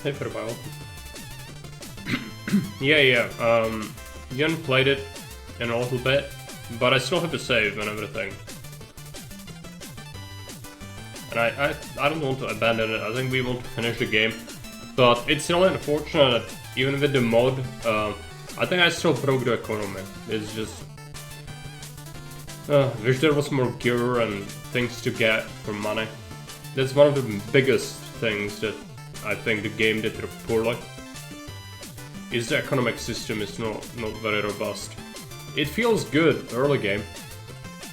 Hey, for a while. yeah. You haven't played it in a little bit, but I still have to save and everything. And I don't want to abandon it. I think we want to finish the game, but it's really unfortunate that even with the mod, I think I still broke the economy. It's just wish there was more gear and things to get for money. That's one of the biggest things that I think the game did poorly. Is the economic system is not very robust. It feels good early game,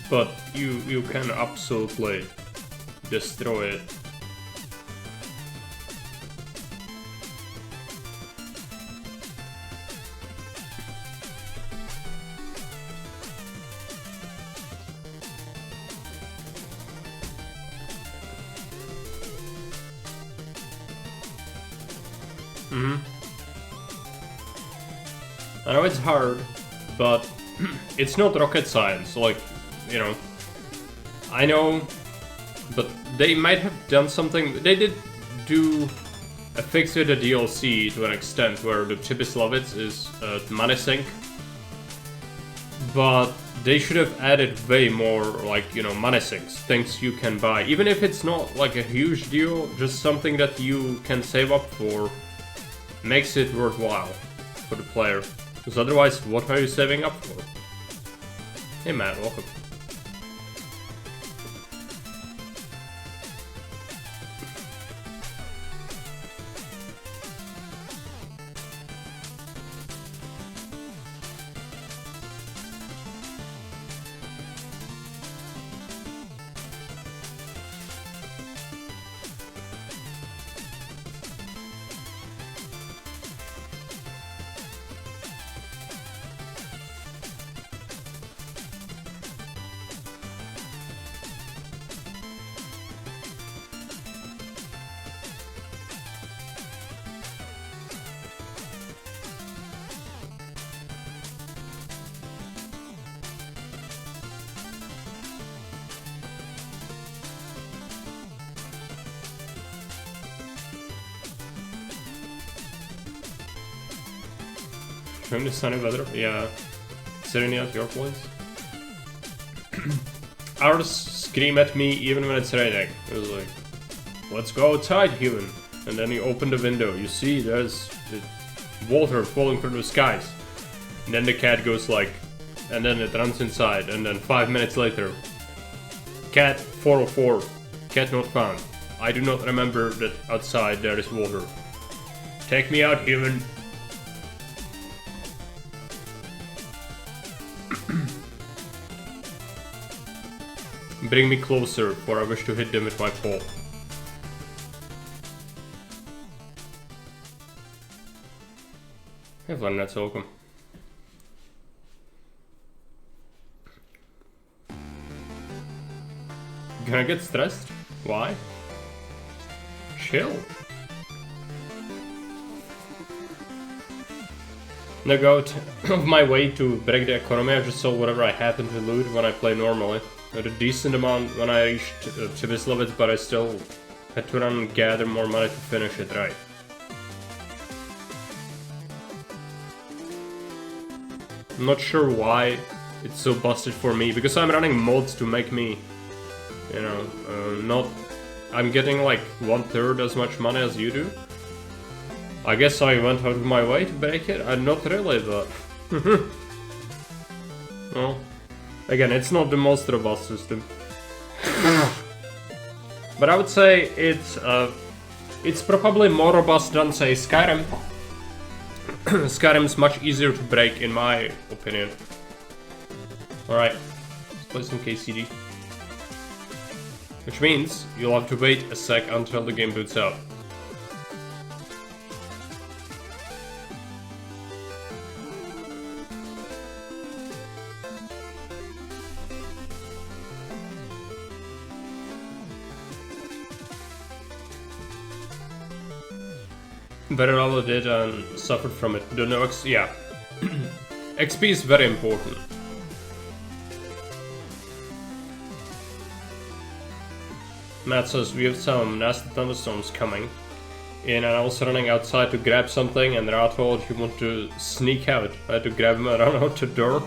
but you can absolutely destroy it. I know it's hard, but it's not rocket science, like, you know. I know, but they might have done something. They did do a fix with the DLC to an extent where the Chibislavitz is money sink, but they should have added way more, like, you know, money sinks, things you can buy. Even if it's not like a huge deal, just something that you can save up for makes it worthwhile for the player. Because otherwise, what are you saving up for? Hey Matt, welcome. During the sunny weather? Yeah. Sitting at your place? Ours scream at me even when it's raining. It was like, let's go outside, human. And then you open the window. You see there's the water falling from the skies. And then the cat goes like, and then it runs inside. And then 5 minutes later, cat 404, cat not found. I do not remember that outside there is water. Take me out, human. Bring me closer, for I wish to hit them with my paw. Have fun, that's welcome. Gonna get stressed? Why? Chill. No go out of my way to break the economy. I just sold whatever I happen to loot when I play normally. I had a decent amount when I reached to this level, but I still had to run and gather more money to finish it right. I'm not sure why it's so busted for me, because I'm running mods to make me, you know, not... I'm getting like 1/3 as much money as you do. I guess I went out of my way to break it? Not really, but... Well, again, it's not the most robust system. But I would say it's probably more robust than, say, Skyrim. Skyrim's much easier to break, in my opinion. Alright, let's play some KCD. Which means you'll have to wait a sec until the game boots up. Better all did and suffered from it. Don't know, yeah. XP is very important. Matt says we have some nasty thunderstorms coming in, and I was running outside to grab something, and Ra told he wanted to sneak out. I had to grab him and run out the door.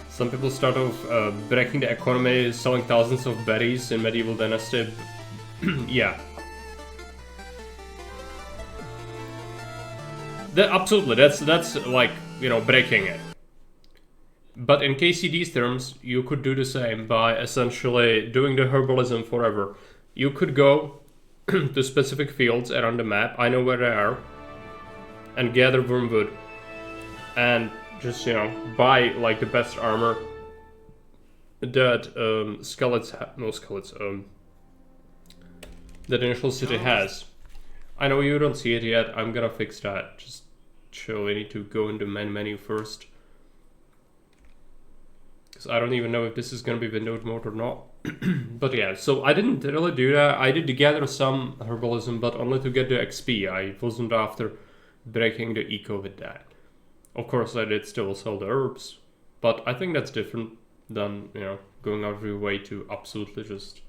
Some people start off breaking the economy, selling thousands of berries in medieval dynasty. Yeah. Absolutely, that's like, you know, breaking it. But in KCD's terms, you could do the same by essentially doing the herbalism forever. You could go to specific fields around the map, I know where they are, and gather wormwood. And just, you know, buy like the best armor that that Initial City has. I know you don't see it yet, I'm gonna fix that. Just chill, we need to go into main menu first. Because I don't even know if this is gonna be windowed mode or not. But yeah, so I didn't really do that. I did gather some herbalism, but only to get the XP. I wasn't after breaking the eco with that. Of course I did still sell the herbs, but I think that's different than, you know, going out of your way to absolutely just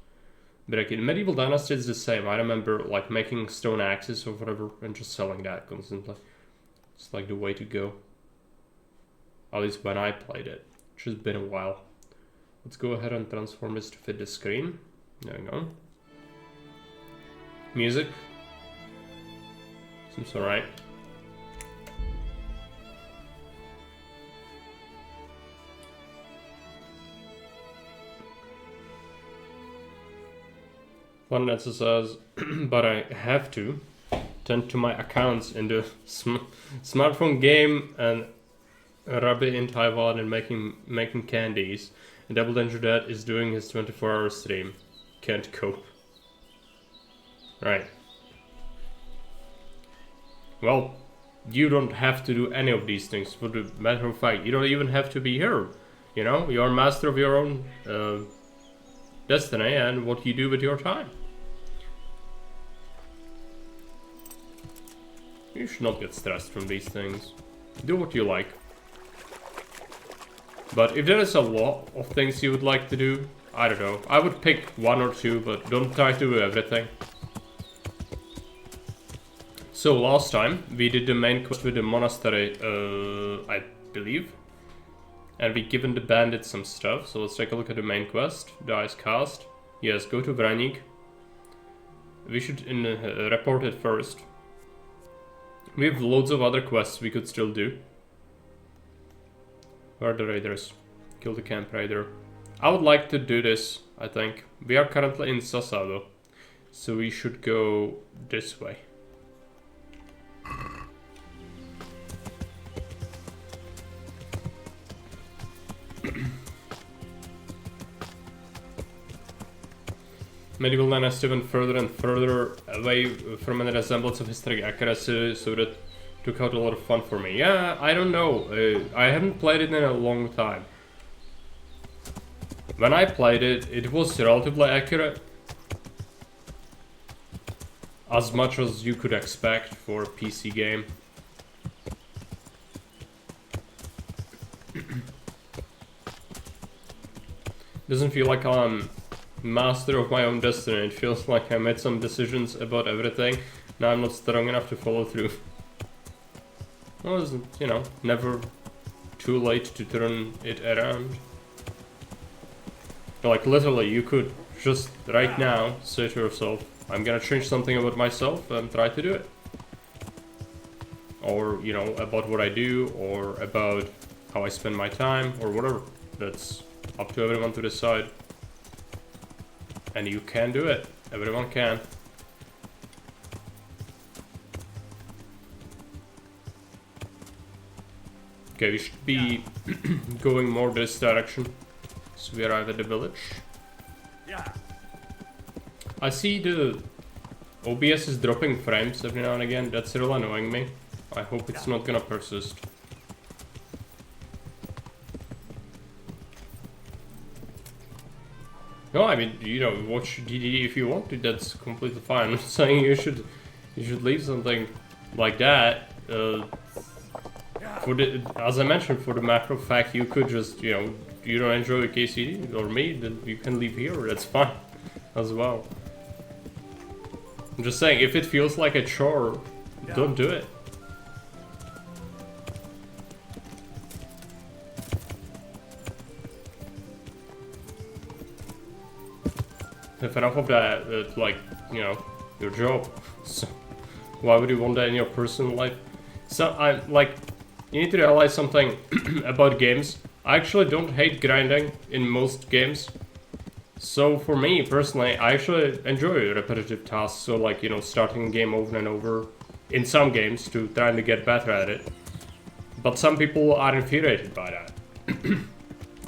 break it. In Medieval Dynasty it's the same. I remember like making stone axes or whatever and just selling that constantly. It's like the way to go. At least when I played it, which has been a while. Let's go ahead and transform this to fit the screen. There we go. Music. Seems alright. One that says, but I have to tend to my accounts in the smartphone game and Rabbi in Taiwan and making candies. And Double Danger Dad is doing his 24-hour stream. Can't cope. Right. Well, you don't have to do any of these things. For the matter of fact, you don't even have to be here. You know, you're master of your own destiny and what you do with your time. You should not get stressed from these things. Do what you like. But if there is a lot of things you would like to do, I don't know. I would pick one or two, but don't try to do everything. So last time we did the main quest with the monastery, I believe. And we given the bandit some stuff, so let's take a look at the main quest. Dice cast. Yes, go to Vranik. We should report it first. We have loads of other quests we could still do. Where are the raiders? Kill the camp raider. I would like to do this, I think. We are currently in Sasa though. So we should go this way. Medieval 9 has driven further and further away from any resemblance of historic accuracy, so that took out a lot of fun for me. Yeah, I don't know. I haven't played it in a long time. When I played it, it was relatively accurate. As much as you could expect for a PC game. Doesn't feel like I'm master of my own destiny. It feels like I made some decisions about everything. Now I'm not strong enough to follow through. Well, it's, you know, never too late to turn it around. Like literally, you could just right now say to yourself, I'm gonna change something about myself and try to do it. Or, you know, about what I do, or about how I spend my time, or whatever. That's up to everyone to decide. And you can do it. Everyone can. Okay, we should be going more this direction. So we arrive at the village. Yeah. I see the OBS is dropping frames every now and again. That's really annoying me. I hope it's not gonna persist. No, I mean, you know, watch DDD if you want to. That's completely fine. I'm not saying you should leave something like that. As I mentioned, for the matter of fact, you could just, you know, you don't enjoy KCD or me, then you can leave here. That's fine as well. I'm just saying, if it feels like a chore, don't do it. If enough of that, it's like, you know, your job. So why would you want that in your personal life? So I'm like, you need to realize something about games. I actually don't hate grinding in most games. So for me personally, I actually enjoy repetitive tasks. So like, you know, starting a game over and over in some games to trying to get better at it. But some people are infuriated by that.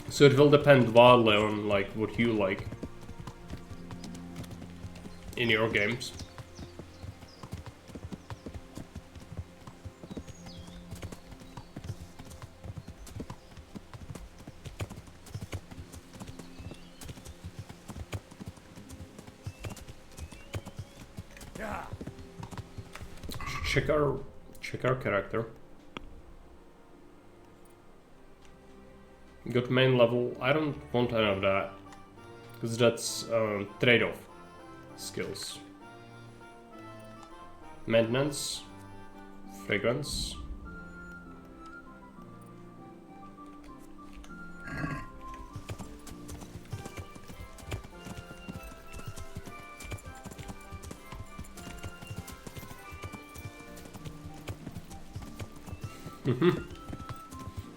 So it will depend wildly on like what you like in your games. Yeah. Check our character. Got main level. I don't want any of that, because that's trade-off skills. Maintenance, fragrance.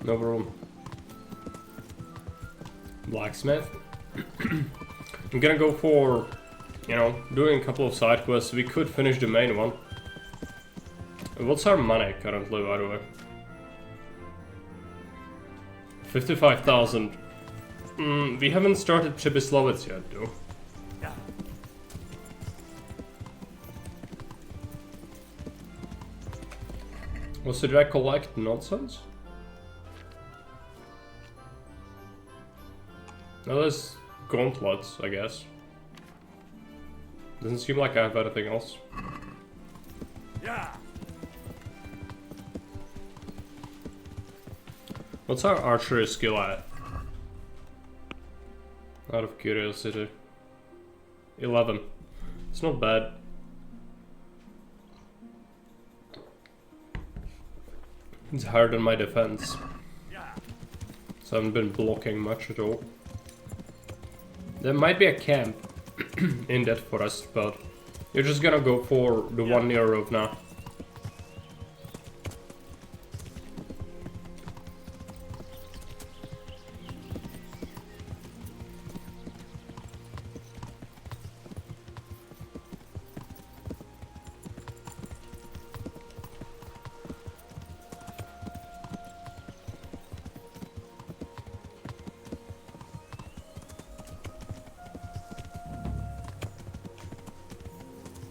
No problem. Blacksmith. I'm gonna go for, you know, doing a couple of side quests. We could finish the main one. What's our money currently, by the way? 55,000. We haven't started Chibislovets yet, though. Yeah. Also, did I collect nonsense? No, there's gauntlets, I guess. Doesn't seem like I have anything else. Yeah. What's our archery skill at? Out of curiosity. 11. It's not bad. It's higher than my defense. Yeah. So I haven't been blocking much at all. There might be a camp in that forest, but you're just gonna go for the one near Rovna.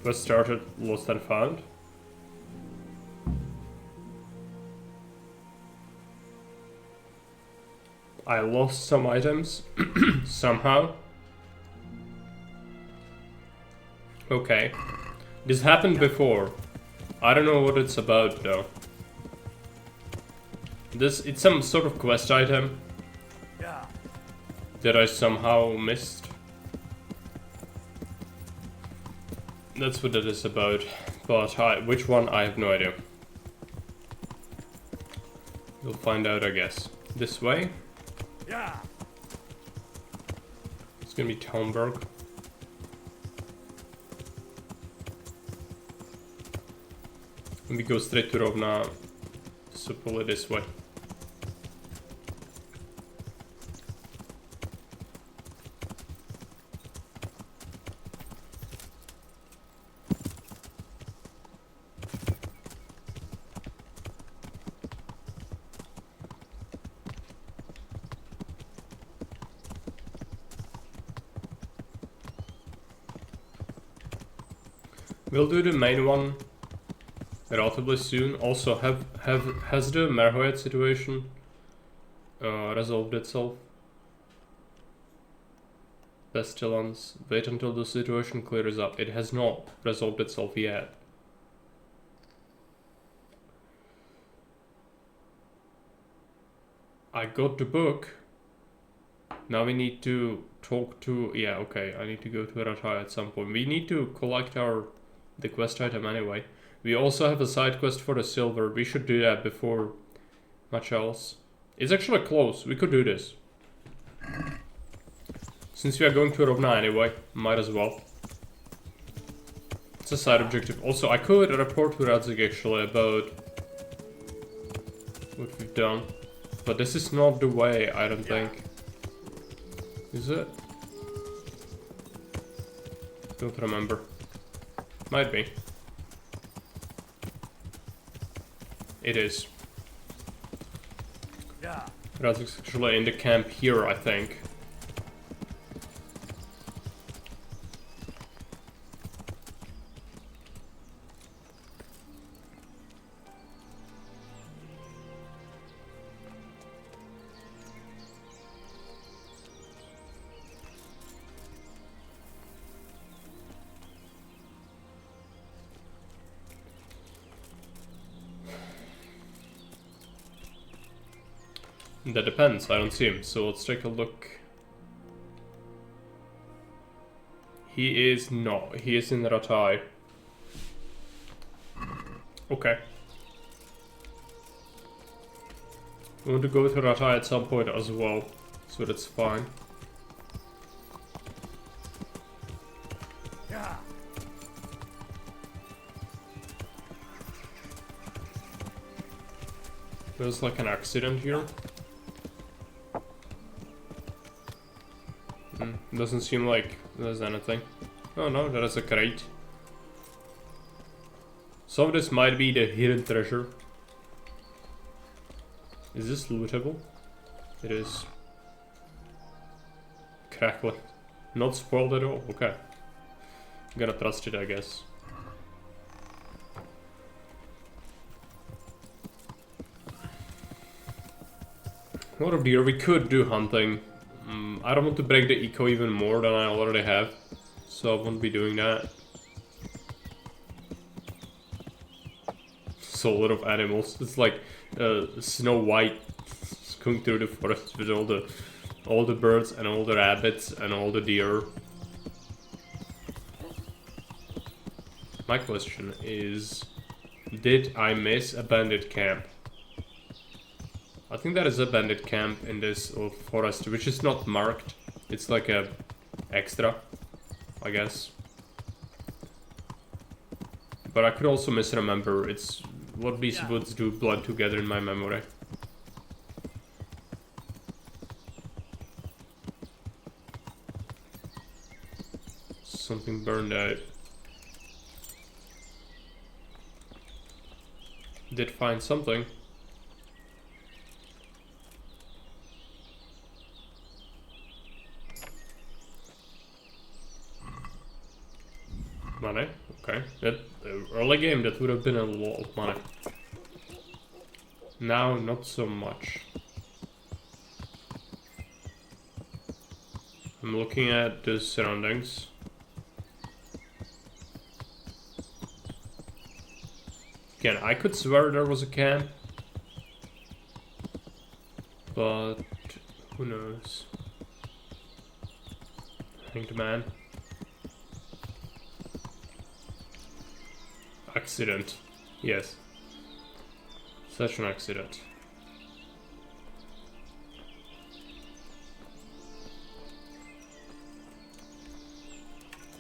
Was started, lost and found. I lost some items somehow. Okay. This happened before. I don't know what it's about though. It's some sort of quest item Yeah. that I somehow missed. That's what it is about, but which one I have no idea. We'll find out, I guess. This way? Yeah. It's gonna be Townburg. And we go straight to Rovna, so pull it this way. We'll do the main one relatively soon. Also, has the Merhoyat situation resolved itself? Pestilence. Wait until the situation clears up. It has not resolved itself yet. I got the book. Now we need to talk to... Yeah, okay. I need to go to Ratai at some point. We need to collect the quest item anyway. We also have a side quest for the silver. We should do that before much else. It's actually close. We could do this. Since we are going to Rovna anyway, might as well. It's a side objective. Also, I could report to Radzik actually about what we've done. But this is not the way, I don't think. Is it? Don't remember. Might be. It is. Yeah. Radzik's actually in the camp here, I think. That depends, I don't see him, so let's take a look. He is not, he is in Ratai. Okay. We want to go to Ratai at some point as well, so that's fine. Yeah. There's like an accident here. Doesn't seem like there's anything. Oh no, that is a crate. Some of this might be the hidden treasure. Is this lootable? It is. Crackling. Not spoiled at all, okay. I'm gonna trust it, I guess. What a deer, we could do hunting. I don't want to break the eco even more than I already have, so I won't be doing that. So a lot of animals. It's like Snow White going through the forest with all the birds and all the rabbits and all the deer. My question is, did I miss a bandit camp? I think there is a bandit camp in this little forest, which is not marked. It's like a extra, I guess. But I could also misremember. It's what these woods do blend together in my memory. Something burned out. Did find something. Money, okay. That early game that would have been a lot of money. Now not so much. I'm looking at the surroundings. Again, I could swear there was a camp, but who knows? Hanged man. Accident. Yes. Such an accident.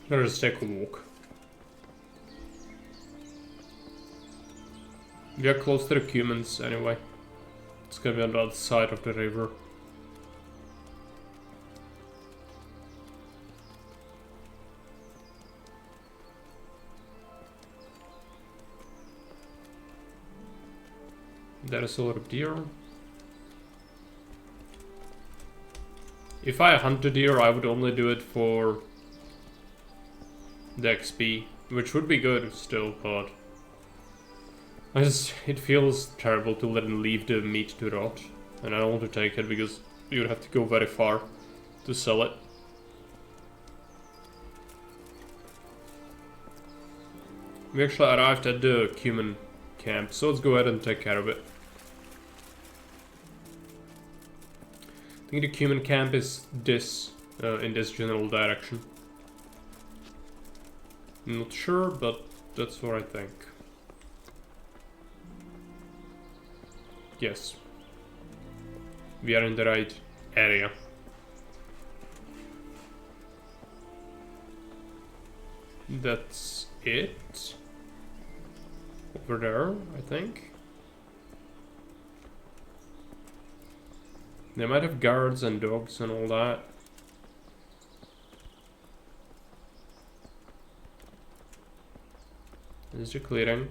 Let us take a walk. We are close to the humans anyway. It's gonna be on the other side of the river. There is a lot of deer. If I hunt a deer, I would only do it for the XP, which would be good still, but it feels terrible to let him leave the meat to rot, and I don't want to take it because you would have to go very far to sell it. We actually arrived at the human camp, so let's go ahead and take care of it. I think the human camp is this, in this general direction. I'm not sure, but that's what I think. Yes. We are in the right area. That's it. Over there, I think. They might have guards and dogs and all that. There's the clearing.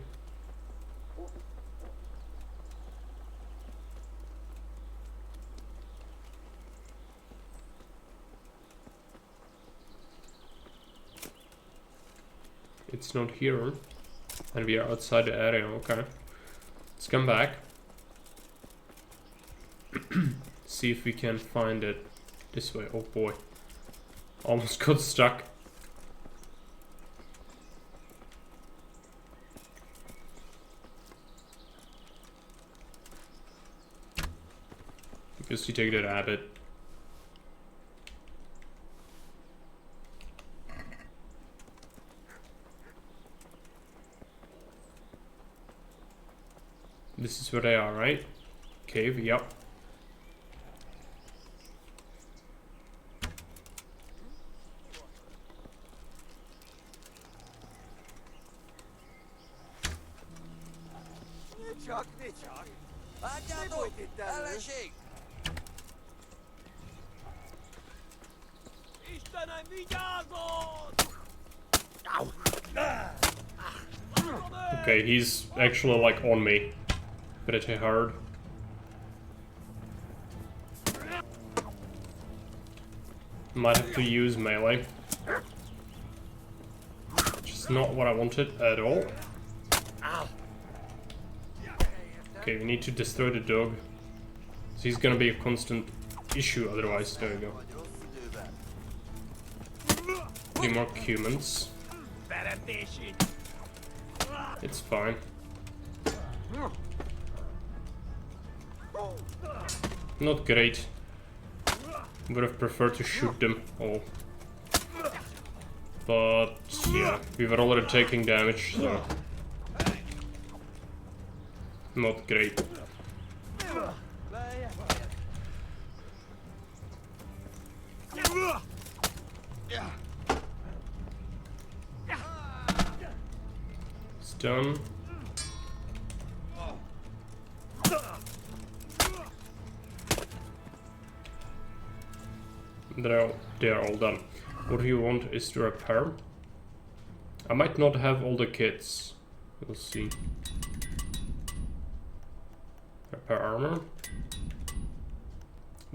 It's not here. And we are outside the area, okay. Let's come back. See if we can find it this way. Oh boy. Almost got stuck. Because you take that rabbit. This is where they are, right? Cave, yep. Okay, he's actually like on me. Pretty hard. Might have to use melee. Which is not what I wanted at all. Okay, we need to destroy the dog. So he's gonna be a constant issue otherwise. There we go. 3 more humans. It's fine. Not great. Would have preferred to shoot them all. But yeah, we were already taking damage, so not great. It's done. They're all done. What you want is to repair. I might not have all the kits. We'll see. Repair armor.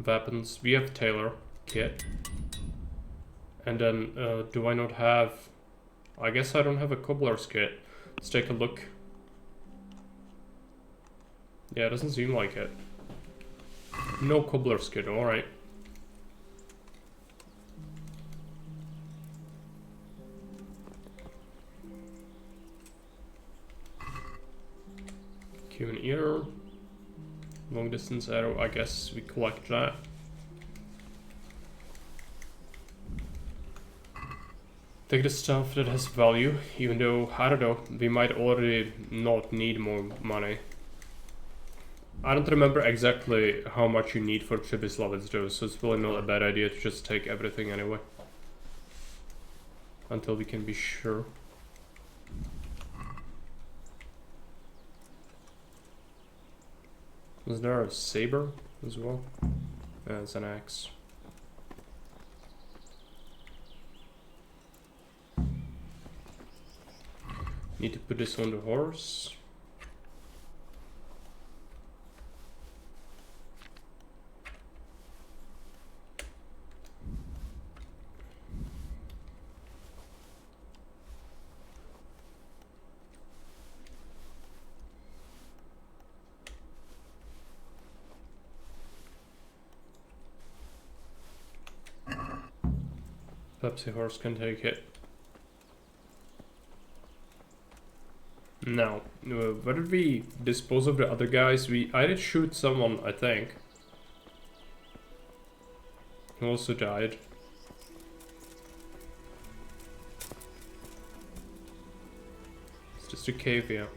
Weapons. We have Taylor kit. And then, do I not have... I guess I don't have a cobbler's kit. Let's take a look. Yeah, it doesn't seem like it. No cobbler's kit, alright. Human ear. Long distance arrow, I guess we collect that. Take the stuff that has value, even though, I don't know, we might already not need more money. I don't remember exactly how much you need for Chibislavets though, so it's really not a bad idea to just take everything anyway. Until we can be sure. Was there a saber as well? Yeah, it's an axe. Need to put this on the horse. Pepsi horse can take it. Now, where did we dispose of the other guys? I did shoot someone, I think. Who also died. It's just a cave here.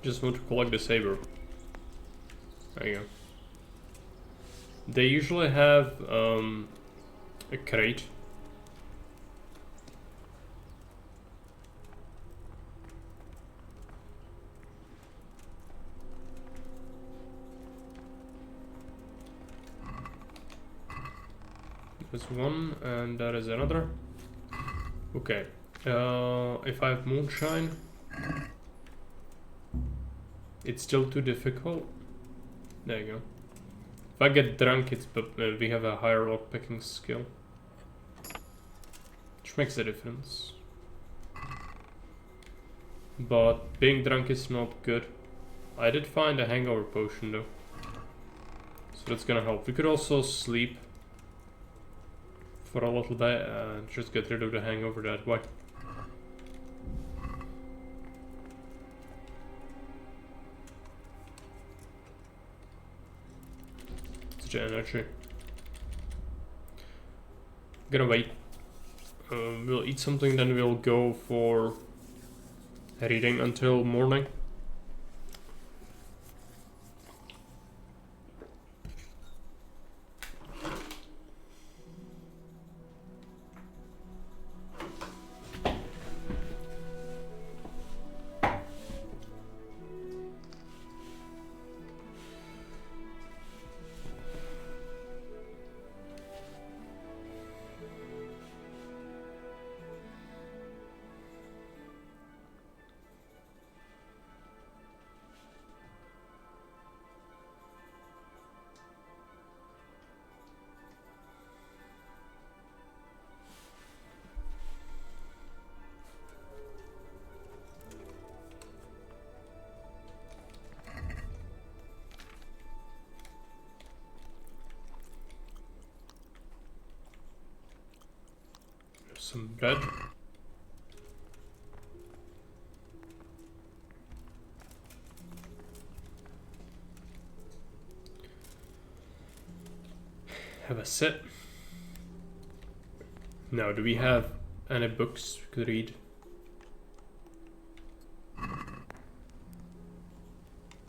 Just want to collect the saber. There you go. They usually have a crate. There's one and there is another. Okay. If I have moonshine, it's still too difficult. There you go. If I get drunk, it's we have a higher lockpicking skill, which makes a difference. But being drunk is not good. I did find a hangover potion though, so that's gonna help. We could also sleep for a little bit and just get rid of the hangover that way. Energy. Gonna wait. We'll eat something, then we'll go for reading until morning. some bread. Have a sit. Now, do we have any books we could read?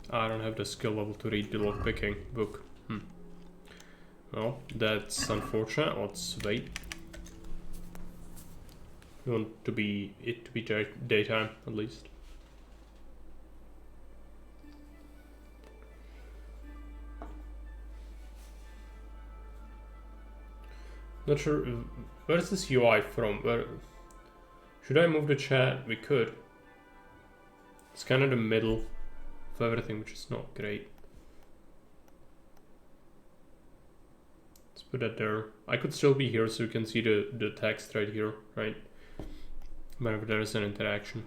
I don't have the skill level to read the lockpicking book. Well, that's unfortunate. Let's wait. We want it to be daytime at least. Not sure. Where is this UI from? Where should I move the chat? We could. It's kind of the middle of everything, which is not great. Let's put that there. I could still be here, so you can see the text right here, right? Whenever there is an interaction.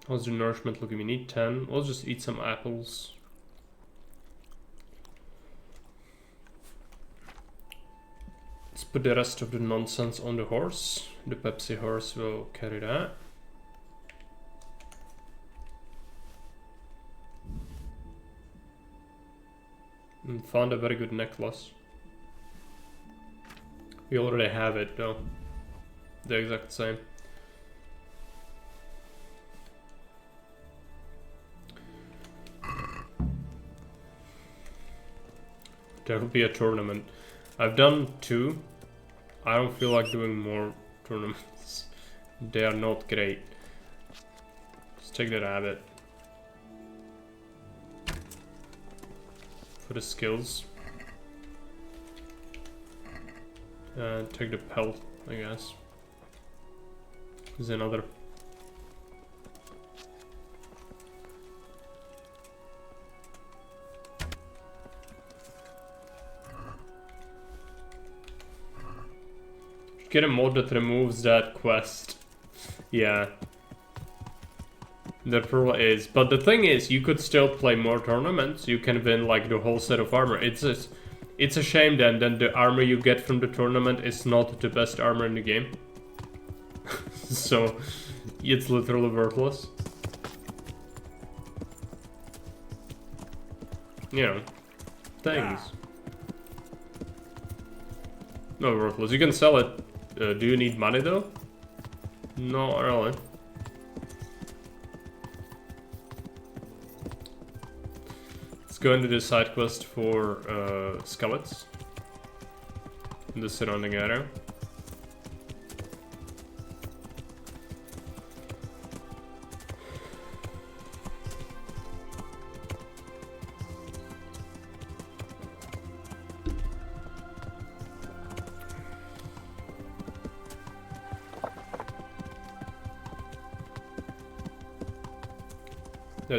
How's the nourishment looking? We need 10. We'll just eat some apples. Let's put the rest of the nonsense on the horse. The Pepsi horse will carry that. And found a very good necklace. We already have it though. The exact same. There will be a tournament. I've done 2. I don't feel like doing more tournaments. They are not great. Let's take the rabbit. For the skills. And take the pelt, I guess. There's another. Get a mod that removes that quest. Yeah. There probably is. But the thing is, you could still play more tournaments. You can win like the whole set of armor. It's a shame then the armor you get from the tournament is not the best armor in the game. So, it's literally worthless. You know, things. No, worthless. You can sell it. Do you need money though? Not really. Let's go into the side quest for skeletons in the surrounding area.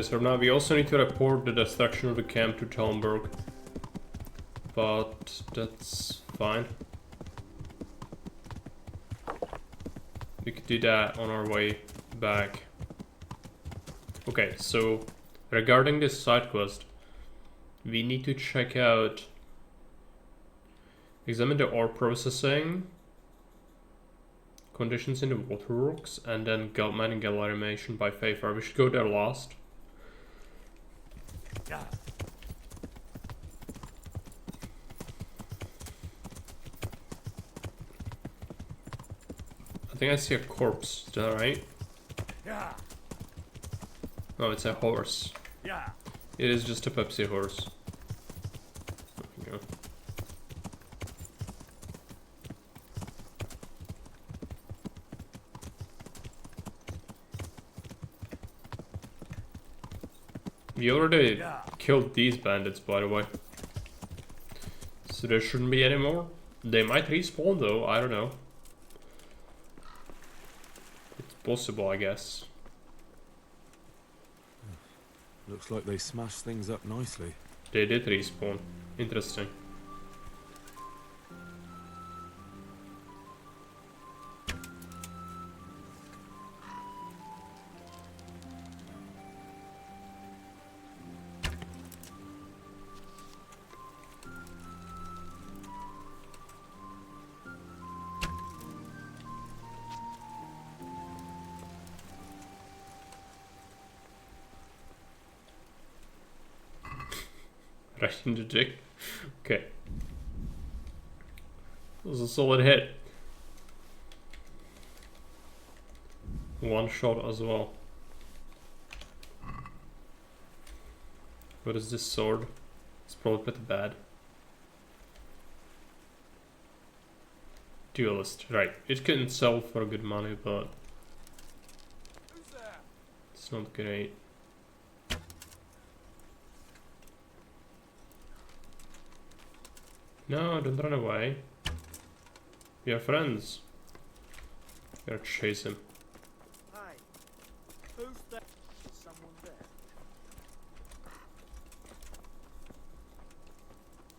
So now we also need to report the destruction of the camp to Talmberg, but that's fine. We could do that on our way back. Okay, so regarding this side quest, we need to check out, examine the ore processing conditions in the waterworks, and then mining gallery animation by Fayfar. We should go there last. Yeah. I think I see a corpse. Is that right? Yeah. Oh, it's a horse. Yeah. It is just a Pepsi horse. There we go. We already killed these bandits, by the way. So there shouldn't be any more. They might respawn though, I don't know. It's possible, I guess. Looks like they smashed things up nicely. They did respawn. Interesting. Right in the dick. Okay. That was a solid hit. One shot as well. What is this sword? It's probably pretty bad. Duelist, right. It can sell for good money, but it's not great. No, don't run away. We are friends. We gotta chase him. Hey, who's there? Is someone there?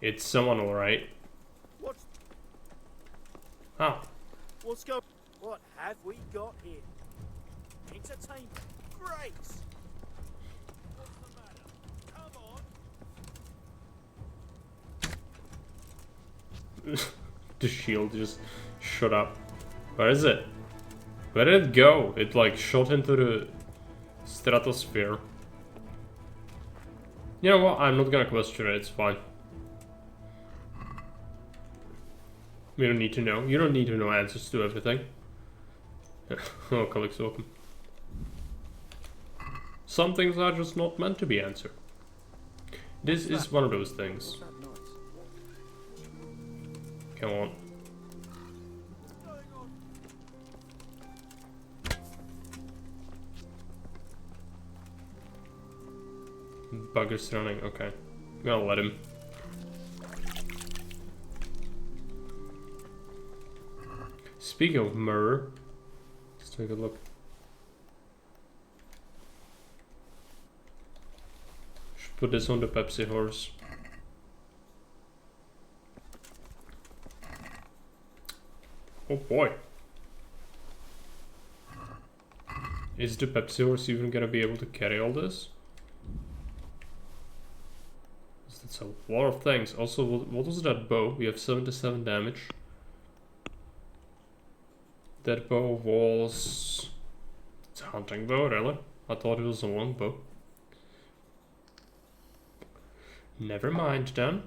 It's someone, alright. What's Ah, going? What have we got here? Entertainment. Great. What's the matter? Come on. the shield just shut up. Where is it? Where did it go? It like shot into the stratosphere. You know what? I'm not gonna question it, it's fine. We don't need to know. You don't need to know answers to everything. Oh, colleagues, welcome. Some things are just not meant to be answered. This is one of those things. Come on. Bugger's running, okay. I'm gonna let him. Speaking of murder, let's take a look. Should put this on the Pepsi horse. Oh boy. Is the Pepsi horse even gonna be able to carry all this? That's a lot of things. Also, what was that bow? We have 77 damage. That bow was... It's a hunting bow, really? I thought it was a long bow. Never mind, then.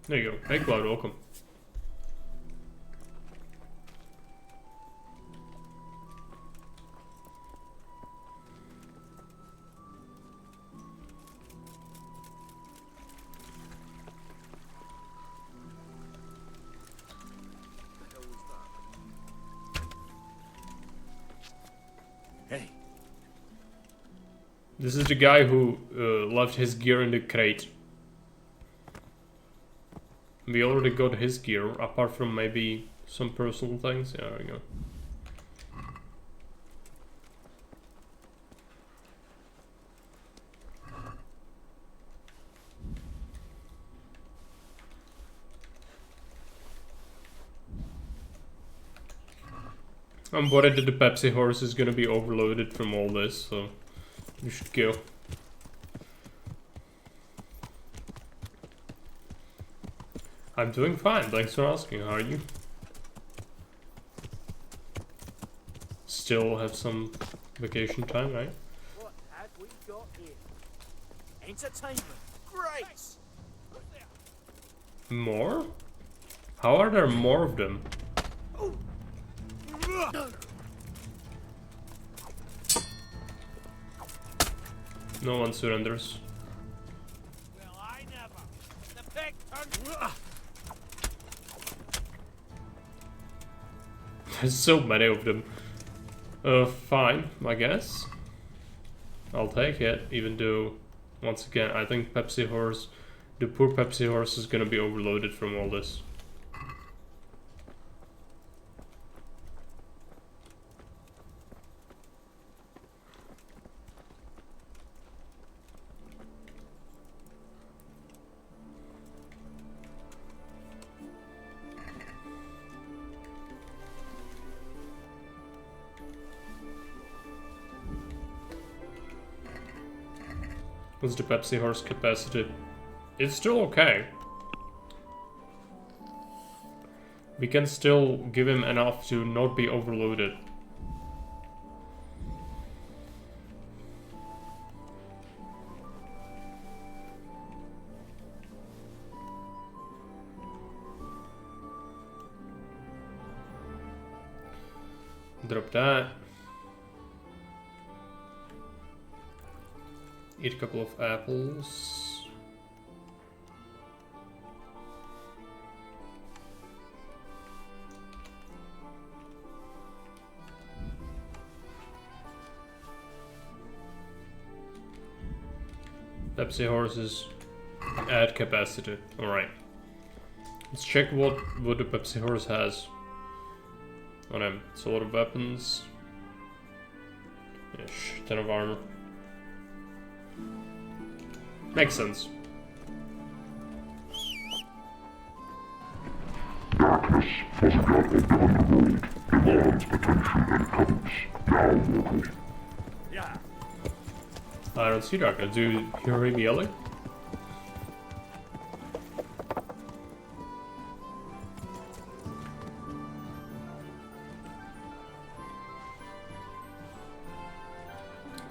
There you go. Hey, Cloud, welcome. Hey. This is the guy who left his gear in the crate. We already got his gear, apart from maybe some personal things. Yeah, there we go. I'm worried that the Pepsi horse is gonna be overloaded from all this, so we should go. I'm doing fine, thanks for asking. How are you? Still have some vacation time, right? What have we got here? Entertainment. Great. More? How are there more of them? No one surrenders. Well, I never. The pig There's so many of them. Fine, I guess. I'll take it, even though, once again, I think Pepsi Horse, the poor Pepsi Horse is gonna be overloaded from all this. What's the Pepsi horse capacity? It's still okay. We can still give him enough to not be overloaded. Drop that. Eat a couple of apples. Pepsi horses add capacity. Alright. Let's check what the Pepsi horse has on him. It's a lot of weapons. Yeah, ton of armor. Makes sense. Darkness has got a gun road, demands attention and counts. Now, mortals. Yeah. I don't see darkness. Do you hear him yelling?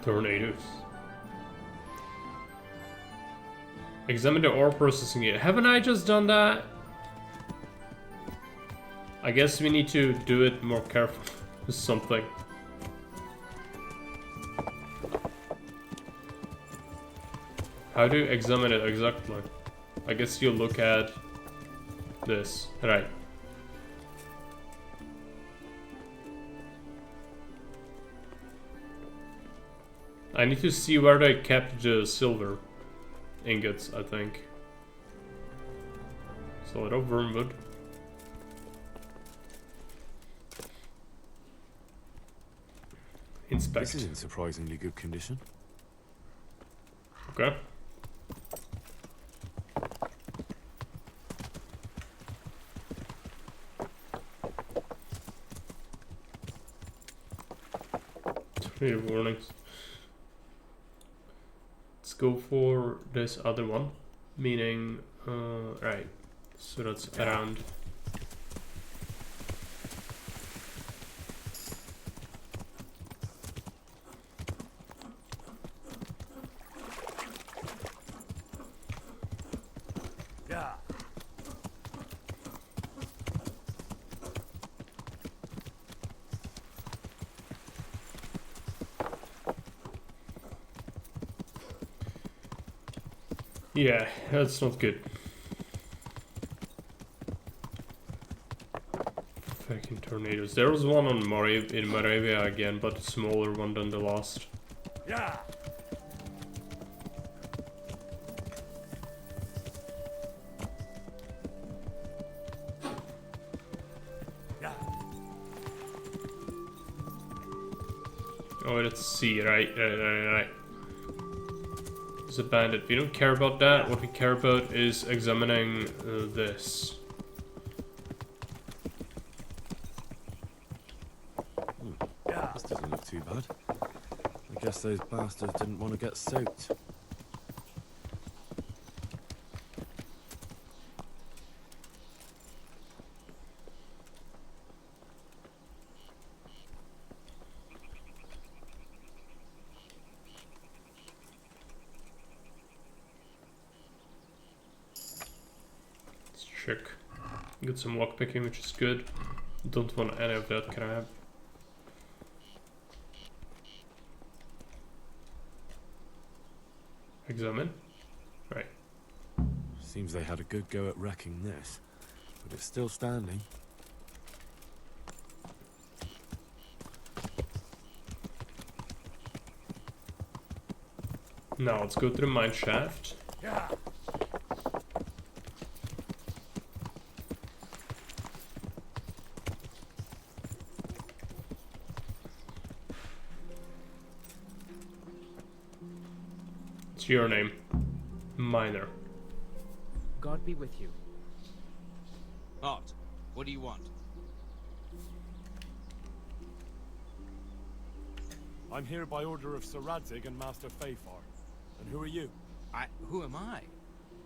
Tornadoes. Examine the ore processing unit. Haven't I just done that? I guess we need to do it more careful with something. How do you examine it exactly? I guess you look at this. Right. I need to see where they kept the silver ingots, I think. So a lot of wormwood. Inspect. This is in surprisingly good condition. Okay. Tornado warnings. Let's go for this other one, meaning right. So that's around. Yeah. Yeah, that's not good. Fucking tornadoes. There was one on in Moravia again, but a smaller one than the last. Yeah. Yeah. Oh, let's see. Right. There's a bandit. We don't care about that. What we care about is examining this. Yeah. This doesn't look too bad. I guess those bastards didn't want to get soaked. Let's check. Get some lockpicking, which is good. Don't want any of that crap. Examine. Right. Seems they had a good go at wrecking this, but it's still standing. Now let's go to the mine shaft. Yeah. What's your name? Miner. God be with you. Art, what do you want? I'm here by order of Sir Radzig and Master Fafar. And who are you? Who am I?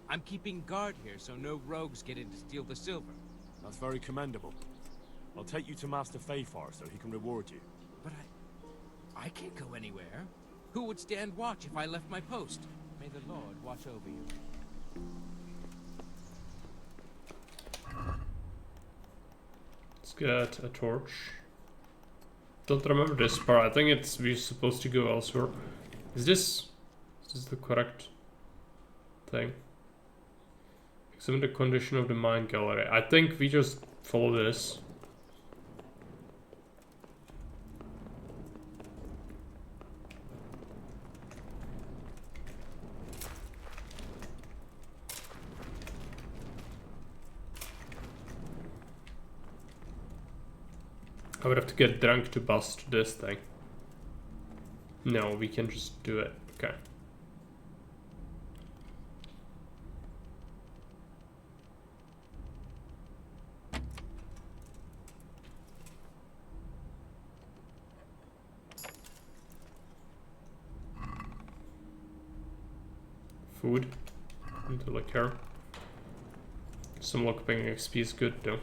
I'm keeping guard here so no rogues get in to steal the silver. That's very commendable. I'll take you to Master Fayfar so he can reward you. But I can't go anywhere. Who would stand watch if I left my post? May the Lord watch over you. Let's get a torch. Don't remember this part. I think we're supposed to go elsewhere. Is this the correct thing? Examine the condition of the mine gallery. I think we just follow this. I would have to get drunk to bust this thing. No, we can just do it. Okay. Food and the liquor. Some lockpicking XP is good though.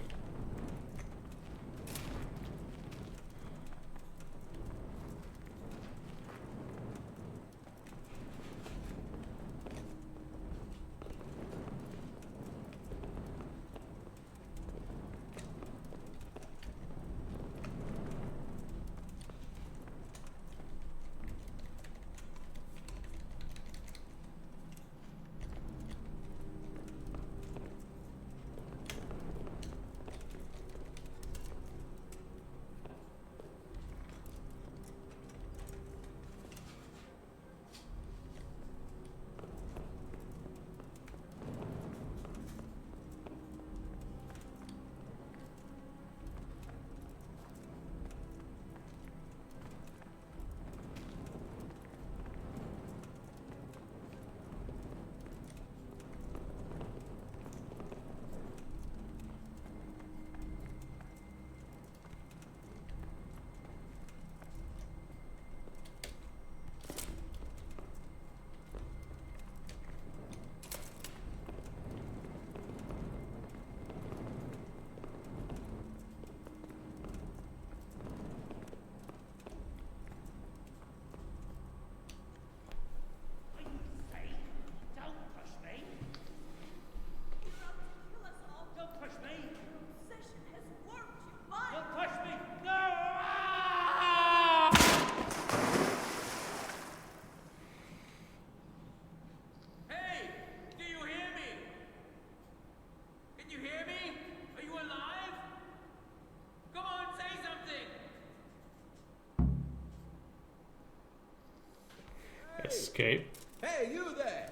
Escape. Hey, you there!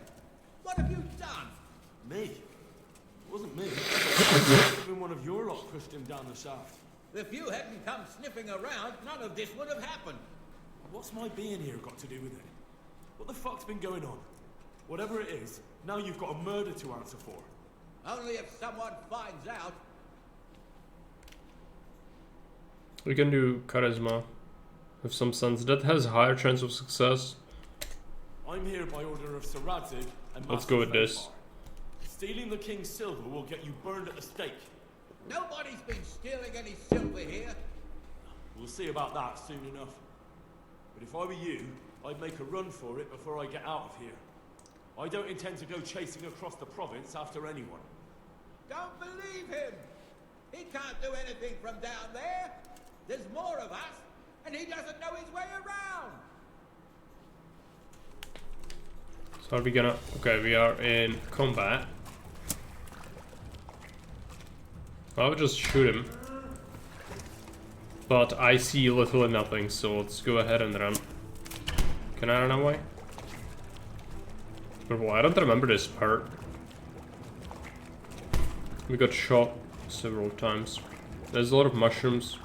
What have you done? Me? It wasn't me. Even one of your lot pushed him down the shaft. If you hadn't come sniffing around, none of this would have happened. What's my being here got to do with it? What the fuck's been going on? Whatever it is, now you've got a murder to answer for. Only if someone finds out. We can do charisma with some sense. That has a higher chance of success. I'm here by order of Sir Radzig and Let's go with this. Fayfar. Stealing the king's silver will get you burned at the stake. Nobody's been stealing any silver here. We'll see about that soon enough. But if I were you, I'd make a run for it before I get out of here. I don't intend to go chasing across the province after anyone. Don't believe him. He can't do anything from down there. There's more of us, and he doesn't know his way around. So are we gonna... Okay, we are in combat. I would just shoot him. But I see little and nothing, so let's go ahead and run. Can I run away? Well, I don't remember this part. We got shot several times. There's a lot of mushrooms.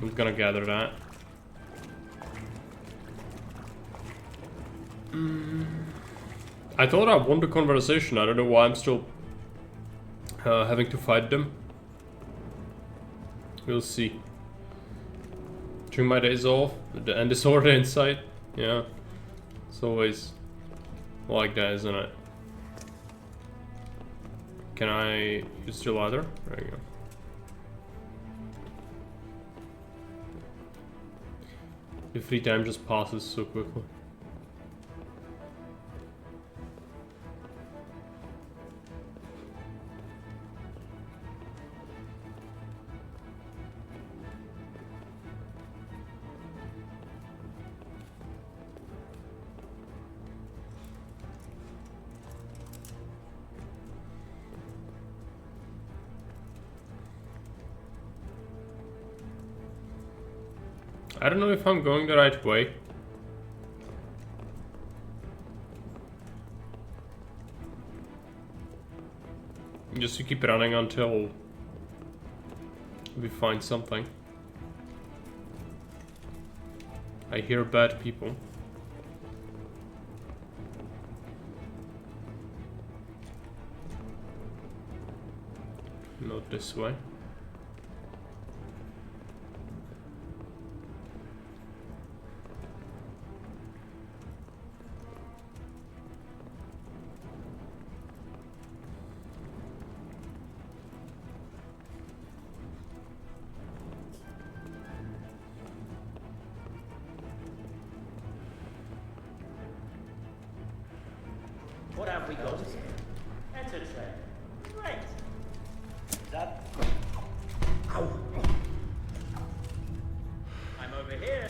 I'm gonna gather that. I thought I won the conversation. I don't know why I'm still having to fight them. We'll see. During my days off, the end is already in sight. Yeah, it's always Like that, isn't it? Can I use the ladder? There you go. The free time just passes so quickly. I don't know if I'm going the right way. Just to keep running until we find something. I hear bad people. Not this way. What have we got? Enter train. Great. That. Ow. I'm over here.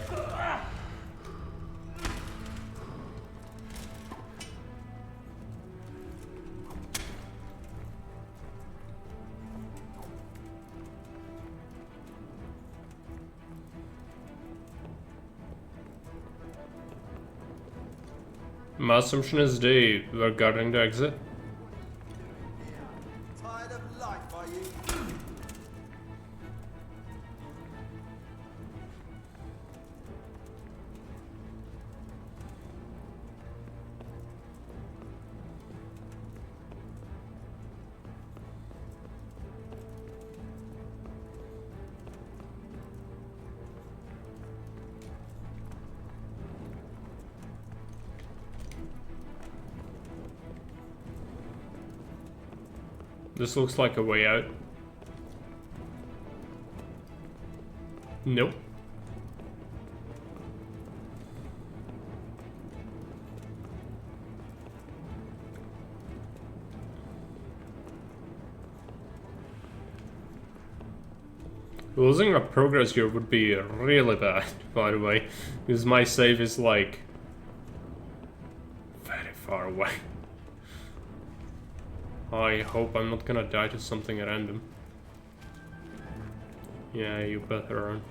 My assumption is they were guarding the exit. Tired of life, are you? This looks like a way out. Nope. Losing a progress here would be really bad, by the way, because my save is like very far away. I hope I'm not gonna die to something random. Yeah, you better run.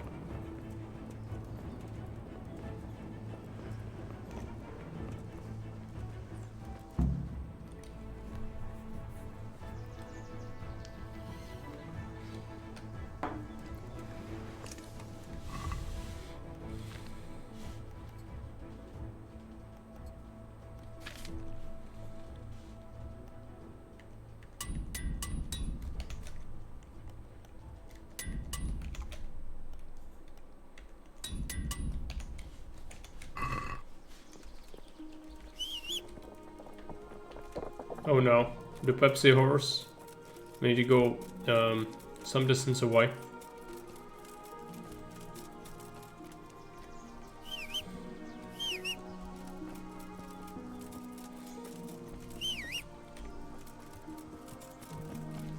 Oh no, the Pepsi horse. We need to go some distance away.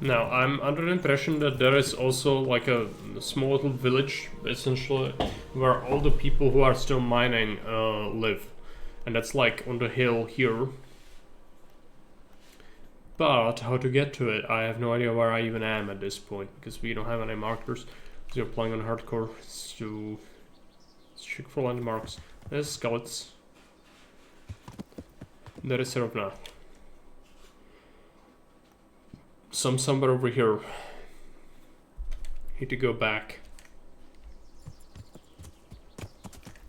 Now, I'm under the impression that there is also like a small little village, essentially, where all the people who are still mining live. And that's like on the hill here. But how to get to it, I have no idea where I even am at this point, because we don't have any markers. So you're playing on hardcore, so let's check for landmarks. There's skeletons. There is set up now. Somewhere over here. Need to go back.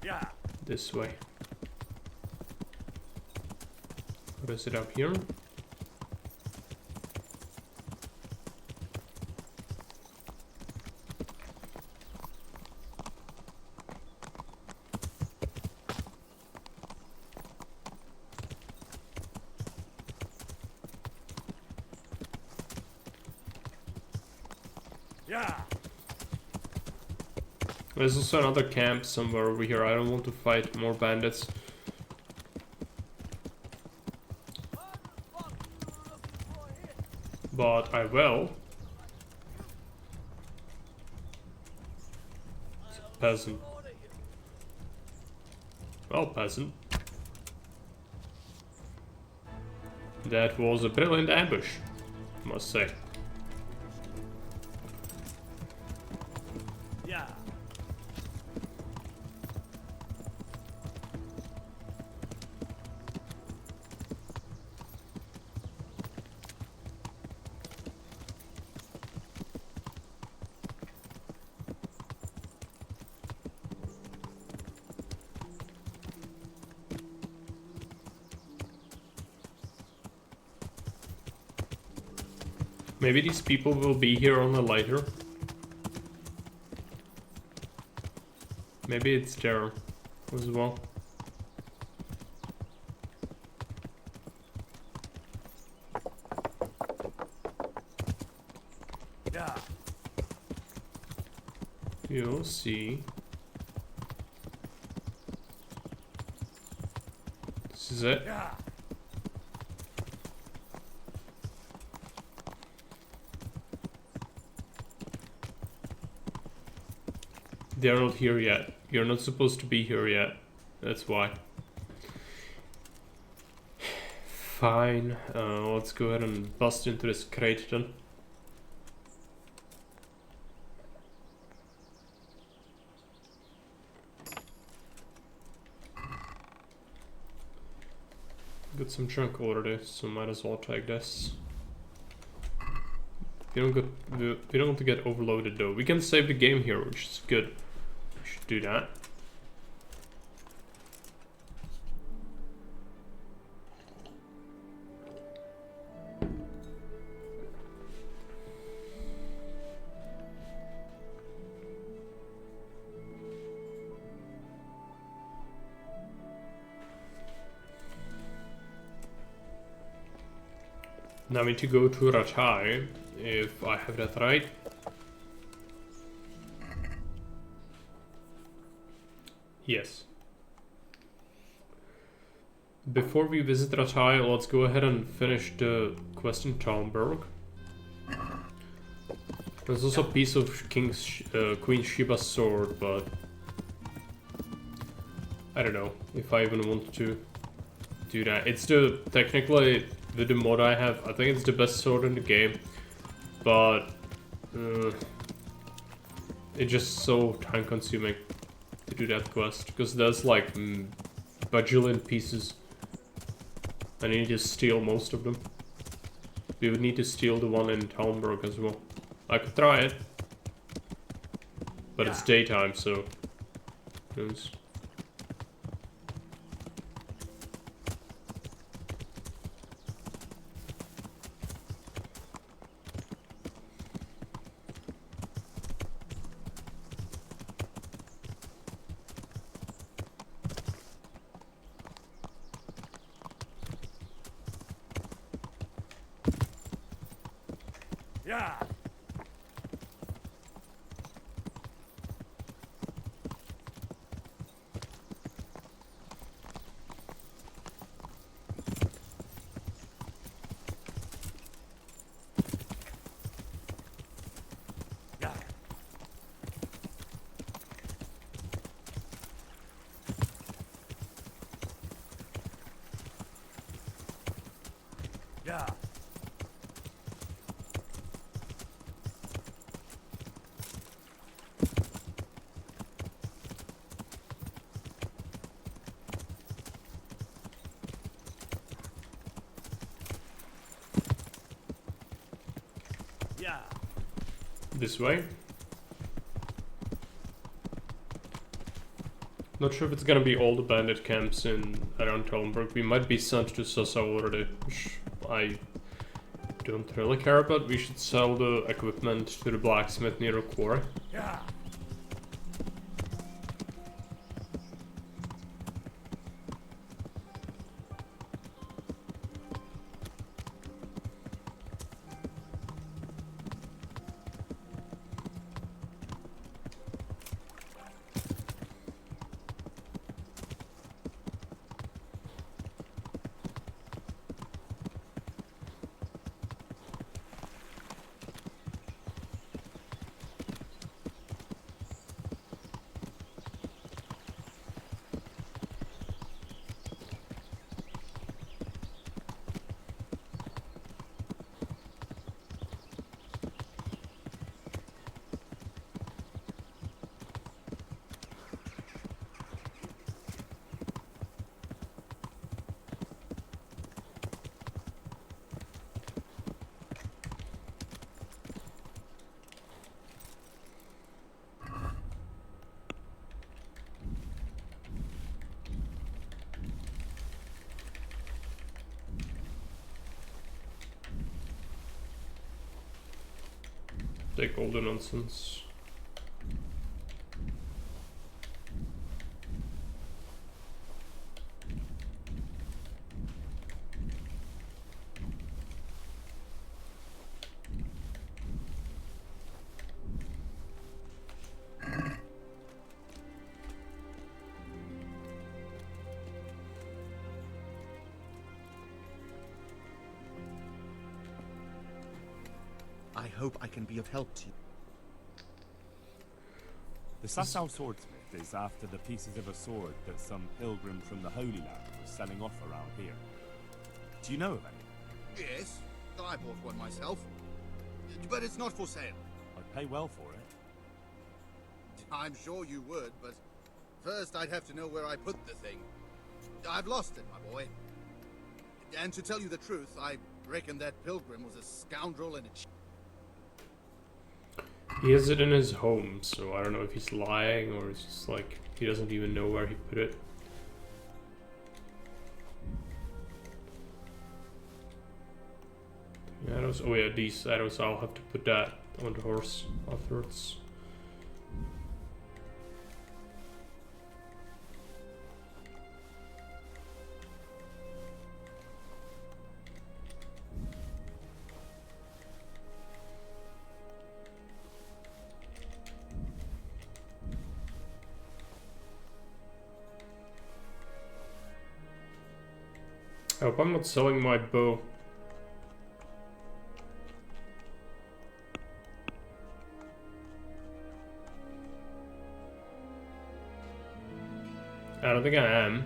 Yeah. This way. What is it up here? Yeah. There's also another camp somewhere over here. I don't want to fight more bandits. But I will. It's a peasant. Well, peasant. That was a brilliant ambush, I must say. Yeah. Maybe these people will be here on the later. Maybe it's there as well. Yeah. You'll see. This is it. Yeah. They're not here yet. You're not supposed to be here yet. That's why. Fine. Let's go ahead and bust into this crate then. Got some junk already, so might as well take this. We don't want to get overloaded though. We can save the game here, which is good. We should do that. Now we need to go to Ratai, if I have that right. Yes. Before we visit Ratai, let's go ahead and finish the quest in Talmberg. There's also a piece of Queen Shiba's sword, but I don't know if I even want to do that. It's technically, with the mod I have, I think it's the best sword in the game, but it's just so time consuming to do that quest, because there's like bajillion pieces and you need to steal most of them. We would need to steal the one in Talmberg as well. I could try it, but it's daytime, so who knows. Yeah. Yeah. Yeah. Yeah. This way. Not sure if it's gonna be all the bandit camps in around Talmberg. We might be sent to Sasa already, which I don't really care about. We should sell the equipment to the blacksmith near the quarry. Yeah. take all the nonsense. I hope I can be of help to you. The Sasau swordsmith is after the pieces of a sword that some pilgrim from the Holy Land was selling off around here. Do you know of any? Yes, I bought one myself. But it's not for sale. I'd pay well for it. I'm sure you would, but first I'd have to know where I put the thing. I've lost it, my boy. And to tell you the truth, I reckon that pilgrim was a scoundrel and a He has it in his home, so I don't know if he's lying or it's just like he doesn't even know where he put it. Arrows. Oh yeah, these arrows. I'll have to put that on the horse afterwards. I hope I'm not selling my bow. I don't think I am.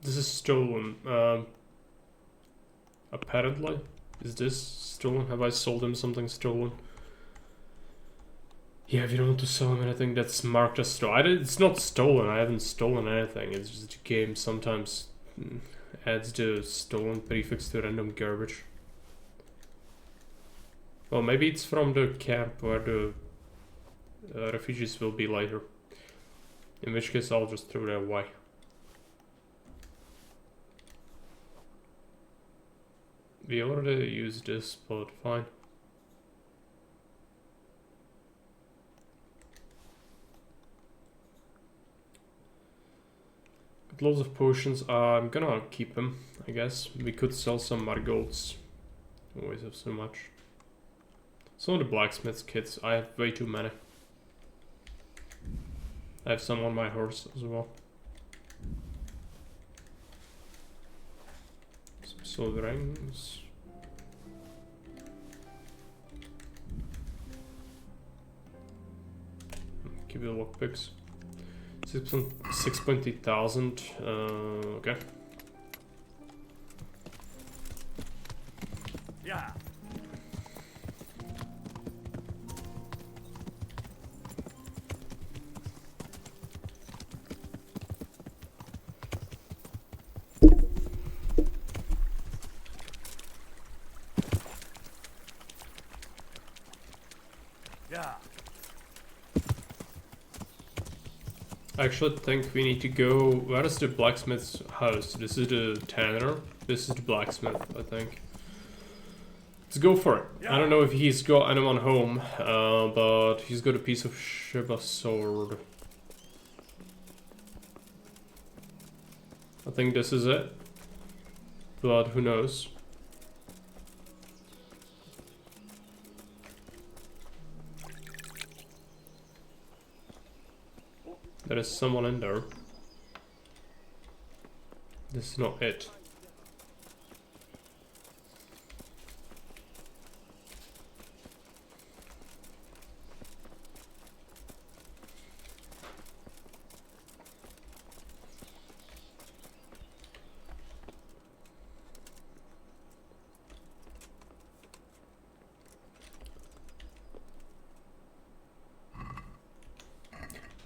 This is stolen. Apparently. Is this stolen? Have I sold him something stolen? Yeah, if you don't want to sell him anything that's marked as stolen. It's not stolen, I haven't stolen anything. It's just the game sometimes adds the stolen prefix to random garbage. Well, maybe it's from the camp where the refugees will be later. In which case I'll just throw that away. We already used this, but fine. Got loads of potions. I'm gonna keep them, I guess. We could sell some marigolds. Always have so much. Some of the blacksmith's kits. I have way too many. I have some on my horse as well. Some silver rings. Keep the lockpicks. 6,000. Okay. Yeah. Yeah. I actually think we need to go. Where is the blacksmith's house? This is the tanner. This is the blacksmith, I think. Let's go for it. Yeah. I don't know if he's got anyone home, but he's got a piece of Shiva sword. I think this is it. But who knows? There is someone in there. This is not it.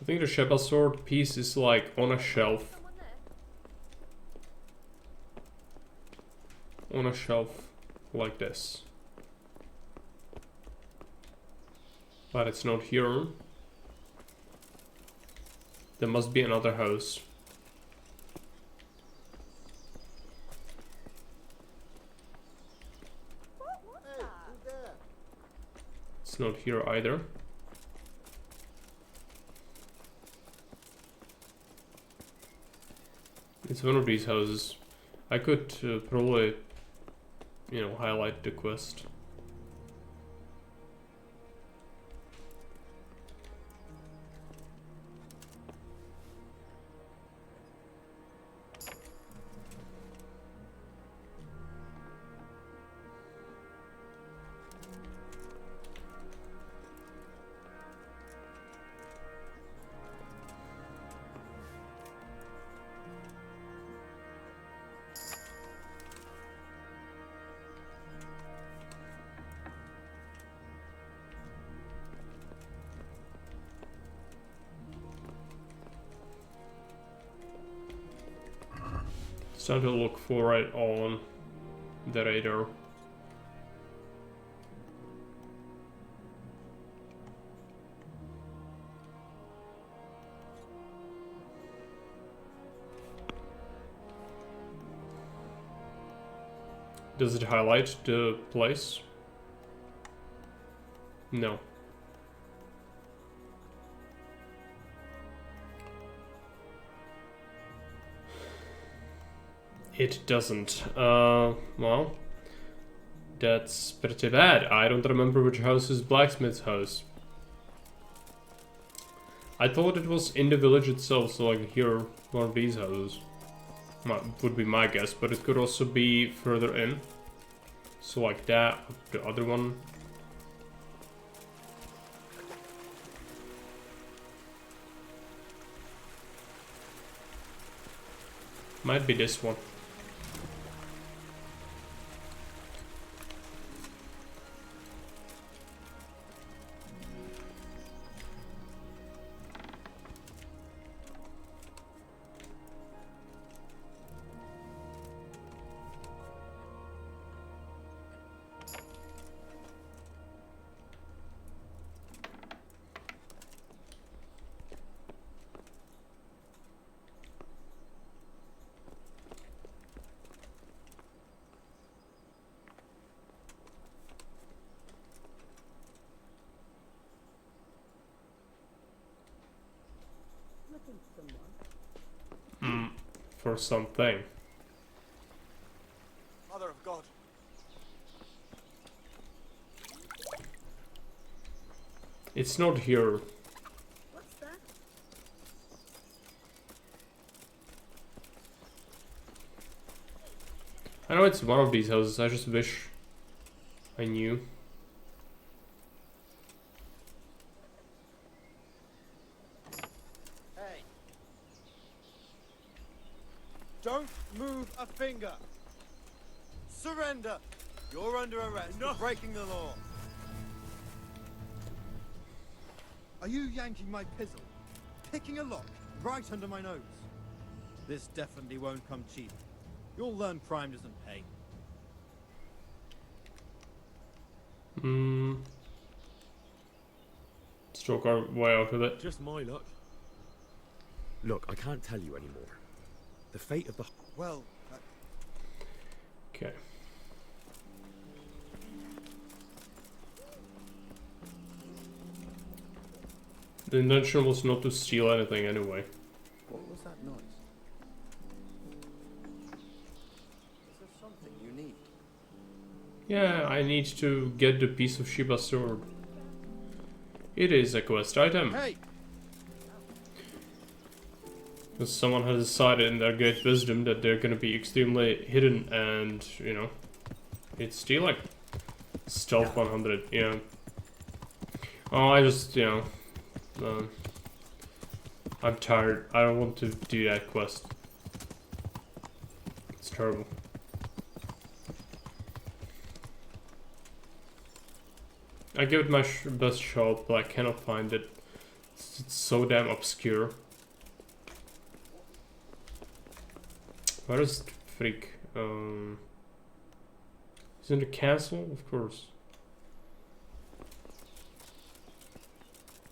I think the Sheba sword piece is like on a shelf. On a shelf like this. But it's not here. There must be another house. It's not here either. It's one of these houses. I could probably, you know, highlight the quest. It's time to look for it on the radar. Does it highlight the place? No. It doesn't. Well, that's pretty bad. I don't remember which house is Blacksmith's house. I thought it was in the village itself, so I can hear one of these houses. Would be my guess, but it could also be further in. So like that, the other one. Might be this one. For something. Mother of God. It's not here. What's that? I know it's one of these houses, I just wish I knew. Hey. Don't move a finger. Surrender. You're under arrest for breaking the law. Are you yanking my pizzle? Picking a lock right under my nose? This definitely won't come cheap. You'll learn crime doesn't pay. Stroke our way out of it. Just my luck. Look, I can't tell you anymore. The fate of the... Well, Okay. The intention was not to steal anything anyway. what was that noise? Is there something you need? Yeah, I need to get the piece of Shiba's sword. It is a quest item. Hey! Because someone has decided in their great wisdom that they're gonna be extremely hidden and, you know, it's still like stealth 100, yeah. Oh, I just, you know, I'm tired. I don't want to do that quest. It's terrible. I give it my best shot, but I cannot find it. It's so damn obscure. Where is Freak? He's in the castle, of course.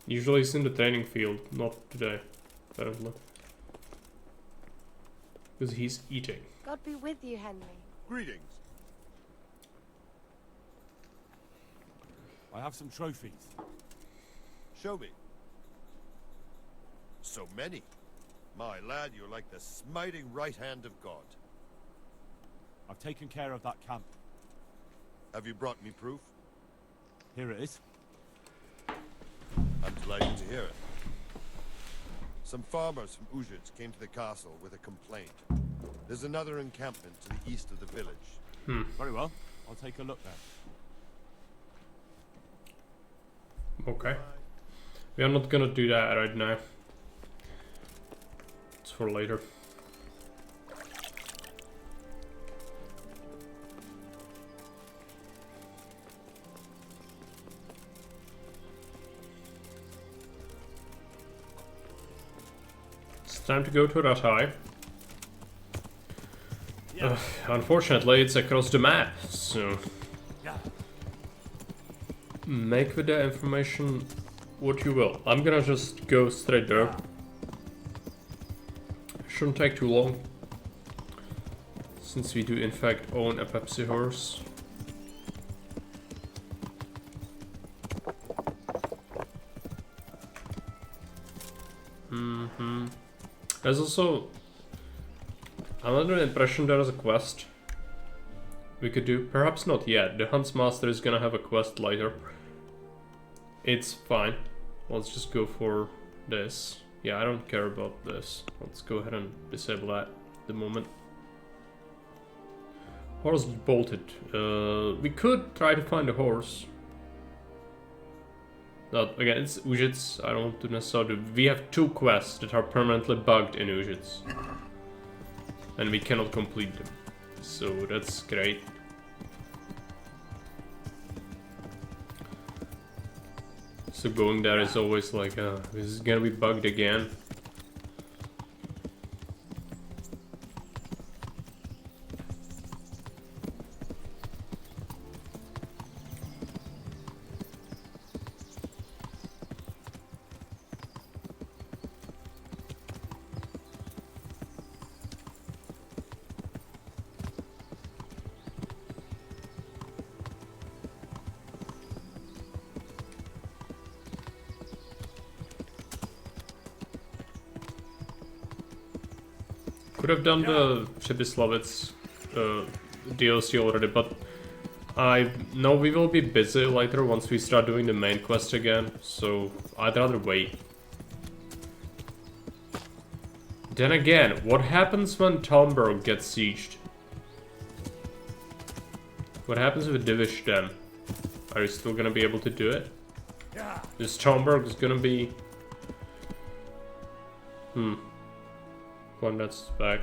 Usually he's in the training field, not today, apparently. Because he's eating. God be with you, Henry. Greetings. I have some trophies. Show me. So many. My lad, you're like the smiting right hand of God. I've taken care of that camp. Have you brought me proof? Here it is. I'm delighted to hear it. Some farmers from Uzhitz came to the castle with a complaint. There's another encampment to the east of the village. Very well. I'll take a look then. Okay. We are not gonna do that right now. It's for later. It's time to go to Ratai. Unfortunately, it's across the map, so make with the information what you will. I'm gonna just go straight there. Shouldn't take too long, since we do in fact own a Pepsi horse. There's also, I'm under the impression there is a quest we could do. Perhaps not yet. The Huntsmaster is gonna have a quest later. It's fine. Let's just go for this. Yeah, I don't care about this. Let's go ahead and disable that at the moment. Horse bolted. We could try to find a horse. Not, again, it's Uzhitz. I don't want to necessarily do. We have 2 quests that are permanently bugged in Uzhitz. And we cannot complete them. So that's great. So going there is always like, this is gonna be bugged again. Could have done the Chibislavitz DLC already, but I know we will be busy later once we start doing the main quest again, so I'd rather wait. Then again, what happens when Talmberg gets sieged? What happens with Divish then? Are you still gonna be able to do it? This Talmberg is gonna be... One that's back.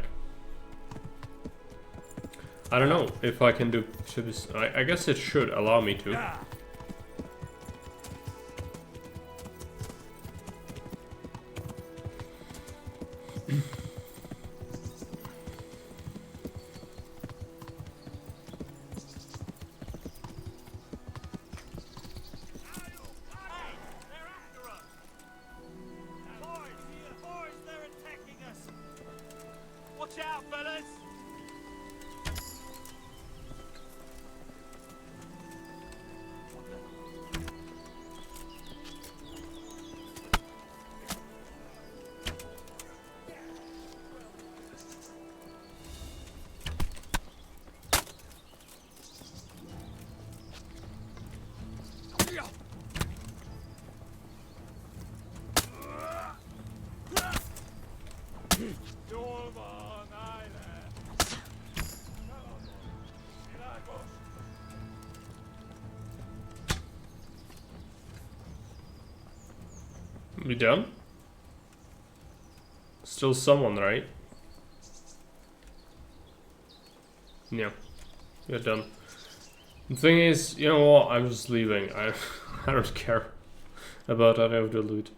I don't know if I can do this. I guess it should allow me to. Watch out, fellas! We done? Still someone, right? Yeah, we're done. The thing is, you know what? I'm just leaving. I don't care about any of the loot.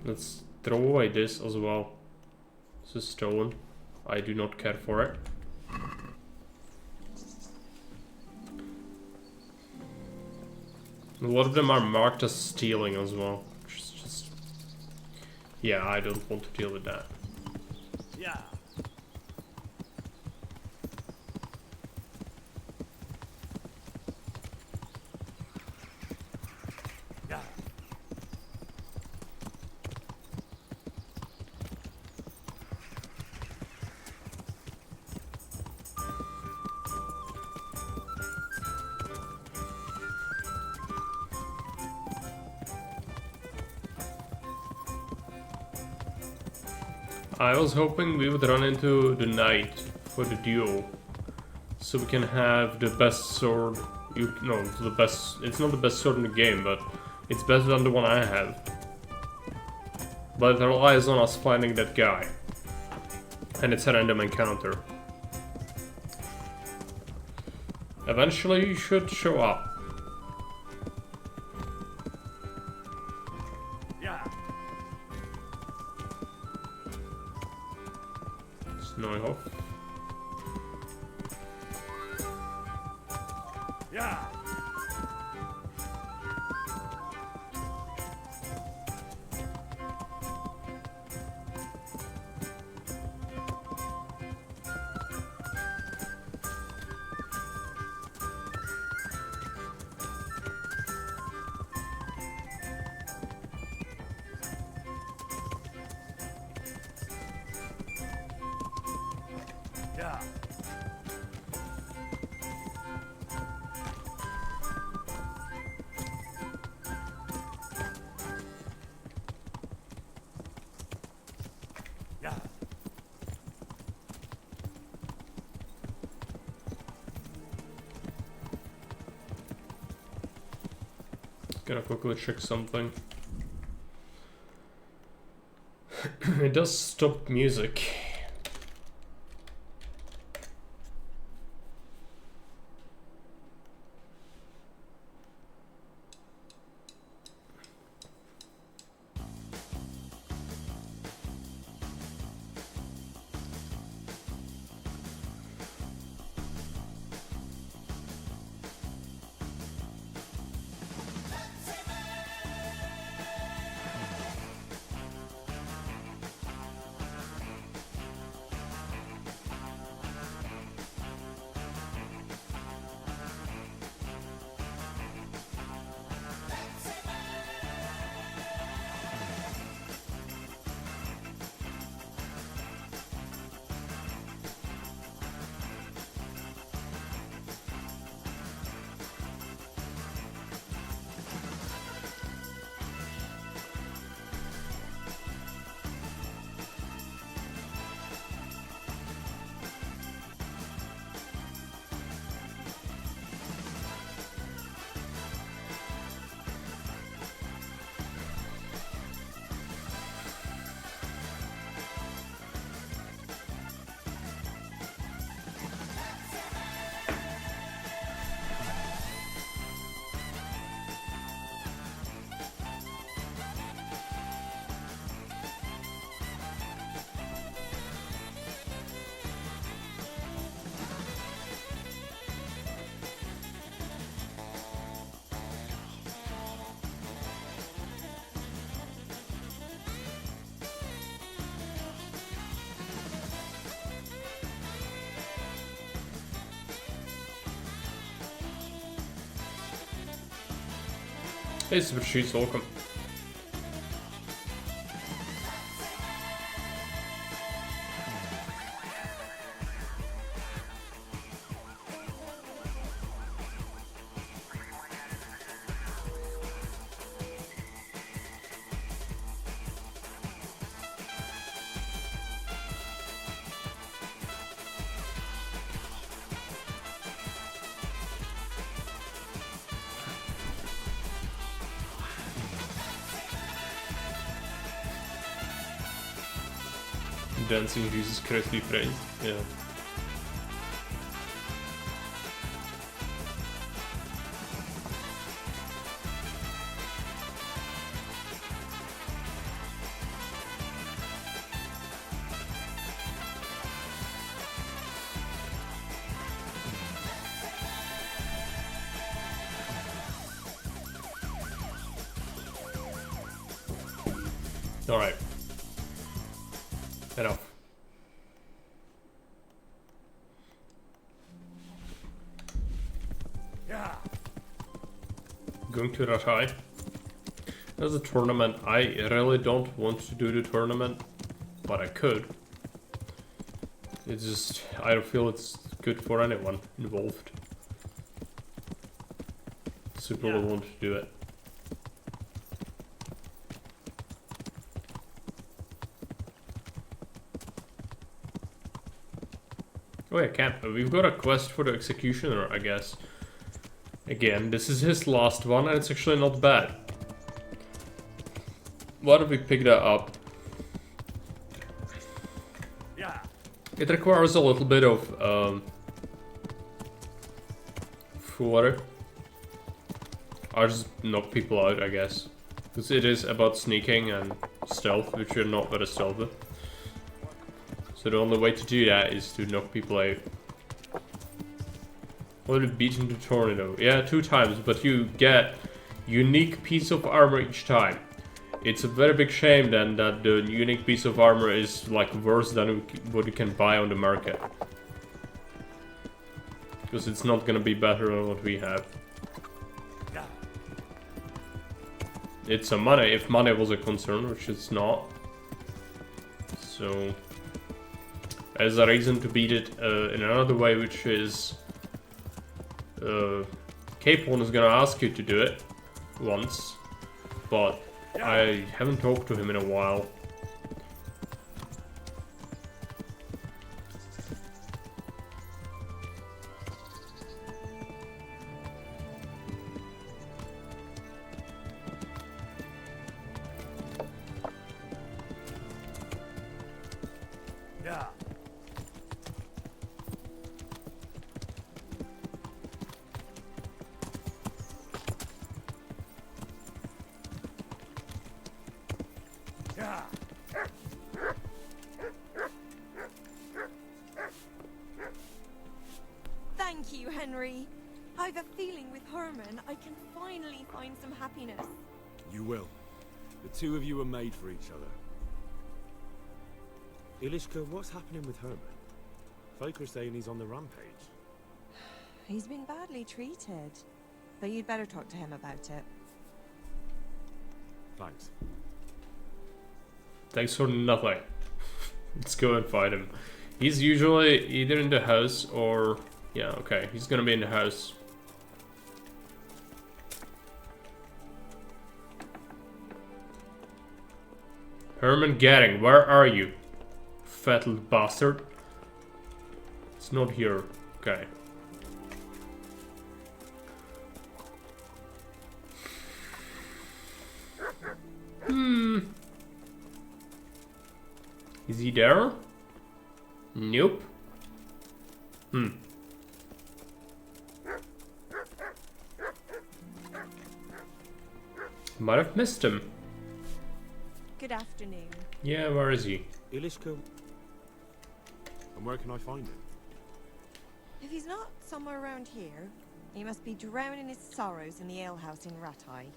Let's throw away this as well. This is stolen. I do not care for it. A lot of them are marked as stealing as well. Just yeah, I don't want to deal with that. Yeah. I was hoping we would run into the knight for the duel, so we can have the best sword. The best. It's not the best sword in the game, but it's better than the one I have. But it relies on us finding that guy, and it's a random encounter. Eventually, you should show up. Neuhoff. Yeah. Gonna quickly check something. It does stop music. Hey, Super Cheats, welcome. Dancing Jesus Christ be praised. Yeah. Alright. Enough. Yeah. Going to that high. There's a tournament. I really don't want to do the tournament, but I could. It's just, I don't feel it's good for anyone involved. Super Yeah. want to do it. Oh yeah, camp. We've got a quest for the executioner, I guess. Again, this is his last one, and it's actually not bad. Why don't we pick that up? Yeah. It requires a little bit of water. I'll just knock people out, I guess. Because it is about sneaking and stealth, which you're not very stealthy. So the only way to do that is to knock people out. Already beaten the tornado. Yeah, 2 times, but you get unique piece of armor each time. It's a very big shame then that the unique piece of armor is like worse than what you can buy on the market. Because it's not gonna be better than what we have. It's a money, if money was a concern, which it's not. So, there's a reason to beat it in another way, which is... Capon is gonna ask you to do it once, but I haven't talked to him in a while. Yeah. Yeah. Thank you, Henry. I've a feeling with Herman I can finally find some happiness. You will. The two of you are made for each other. Ilishka, what's happening with Herman? Folk are saying he's on the rampage. He's been badly treated. But you'd better talk to him about it. Thanks. Thanks for nothing. Let's go and fight him. He's usually either in the house or... Yeah, okay. He's gonna be in the house. Herman Garing, where are you? Fat little bastard. It's not here. Okay. Is he there? Nope. Might have missed him. Good afternoon. Yeah, where is he? Ilishka. And where can I find him? If he's not somewhere around here, he must be drowning his sorrows in the alehouse in Ratai.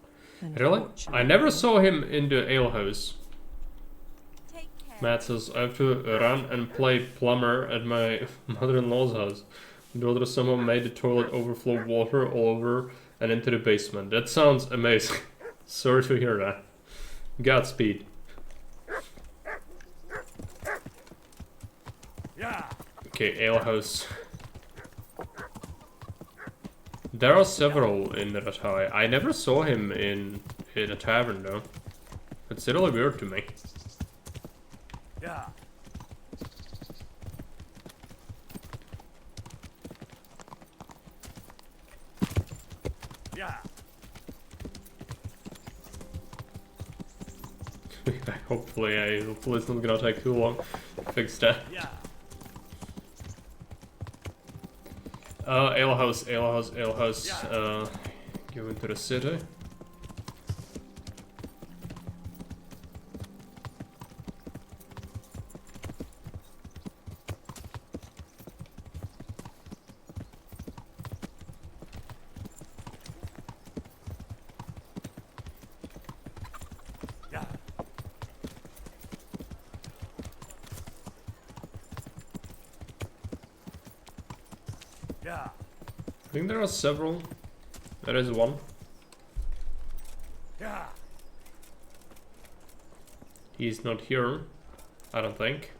Really? I never saw him in the alehouse. Take care. Matt says, I have to run and play plumber at my mother-in-law's house. My daughter somehow made the toilet overflow water all over and into the basement. That sounds amazing. Sorry to hear that. Godspeed. Yeah. Okay, alehouse. There are several in Ratai. I never saw him in a tavern though. It's really weird to me. Yeah. Yeah. hopefully it's not gonna take too long to fix that. Yeah. Alehouse. Yeah. Go into the city. I think there are several. There is one. He's not here, I don't think.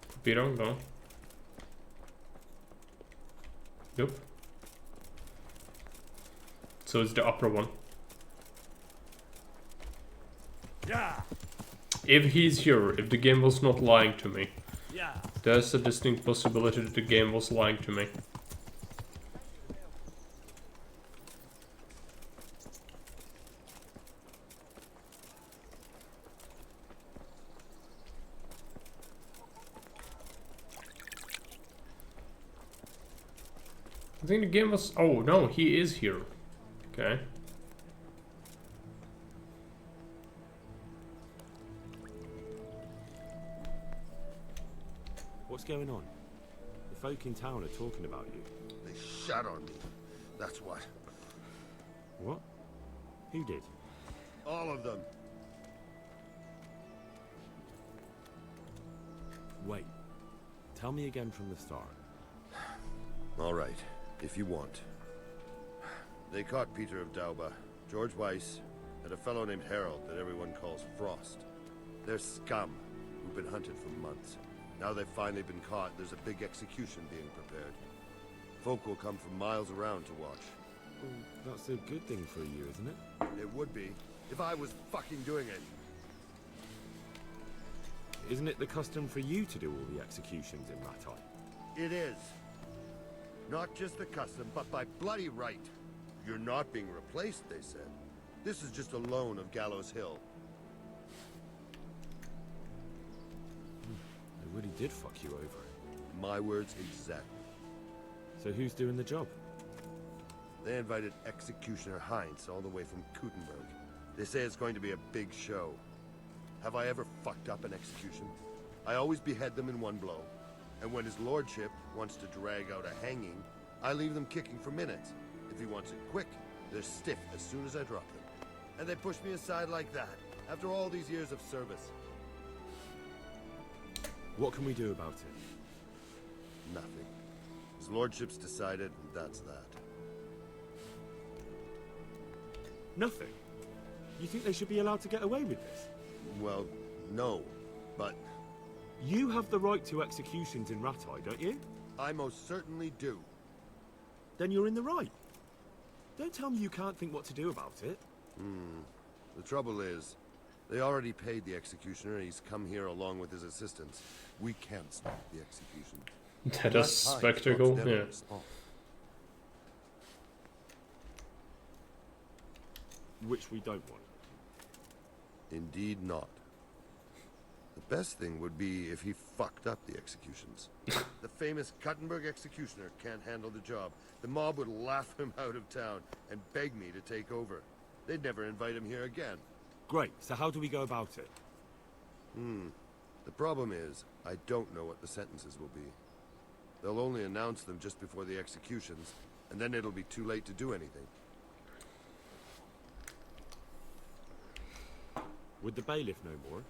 Could be wrong though. Nope. So it's the upper one. If he's here, if the game was not lying to me, there's a distinct possibility that the game was lying to me. I think the game was... Oh, no, he is here. Okay. What's going on? The folk in town are talking about you. They shot on me. That's what. What? Who did? All of them. Wait. Tell me again from the start. All right, if you want. They caught Peter of Dauba, George Weiss, and a fellow named Harold that everyone calls Frost. They're scum who've been hunted for months. Now they've finally been caught, there's a big execution being prepared. Folk will come from miles around to watch. Well, that's a good thing for you, isn't it? It would be, if I was fucking doing it. Isn't it the custom for you to do all the executions in Rattay? It is. Not just the custom, but by bloody right. You're not being replaced, they said. This is just a loan of Gallows Hill. They really did fuck you over. My words exactly. So who's doing the job? They invited Executioner Heinz all the way from Kuttenberg. They say it's going to be a big show. Have I ever fucked up an execution? I always behead them in one blow. And when his lordship wants to drag out a hanging, I leave them kicking for minutes. If he wants it quick, they're stiff as soon as I drop them. And they push me aside like that, after all these years of service. What can we do about it? Nothing. His lordship's decided, and that's that. Nothing? You think they should be allowed to get away with this? Well, no, but... You have the right to executions in Rattay, don't you? I most certainly do. Then you're in the right. Don't tell me you can't think what to do about it. The trouble is, they already paid the executioner and he's come here along with his assistants. We can't stop the execution. That is spectacle, yeah. Which we don't want. Indeed not. The best thing would be if he fucked up the executions. The famous Kuttenberg executioner can't handle the job. The mob would laugh him out of town and beg me to take over. They'd never invite him here again. Great, so how do we go about it? The problem is, I don't know what the sentences will be. They'll only announce them just before the executions, and then it'll be too late to do anything. Would the bailiff know more?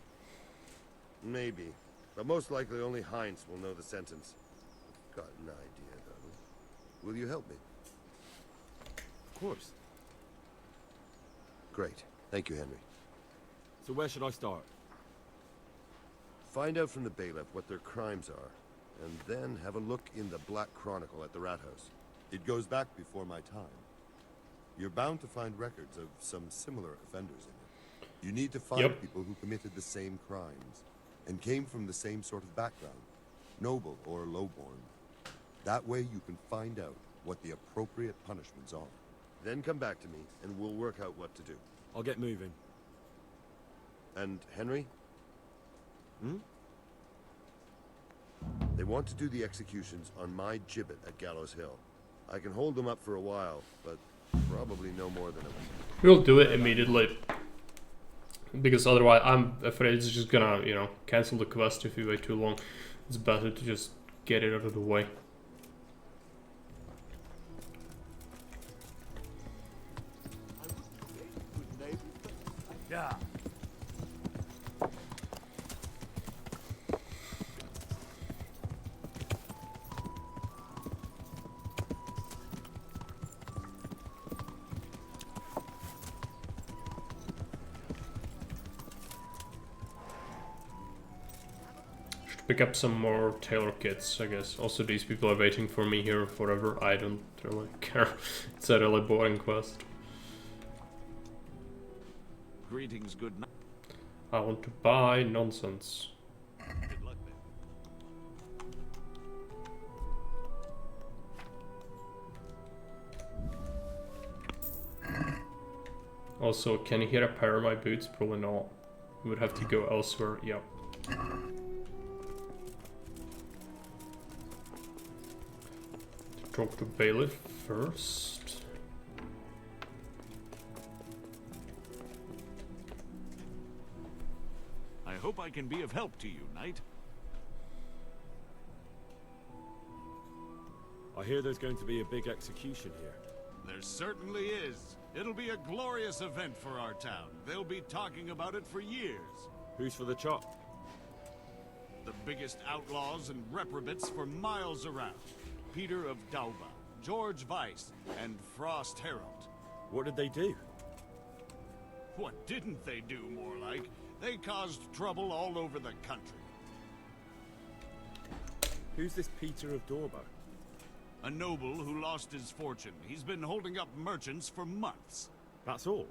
Maybe, but most likely only Heinz will know the sentence. I've got an idea, though. Will you help me? Of course. Great. Thank you, Henry. So where should I start? Find out from the bailiff what their crimes are, and then have a look in the Black Chronicle at the Rat House. It goes back before my time. You're bound to find records of some similar offenders in it. You need to find people who committed the same crimes, and came from the same sort of background, noble or lowborn. That way you can find out what the appropriate punishments are. Then come back to me, and we'll work out what to do. I'll get moving. And Henry? They want to do the executions on my gibbet at Gallows Hill. I can hold them up for a while, but probably no more than a week. We'll do it immediately. Because otherwise, I'm afraid it's just gonna, you know, cancel the quest if we wait too long. It's better to just get it out of the way. Yeah. Pick up some more tailor kits, I guess. Also, these people are waiting for me here forever. I don't really care. It's a really boring quest. Greetings, good night. I want to buy nonsense. Good luck then. Also, can you hear a pair of my boots? Probably not. We would have to go elsewhere. Yep. Talk to Bailiff first. I hope I can be of help to you, Knight. I hear there's going to be a big execution here. There certainly is. It'll be a glorious event for our town. They'll be talking about it for years. Who's for the chop? The biggest outlaws and reprobates for miles around. Peter of Dauba, George Weiss, and Frost Herald. What did they do? What didn't they do, more like? They caused trouble all over the country. Who's this Peter of Dauba? A noble who lost his fortune. He's been holding up merchants for months. That's all?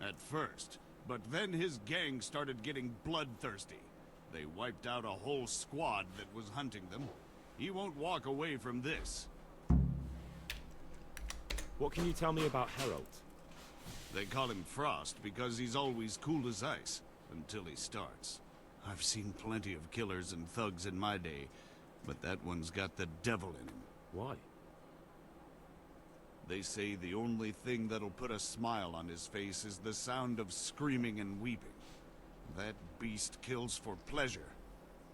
At first. But then his gang started getting bloodthirsty. They wiped out a whole squad that was hunting them. He won't walk away from this. What can you tell me about Herald? They call him Frost because he's always cool as ice, until he starts. I've seen plenty of killers and thugs in my day, but that one's got the devil in him. Why? They say the only thing that'll put a smile on his face is the sound of screaming and weeping. That beast kills for pleasure.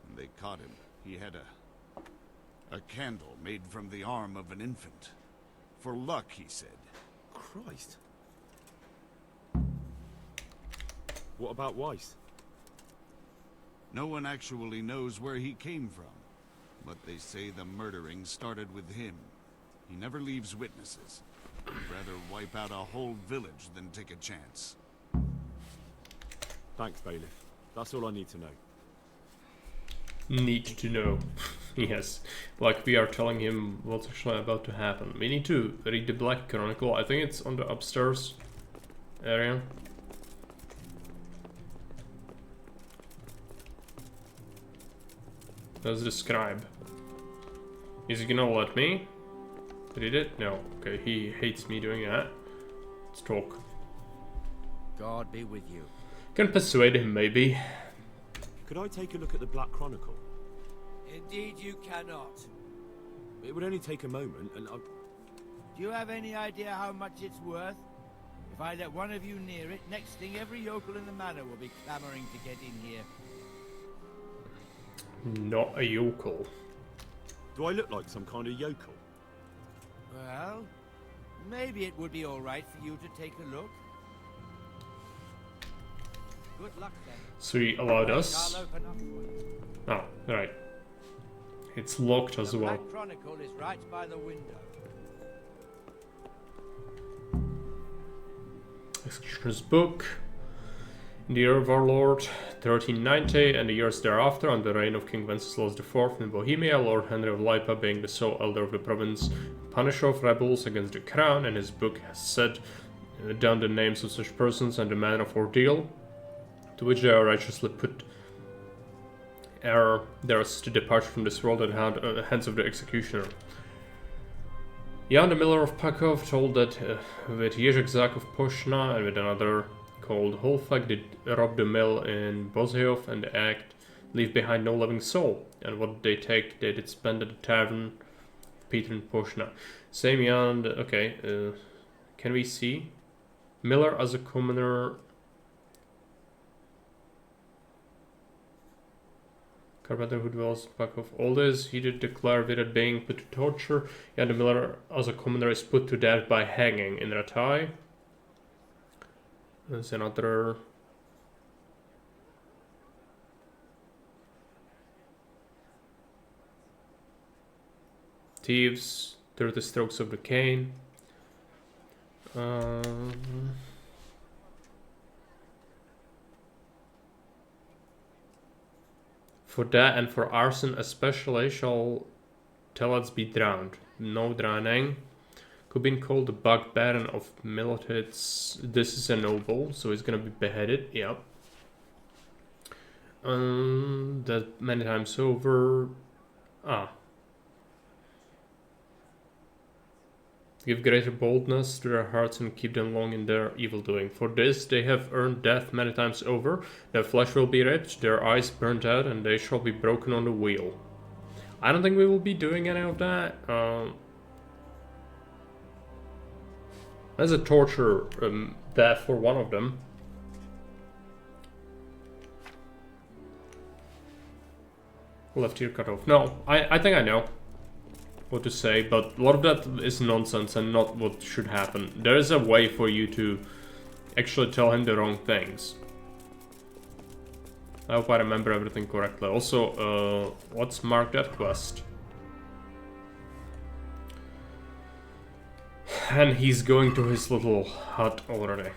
When they caught him, he had a candle made from the arm of an infant. For luck, he said. Christ. What about Weiss? No one actually knows where he came from. But they say the murdering started with him. He never leaves witnesses. He'd rather wipe out a whole village than take a chance. Thanks, Bailiff. That's all I need to know. Need to know. Yes. Like we are telling him what's actually about to happen. We need to read the Black Chronicle. I think it's on the upstairs area. There's the scribe. Is he gonna let me read it? No. Okay, he hates me doing that. Let's talk. God be with you. Can persuade him, maybe. Could I take a look at the Black Chronicle? Indeed you cannot. It would only take a moment, and Do you have any idea how much it's worth? If I let one of you near it, next thing every yokel in the manor will be clamoring to get in here. Not a yokel. Do I look like some kind of yokel? Well, maybe it would be all right for you to take a look. Good luck then. So he allowed us. I'll open up for you. Oh, right. It's locked as The well. Black Chronicle is right by the window. Executioner's Book. In the year of our Lord, 1390, and the years thereafter, under the reign of King Wenceslaus IV in Bohemia, Lord Henry of Lipa, being the sole elder of the province, punisher of rebels against the crown, and his book has set down the names of such persons and the manner of ordeal, to which they are righteously put ere theirs to depart from this world at the hands of the executioner. Jan the Miller of Pakov told that with Ježek Zák of Pošna and with another called Holfak did rob the mill in Bozheov and the act leave behind no living soul, and what they take they did spend at the tavern Peter in Pošna. Same Jan, okay, can we see? Miller as a commoner. Carpenter who dwells back of all this, he did declare without being put to torture. Jan the Miller as a commoner is put to death by hanging in Ratai. There's another. Thieves, 30 strokes of the cane. For that and for arson especially shall Telets be drowned. No drowning. Could be called the Bug Baron of Militids. This is a noble, so he's gonna be beheaded. Yep. That many times over. Ah. Give greater boldness to their hearts and keep them long in their evil doing. For this they have earned death many times over. Their flesh will be ripped, their eyes burnt out, and they shall be broken on the wheel. I don't think we will be doing any of that. There's a torture death for one of them. Left ear cut off. No, I think I know what to say, but a lot of that is nonsense and not what should happen. There is a way for you to actually tell him the wrong things. I hope I remember everything correctly. Also, let's mark that quest. And he's going to his little hut already.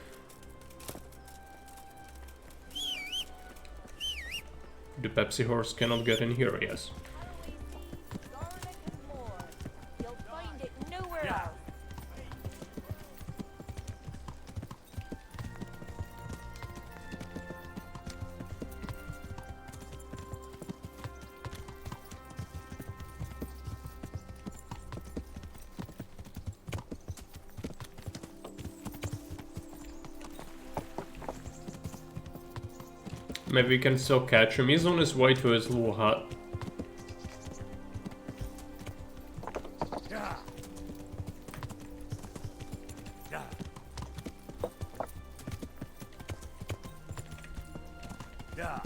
The Pepsi horse cannot get in here, yes. Maybe we can still catch him. He's on his way to his little hut. Yeah. Yeah. Yeah.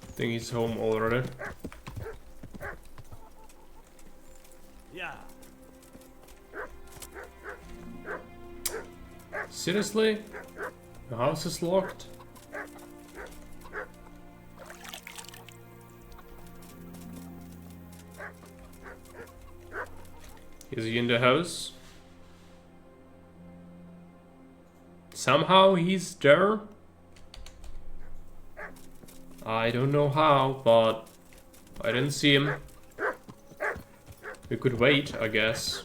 I think he's home already. Yeah. Seriously? The house is locked? Is he in the house? Somehow he's there? I don't know how, but I didn't see him. We could wait, I guess.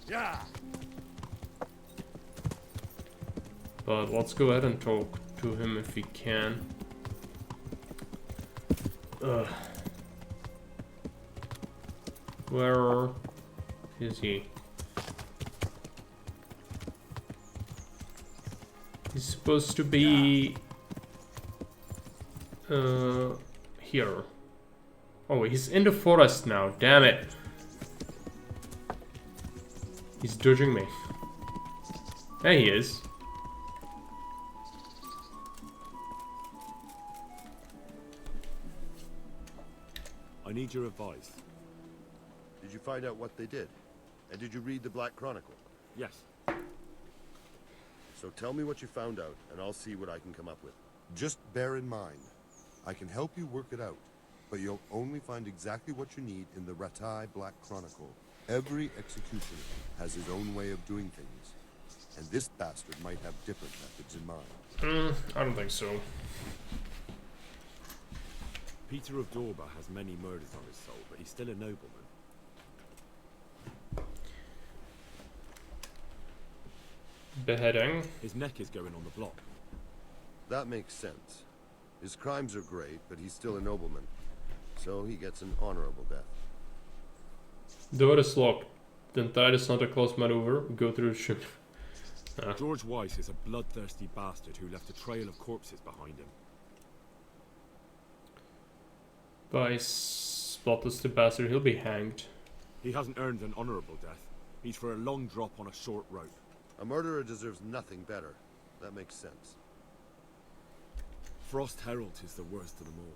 Yeah. But let's go ahead and talk to him if we can. Where is he? He's supposed to be here. Oh, he's in the forest now. Damn it. He's dodging me. There he is. I need your advice. Did you find out what they did? And did you read the Black Chronicle? Yes. So tell me what you found out, and I'll see what I can come up with. Just bear in mind, I can help you work it out, but you'll only find exactly what you need in the Ratai Black Chronicle. Every executioner has his own way of doing things, and this bastard might have different methods in mind. I don't think so. Peter of Dorba has many murders on his soul, but he's still a nobleman. Beheading. His neck is going on the block. That makes sense. His crimes are great, but he's still a nobleman, so he gets an honorable death. Door is locked. Then tide is not a close maneuver. Go through the ship. George Weiss is a bloodthirsty bastard who left a trail of corpses behind him. Weiss, spotless the bastard, he'll be hanged. He hasn't earned an honorable death. He's for a long drop on a short rope. A murderer deserves nothing better. That makes sense. Frost Herald is the worst of them all,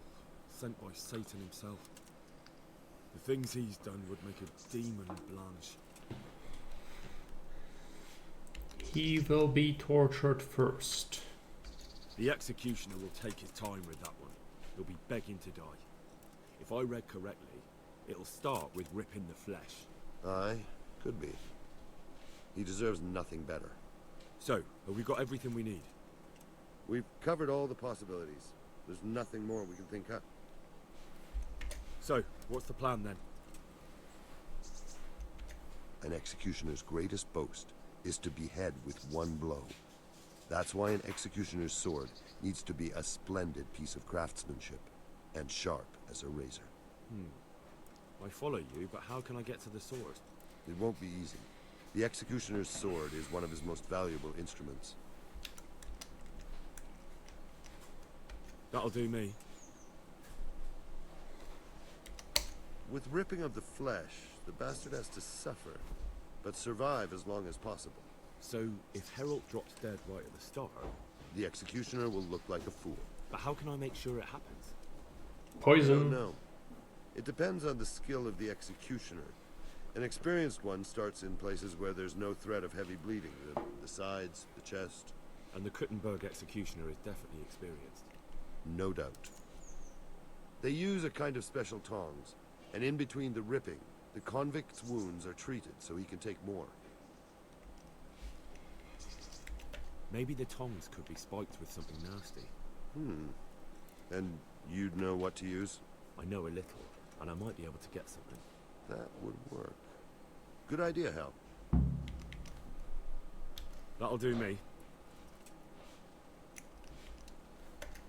sent by Satan himself. The things he's done would make a demon blanch. He will be tortured first. The executioner will take his time with that one. He'll be begging to die. If I read correctly, It'll start with ripping the flesh. Aye, could be. He deserves nothing better. So, have we got everything we need? We've covered all the possibilities. There's nothing more we can think up. So, what's the plan then? An executioner's greatest boast is to behead with one blow. That's why an executioner's sword needs to be a splendid piece of craftsmanship, and sharp as a razor. I follow you, but how can I get to the sword? It won't be easy. The executioner's sword is one of his most valuable instruments. That'll do me. With ripping of the flesh, the bastard has to suffer, but survive as long as possible. So, if Herald drops dead right at the start... The executioner will look like a fool. But how can I make sure it happens? Poison. No. It depends on the skill of the executioner. An experienced one starts in places where there's no threat of heavy bleeding. The sides, the chest. And the Kuttenberg executioner is definitely experienced. No doubt. They use a kind of special tongs, and in between the ripping, the convict's wounds are treated so he can take more. Maybe the tongs could be spiked with something nasty. And you'd know what to use? I know a little, and I might be able to get something. That would work. Good idea, Hal. That'll do me.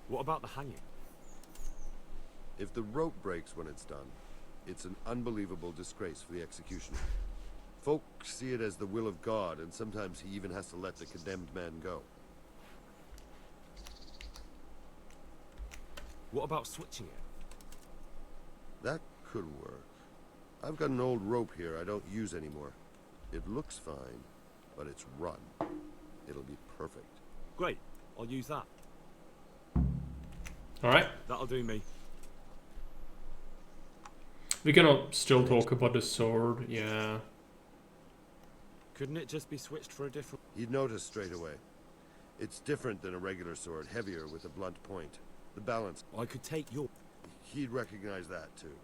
What about the hanging? If the rope breaks when it's done, it's an unbelievable disgrace for the executioner. Folk see it as the will of God, and sometimes he even has to let the condemned man go. What about switching it? That could work. I've got an old rope here I don't use anymore. It looks fine, but it's run. It'll be perfect. Great, I'll use that. Alright. That'll do me. We cannot still talk about the sword, yeah. Couldn't it just be switched for a different... You'd notice straight away. It's different than a regular sword, heavier with a blunt point. The balance... I could take your... He'd recognize that too.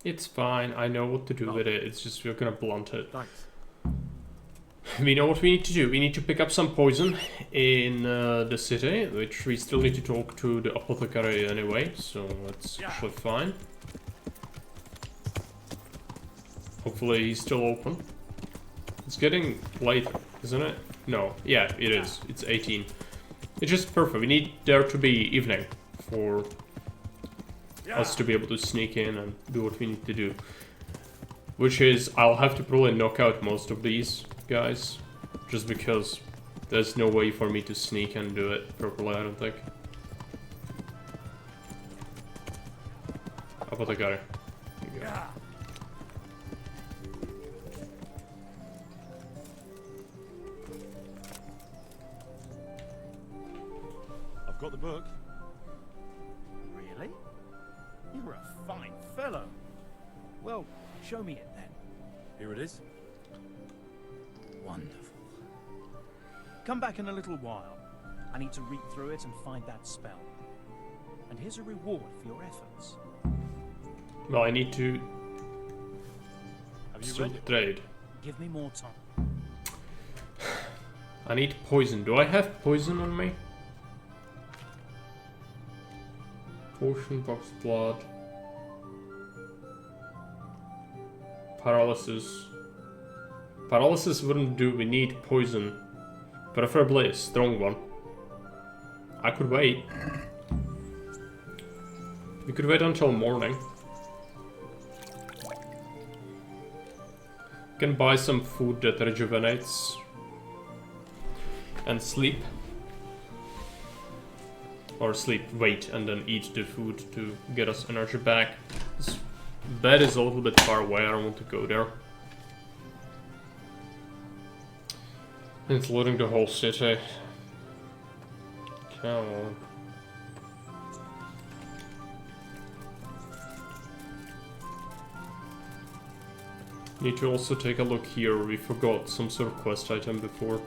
It's fine, I know what to do with it, it's just we're gonna blunt it. Thanks. We know what we need to do. We need to pick up some poison in the city, which we still need to talk to the apothecary anyway, so that's actually fine. Hopefully he's still open. It's getting late, isn't it? No, yeah, it is. It's 18. It's just perfect. We need there to be evening for us to be able to sneak in and do what we need to do. Which is, I'll have to probably knock out most of these guys, just because there's no way for me to sneak and do it properly, I don't think. Apothecary. There you go. I've got the book. Really? You're a fine fellow. Well, show me it then. Here it is. Wonderful. Come back in a little while. I need to read through it and find that spell. And here's a reward for your efforts. Well, I need to Have you still read it? trade. Give me more time. I need poison. Do I have poison on me? Potion, box blood. Paralysis. Paralysis wouldn't do, we need poison. Preferably a strong one. I could wait. We could wait until morning. Can buy some food that rejuvenates. And sleep. Or sleep, wait, and then eat the food to get us energy back. This bed is a little bit far away, I don't want to go there. Including the whole city. Come on. Need to also take a look here, we forgot some sort of quest item before.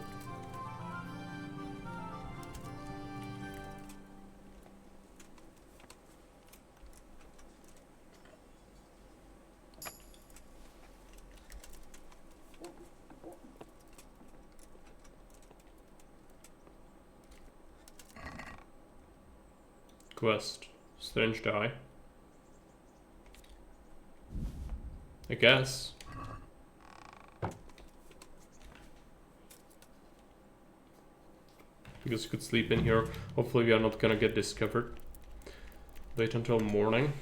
Quest. Strange die. I guess. Because you could sleep in here. Hopefully we are not gonna get discovered. Wait until morning.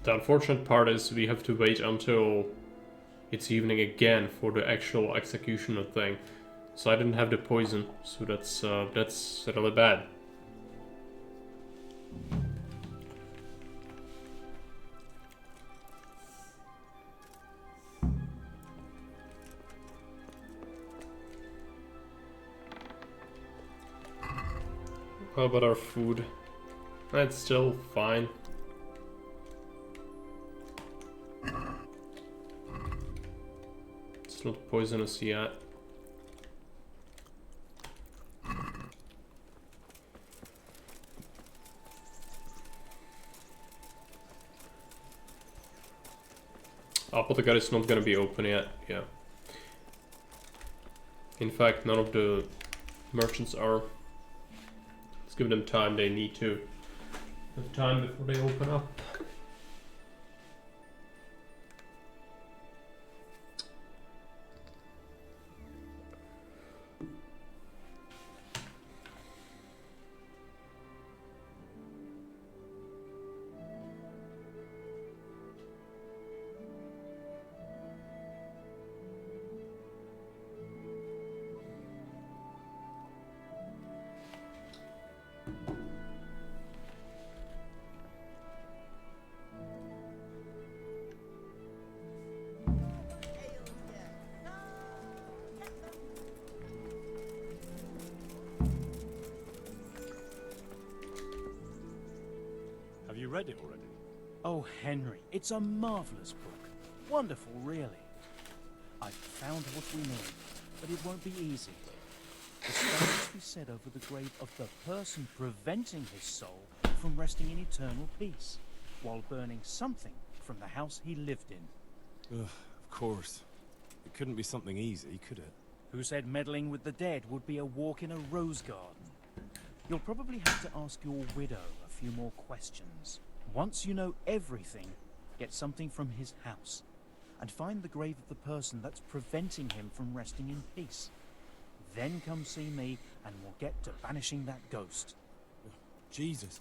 The unfortunate part is we have to wait until it's evening again for the actual executioner thing. So I didn't have the poison, so that's really bad. How about our food? It's still fine. It's not poisonous yet. Apothecary is not gonna be open yet, yeah. In fact, none of the merchants are. Let's give them time, they need to have time before they open up. Have you read it already? Oh, Henry, it's a marvelous book. Wonderful, really. I've found what we need, but it won't be easy. The spell must be said over the grave of the person preventing his soul from resting in eternal peace, while burning something from the house he lived in. Ugh, of course. It couldn't be something easy, could it? Who said meddling with the dead would be a walk in a rose garden? You'll probably have to ask your widow a few more questions. Once you know everything, get something from his house, and find the grave of the person that's preventing him from resting in peace. Then come see me, and we'll get to banishing that ghost. Jesus,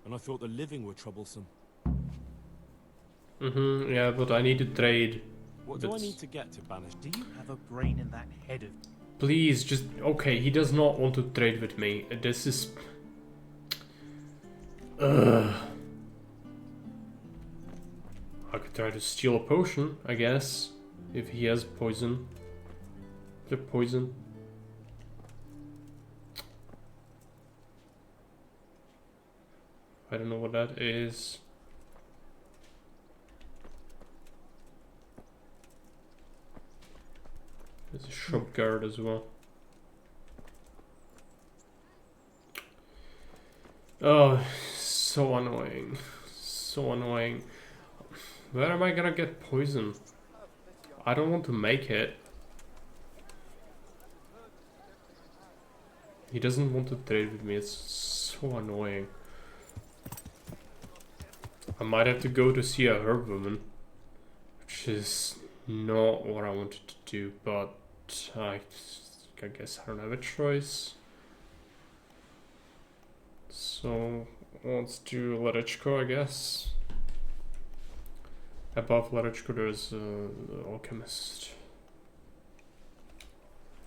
and I thought the living were troublesome. Yeah, but I need to trade. What do I need to get to banish? Do you have a brain in that head of... Please, just... Okay, he does not want to trade with me. This is... I could try to steal a potion, I guess. If he has poison. The poison. I don't know what that is. There's a shop guard as well. Oh, so annoying. So annoying. Where am I gonna get poison? I don't want to make it. He doesn't want to trade with me. It's so annoying. I might have to go to see a herb woman, which is not what I wanted to do, but I guess I don't have a choice. So let's do Lerechko, I guess. Above Lerechko there's the alchemist.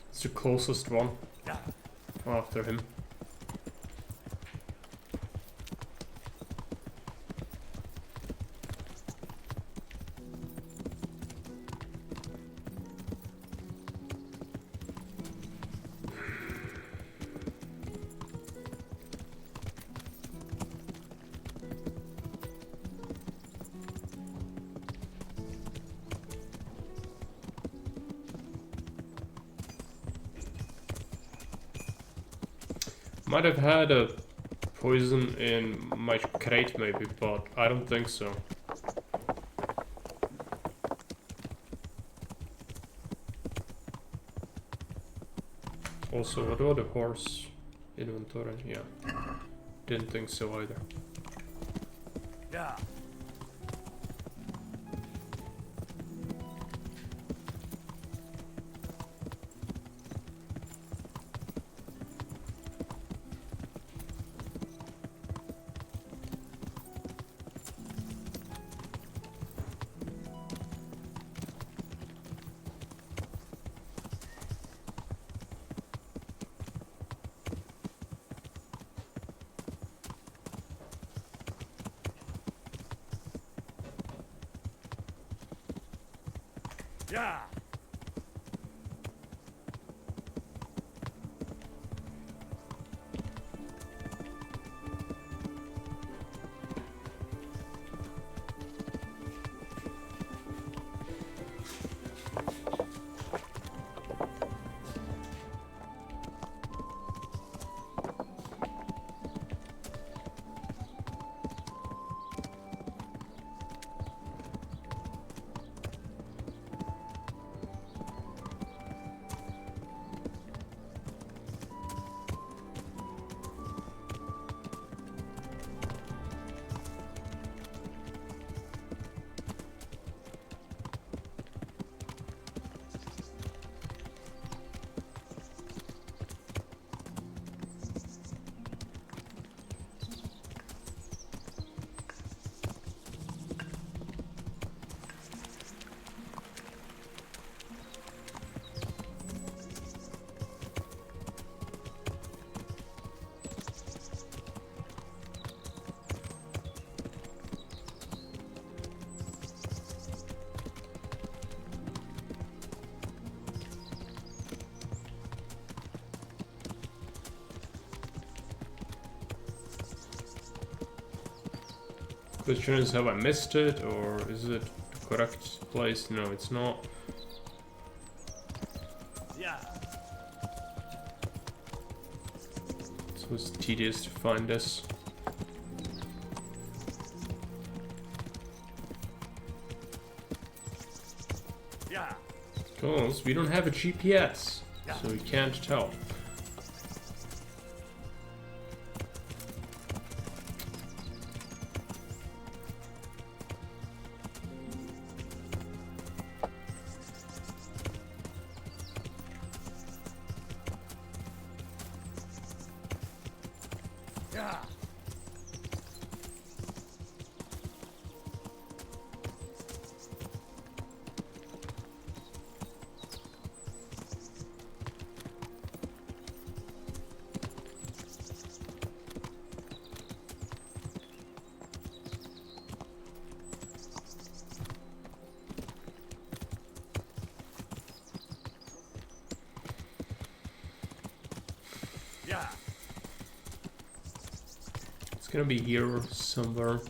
It's the closest one after him. Might have had a poison in my crate maybe, but I don't think so. Also, what about the horse inventory? Yeah. Didn't think so either. Yeah. Yeah. Question is, have I missed it, or is it the correct place? No, it's not. Yeah. So it's tedious to find this. Yeah. Because we don't have a GPS, so we can't tell. Yeah. Yeah. It's gonna be here somewhere.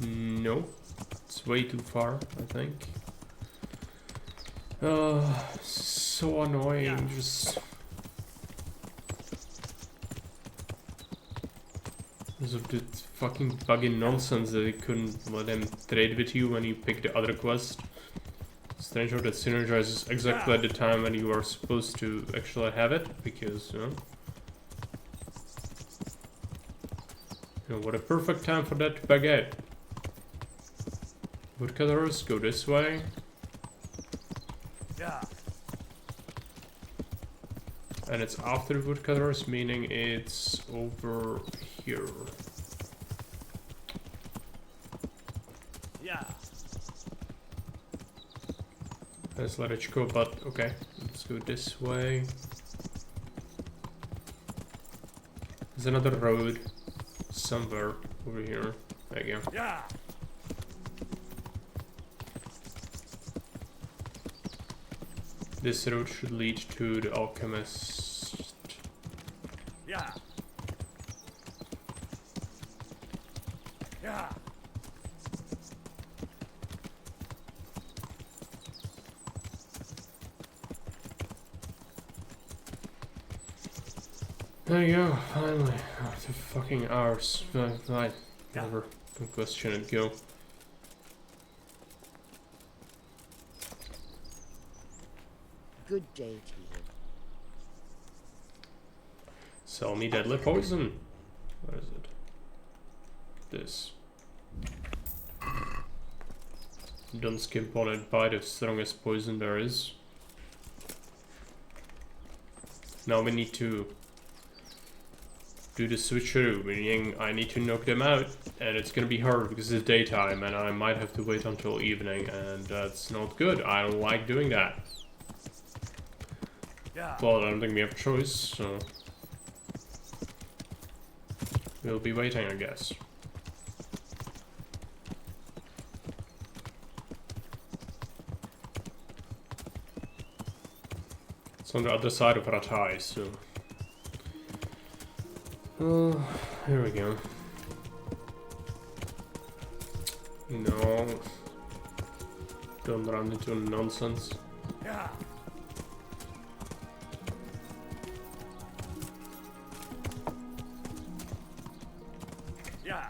No, it's way too far, I think. So annoying, Yeah. just... Because of the fucking buggy nonsense that they couldn't let them trade with you when you pick the other quest. Strange how that synergizes exactly at the time when you are supposed to actually have it, because, you know, what a perfect time for that to bug out. Woodcutters, go this way. Yeah. And it's after woodcutters, meaning it's over here. Yeah. Let's let it go, but okay, let's go this way. There's another road somewhere over here. There you go. Yeah. This road should lead to the alchemist. Yeah. Yeah. There you go, finally. After fucking hours. Right, whatever. Don't question it, go. Good day to you. Sell me deadly poison. What is it? This. Don't skimp on it, buy the strongest poison there is. Now we need to do the switcheroo, meaning I need to knock them out, and it's gonna be hard because it's daytime and I might have to wait until evening, and that's not good. I don't like doing that. Well, I don't think we have a choice, so we'll be waiting, I guess. It's on the other side of Ratai, so... here we go. No. Don't run into nonsense. Yeah. Yeah.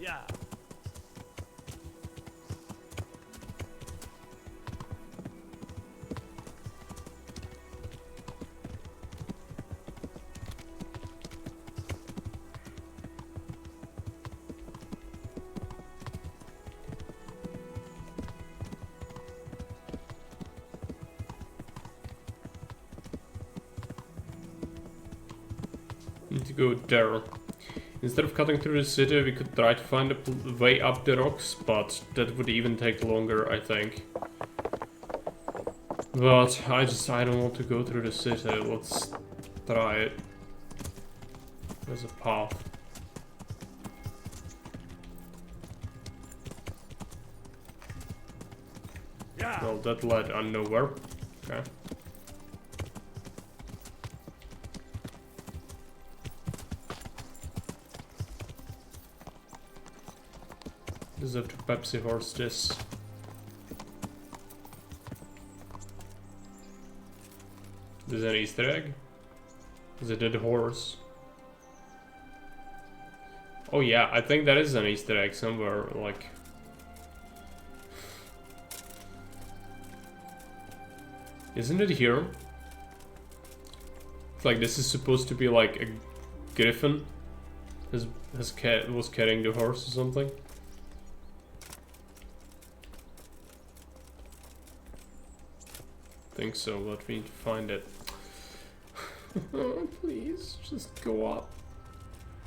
Yeah. Need to go there. Instead of cutting through the city, we could try to find a way up the rocks, but that would even take longer, I think. But I don't want to go through the city. Let's try it. There's a path. Yeah. Well, that led nowhere. Okay. Just have to Pepsi horse this. There's an Easter egg? Is it a dead horse? Oh yeah, I think that is an Easter egg somewhere, like... Isn't it here? It's like this is supposed to be like a griffin was carrying the horse or something. I think so, but we need to find it. Please, just go up.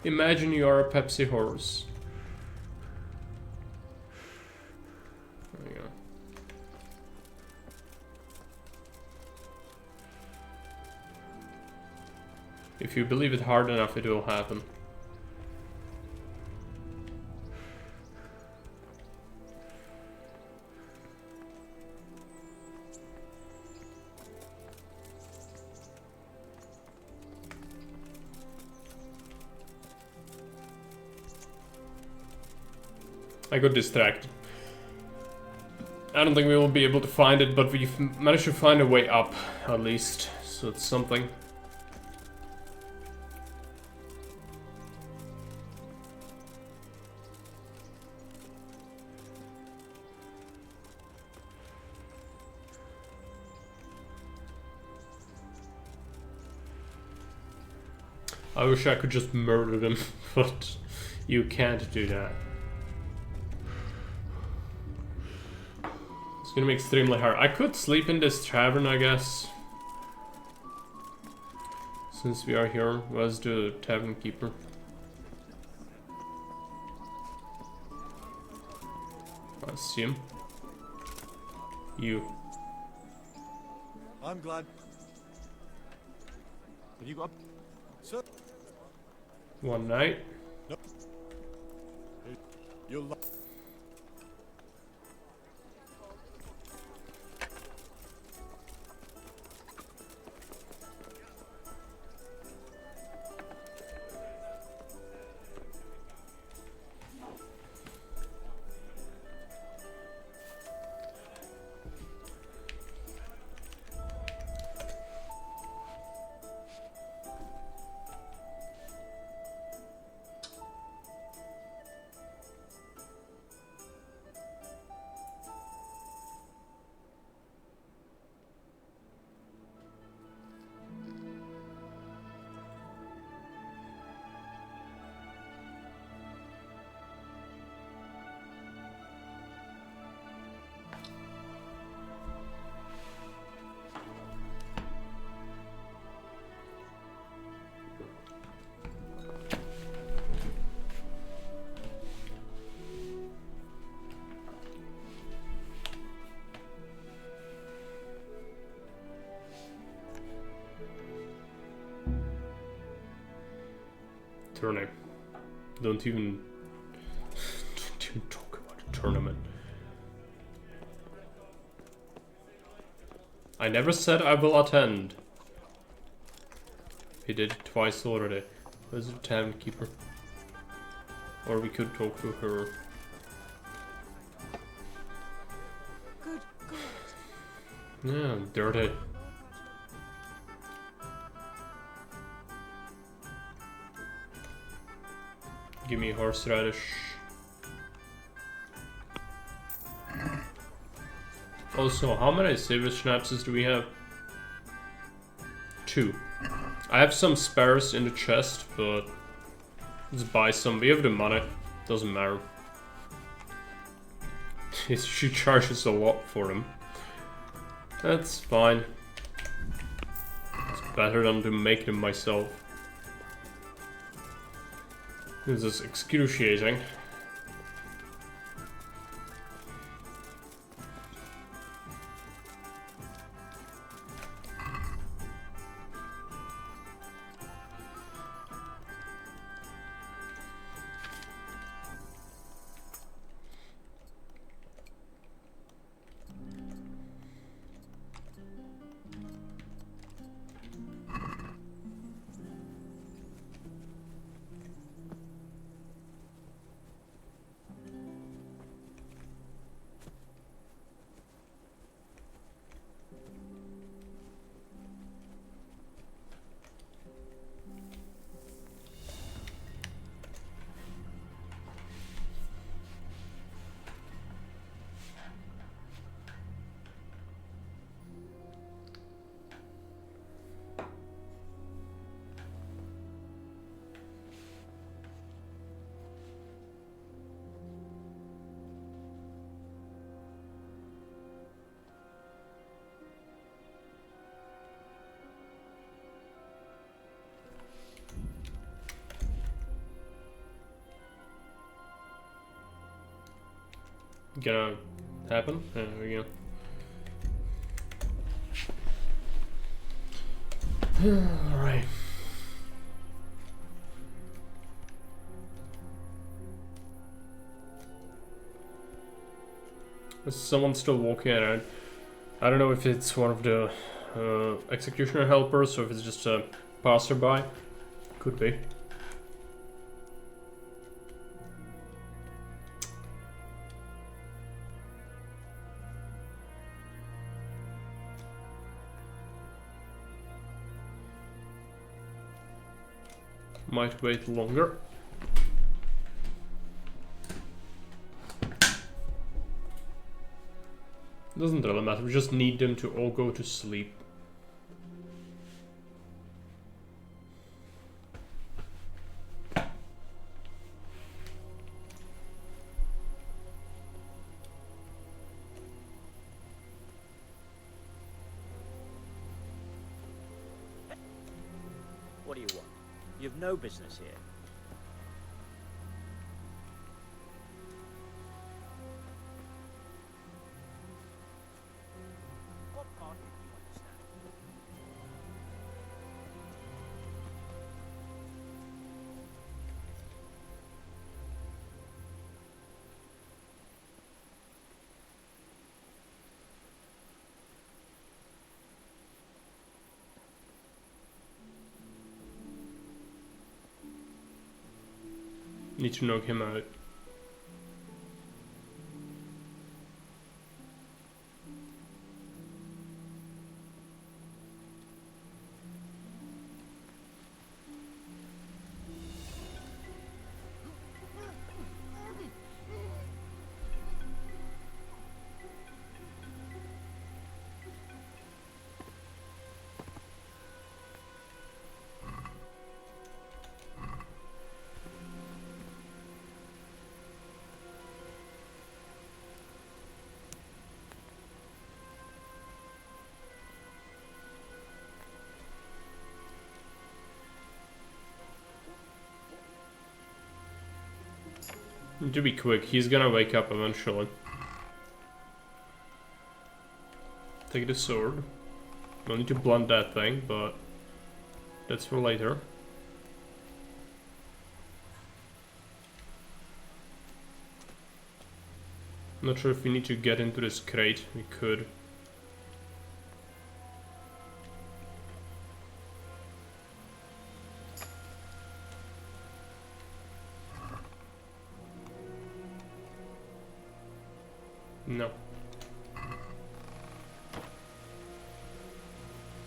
Imagine you are a Pepsi horse. There you go. If you believe it hard enough, it will happen. I got distracted. I don't think we will be able to find it, but we've managed to find a way up, at least. So it's something. I wish I could just murder them, but you can't do that. It's gonna be extremely hard. I could sleep in this tavern, I guess. Since we are here, where's the tavern keeper? I see him. You. I'm glad. Have you got Sir, One night. no. You'll Tourney. Don't even talk about a tournament. I never said I will attend. He did it twice already. Where's the tavern keeper? Or we could talk to her. Good God. Yeah, dirty. Give me horseradish. Also, how many silver schnapses do we have? 2. I have some spares in the chest, but let's buy some. We have the money. Doesn't matter. She charges a lot for them. That's fine. It's better than to make them myself. This is excruciating. Gonna happen? There we go. Alright. There's someone still walking around. I don't know if it's one of the executioner helpers or if it's just a passerby. Could be. Might wait longer. Doesn't really matter, we just need them to all go to sleep. What do you want? You've no business here. What part did you understand? Need to knock him out. Need to be quick, he's gonna wake up eventually. Take the sword. We'll need to blunt that thing, but that's for later. I'm not sure if we need to get into this crate. We could. No.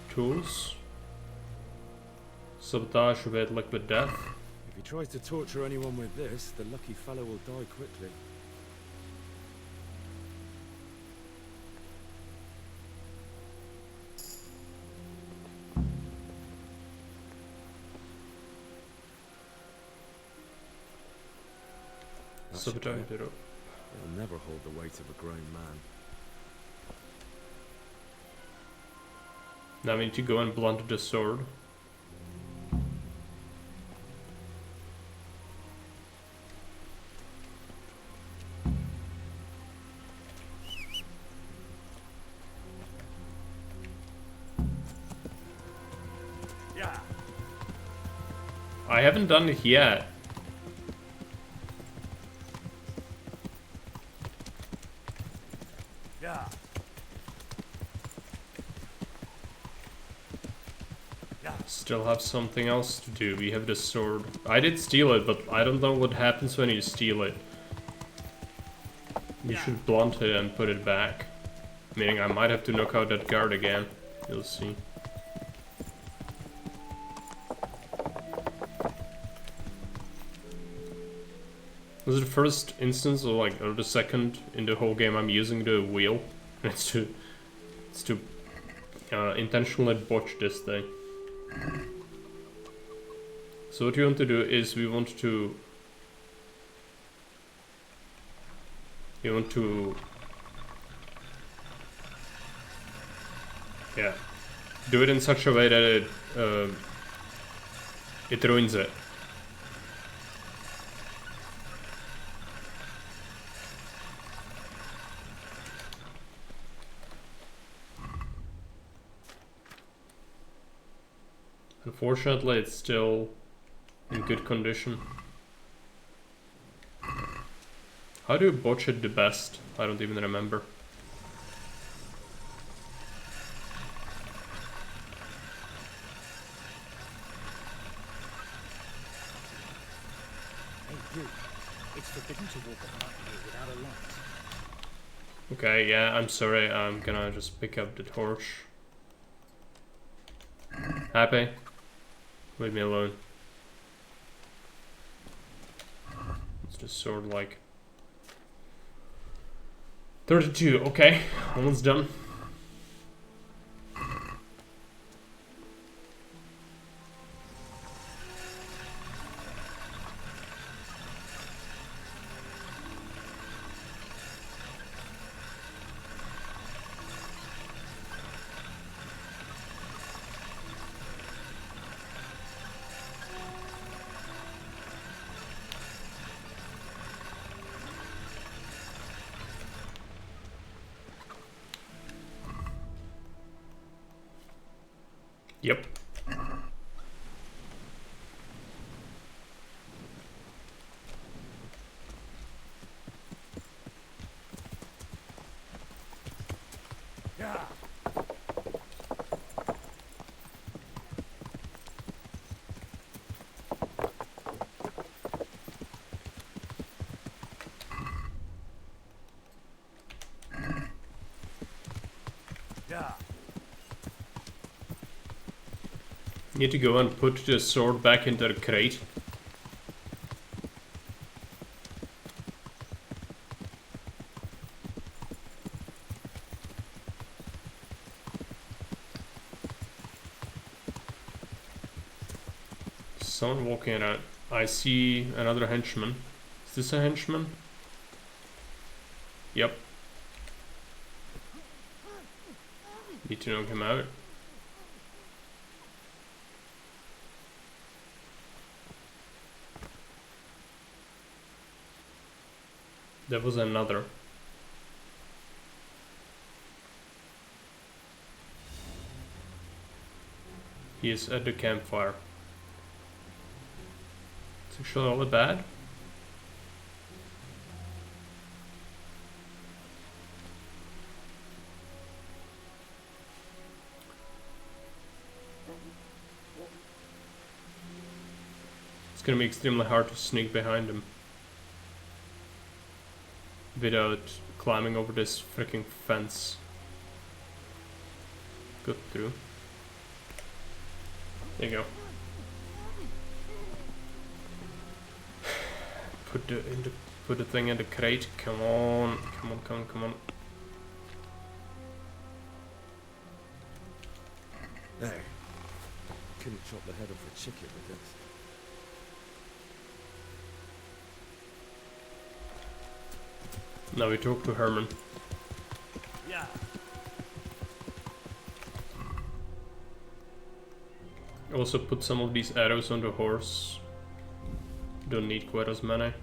Tools. Sabotage with liquid death. If he tries to torture anyone with this, the lucky fellow will die quickly. Sabotage it up. It'll never hold the weight of a grown man. Now we need to go and blunt the sword. Yeah. I haven't done it yet. Yeah. Still have something else to do. We have the sword. I did steal it, but I don't know what happens when you steal it. We should blunt it and put it back. Meaning I might have to knock out that guard again. You'll see. This is the first instance, or the second in the whole game I'm using the wheel. It's to intentionally botch this thing. So what we want to do is we want to do it in such a way that it ruins it. Unfortunately, it's still in good condition. How do you botch it the best? I don't even remember. Hey, you. It's forbidden to walk about here without a light. Okay, yeah, I'm sorry. I'm gonna just pick up the torch. Happy? Leave me alone. It's just sort of like 32. Okay, almost done. Yep. Yeah. Yeah. Need to go and put the sword back into the crate. Someone walking out. I see another henchman. Is this a henchman? Yep. Need to knock him out. There was another. He is at the campfire. It's actually all that bad. It's gonna be extremely hard to sneak behind him without climbing over this freaking fence. Go through. There you go. Put the thing in the crate. Come on, come on, come on, come on. There. Couldn't chop the head off a chicken with this. Now we talk to Herman. Yeah. Also put some of these arrows on the horse. Don't need quite as many.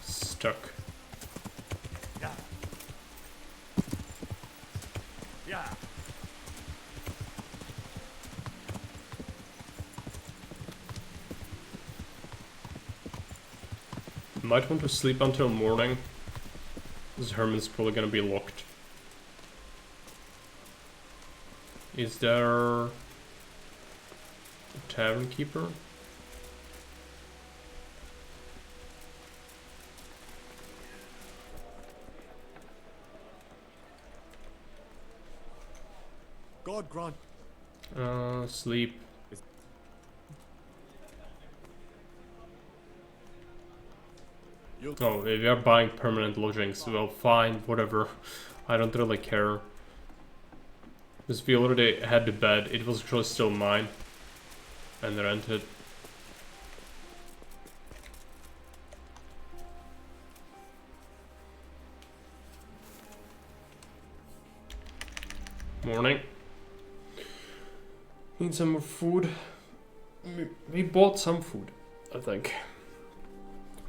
Stuck. Yeah. Yeah. Might want to sleep until morning. This Herman's probably gonna be locked. Is there a tavern keeper? God grant. Sleep. Oh, if you're buying permanent lodgings, well, fine, whatever. I don't really care. Because we already had the bed, it was actually still mine. And rented. Morning. Need some more food. We bought some food, I think.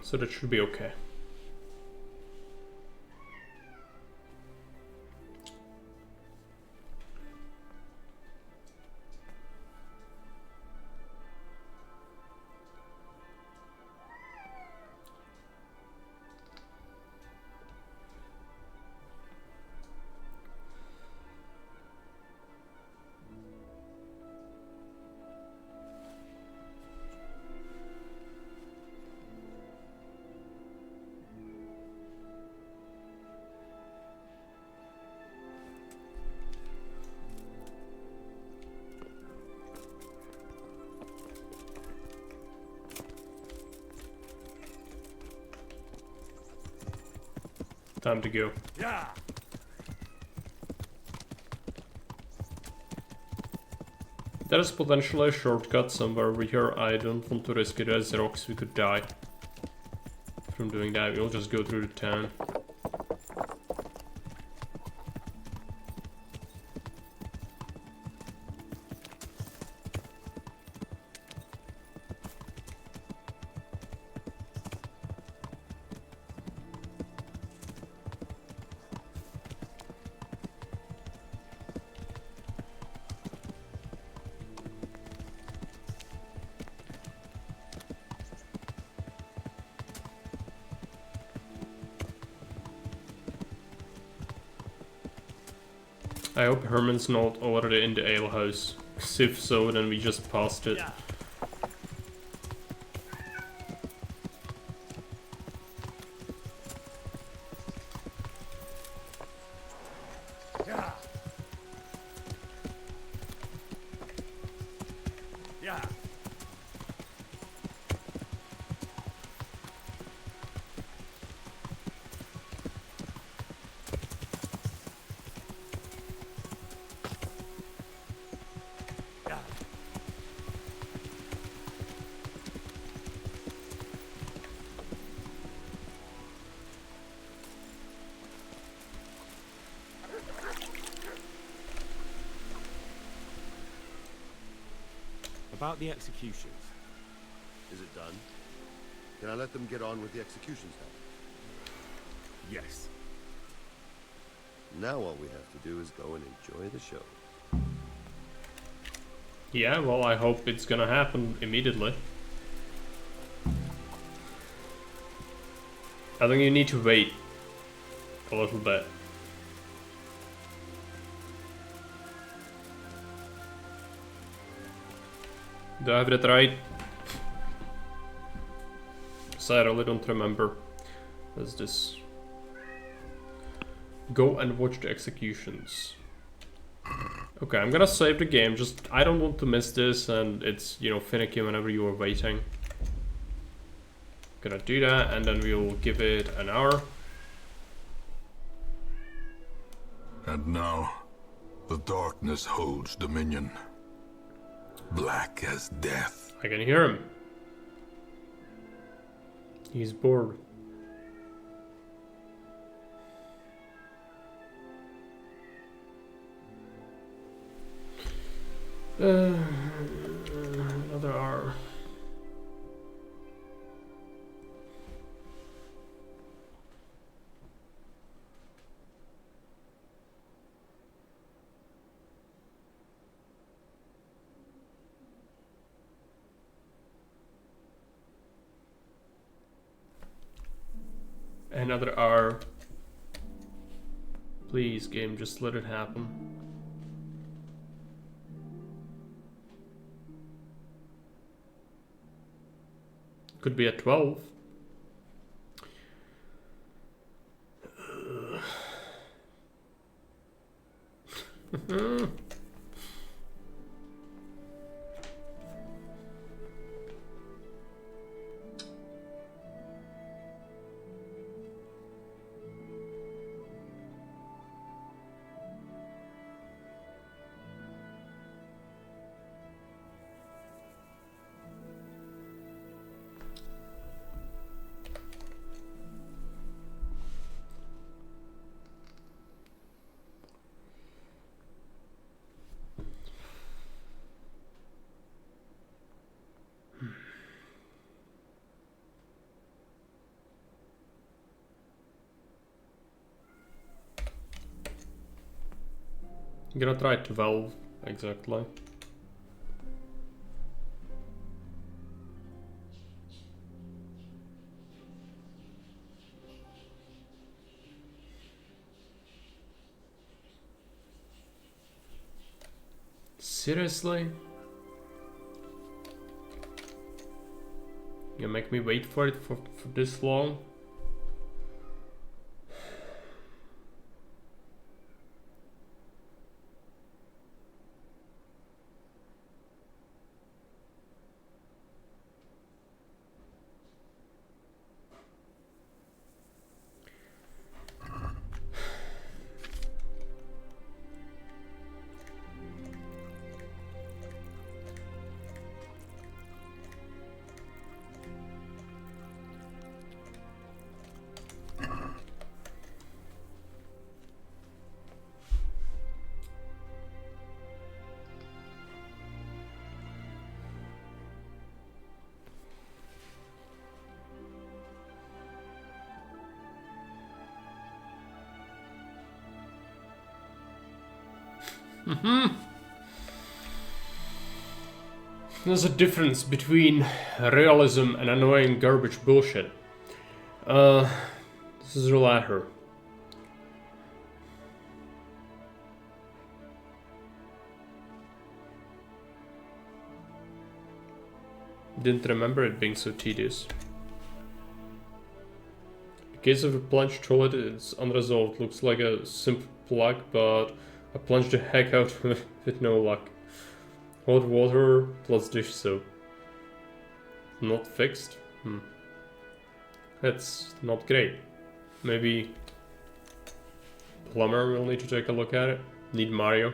So that should be okay. Time to go. Yeah. There is potentially a shortcut somewhere over here. I don't want to risk it. As rocks, we could die from doing that. We'll just go through the town. I hope Herman's not already in the alehouse. 'Cause if so, then we just passed it. Yeah. Yeah. About the executions. Is it done? Can I let them get on with the executions now? Yes. Now all we have to do is go and enjoy the show. Yeah, well, I hope it's gonna happen immediately. I think you need to wait a little bit. Do I have that right? So I really don't remember. Let's just go and watch the executions. Okay, I'm gonna save the game. Just I don't want to miss this, and it's, you know, finicky whenever you are waiting. Gonna do that, and then we'll give it an hour. And now, the darkness holds dominion. Black as death. I can hear him. He's bored. Another hour. Another hour. Please, game, just let it happen. Could be at 12. I'm gonna try 12 exactly. Seriously? You make me wait for it for this long? There's a difference between realism and annoying garbage bullshit. This is the latter. Didn't remember it being so tedious. In case of a plunged toilet, it's unresolved. Looks like a simple plug, but I plunged the heck out with no luck. Hot water plus dish soap. Not fixed? That's not great. Maybe plumber will need to take a look at it. Need Mario.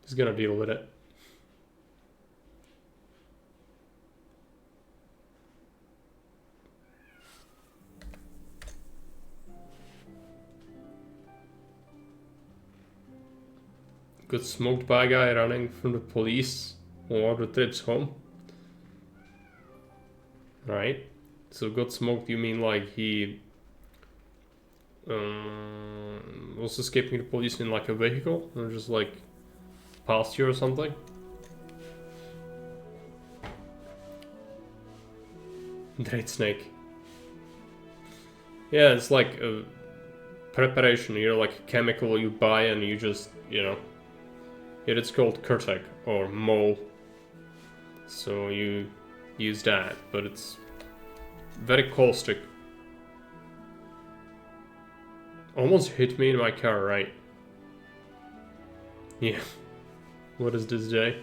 He's gonna deal with it. Got smoked by a guy running from the police or the trips home. Right. So got smoked, you mean like he was escaping the police in like a vehicle or just like past you or something? Great snake. Yeah, it's like a preparation, you know, like a chemical you buy and you just, you know. Here it's called Kurtek or mole. So you use that, but it's very caustic. Almost hit me in my car, right? Yeah. What is this day?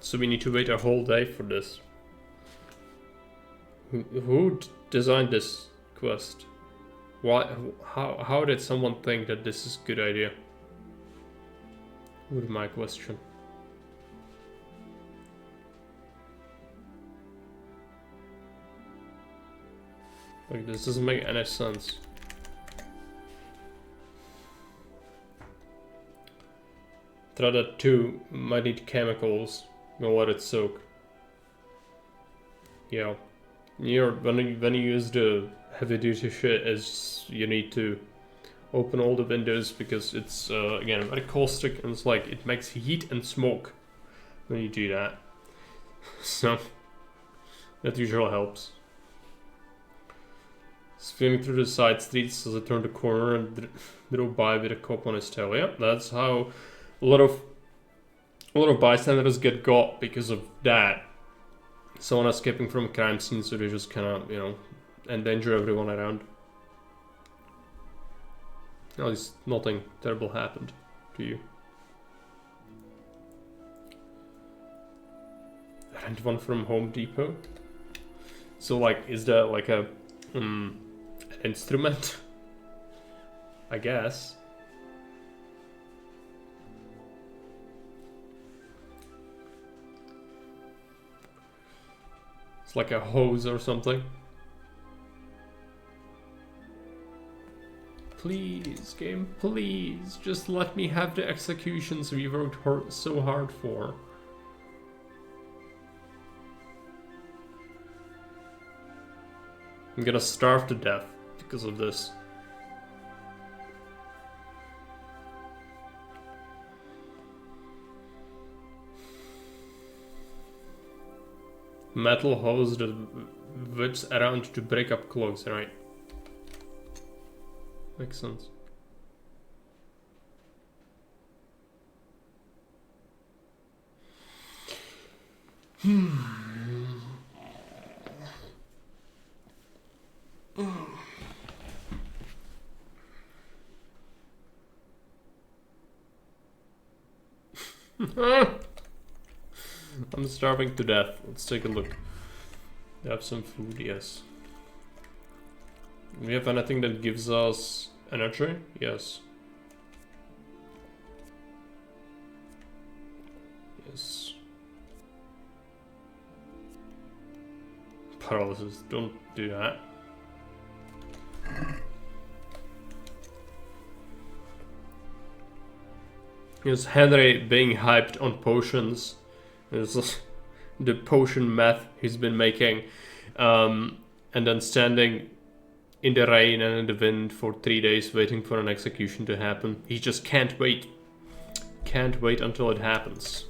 So we need to wait a whole day for this. Who designed this quest? Why? How did someone think that this is a good idea? Would be my question. Like, this doesn't make any sense. Trada 2 might need chemicals. We'll let it soak. Yeah. When you use the heavy duty shit, is you need to open all the windows because it's again very caustic and it's like it makes heat and smoke when you do that. So that usually helps. Speeding through the side streets as I turn the corner and drove by with a cop on his tail. Yeah, that's how a lot of bystanders get got because of that. Someone escaping from a crime scene, so they just kind of, you know, endanger everyone around. At least nothing terrible happened to you. Rent one from Home Depot. So, like, is that like a an instrument? I guess. Like a hose or something. Please, game, please, just let me have the executions we worked so hard for. I'm gonna starve to death because of this. Metal hose that whips around to break up clogs, right? Makes sense. I'm starving to death. Let's take a look. We have some food, yes. We have anything that gives us energy? Yes. Yes. Paralysis, don't do that. Here's Henry being hyped on potions. There's the potion meth he's been making. And then standing in the rain and in the wind for 3 days waiting for an execution to happen. He just can't wait. Can't wait until it happens.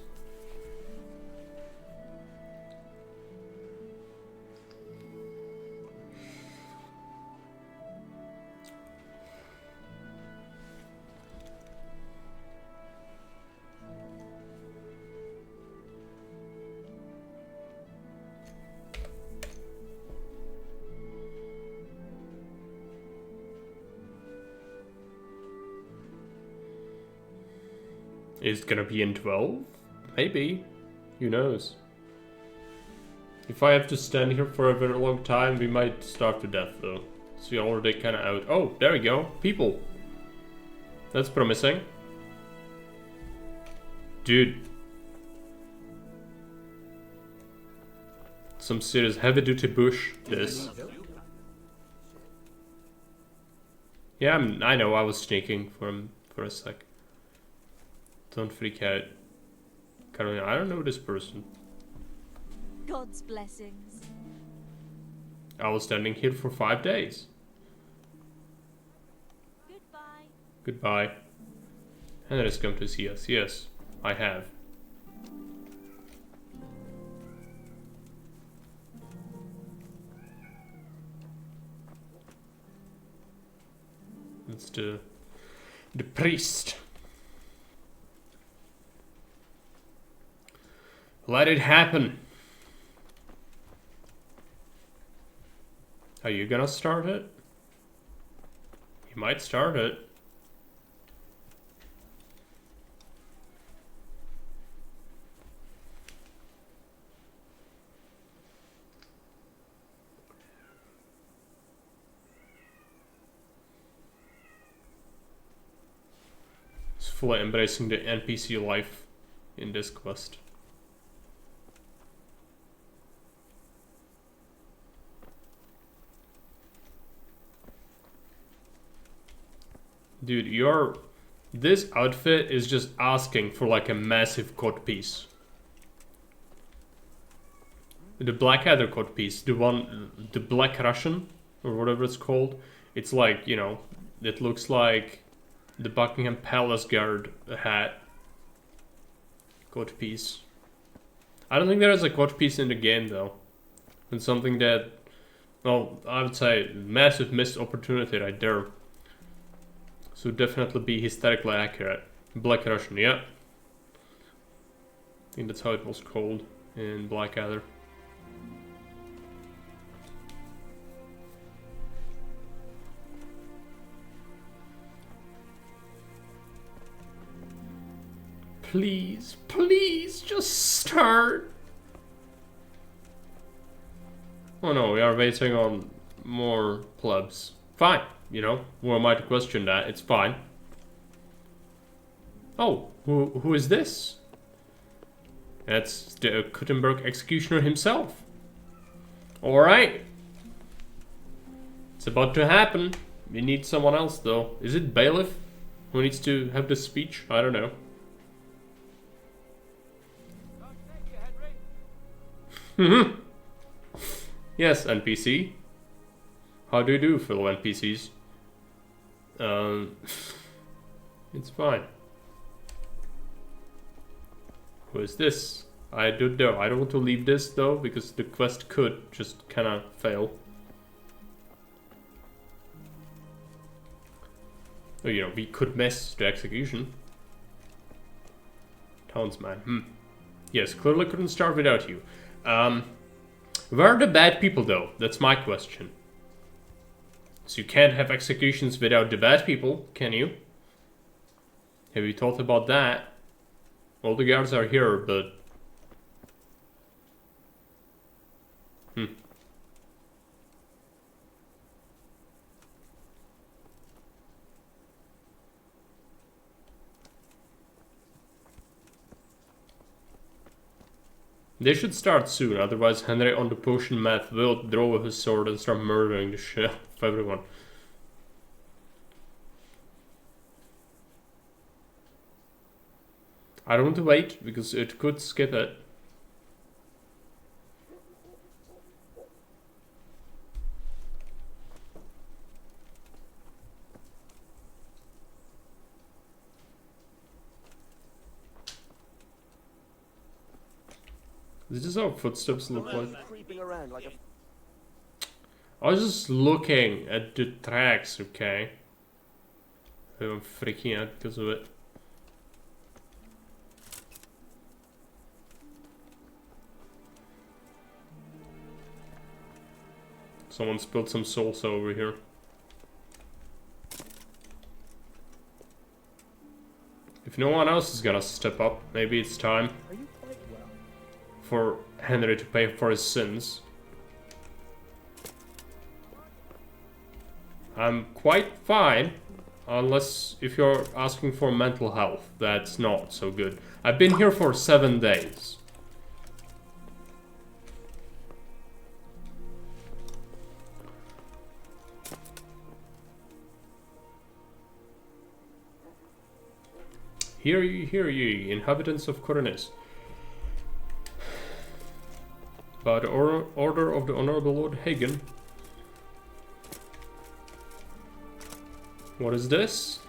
Is it gonna be in 12? Maybe. Who knows? If I have to stand here for a very long time, we might starve to death though. So we're already kinda out. Oh, there we go. People. That's promising. Dude. Some serious heavy duty bush, this. Yeah, I know, I was sneaking for a sec. Don't freak out. Carolina, I don't know this person. God's blessings. I was standing here for 5 days. Goodbye. Goodbye. And has come to see us. Yes, I have. It's the priest. Let it happen. Are you gonna start it? You might start it. It's fully embracing the NPC life in this quest. Dude, this outfit is just asking for like a massive codpiece. The Blackadder codpiece, the Black Russian, or whatever it's called. It's like, you know, it looks like the Buckingham Palace Guard hat. Codpiece. I don't think there is a codpiece in the game though. It's something that, well, I would say massive missed opportunity right there. So definitely be hysterically accurate. Black Russian, yeah. I think that's how it was called in Blackadder. Please, please, just start. Oh no, we are waiting on more plebs. Fine. You know, who am I to question that? It's fine. Oh, who is this? That's the Kuttenberg executioner himself. Alright. It's about to happen. We need someone else though. Is it Bailiff who needs to have the speech? I don't know. Yes, NPC. How do you do, fellow NPCs? It's fine. Who is this? I don't know. I don't want to leave this though, because the quest could just kinda fail. Oh, you know, we could miss the execution. Townsman. Yes, clearly couldn't start without you. Where are the bad people though? That's my question. So you can't have executions without the bad people, can you? Have you thought about that? All the guards are here, but... They should start soon, otherwise Henry on the potion mat will draw his sword and start murdering the shit out of everyone. I don't want to wait, because it could skip it. This is how footsteps look like. I was just looking at the tracks, okay? I'm freaking out because of it. Someone spilled some salsa over here. If If no one else is gonna step up, maybe it's time Are you quite well? for Henry to pay for his sins. I'm quite fine, unless if you're asking for mental health, that's not so good. I've been here for 7 days. Hear ye, inhabitants of Coronis. By the order of the Honorable Lord Hagen. What is this?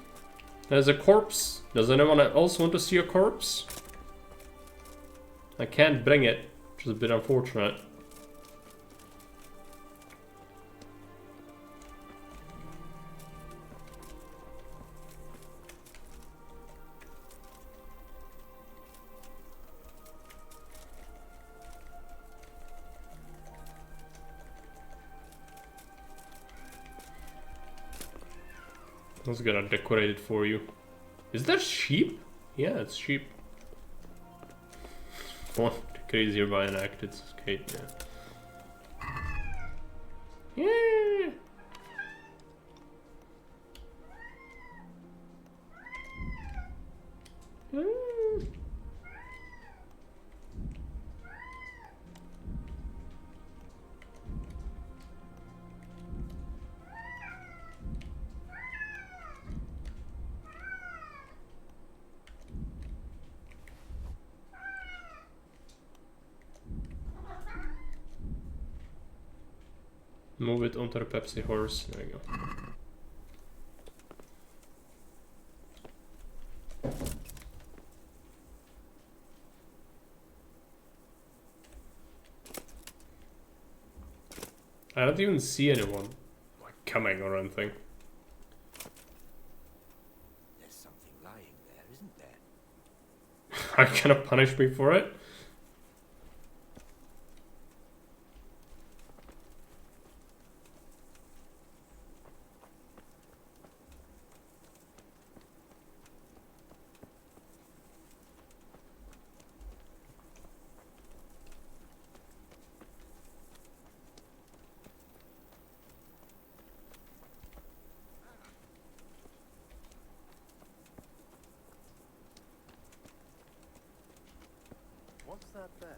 There's a corpse. Does anyone else want to see a corpse? I can't bring it, which is a bit unfortunate. I was gonna decorate it for you. Is that sheep? Yeah, it's sheep. One crazier by an act, it's Kate, yeah. Yeah! Move it onto the Pepsi horse. There you go. I don't even see anyone like coming or anything. There's something lying there, isn't there? Are you gonna punish me for it? What's that there?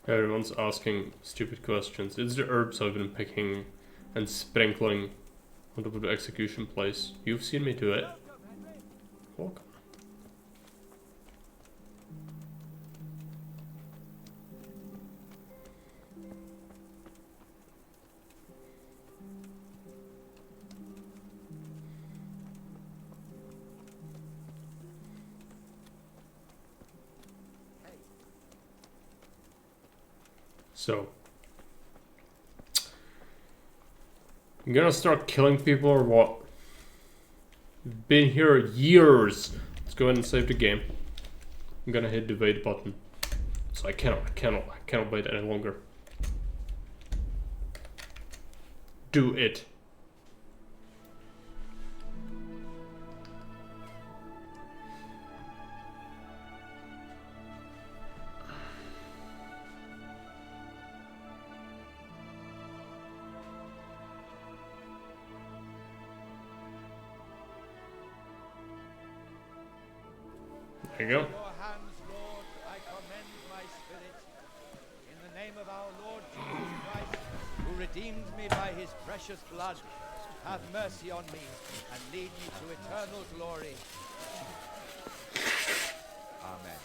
Everyone's asking stupid questions. It's the herbs I've been picking and sprinkling on top of the execution place. You've seen me do it. Welcome. So, I'm gonna start killing people or what? We've been here years. Let's go ahead and save the game. I'm gonna hit the wait button. So I cannot wait any longer. Do it. There you go. Your hands, Lord, I commend my spirit. In the name of our Lord Jesus Christ, who redeemed me by his precious blood, have mercy on me and lead me to eternal glory. Amen.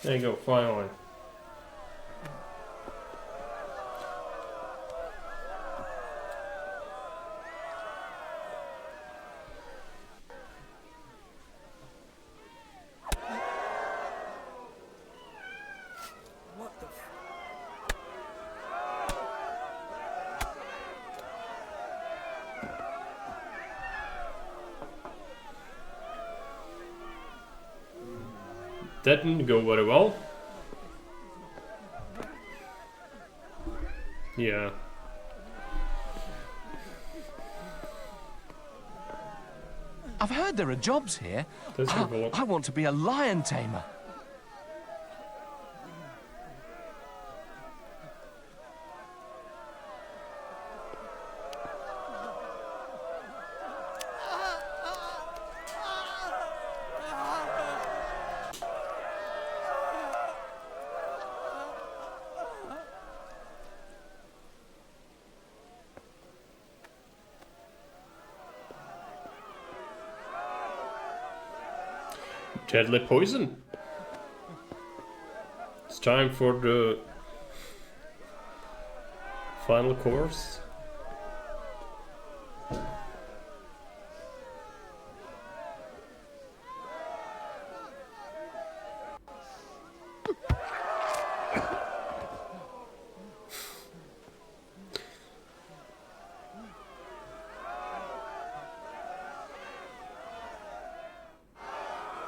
There you go, finally. What the That didn't go very well. Yeah. I've heard there are jobs here. That's cool. I want to be a lion tamer. Deadly poison. It's time for the final course.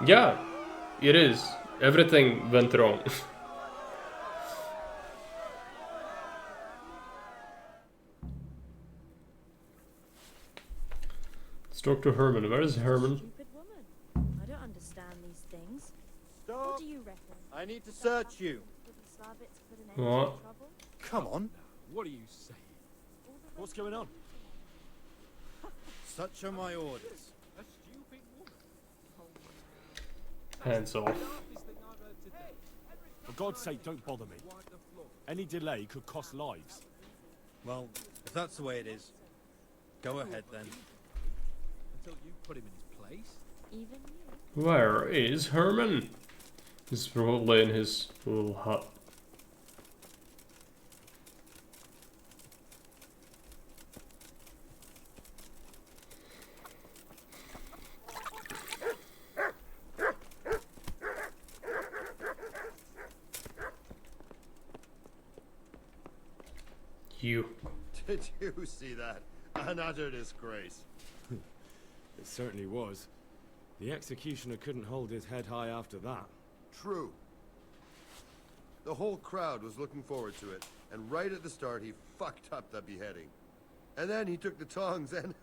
Yeah, it is. Everything went wrong. Let's talk to Herman. Where is Herman? Stupid woman. I don't understand these things. Stop. What do you reckon? I need to search you. What? Come on. What are you saying? What's going on? Such are my orders. A stupid woman. Hands off. For God's sake, don't bother me. Any delay could cost lives. Well, if that's the way it is, go ahead then. Until you put him in his place. Even you. Where is Herman? He's probably in his little hut. You. Did you see that? An utter disgrace. It certainly was. The executioner couldn't hold his head high after that. True. The whole crowd was looking forward to it, and right at the start he fucked up the beheading. And then he took the tongs and...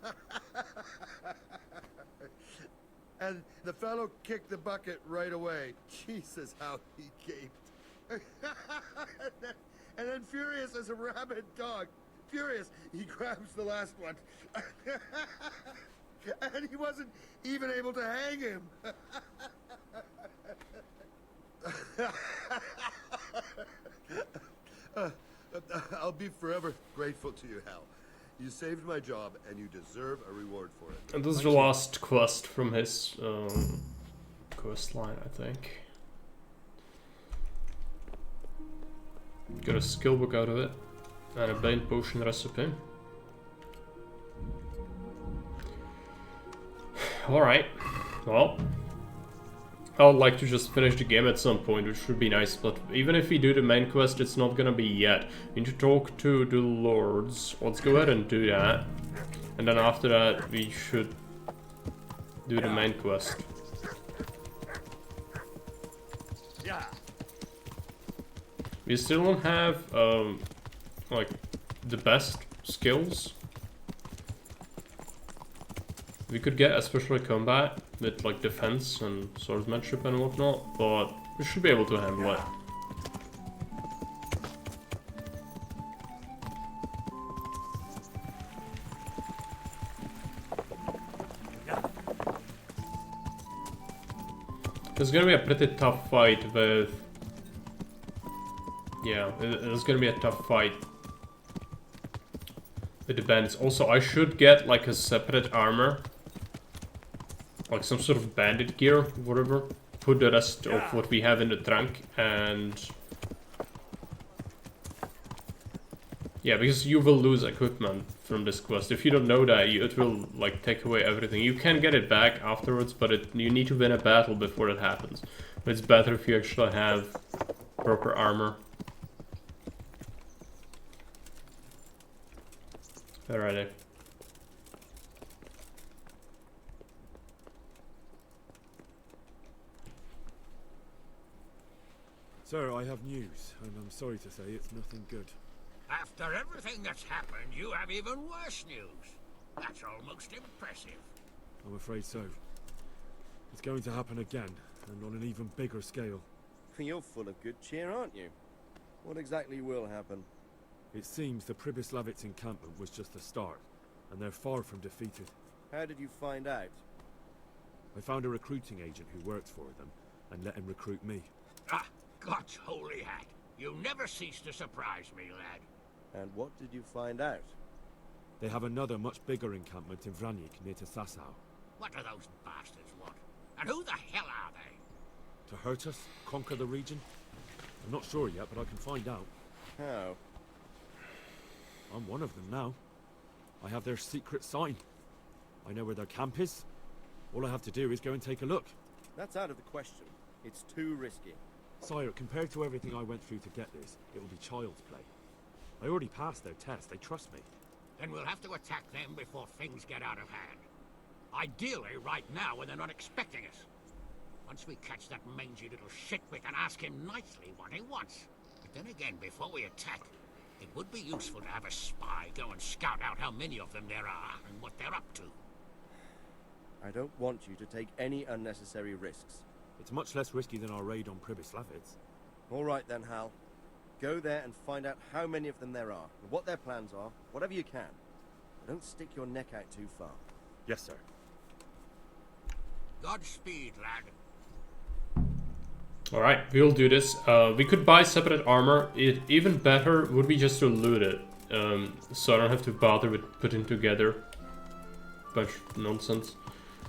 and the fellow kicked the bucket right away. Jesus, how he gaped. And then furious as a rabid dog. Furious, he grabs the last one. And he wasn't even able to hang him. I'll be forever grateful to you, Hal. You saved my job, and you deserve a reward for it. And this is the last quest from his quest line, I think. Got a skill book out of it, and a Bane potion recipe. Alright, well, I would like to just finish the game at some point, which would be nice, but even if we do the main quest, it's not gonna be yet. We need to talk to the lords. Let's go ahead and do that, and then after that we should do the main quest. Yeah. We still don't have, like, the best skills. We could get especially combat with, like, defense and swordsmanship and whatnot, but we should be able to handle it. It's gonna be a pretty tough fight with... Yeah, it's gonna be a tough fight with the bandits. Also, I should get like a separate armor, like some sort of bandit gear, whatever. Put the rest of what we have in the trunk, and yeah, because you will lose equipment from this quest. If you don't know that, it will like take away everything. You can get it back afterwards, but you need to win a battle before it happens. But it's better if you actually have proper armor. Alrighty. Sir, I have news, and I'm sorry to say it's nothing good. After everything that's happened, you have even worse news. That's almost impressive. I'm afraid so. It's going to happen again, and on an even bigger scale. You're full of good cheer, aren't you? What exactly will happen? It seems the Pribyslavitz encampment was just the start, and they're far from defeated. How did you find out? I found a recruiting agent who worked for them, and let him recruit me. Ah, God's holy hat. You never cease to surprise me, lad. And what did you find out? They have another much bigger encampment in Vranyk near to Sasau. What do those bastards want? And who the hell are they? To hurt us? Conquer the region? I'm not sure yet, but I can find out. How? I'm one of them now. I have their secret sign. I know where their camp is. All I have to do is go and take a look. That's out of the question. It's too risky. Sire, compared to everything I went through to get this, it will be child's play. I already passed their test. They trust me. Then we'll have to attack them before things get out of hand. Ideally, right now, when they're not expecting us. Once we catch that mangy little shit, we can ask him nicely what he wants. But then again, before we attack, it would be useful to have a spy go and scout out how many of them there are and what they're up to. I don't want you to take any unnecessary risks. It's much less risky than our raid on Pribyslavitz. All right then, Hal. Go there and find out how many of them there are, and what their plans are, whatever you can. But don't stick your neck out too far. Yes, sir. Godspeed, lad. Alright, we'll do this. We could buy separate armor. Even better would be just to loot it. So I don't have to bother with putting together a bunch of nonsense.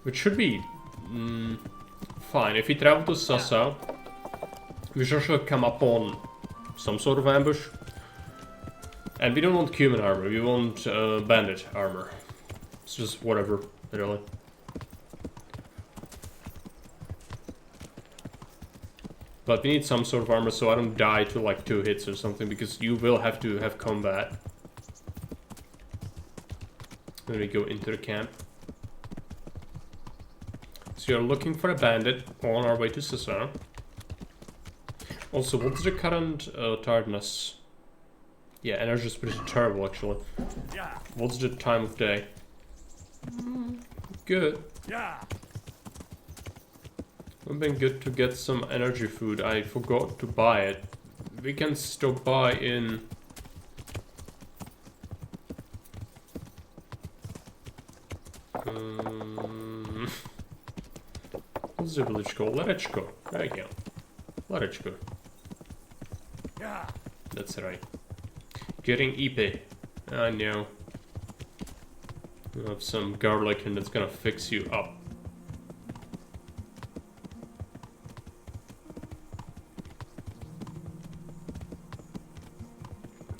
Which should be fine. If we travel to Sasau, we should come upon some sort of ambush. And we don't want human armor, we want bandit armor. It's just whatever, really. But we need some sort of armor so I don't die to like 2 hits or something, because you will have to have combat. Then we go into the camp. So you're looking for a bandit on our way to Sasau. Also, what's the current tiredness? Yeah, energy is pretty terrible actually. Yeah. What's the time of day? Good. Yeah. It would have been good to get some energy food. I forgot to buy it. We can stop by in... what's the village called? Lerechko. There you go. Lerechko. Yeah. That's right. Getting Ipe. I know. You have some garlic and it's gonna fix you up.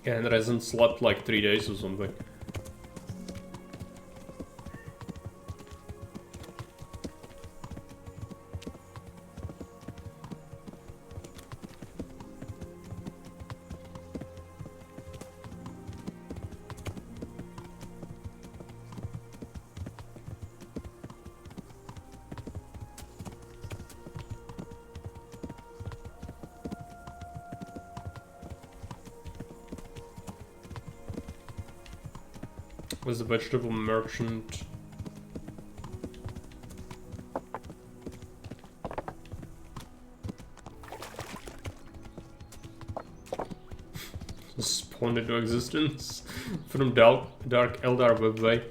And it hasn't slept like 3 days or something. Was the vegetable merchant? Spawned into existence from Dark Eldar webway.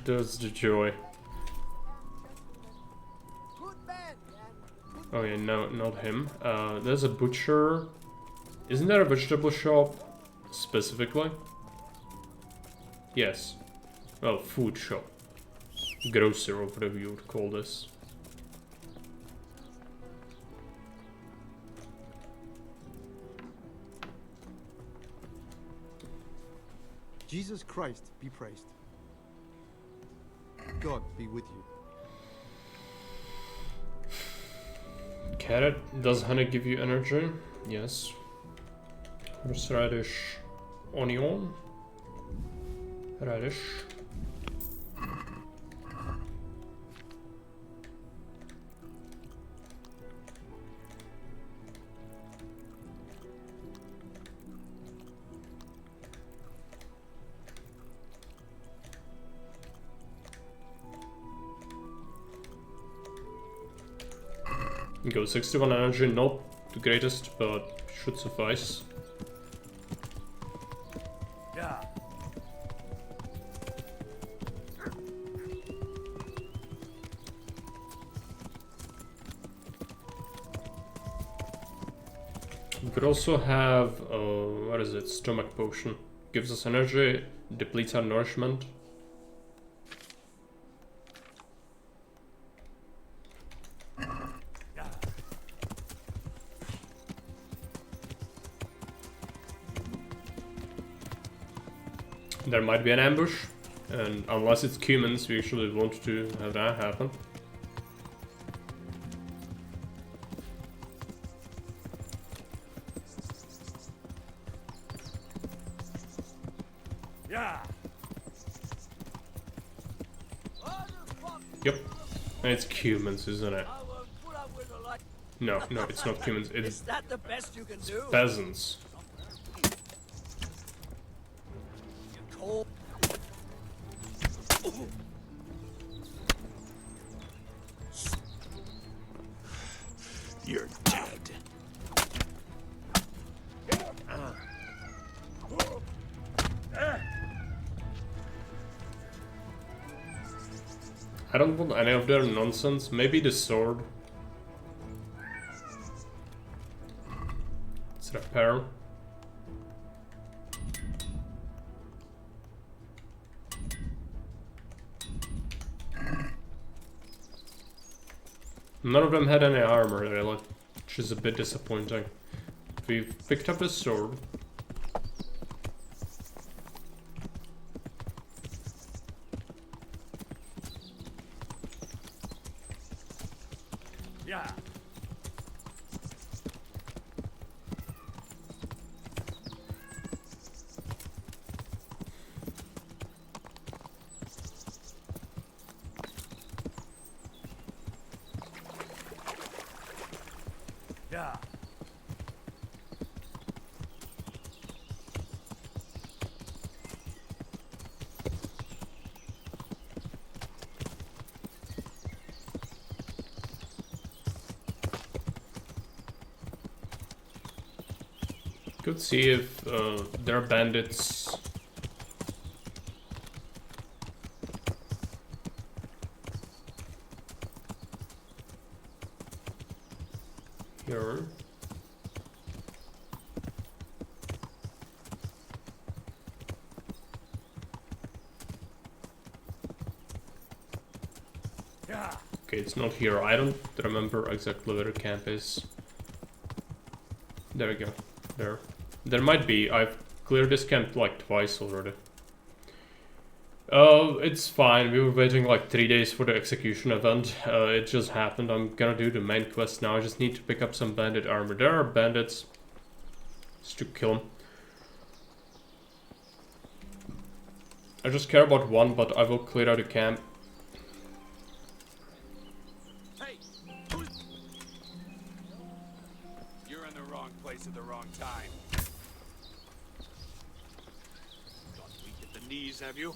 Does the joy. Oh yeah, no, not him. There's a butcher. Isn't there a vegetable shop specifically? Yes. Well, food shop. Grocer or whatever you would call this. Jesus Christ be praised. God be with you. Carrot. Does honey give you energy? Yes. Horseradish. Onion. Radish. Go 61 energy, not the greatest, but should suffice. Yeah. We could also have, what is it, stomach potion. Gives us energy, depletes our nourishment. There might be an ambush, and unless it's humans, we usually want to have that happen. Yeah. Yep, and it's humans, isn't it? No, no, it's not humans. It's Is that the best you can do? peasants. Cold. You're dead. I don't want any of their nonsense. Maybe the sword. It's repair. None of them had any armor really, which is a bit disappointing. We've picked up a sword. Yeah. Yeah. Could see if there are bandits. Here. Yeah. Okay, it's not here. I don't remember exactly where the camp is. There we go. There. There might be. I've cleared this camp like twice already. It's fine. We were waiting like 3 days for the execution event. It just happened. I'm gonna do the main quest now. I just need to pick up some bandit armor. There are bandits. Just to kill them. I just care about one, but I will clear out the camp. Hey! You're in the wrong place at the wrong time. Got weak at the knees, have you?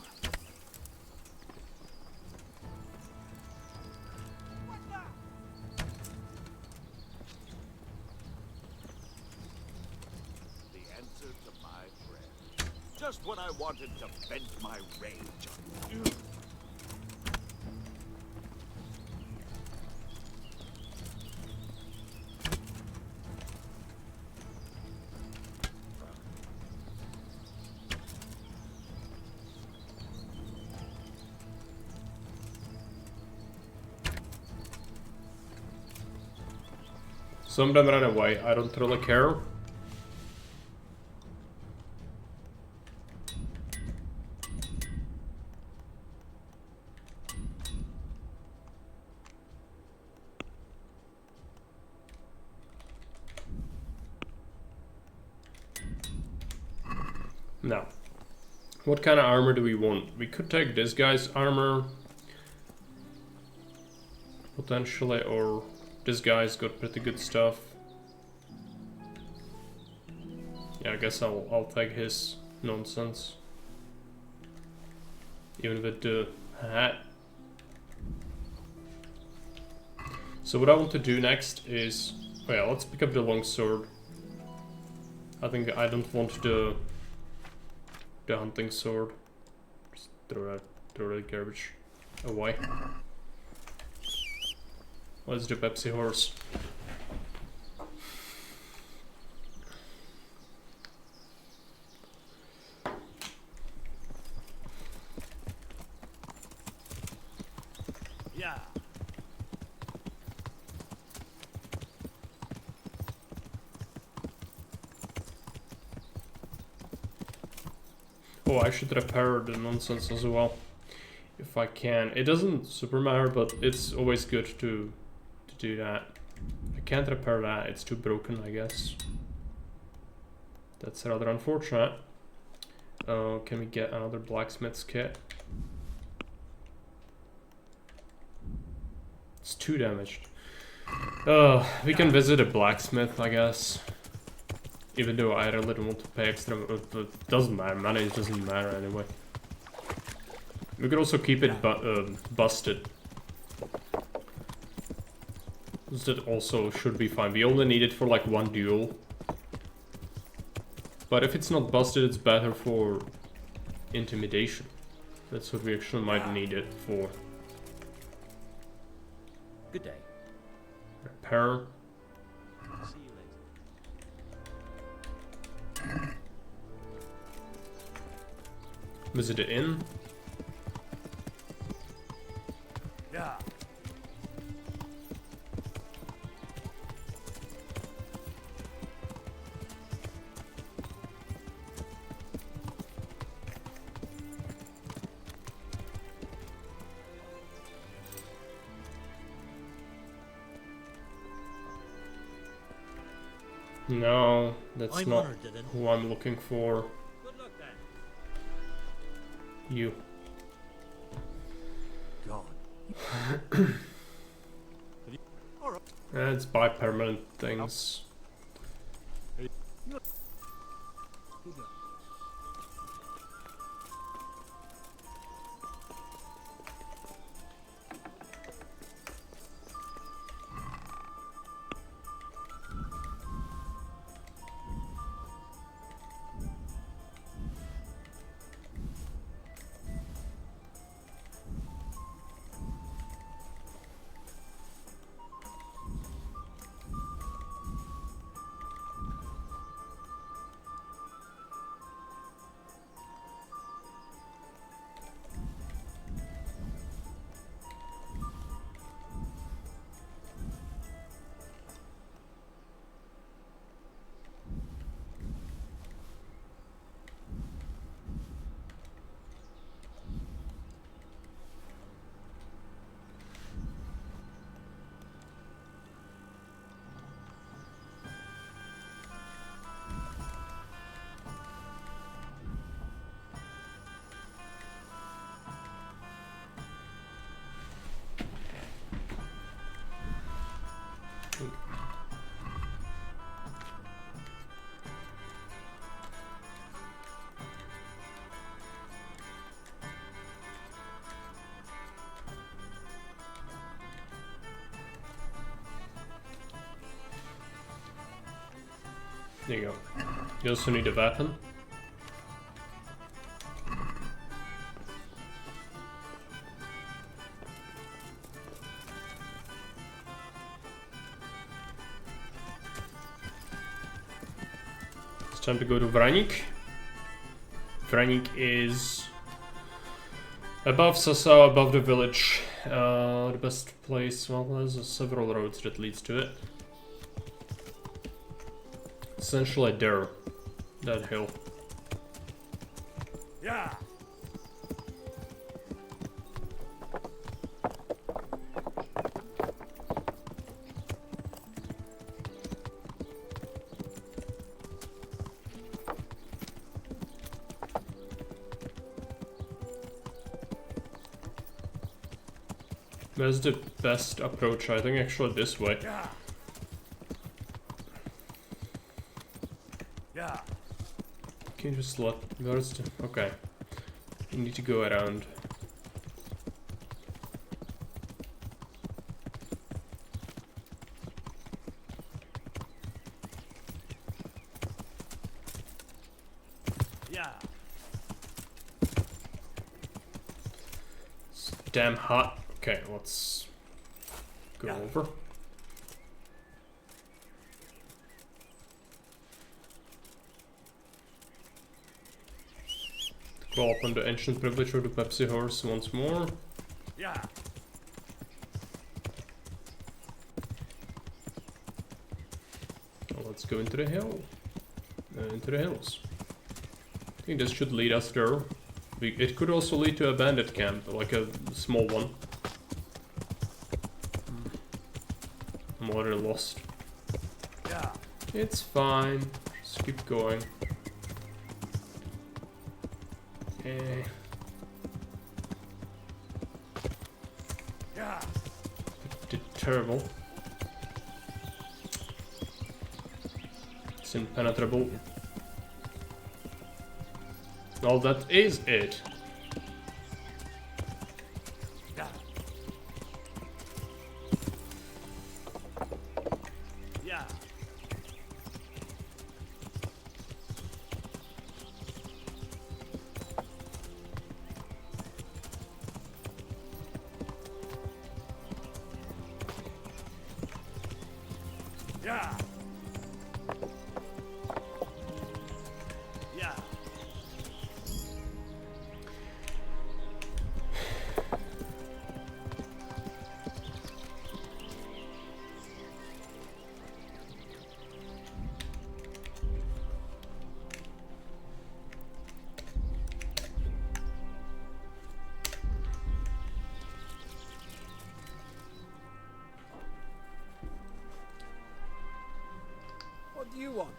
The answer to my prayer. Just when I wanted to vent my rage on you. Some of them ran away. I don't really care. Now, what kind of armor do we want? We could take this guy's armor, potentially, or this guy's got pretty good stuff. Yeah, I guess I'll take his nonsense, even with the hat. So what I want to do next is, well, let's pick up the longsword. I think I don't want the hunting sword. Just throw that garbage away. Let's do Pepsi horse. Yeah. Oh, I should repair the nonsense as well, if I can. It doesn't super matter, but it's always good to do that. I can't repair that, it's too broken, I guess. That's rather unfortunate. Can we get another blacksmith's kit? It's 2 damaged. We can visit a blacksmith, I guess. Even though I really don't want to pay extra, it doesn't matter, money doesn't matter anyway. We could also keep it busted. That also should be fine. We only need it for like 1 duel. But if it's not busted, it's better for intimidation. That's what we actually might need it for. Good day. Repair. See you later. Visit the inn. Yeah. No, that's I'm not honored, Dylan. who I'm looking for. Good luck then. You. God. Let's buy permanent things. There you go. You also need a weapon. It's time to go to Vranik. Vranik is above Sasau, above the village. The best place, well, there's several roads that leads to it. Essentially there, that hill. Yeah. Where's the best approach? I think actually this way. Yeah. Yeah. Can you just let... Where's the... Okay. You need to go around. damn hot. Okay, let's go over. Call upon the ancient privilege of the Pepsi horse once more. Yeah. Well, let's go into the hill. Into the hills. I think this should lead us there. It could also lead to a bandit camp, like a small one. I'm already lost. Yeah. It's fine. Just keep going. Yeah. Terrible. It's impenetrable. Well, that is it. Yeah. Yeah. Yeah. Yeah. What do you want?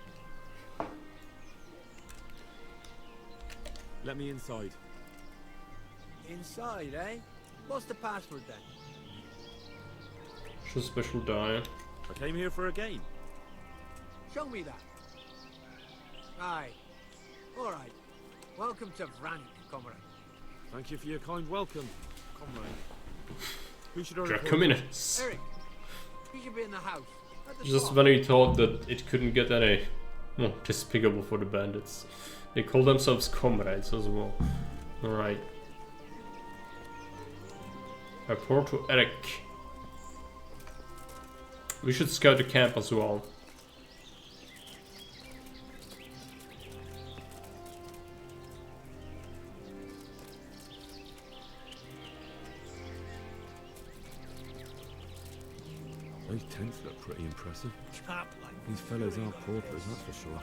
Let me inside. Inside, eh? What's the password then? Just special die. I came here for a game. Show me that. Aye. Alright. Welcome to Vranik, comrade. Thank you for your kind welcome, comrade. Who should I report to? Communists. Eric, you should be in the house. At the Just spot. when we thought that it couldn't get any more despicable for the bandits. They call themselves comrades as well. Alright. Report to Eric. We should scout the camp as well. Those tents look pretty impressive. Chap, These fellows are paupers, that's for sure.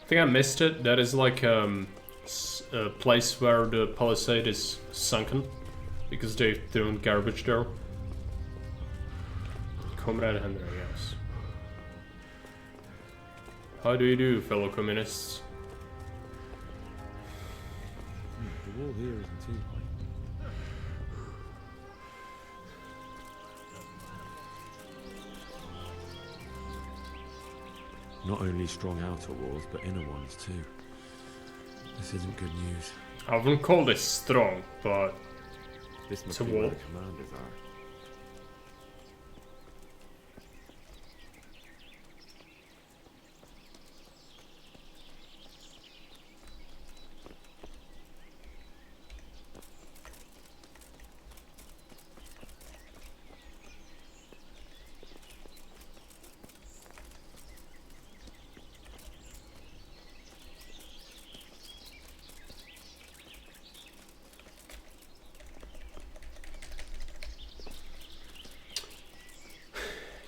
I think I missed it. That is like a place where the palisade is sunken because they've thrown garbage there. Comrade Henry, yes. How do you do, fellow communists? The wall here isn't too high. Not only strong outer walls, but inner ones too. This isn't good news. I wouldn't call this strong, but This must it's a be where wall. the commanders are.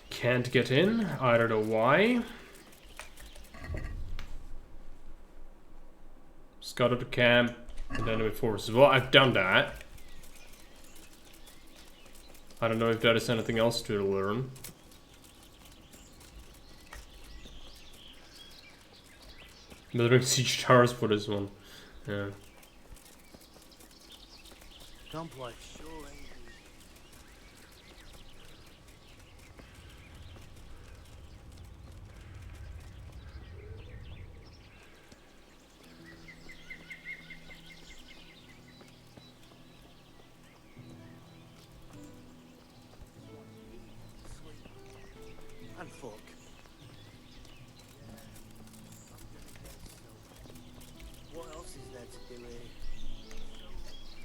Can't get in. I don't know why. Scouted the camp and enemy forces. Well, I've done that. I don't know if there is anything else to learn. Building siege towers for this one. Yeah. Don't play. Sure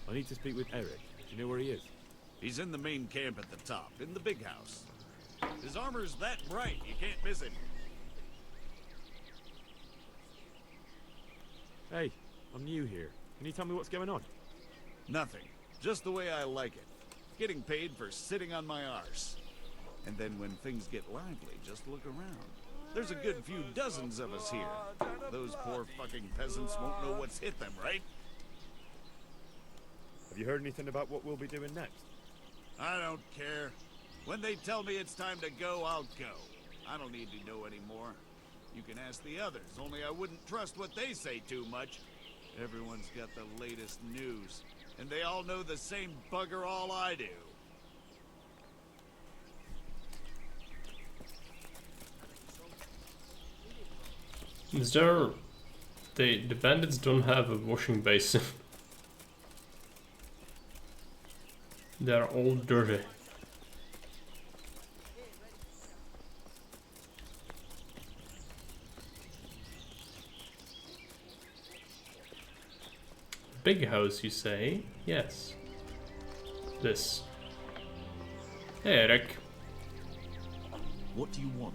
I need to speak with Eric. Do you know where he is? He's in the main camp at the top, in the big house. His armor's that bright, you can't miss him. Hey, I'm new here. Can you tell me what's going on? Nothing. Just the way I like it. Getting paid for sitting on my arse. And then when things get lively, just look around. There's a good few dozens of us here. Those poor fucking peasants won't know what's hit them, right? Have you heard anything about what we'll be doing next? I don't care. When they tell me it's time to go, I'll go. I don't need to know anymore. You can ask the others, only I wouldn't trust what they say too much. Everyone's got the latest news, and they all know the same bugger all I do. Is there... The bandits don't have a washing basin. They're all dirty. Big house, you say? Yes. This. Hey, Eric. What do you want?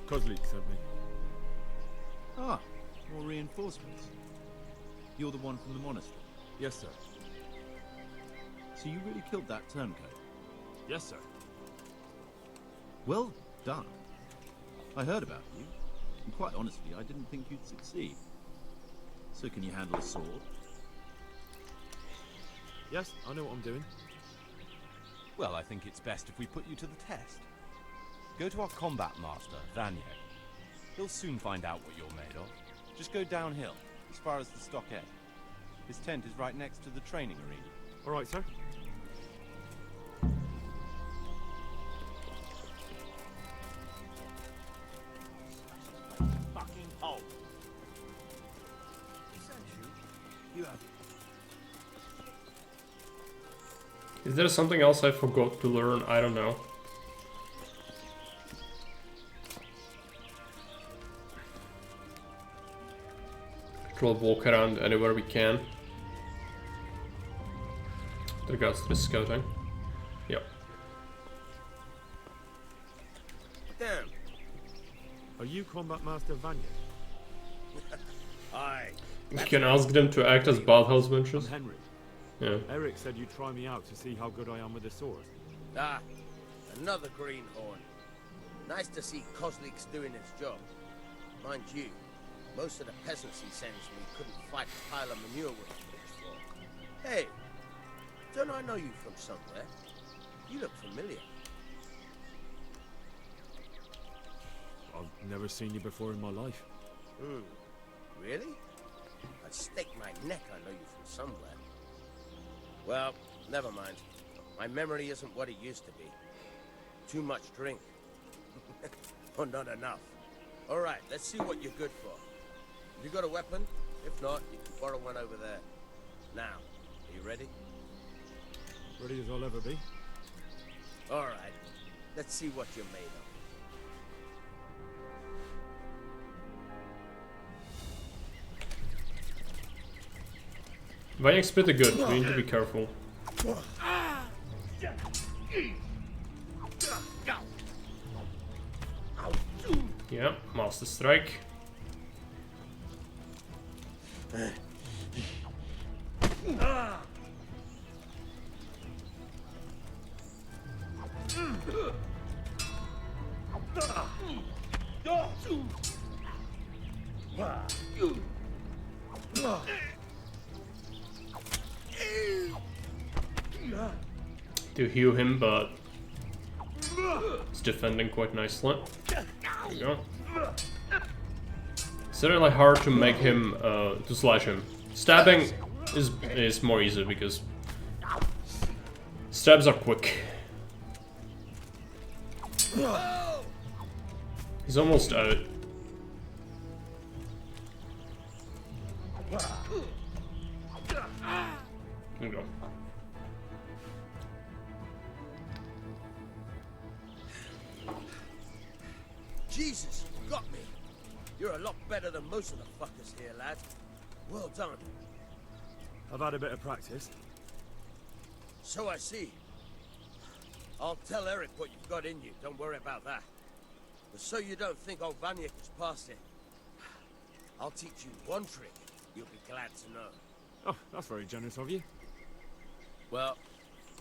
Kozlik sent me. Ah, more reinforcements. You're the one from the monastery? Yes, sir. So you really killed that turncoat? Yes, sir. Well done. I heard about you, and quite honestly, I didn't think you'd succeed. So can you handle a sword? Yes, I know what I'm doing. Well, I think it's best if we put you to the test. Go to our combat master, Vanya. He'll soon find out what you're made of. Just go downhill, as far as the stockade. His tent is right next to the training arena. All right, sir. Fucking hole. You have. Is there something else I forgot to learn? I don't know. We'll walk around anywhere we can. With regards to the scouting. Yep. Damn. Are you Combat Master Vanya? Aye. We can ask them to act as bathhouse benches. I'm Henry. Yeah. Eric said you'd try me out to see how good I am with the sword. Ah, another greenhorn. Nice to see Kozlik's doing his job. Mind you, most of the peasants he sends me couldn't fight a pile of manure with a pitchfork. Hey, don't I know you from somewhere? You look familiar. I've never seen you before in my life. Really? I'd stake my neck I know you from somewhere. Well, never mind. My memory isn't what it used to be. Too much drink. Or not enough. Alright, let's see what you're good for. You got a weapon? If not, you can borrow one over there. Now, are you ready? Ready as I'll ever be. Alright, let's see what you're made of. Vanyak's pretty good, we need to be careful. Yeah, Master Strike. To heal him, but he's defending quite nicely. There we go. Certainly hard to make him to slash him. Stabbing is more easy because stabs are quick. He's almost out. There we go. Jesus, you got me. You're a lot better than most of the fuckers here, lad. Well done. I've had a bit of practice. So I see. I'll tell Eric what you've got in you. Don't worry about that. But so you don't think old Vanya is past it, I'll teach you one trick you'll be glad to know. Oh, that's very generous of you. Well,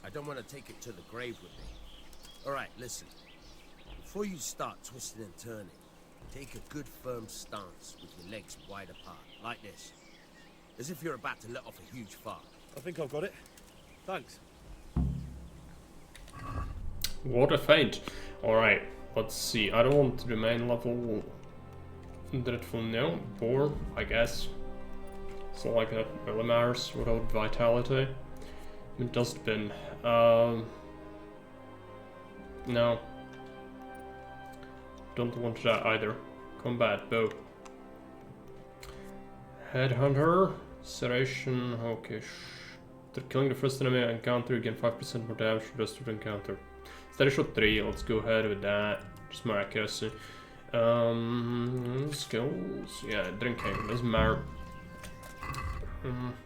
I don't want to take it to the grave with me. All right, listen. Before you start twisting and turning, take a good firm stance with your legs wide apart, like this. As if you're about to let off a huge fart. I think I've got it. Thanks. What a feint. Alright, let's see. I don't want the main level. Dreadful, no. Bore, I guess. It's not like that really matters without vitality. Dustbin. No. Don't want that either. Combat, bow. Headhunter. Serration, okay. After killing the first enemy encounter, you gain 5% more damage for the rest of the encounter. Steady shot 3, let's go ahead with that. Just more accuracy. Skills, yeah, drinking, doesn't matter.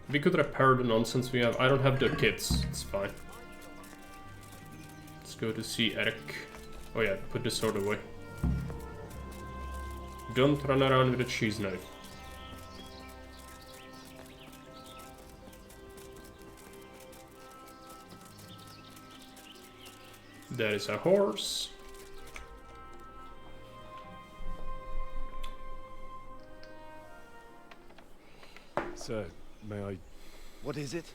We could repair the nonsense we have. I don't have the kits, it's fine. Let's go to see Eric. Oh yeah, put the sword away. Don't run around with a cheese knife. There is a horse. Sir, may I... What is it?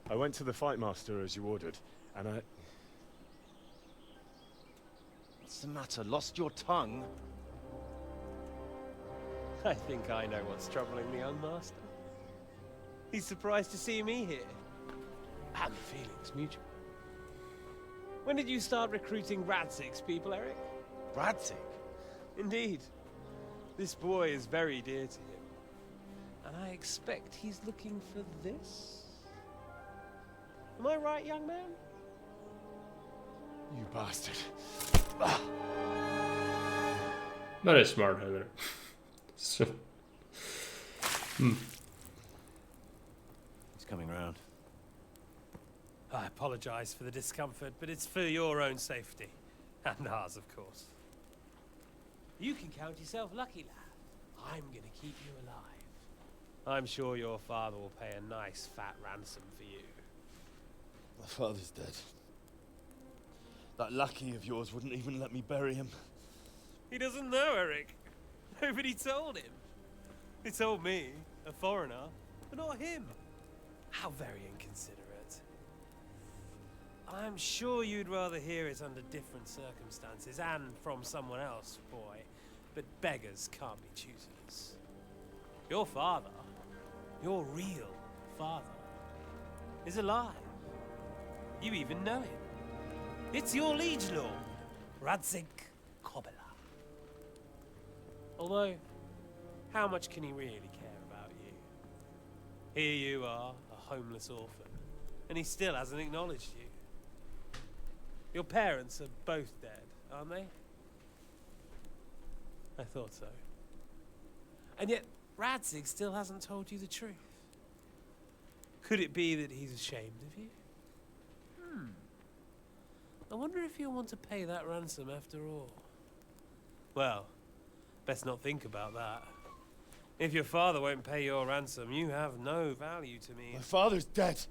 I went to the fight master as you ordered, and I... What's the matter? Lost your tongue? I think I know what's troubling the young master. He's surprised to see me here. And the feeling's mutual. When did you start recruiting Radzig's people, Eric? Radzig? Indeed. This boy is very dear to him. And I expect he's looking for this? Am I right, young man? You bastard. That is smart, Heather. So, He's coming round. I apologize for the discomfort, but it's for your own safety. And ours, of course. You can count yourself lucky, lad. I'm gonna keep you alive. I'm sure your father will pay a nice fat ransom for you. My father's dead. That lackey of yours wouldn't even let me bury him. He doesn't know, Eric. Nobody told him. They told me, a foreigner, but not him. How very inconsiderate. I'm sure you'd rather hear it under different circumstances and from someone else, boy. But beggars can't be choosers. Your father, your real father, is alive. You even know him. It's your liege lord, Radzig Kobyla. Although, how much can he really care about you? Here you are, a homeless orphan, and he still hasn't acknowledged you. Your parents are both dead, aren't they? I thought so. And yet, Radzig still hasn't told you the truth. Could it be that he's ashamed of you? I wonder if you'll want to pay that ransom after all. Well, best not think about that. If your father won't pay your ransom, you have no value to me. My father's dead.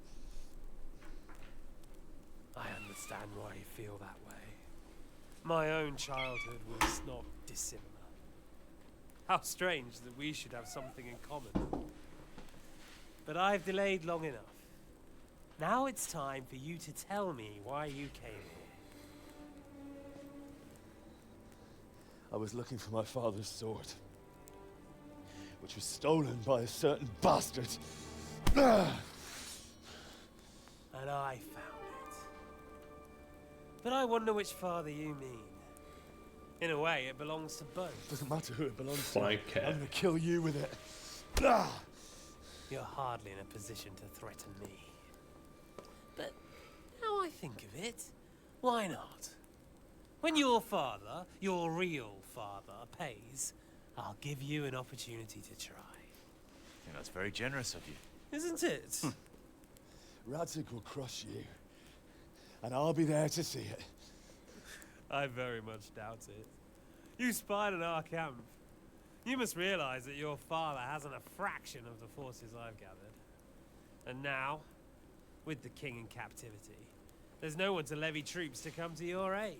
I understand why you feel that way. My own childhood was not dissimilar. How strange that we should have something in common. But I've delayed long enough. Now it's time for you to tell me why you came here. I was looking for my father's sword, which was stolen by a certain bastard. And I found it. But I wonder which father you mean. In a way, it belongs to both. Doesn't matter who it belongs Fine to. cat. I'm gonna kill you with it. You're hardly in a position to threaten me. But now I think of it, why not? When your father, your real father, pays, I'll give you an opportunity to try. think that's very generous of you. Isn't it? Radzig will crush you. And I'll be there to see it. I very much doubt it. You spied on our camp. You must realize that your father hasn't a fraction of the forces I've gathered. And now, with the king in captivity, there's no one to levy troops to come to your aid.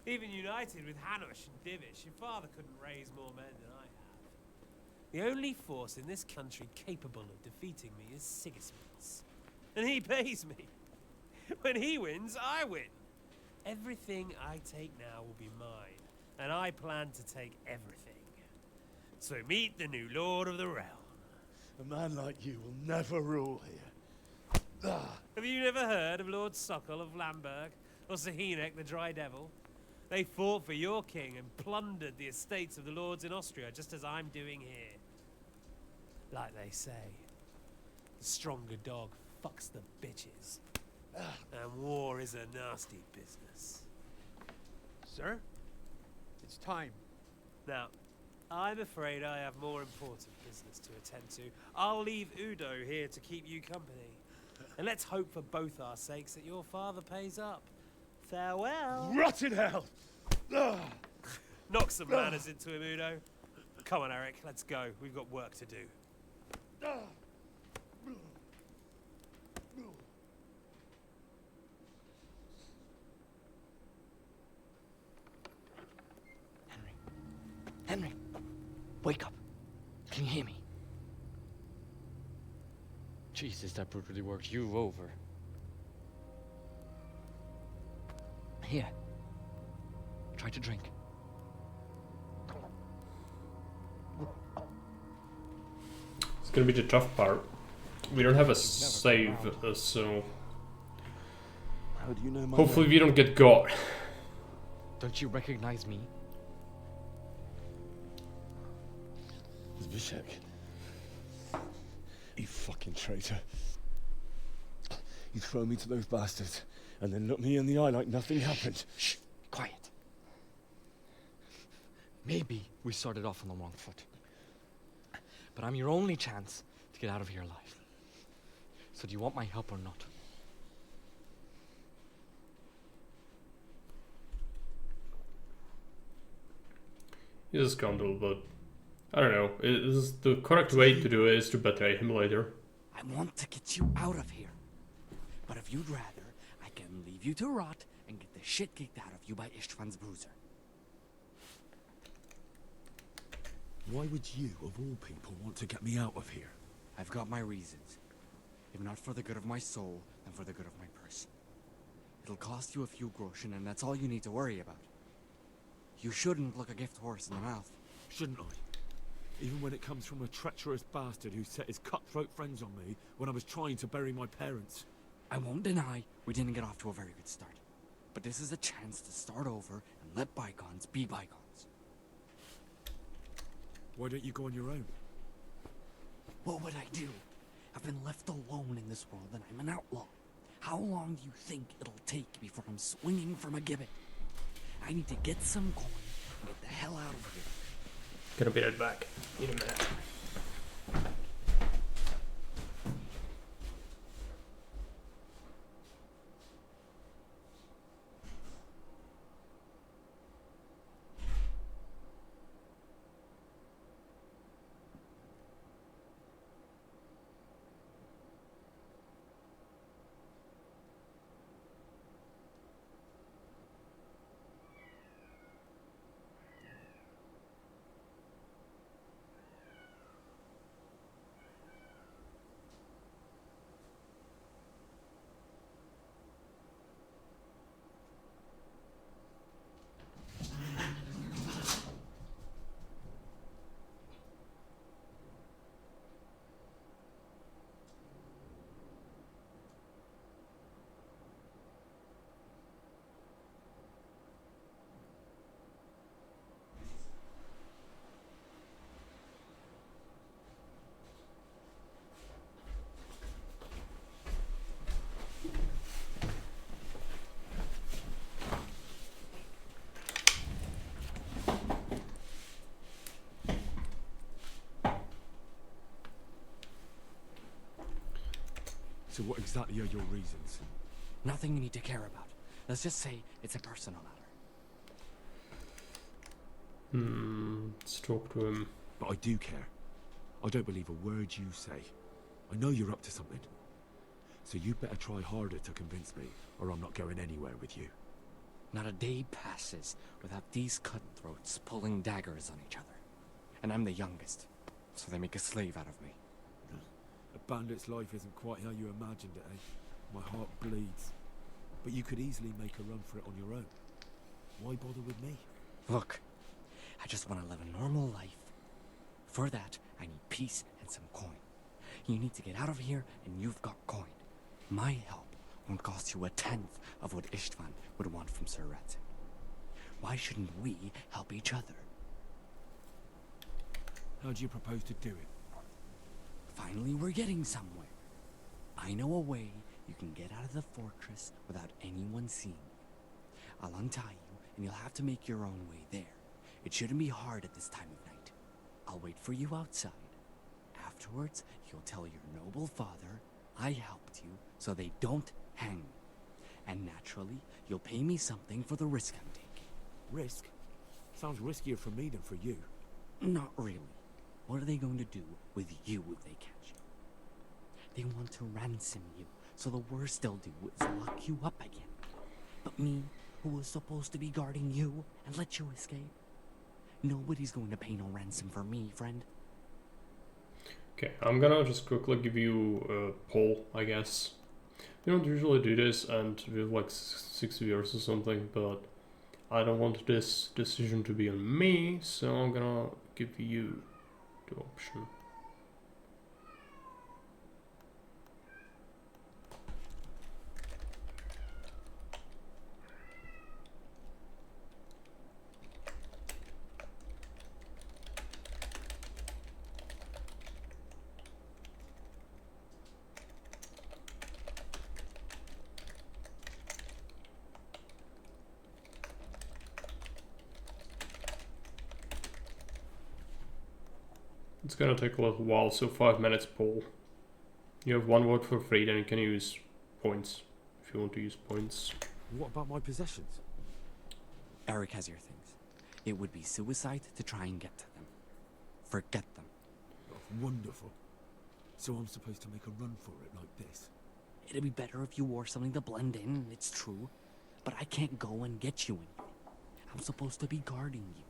Even united with Hanush and Divish, your father couldn't raise more men than I have. The only force in this country capable of defeating me is Sigismund's. And he pays me. When he wins, I win. Everything I take now will be mine, and I plan to take everything. So meet the new Lord of the Realm. A man like you will never rule here. Have you never heard of Lord Sokol of Lamberg, or Sahinek the Dry Devil? They fought for your king and plundered the estates of the lords in Austria, just as I'm doing here. Like they say, the stronger dog fucks the bitches. And war is a nasty business. Sir, it's time. Now, I'm afraid I have more important business to attend to. I'll leave Udo here to keep you company. And let's hope for both our sakes that your father pays up. Farewell. Rot in hell! Knock some manners into him, Udo. Come on, Eric, let's go. We've got work to do. Henry, wake up. Can you hear me? Jesus, that brutally worked you over. Here. Try to drink. It's gonna be the tough part. We don't have a save, so How do you know my hopefully name? we don't get got. Don't you recognize me? Zbyszek. You fucking traitor. You throw me to those bastards and then look me in the eye like nothing happened. Shh, quiet. Maybe we started off on the wrong foot. But I'm your only chance to get out of here alive. So do you want my help or not? He's a scoundrel, but I don't know. Is the correct way to do it is to betray him later. I want to get you out of here. But if you'd rather, I can leave you to rot and get the shit kicked out of you by Ishtvan's bruiser. Why would you, of all people, want to get me out of here? I've got my reasons. If not for the good of my soul, then for the good of my purse. It'll cost you a few groschen, and that's all you need to worry about. You shouldn't look a gift horse in the mouth. Shouldn't I? Even when it comes from a treacherous bastard who set his cutthroat friends on me when I was trying to bury my parents. I won't deny we didn't get off to a very good start. But this is a chance to start over and let bygones be bygones. Why don't you go on your own? What would I do? I've been left alone in this world and I'm an outlaw. How long do you think it'll take before I'm swinging from a gibbet? I need to get some coin and get the hell out of here. Gonna be right back in a minute. So what exactly are your reasons? Nothing you need to care about. Let's just say it's a personal matter. Let's talk to him. But I do care. I don't believe a word you say. I know you're up to something. So you better try harder to convince me, or I'm not going anywhere with you. Not a day passes without these cutthroats pulling daggers on each other. And I'm the youngest, so they make a slave out of me. A bandit's life isn't quite how you imagined it, eh? My heart bleeds. But you could easily make a run for it on your own. Why bother with me? Look, I just want to live a normal life. For that, I need peace and some coin. You need to get out of here, and you've got coin. My help won't cost you a tenth of what Istvan would want from Sir Ratzik. Why shouldn't we help each other? How do you propose to do it? Finally, we're getting somewhere. I know a way you can get out of the fortress without anyone seeing you. I'll untie you, and you'll have to make your own way there. It shouldn't be hard at this time of night. I'll wait for you outside. Afterwards, you'll tell your noble father I helped you so they don't hang me. And naturally, you'll pay me something for the risk I'm taking. Risk? Sounds riskier for me than for you. Not really. What are they going to do with you if they catch you? They want to ransom you, so the worst they'll do is lock you up again. But me, who was supposed to be guarding you and let you escape? Nobody's going to pay no ransom for me, friend. Okay, I'm gonna just quickly give you a poll, I guess. We don't usually do this, and we have like 6 viewers or something, but I don't want this decision to be on me, so I'm gonna give you the option. It's gonna take a little while, so 5 minutes poll. You have 1 vote for free, then you can use points if you want to use points. What about my possessions? Eric has your things. It would be suicide to try and get to them. Forget them. Oh, wonderful. So I'm supposed to make a run for it like this? It'd be better if you wore something to blend in, it's true. But I can't go and get you anything. I'm supposed to be guarding you.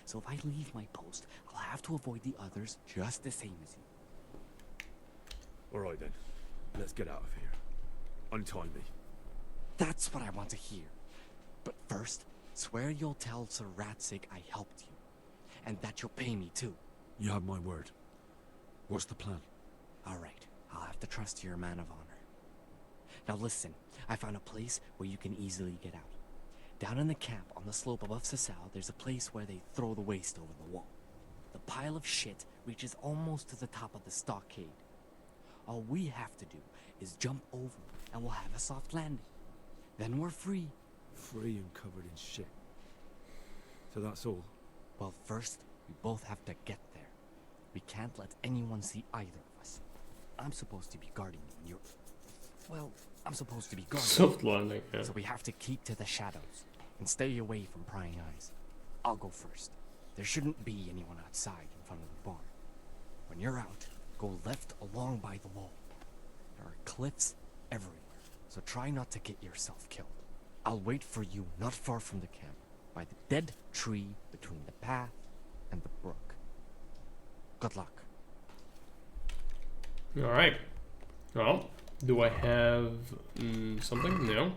So if I leave my post, I'll have to avoid the others just the same as you. Alright then. Let's get out of here. Untie me. That's what I want to hear. But first, swear you'll tell Sir Ratzik I helped you. And that you'll pay me too. You have my word. What's the plan? Alright, I'll have to trust you're a man of honor. Now listen, I found a place where you can easily get out. Down in the camp on the slope above Sasau, there's a place where they throw the waste over the wall. The pile of shit reaches almost to the top of the stockade. All we have to do is jump over and we'll have a soft landing. Then we're free. Free and covered in shit. So that's all? Well, first, we both have to get there. We can't let anyone see either of us. I'm supposed to be guarding you and you're... Well, I'm supposed to be guarding Soft landing, yeah. So we have to keep to the shadows and stay away from prying eyes. I'll go first. There shouldn't be anyone outside in front of the barn. When you're out, go left along by the wall. There are cliffs everywhere, so try not to get yourself killed. I'll wait for you not far from the camp, by the dead tree between the path and the brook. Good luck. Alright. Well, do I have something? No.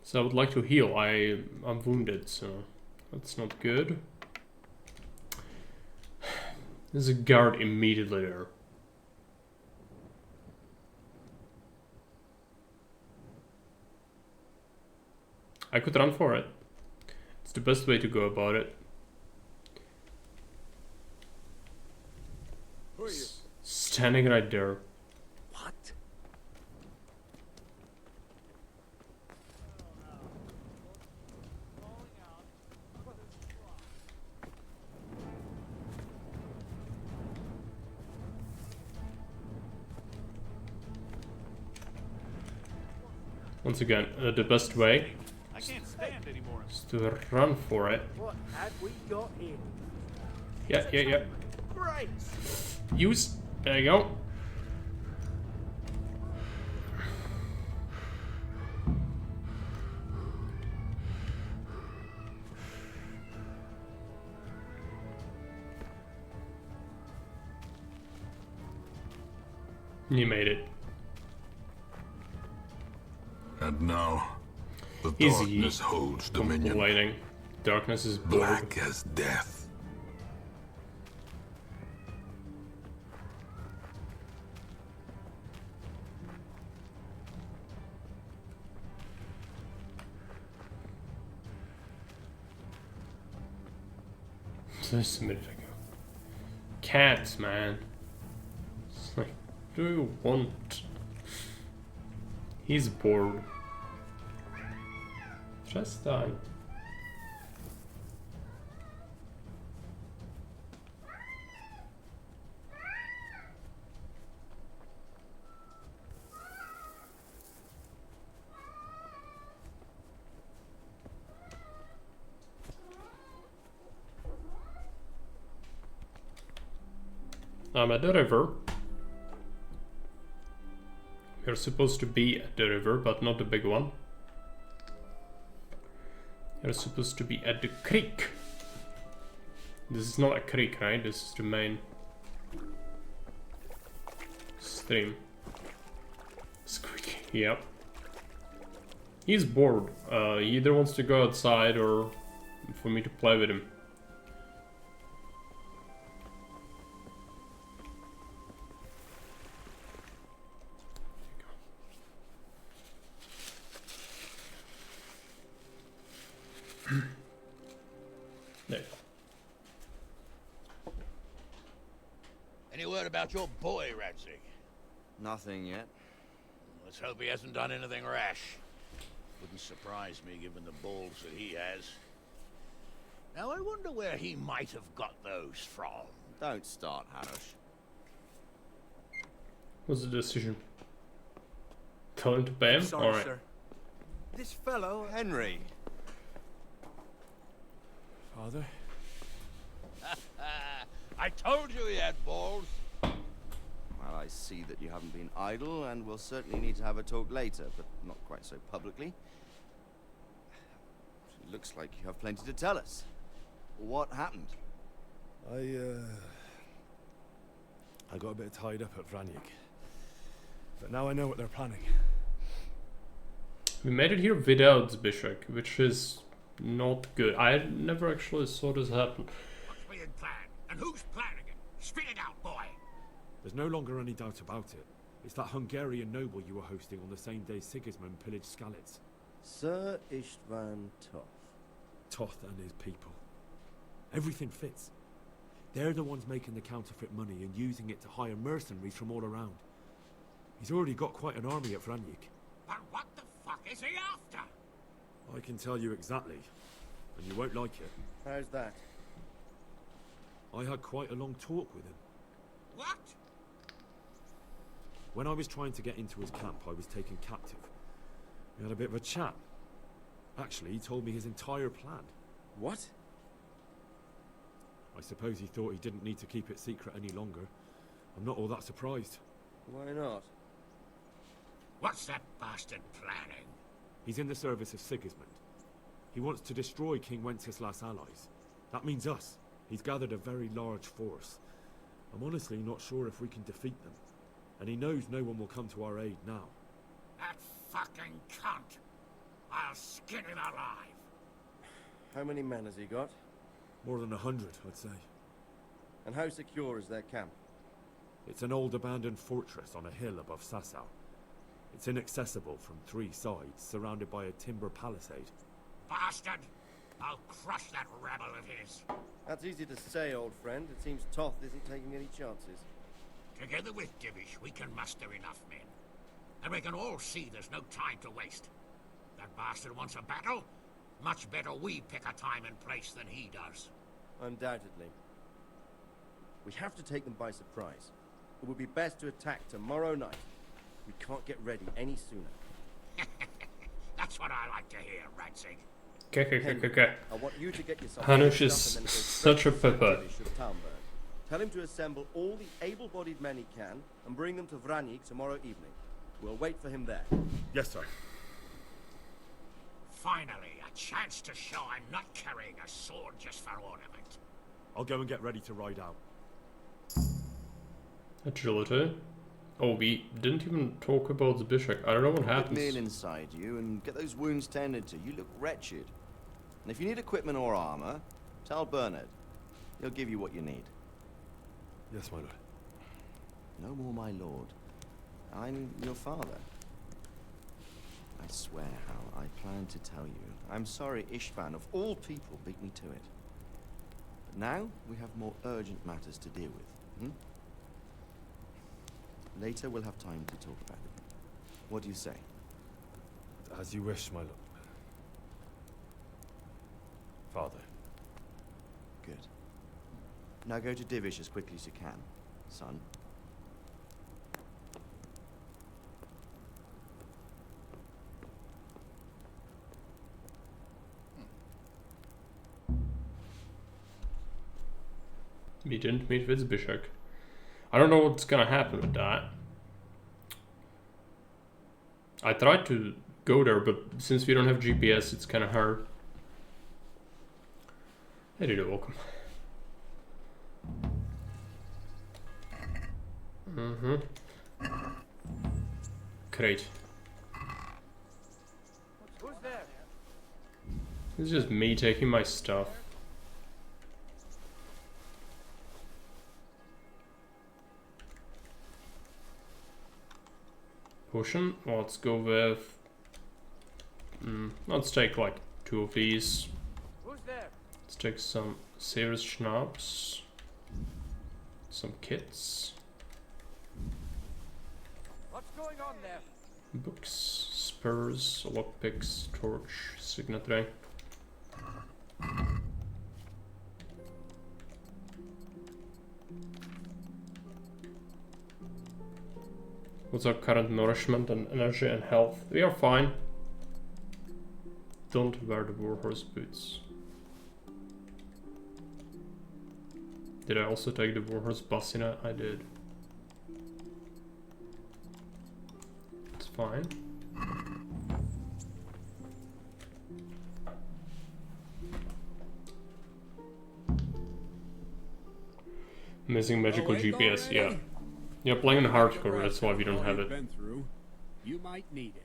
So I would like to heal. I'm wounded, so that's not good. There's a guard immediately there. I could run for it. It's the best way to go about it. Who are you? Standing right there. What? Once again, the best way I can't stand anymore. is to run for it. What have we got here? Yeah. Great. Use. There you go. You made it. And now, the Easy. darkness holds dominion. Complaining. Darkness is bored. Black as death. Just a minute ago. Cats, man. It's like, what do you want? He's bored. Just die. I'm at the river. We're supposed to be at the river, but not the big one. We're supposed to be at the creek. This is not a creek, right? This is the main stream. Squeaky. Yep. He's bored. He either wants to go outside or for me to play with him. There. Any word about your boy, Ratsy? Nothing yet. Let's hope he hasn't done anything rash. Wouldn't surprise me given the balls that he has. Now I wonder where he might have got those from. Don't start, Hanush. What's the decision? Tell him to pay him? Sorry, Alright. sir. This fellow... Henry. Father? I told you he had balls. Well, I see that you haven't been idle, and we'll certainly need to have a talk later, but not quite so publicly. It looks like you have plenty to tell us. What happened? I got a bit tied up at Vranyik. But now I know what they're planning. We made it here without Zbyszek, which is not good. I never actually saw this happen. What's being planned? And who's planning it? Spit it out, boy! There's no longer any doubt about it. It's that Hungarian noble you were hosting on the same day Sigismund pillaged Skalitz. Sir Istvan Toth. Toth and his people. Everything fits. They're the ones making the counterfeit money and using it to hire mercenaries from all around. He's already got quite an army at Vranyik. But what the fuck is he after? I can tell you exactly, and you won't like it. How's that? I had quite a long talk with him. What? When I was trying to get into his camp, I was taken captive. We had a bit of a chat. Actually, he told me his entire plan. What? I suppose he thought he didn't need to keep it secret any longer. I'm not all that surprised. Why not? What's that bastard planning? He's in the service of Sigismund. He wants to destroy King Wenceslas' allies. That means us. He's gathered a very large force. I'm honestly not sure if we can defeat them. And he knows no one will come to our aid now. That fucking cunt! I'll skin him alive! How many men has he got? More than 100, I'd say. And how secure is their camp? It's an old abandoned fortress on a hill above Sasau. It's inaccessible from 3 sides, surrounded by a timber palisade. Bastard! I'll crush that rebel of his! That's easy to say, old friend. It seems Toth isn't taking any chances. Together with Divish, we can muster enough men. And we can all see there's no time to waste. That bastard wants a battle? Much better we pick a time and place than he does. Undoubtedly. We have to take them by surprise. It would be best to attack tomorrow night. We can't get ready any sooner. That's what I like to hear, Ratsig. Okay. I want you to get yourself Hanush fixed is up and then go such a straight to pepper. Divish of Talmberg. Tell him to assemble all the able-bodied men he can and bring them to Vranik tomorrow evening. We'll wait for him there. Yes, sir. Finally, a chance to show I'm not carrying a sword just for ornament. I'll go and get ready to ride out. Agility. Oh, we didn't even talk about the bishop. I don't know what Put happens. meal inside you and get those wounds tended to. You look wretched. And if you need equipment or armor, tell Bernard. He'll give you what you need. Yes, my lord. No more, my lord. I'm your father. I swear, Hal, I plan to tell you. I'm sorry Ishvan, of all people, beat me to it. But now, we have more urgent matters to deal with. Later, we'll have time to talk about it. What do you say? As you wish, my lord. Father. Good. Now go to Divish as quickly as you can, son. We didn't meet with Bishop. I don't know what's gonna happen with that. I tried to go there, but since we don't have GPS, it's kind of hard. Hey, dude, welcome. Great. Who's there? It's just me taking my stuff. Potion. Well, let's go with. Let's take like 2 of these. Who's there? Let's take some serious schnapps. Some kits. What's going on there? Books, spurs, lockpicks, torch, signet ring. What's our current nourishment and energy and health? We are fine. Don't wear the warhorse boots. Did I also take the warhorse bassina? I did. It's fine. Missing magical GPS, yeah. Yeah, playing on hardcore, that's why we don't have it. Been through. You might need it.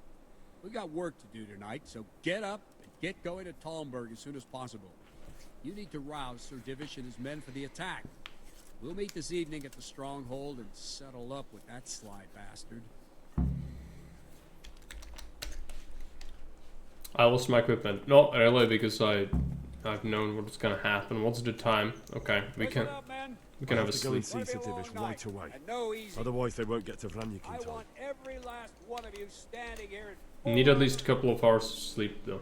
We got work to do tonight, so get up and get going to Talmberg as soon as possible. You need to rouse Sir Divish and his men for the attack. We'll meet this evening at the stronghold and settle up with that sly bastard. I lost my equipment. Not really, because I've known what's gonna happen. What's the time? Okay, we can have a to go and sleep. see Sir Divish right away. Otherwise, they won't get to Vranik in time. Every last one of you standing here Need at least a couple of hours of sleep though.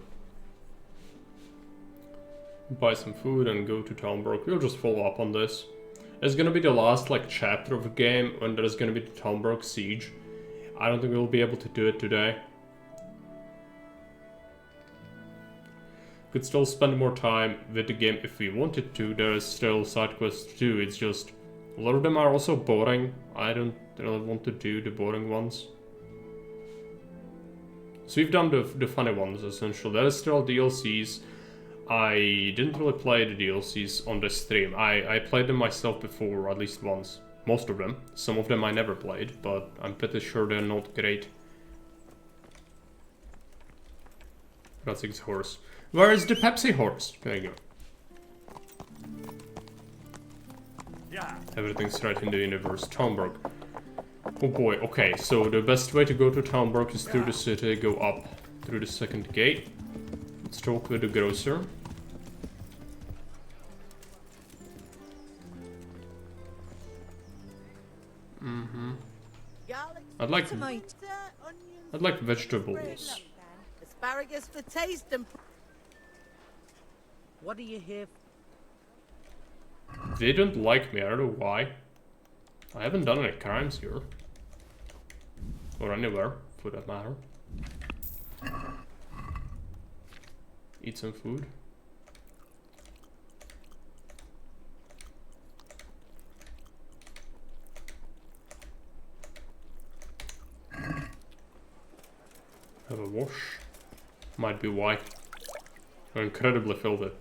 Buy some food and go to Talmberg. We'll just follow up on this. It's gonna be the last like chapter of the game when there's gonna be the Talmberg siege. I don't think we'll be able to do it today. Could still spend more time with the game if we wanted to. There is still side quests to do. It's just a lot of them are also boring. I don't really want to do the boring ones. So we've done the funny ones essentially. There is still DLCs. I didn't really play the DLCs on this stream. I played them myself before, at least once. Most of them. Some of them I never played, but I'm pretty sure they're not great. That's his horse. Where is the Pepsi horse? There you go. Yeah. Everything's right in the universe. Talmberg. Oh boy, okay, so the best way to go to Talmberg is through the city, go up through the second gate. Let's talk with the grocer. I'd like vegetables. Asparagus for taste and... What are you here for? They don't like me, I don't know why. I haven't done any crimes here. Or anywhere, for that matter. Eat some food. Have a wash. Might be why. I'm incredibly filthy.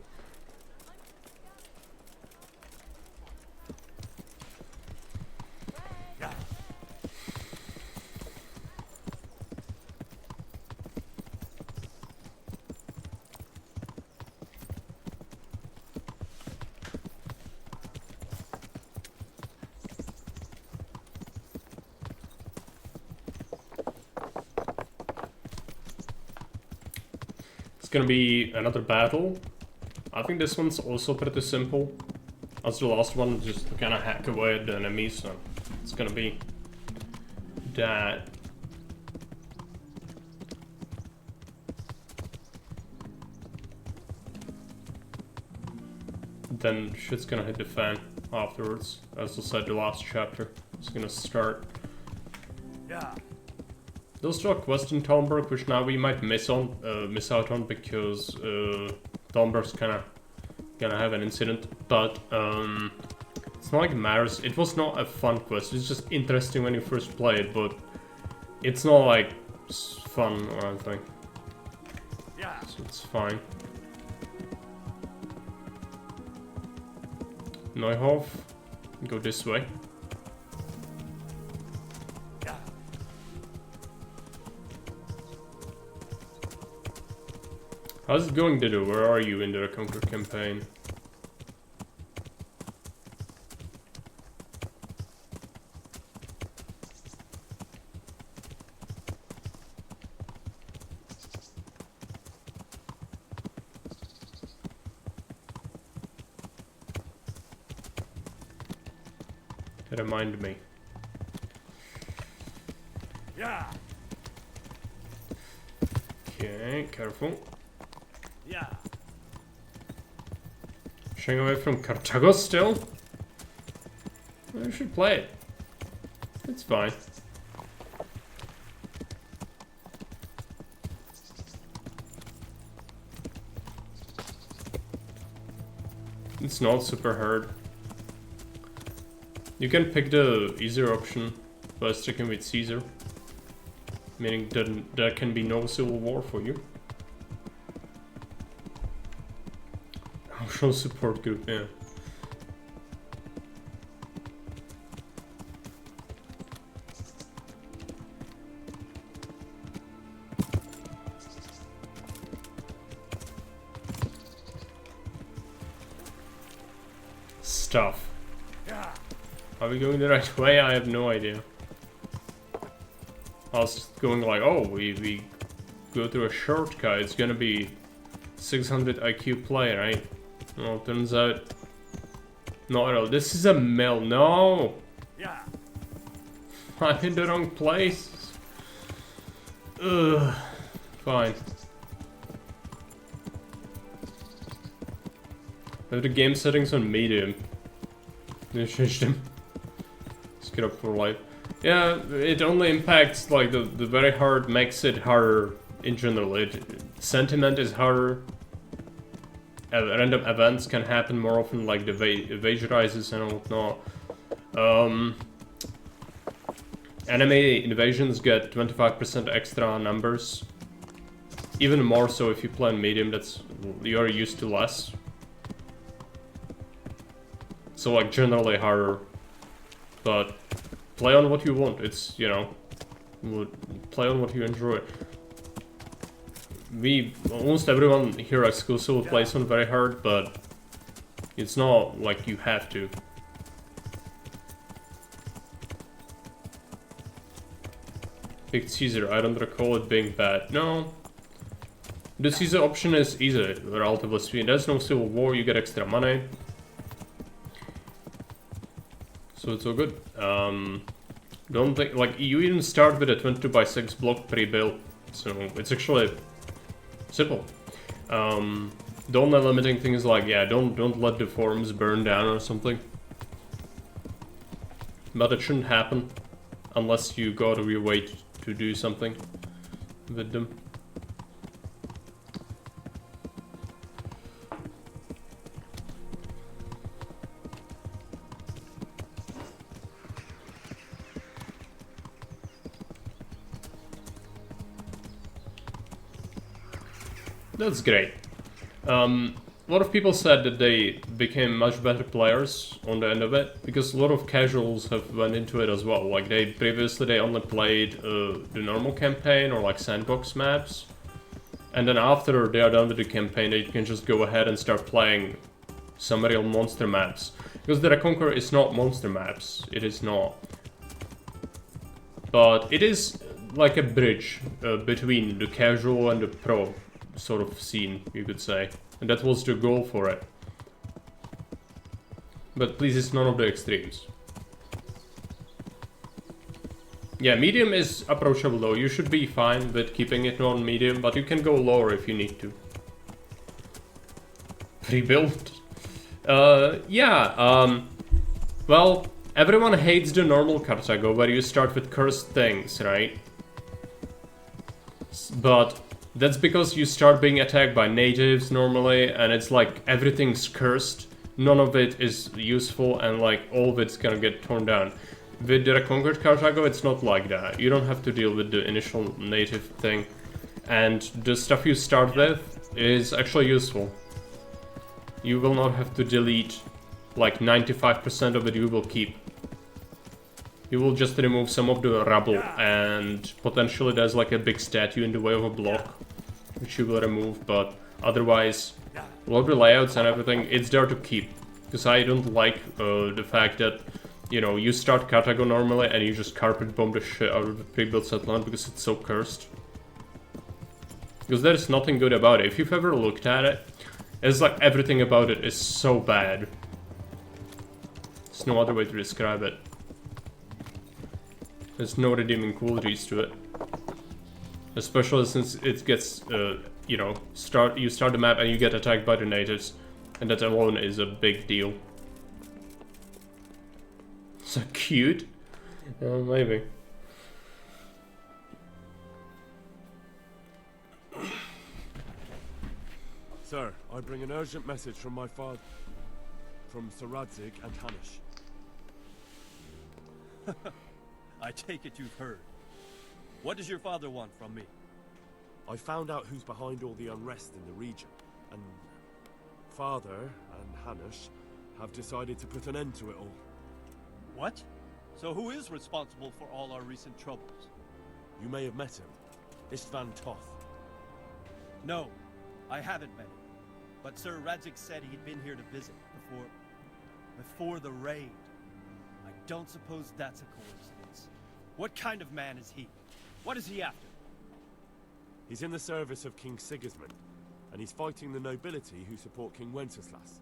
Gonna be another battle. I think this one's also pretty simple. As the last one, just to kind of hack away at the enemies, so it's gonna be that. Then shit's gonna hit the fan afterwards. As I said, the last chapter is gonna start. Yeah. There's still a quest in Talmberg, which now we might miss out on because Talmberg's kinda gonna have an incident, but it's not like it matters. It was not a fun quest. It's just interesting when you first play it, but it's not like fun or anything. Yeah. So it's fine. Neuhof, go this way. How's it going, Dido? Where are you in the Conquer campaign? Remind me. Yeah. Okay, careful. Yeah. Staying away from Cartago still? I should play it. It's fine. It's not super hard. You can pick the easier option by sticking with Caesar. Meaning that there can be no civil war for you. Emotional support group, yeah. Stuff. Yeah. Are we going the right way? I have no idea. I was going like, oh, we go through a shortcut. It's gonna be 600 IQ play, right? Well, turns out, not at all. This is a mill. No. Yeah. I'm in the wrong place. Ugh. Fine. I have the game settings on medium. They changed them. Skip up for life. Yeah, it only impacts like the very hard makes it harder in general. Sentiment is harder. Random events can happen more often, like the evasionises and whatnot. Enemy invasions get 25% extra numbers. Even more so if you play on medium, you're used to less. So like generally harder, but play on what you want. It's, you know, play on what you enjoy. Almost everyone here exclusively plays on very hard, but it's not like you have to. Picked Caesar, I don't recall it being bad. No. The Caesar option is easy, relatively speaking. There's no civil war, you get extra money. So it's all good. Don't think, like, you even start with a 22x6 block pre-built, so it's actually simple. The only limiting thing is like, yeah, don't let the forums burn down or something. But it shouldn't happen unless you go out of your way to do something with them. That's great. A lot of people said that they became much better players on the end of it, because a lot of casuals have went into it as well. Like previously they only played the normal campaign or like sandbox maps, and then after they are done with the campaign, they can just go ahead and start playing some real monster maps. Because the Reconquer is not monster maps, it is not. But it is like a bridge between the casual and the pro sort of scene, you could say. And that was the goal for it. But please, it's none of the extremes. Yeah, medium is approachable though. You should be fine with keeping it on medium, but you can go lower if you need to. Rebuild. Well, everyone hates the normal Carthago where you start with cursed things, right? But that's because you start being attacked by natives normally, and it's like everything's cursed. None of it is useful, and like all of it's gonna get torn down. With the Reconquered Carthago, it's not like that. You don't have to deal with the initial native thing, and the stuff you start with is actually useful. You will not have to delete like 95% of it. You will keep. You will just remove some of the rubble, and potentially there's like a big statue in the way of a block, which you will remove, but otherwise, a lot of the layouts and everything, it's there to keep. Because I don't like the fact that, you know, you start Carthago normally and you just carpet bomb the shit out of the pre-built settlement because it's so cursed. Because there's nothing good about it. If you've ever looked at it, it's like everything about it is so bad. There's no other way to describe it. There's no redeeming qualities to it. Especially since it gets, you know, you start the map and you get attacked by the natives. And that alone is a big deal. So cute. Maybe. Sir, I bring an urgent message from my father. From Sir Radzik and Hanish. I take it you've heard. What does your father want from me? I found out who's behind all the unrest in the region, and Father and Hanish have decided to put an end to it all. What? So who is responsible for all our recent troubles? You may have met him. Istvan Toth. No, I haven't met him. But Sir Radzik said he'd been here to visit before the raid. I don't suppose that's a coincidence. What kind of man is he? What is he after? He's in the service of King Sigismund, and he's fighting the nobility who support King Wenceslas.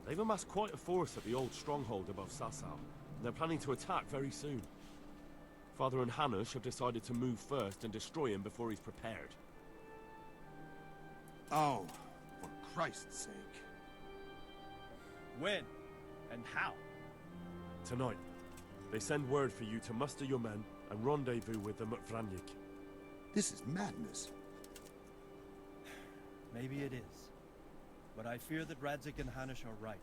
They've amassed quite a force at the old stronghold above Sasau, and they're planning to attack very soon. Father and Hanish have decided to move first and destroy him before he's prepared. Oh, for Christ's sake. When? And how? Tonight. They send word for you to muster your men and rendezvous with them at Vranyik. This is madness. Maybe it is. But I fear that Radzik and Hanish are right.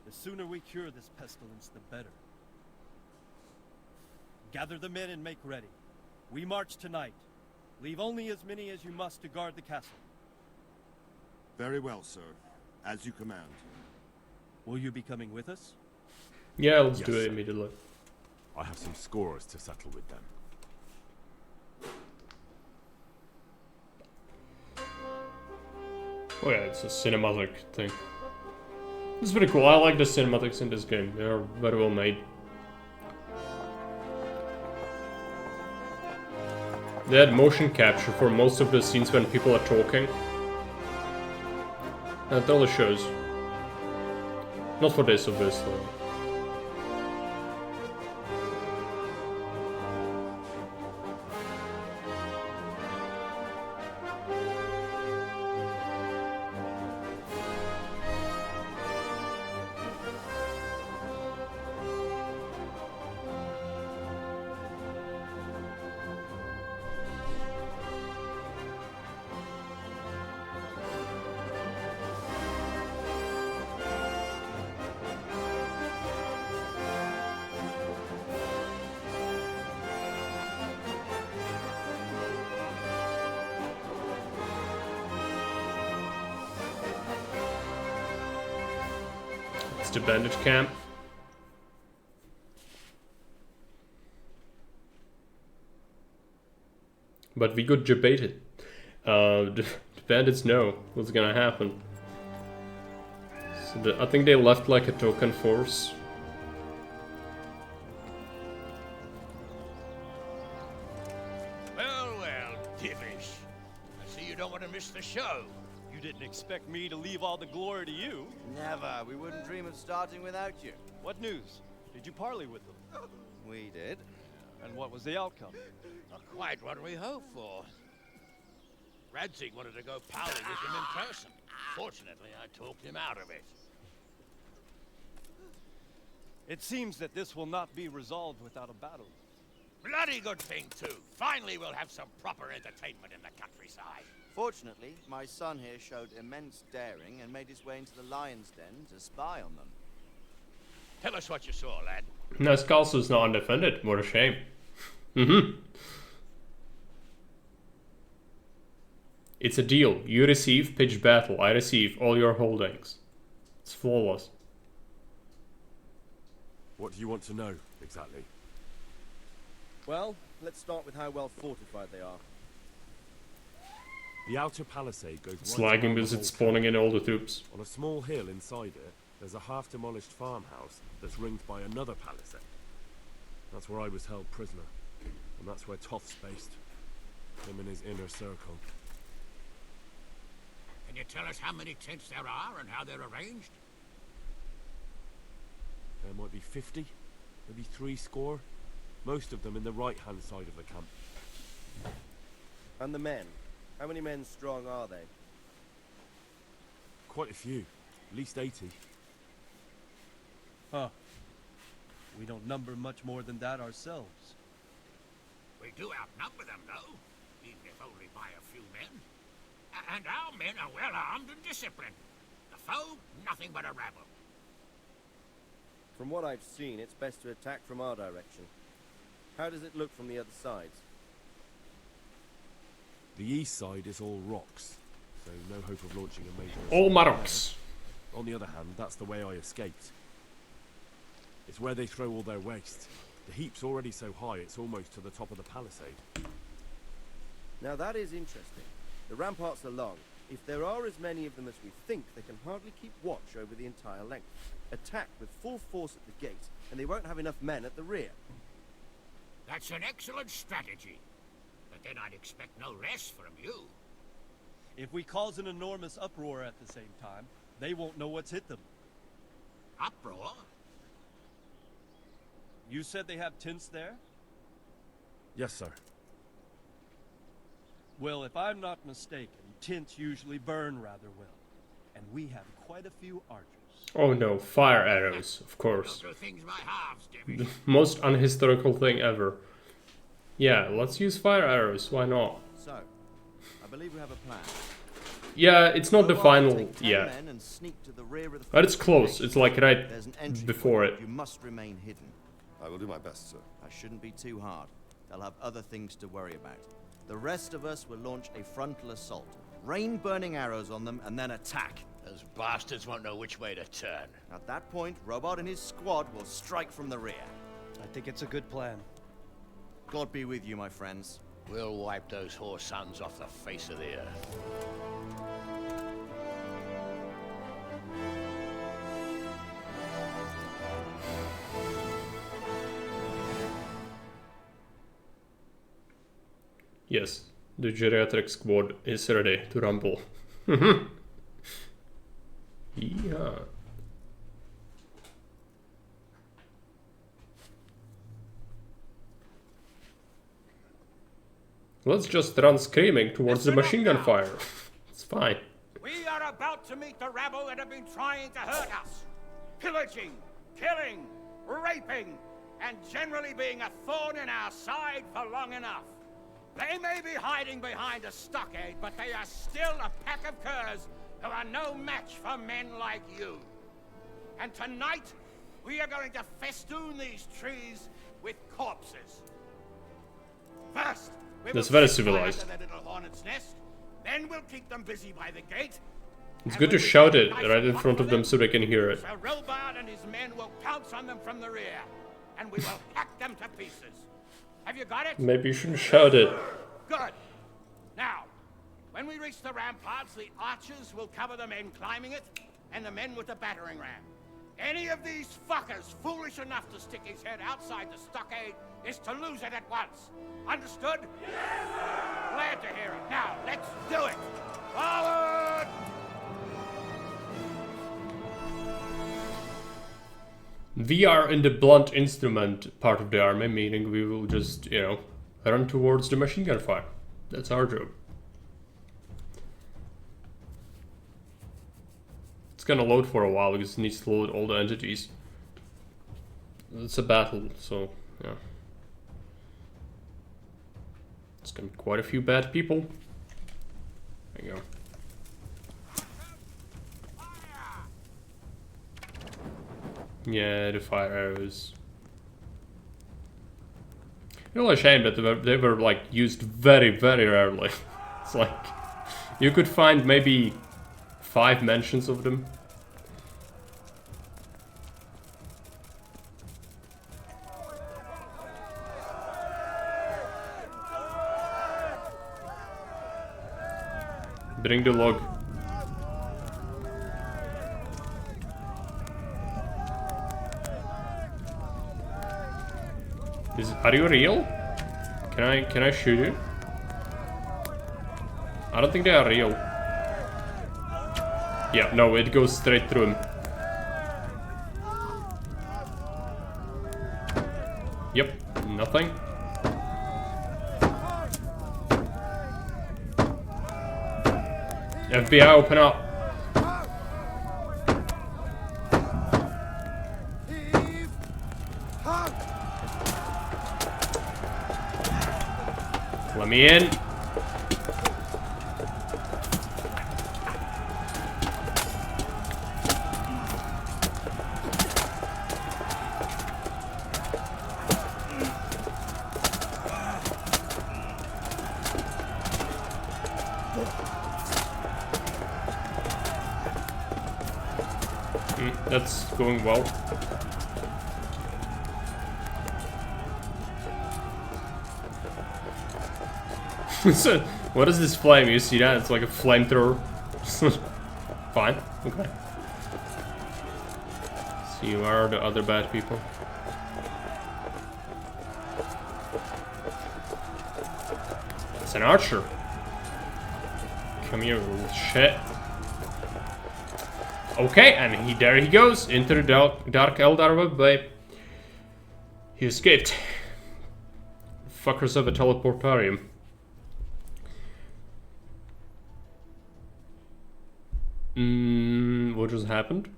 The sooner we cure this pestilence, the better. Gather the men and make ready. We march tonight. Leave only as many as you must to guard the castle. Very well, sir. As you command. Will you be coming with us? Yeah, let's Yes, do it sir. immediately. I have some scores to settle with them. Oh yeah, it's a cinematic thing. It's pretty cool. I like the cinematics in this game. They are very well made. They had motion capture for most of the scenes when people are talking. That only shows. Not for this, obviously. the bandit camp. But we got debated. The bandits know what's gonna happen. So I think they left like a token force. Well, well, Divish. I see you don't want to miss the show. You didn't expect me to leave all the glory to you. Never. We wouldn't dream of starting without you. What news? Did you parley with them? We did. And what was the outcome? Not quite what we hoped for. Radzig wanted to go powder with him in person. Fortunately, I talked him out of it. It seems that this will not be resolved without a battle. Bloody good thing, too. Finally, we'll have some proper entertainment in the countryside. Fortunately, my son here showed immense daring and made his way into the lion's den to spy on them. Tell us what you saw, lad. Nice castle is not undefended. What a shame. It's a deal. You receive pitched battle. I receive all your holdings. It's flawless. What do you want to know, exactly? Well, let's start with how well fortified they are. The outer palisade goes It's right lagging around the because whole it's spawning camp. in all the troops. On a small hill inside it, there's a half-demolished farmhouse that's ringed by another palisade. That's where I was held prisoner. And that's where Toff's based. Him and his inner circle. Can you tell us how many tents there are and how they're arranged? There might be 50, maybe 60. Most of them in the right-hand side of the camp. And the men? How many men strong are they? Quite a few. At least 80. Huh. We don't number much more than that ourselves. We do outnumber them, though, even if only by a few men. And our men are well armed and disciplined. The foe, nothing but a rabble. From what I've seen, it's best to attack from our direction. How does it look from the other sides? The east side is all rocks, so no hope of launching a major All assault Marocs. there. On the other hand, that's the way I escaped. It's where they throw all their waste. The heap's already so high, it's almost to the top of the palisade. Now that is interesting. The ramparts are long. If there are as many of them as we think, they can hardly keep watch over the entire length. Attack with full force at the gate, and they won't have enough men at the rear. That's an excellent strategy. But then I'd expect no less from you. If we cause an enormous uproar at the same time, they won't know what's hit them. Uproar? You said they have tents there? Yes, sir. Well, if I'm not mistaken, tents usually burn rather well. And we have quite a few archers. Oh no, fire arrows, of course. Don't do things by halves, The Divish. most unhistorical thing ever. Yeah, let's use fire arrows, why not? So, I believe we have a plan. Yeah, it's not the Robot, final take 10 yet. men and sneak to the rear of the But it's first close, gate. it's like right There's an entry before point. it. You must remain hidden. I will do my best, sir. That shouldn't be too hard. They'll have other things to worry about. The rest of us will launch a frontal assault. Rain burning arrows on them and then attack. Those bastards won't know which way to turn. At that point, Robot and his squad will strike from the rear. I think it's a good plan. God be with you, my friends. We'll wipe those whore sons off the face of the earth. Yes, the geriatric squad is ready to rumble. Yeah. Let's just run screaming towards the machine gun fire. It's fine. We are about to meet the rabble that have been trying to hurt us. Pillaging, killing, raping, and generally being a thorn in our side for long enough. They may be hiding behind a stockade, but they are still a pack of curs who are no match for men like you. And tonight, we are going to festoon these trees with corpses. First, we will That's very set fire civilized. to their little hornet's nest. Then we'll keep them busy by the gate. It's good to shout it right in front of them so they can hear it. Sir Rebalanced and his men will pounce on them from the rear, and we will hack them to pieces. Have you got it? Maybe you shouldn't shout it. Good. Now, when we reach the ramparts, the archers will cover the men climbing it, and the men with the battering ram. Any of these fuckers foolish enough to stick his head outside the stockade is to lose it at once. Understood? Yes, sir! Glad to hear it. Now, let's do it. Forward! We are in the blunt instrument part of the army, meaning we will just, you know, run towards the machine gun fire. That's our job. It's gonna load for a while because it needs to load all the entities. It's a battle, so yeah. It's gonna be quite a few bad people. There you go. Yeah, the fire arrows. It's really a shame that they were like used very, very rarely. It's like you could find maybe 5 mentions of them. Bring the log. Are you real? Can I shoot you? I don't think they are real. Yeah, no, it goes straight through him. Yep, nothing. FBI, open up. Let me in. That's going well. So, what is this flame? You see that? It's like a flamethrower. Fine. Okay. So you are the other bad people. It's an archer. Come here, little shit. Okay, and there he goes into the dark Eldar web bay. He escaped. Fuckers of a teleportarium. What just happened?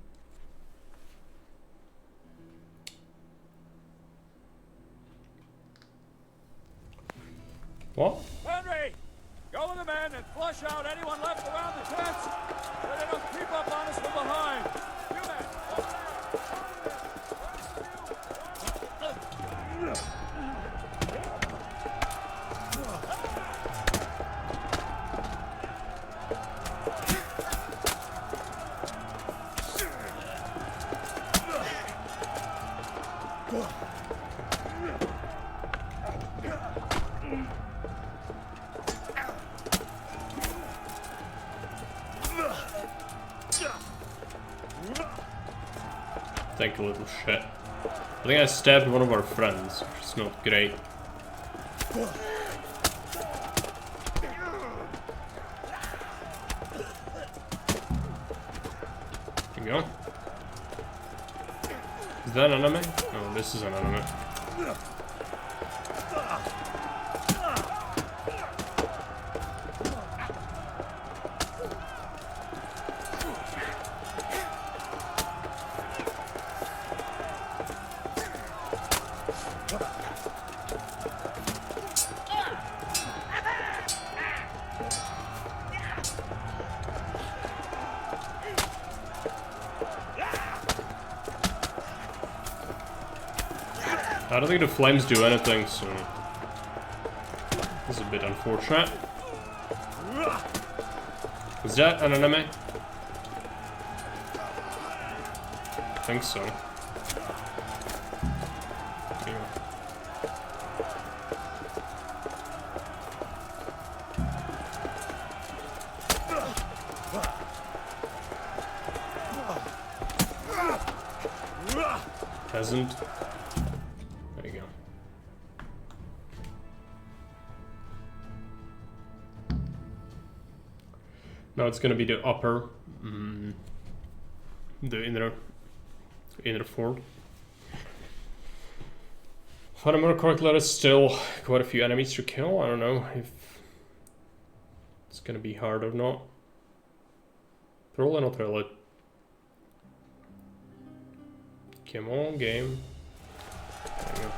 What? Henry! Go with the men and flush out anyone left around the tents so they don't creep up on us from behind. You men, Thank you, little shit. I think I stabbed one of our friends, which is not great. There you go. Is that an enemy? No, this is an enemy. I don't think the flames do anything, so this is a bit unfortunate. Is that an enemy? think so. Here. Peasant. There you go. Now it's gonna be the upper, the inner fort. If I remember correctly, there's still quite a few enemies to kill. I don't know if it's gonna be hard or not. Probably not really. Come on, game. There you go.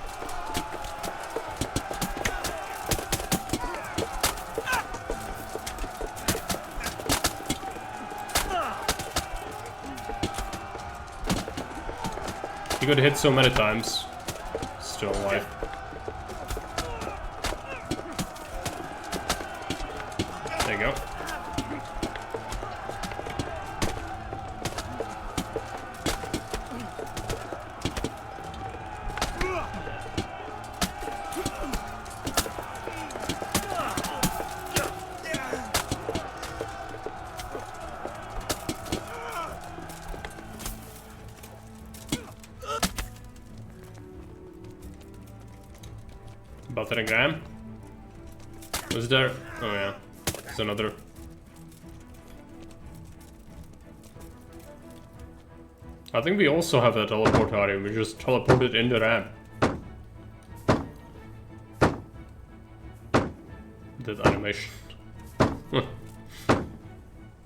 He got hit so many times. Still alive. There you go. Battering ram? Was there? Oh yeah, there's another. I think we also have a teleportarium. We just teleported in the ram. That animation.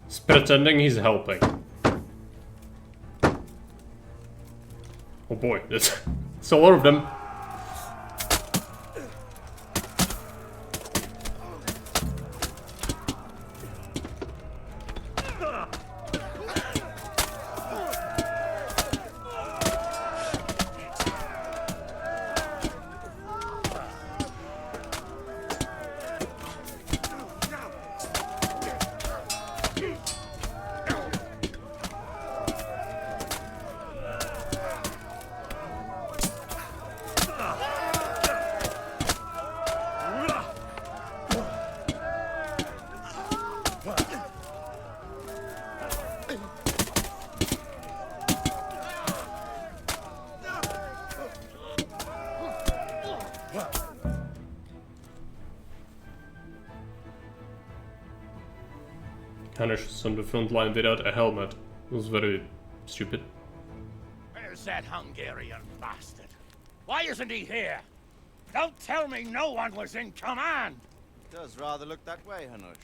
He's pretending he's helping. Oh boy, that's a lot of them. Vanishes on the front line without a helmet. It was very stupid. Where's that Hungarian bastard? Why isn't he here? Don't tell me no one was in command! It does rather look that way, Hanush.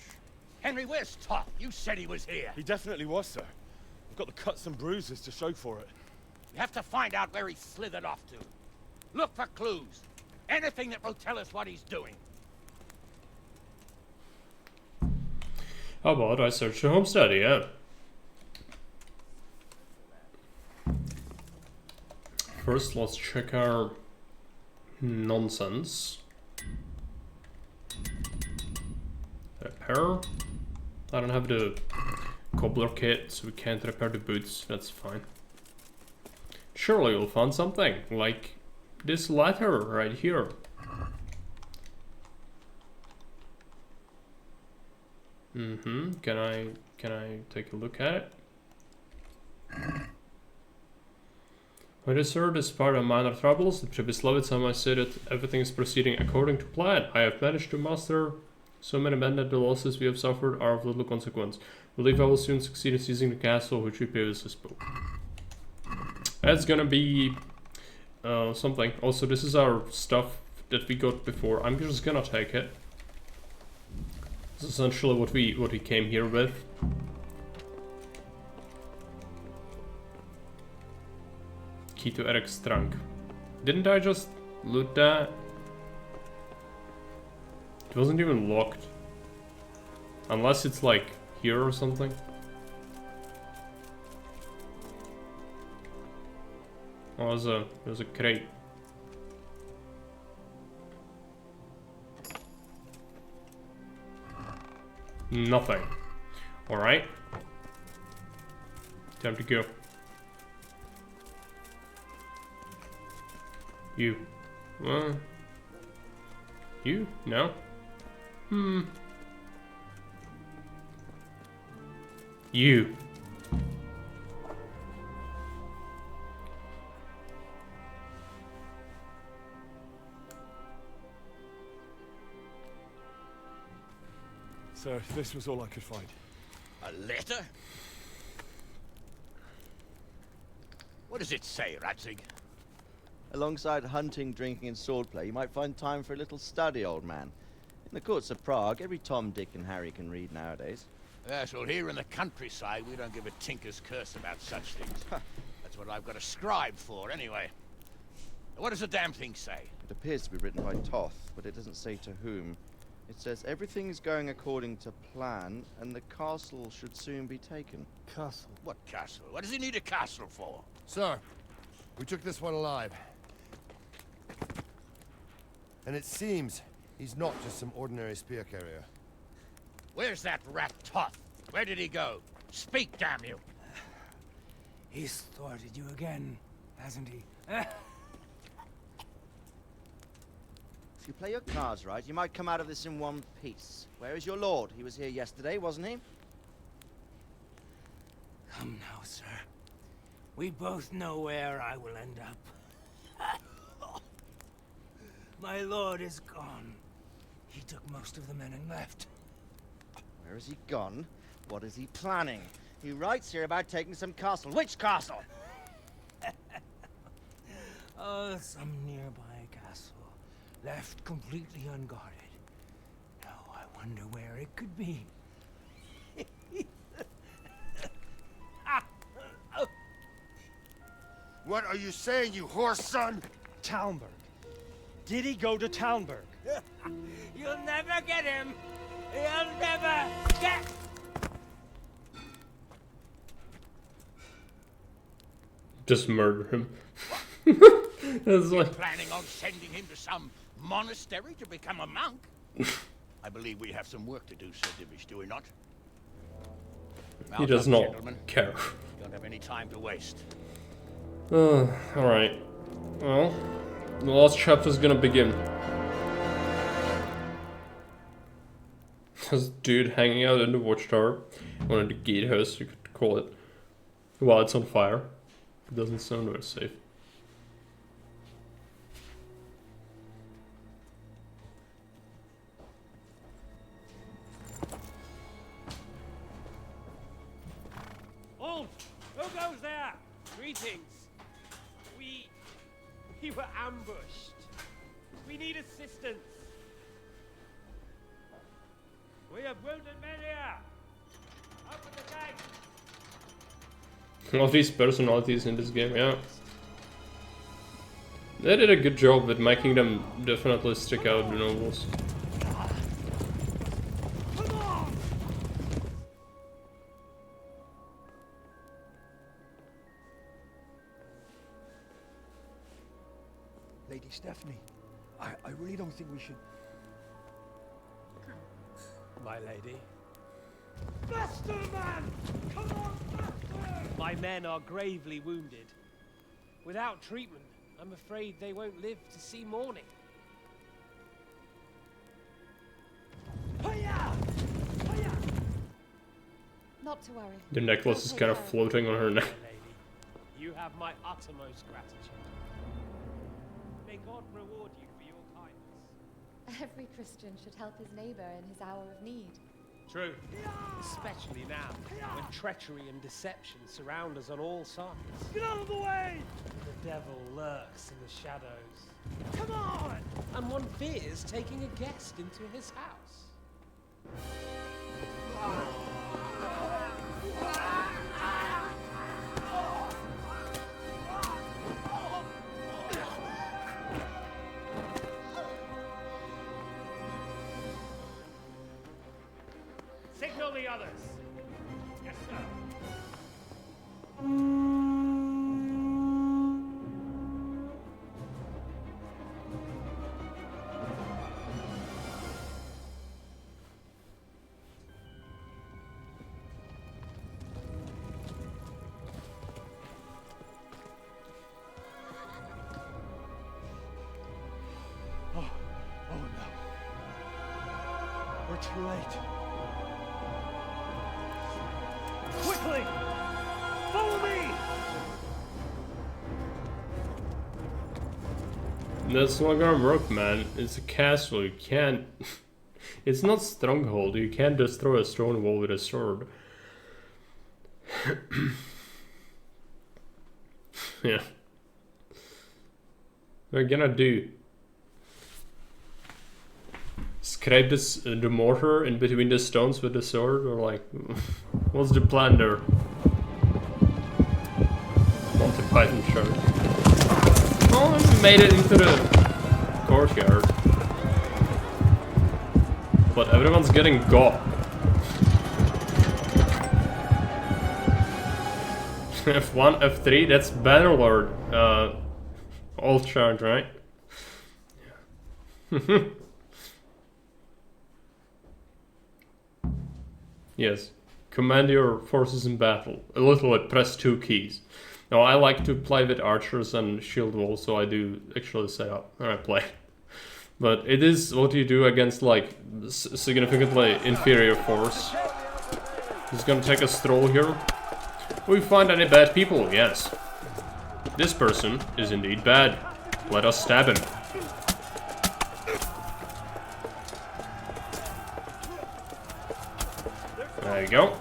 Henry, where's Top? You said he was here. He definitely was, sir. I've got the cuts and bruises to show for it. You have to find out where he slithered off to. Look for clues. Anything that will tell us what he's doing. How about I search the homestead, yeah. First, let's check our nonsense. Repair. I don't have the cobbler kit, so we can't repair the boots. That's fine. Surely we'll find something, like this letter right here. Can I take a look at it? My dear sir, despite our minor troubles, the Przemyslowice might say that everything is proceeding according to plan. I have managed to master so many men that the losses we have suffered are of little consequence. I believe I will soon succeed in seizing the castle which we previously spoke. That's gonna be something. Also, this is our stuff that we got before. I'm just gonna take it. This is essentially what we came here with. Key to Eric's trunk. Didn't I just loot that? It wasn't even locked. Unless it's like here or something. Oh, there's a crate. Nothing. Alright. Time to go. You. You? No? You. Sir, this was all I could find. A letter? What does it say, Radzig? Alongside hunting, drinking, and swordplay, you might find time for a little study, old man. In the courts of Prague, every Tom, Dick, and Harry can read nowadays. Yes, well, here in the countryside, we don't give a tinker's curse about such things. That's what I've got a scribe for, anyway. What does the damn thing say? It appears to be written by Toth, but it doesn't say to whom. It says everything is going according to plan, and the castle should soon be taken. Castle? What castle? What does he need a castle for? Sir, we took this one alive. And it seems he's not just some ordinary spear carrier. Where's that rat Toth? Where did he go? Speak, damn you! He's thwarted you again, hasn't he? If you play your cards right, you might come out of this in one piece. Where is your lord? He was here yesterday, wasn't he? Come now, sir. We both know where I will end up. My lord is gone. He took most of the men and left. Where has he gone? What is he planning? He writes here about taking some castle. Which castle? Oh, some nearby castle. Left completely unguarded. Now I wonder where it could be. What are you saying, you horse son? Talmberg. Did he go to Talmberg? You'll never get him. You'll never get. Just murder him. That's like... Planning on sending him to some monastery to become a monk? I believe we have some work to do, Sir Divish, do we not? He does not gentlemen. care. Don't have any time to waste. Alright. Well, the last chapter is gonna begin. This dude hanging out in the watchtower. One of the gatehouse, you could call it. While it's on fire. It doesn't sound very safe. Oh, who goes there? Greetings. We were ambushed. We need assistance. We have wounded men here. Open the gate. All these personalities in this game, yeah. They did a good job with making them definitely stick out, the nobles. Lady Stephanie, I really don't think we should... My lady. Faster, man! Come on, faster! My men are gravely wounded. Without treatment, I'm afraid they won't live to see morning. Not to worry. The necklace is kind of floating on her neck. Lady, you have my uttermost gratitude. May God reward you for your kindness. Every Christian should help his neighbor in his hour of need. True. Especially now, when treachery and deception surround us on all sides. Get out of the way! The devil lurks in the shadows. Come on! And one fears taking a guest into his house. Signal the others. Yes, sir. We're too late. Quickly! Follow me! That's not gonna work, man. It's a castle. You can't... It's not stronghold. You can't destroy a stone wall with a sword. Yeah. What are you gonna do? Scrape this, the mortar in between the stones with the sword? Or like... What's the plan there? Monty Python charge. Oh, we made it into the courtyard. But everyone's getting got. F1, F3, that's Bannerlord. All charge, right? Yes. Command your forces in battle. A little bit, press 2 keys. Now I like to play with archers and shield walls, so I do actually set up when I play. But it is what you do against like significantly inferior force. He's gonna take a stroll here. We find any bad people? Yes. This person is indeed bad. Let us stab him. There you go.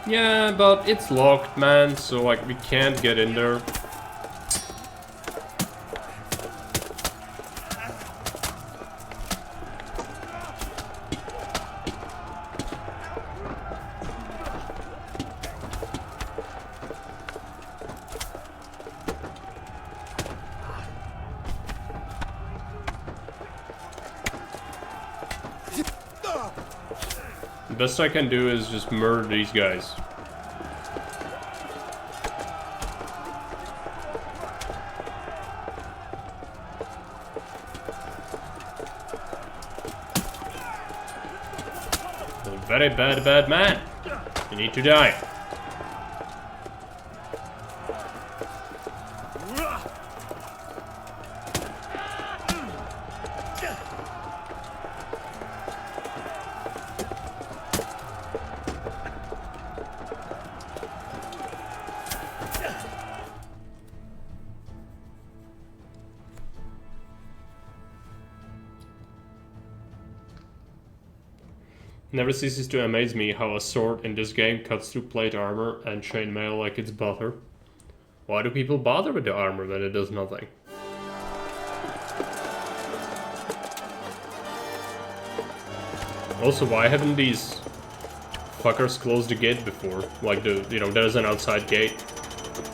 Yeah, but it's locked, man, so like we can't get in there. The best I can do is just murder these guys. You're a very bad man. You need to die. Never ceases to amaze me how a sword in this game cuts through plate armor and chainmail like it's butter. Why do people bother with the armor when it does nothing? Also, why haven't these fuckers closed the gate before? Like there's an outside gate.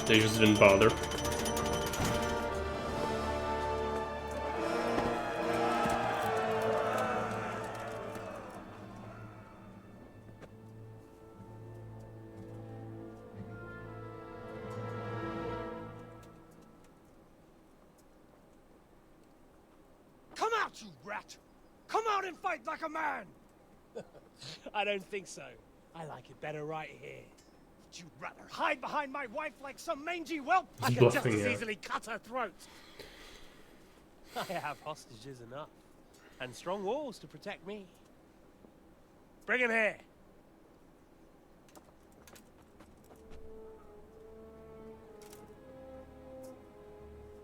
They just didn't bother. Come out, you rat! Come out and fight like a man! I don't think so. I like it better right here. Would you rather hide behind my wife like some mangy whelp? I He's could just bluffing, as yeah. easily cut her throat. I have hostages enough. And strong walls to protect me. Bring him here.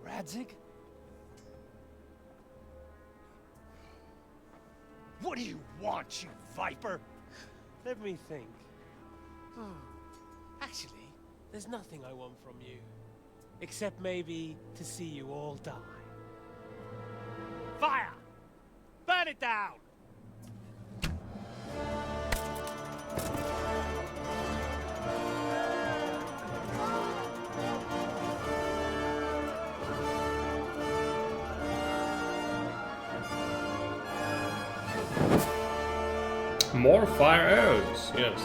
Radzig? What do you want, you viper? Let me think. Actually, there's nothing I want from you. Except maybe to see you all die. Fire! Burn it down! More fire arrows, yes.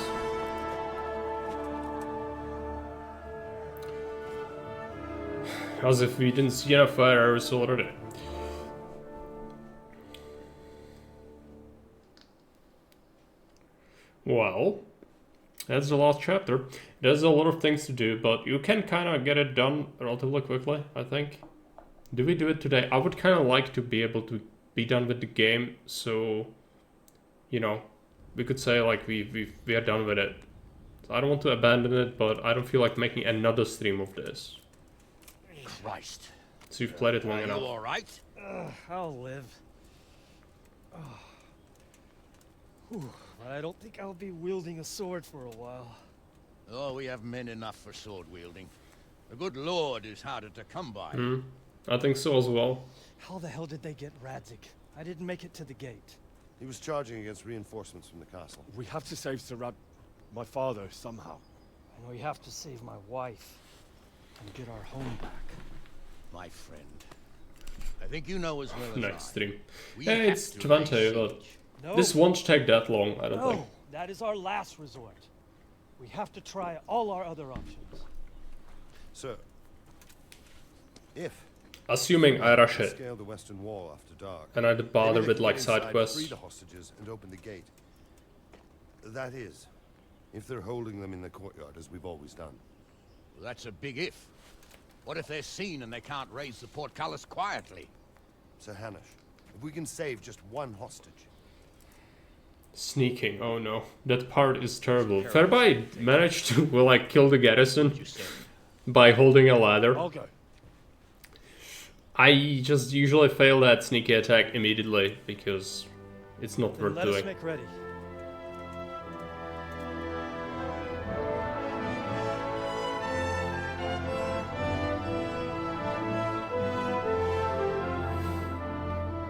As if we didn't see enough fire arrows already. Well, that's the last chapter. There's a lot of things to do, but you can kind of get it done relatively quickly, I think. Do we do it today? I would kind of like to be able to be done with the game. So, you know, we could say like we are done with it. So I don't want to abandon it, but I don't feel like making another stream of this. Christ. So you've played it long Are enough. you all right? I'll live. Whew, but I don't think I'll be wielding a sword for a while. Oh, we have men enough for sword wielding. The good Lord is harder to come by. I think so as well. How the hell did they get Radzik? I didn't make it to the gate. He was charging against reinforcements from the castle. We have to save my father, somehow. And we have to save my wife and get our home back. My friend, I think you know as well as Next I. stream. We Yeah, have it's to lay 20, but No. this won't take that long, I don't think. No, that is our last resort. We have to try all our other options. Sir, if Assuming I rush it, scale the western wall after dark, and I'd bother maybe they with can like get side inside, quests. free the hostages and open the gate. That is, if they're holding them in the courtyard as we've always done. Well, that's a big if. What if they're seen and they can't raise the portcullis quietly? Sir Hanish, if we can save just one hostage. Sneaking, oh no. That part is terrible. Fairby managed to, well, like, kill the garrison by holding a ladder. I'll go. I just usually fail that sneaky attack immediately because it's not worth Let us doing. make ready.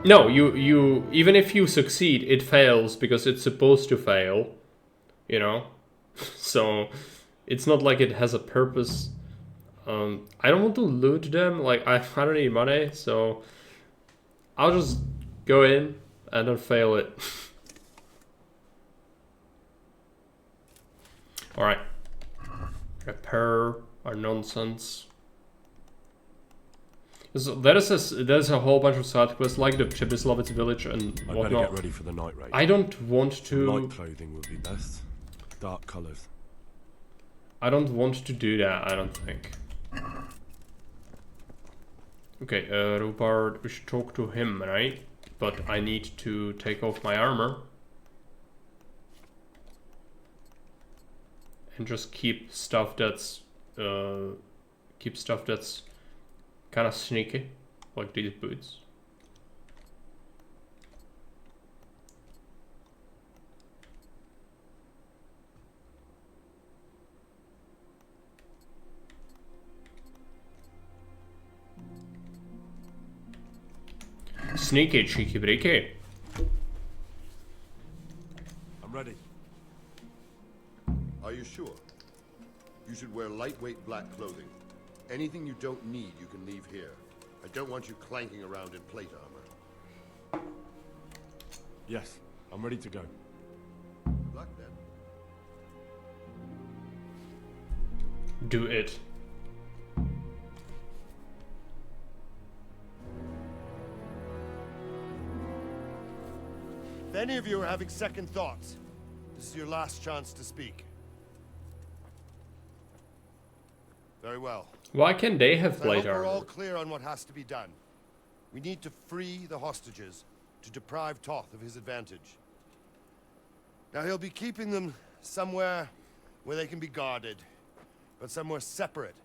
No, you even if you succeed, it fails because it's supposed to fail, you know. So it's not like it has a purpose. I don't want to loot them. Like I don't need money, so I'll just go in and then fail it. All right, repair our nonsense. So there's a whole bunch of side quests like the Przemyslowice village and I whatnot. better get ready for the night raid. I don't want to. Light clothing would be best. Dark colours. I don't want to do that. I don't think. Okay, Rupert, we should talk to him, right? But I need to take off my armor and just keep stuff that's kind of sneaky, like these boots. Sneaky, cheeky, breaky. I'm ready. Are you sure? You should wear lightweight black clothing. Anything you don't need, you can leave here. I don't want you clanking around in plate armor. Yes, I'm ready to go. Good luck, then. Do it. If any of you are having second thoughts, this is your last chance to speak. Very well. Why can't they have I plate hope we're all armor? clear on what has to be done. We need to free the hostages to deprive Toth of his advantage. Now he'll be keeping them somewhere where they can be guarded, but somewhere separate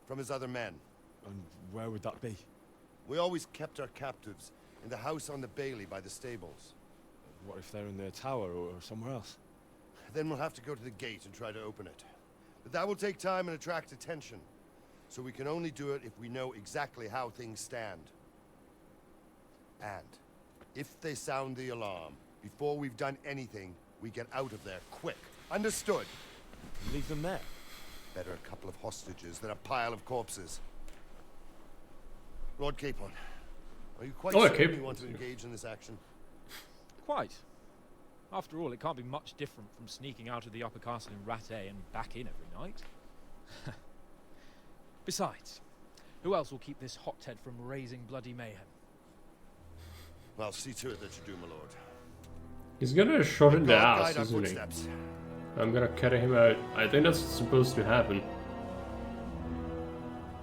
from his other men. And where would that be? We always kept our captives in the house on the Bailey by the stables. What if they're in their tower or somewhere else? Then we'll have to go to the gate and try to open it. But that will take time and attract attention. So we can only do it if we know exactly how things stand. And if they sound the alarm, before we've done anything, we get out of there quick. Understood? Leave them there. Better a couple of hostages than a pile of corpses. Lord Capon, are you quite Oh, certain Capon. you want to engage in this action? Quite. After all, it can't be much different from sneaking out of the upper castle in Rattay and back in every night. Besides, who else will keep this hothead from raising bloody mayhem? I'll see to it that you do, my lord. He's gonna shot in the God ass, guide our isn't he? footsteps. I'm gonna carry him out. I think that's supposed to happen.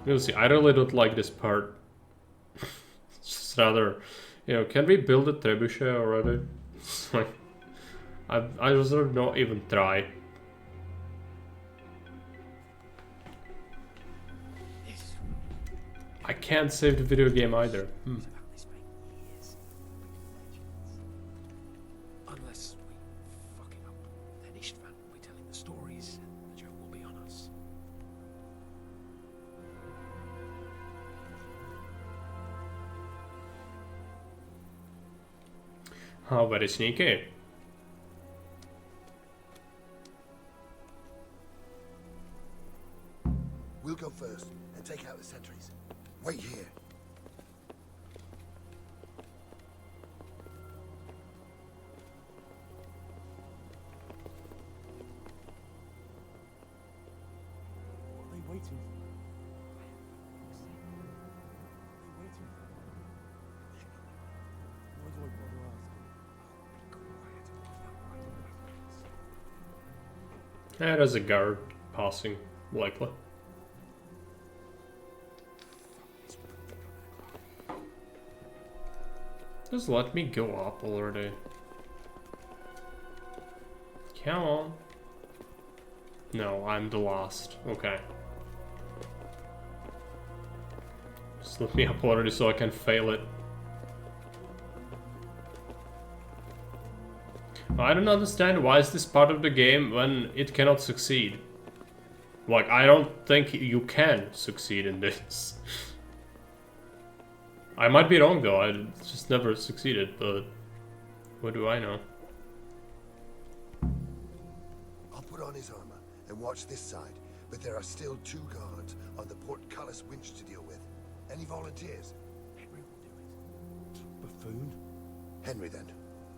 You'll see, I really don't like this part. It's just rather You know, can we build a trebuchet already? Like, I just not even try. I can't save the video game either. Unless we fuck it up, then Istvan will be telling the stories, and the joke will be on us. How very sneaky. We'll go first and take out the sentries. Wait here. What are they waiting for? Why do I bother asking? Yeah, there's a guard passing, likely. Just let me go up already. Come on. No, I'm the last. Okay. Just let me up already so I can fail it. I don't understand why is this part of the game when it cannot succeed. Like, I don't think you can succeed in this. I might be wrong though, I just never succeeded, but what do I know? I'll put on his armor and watch this side, but there are still 2 guards on the portcullis winch to deal with. Any volunteers? Henry will do it. Buffoon? Henry then.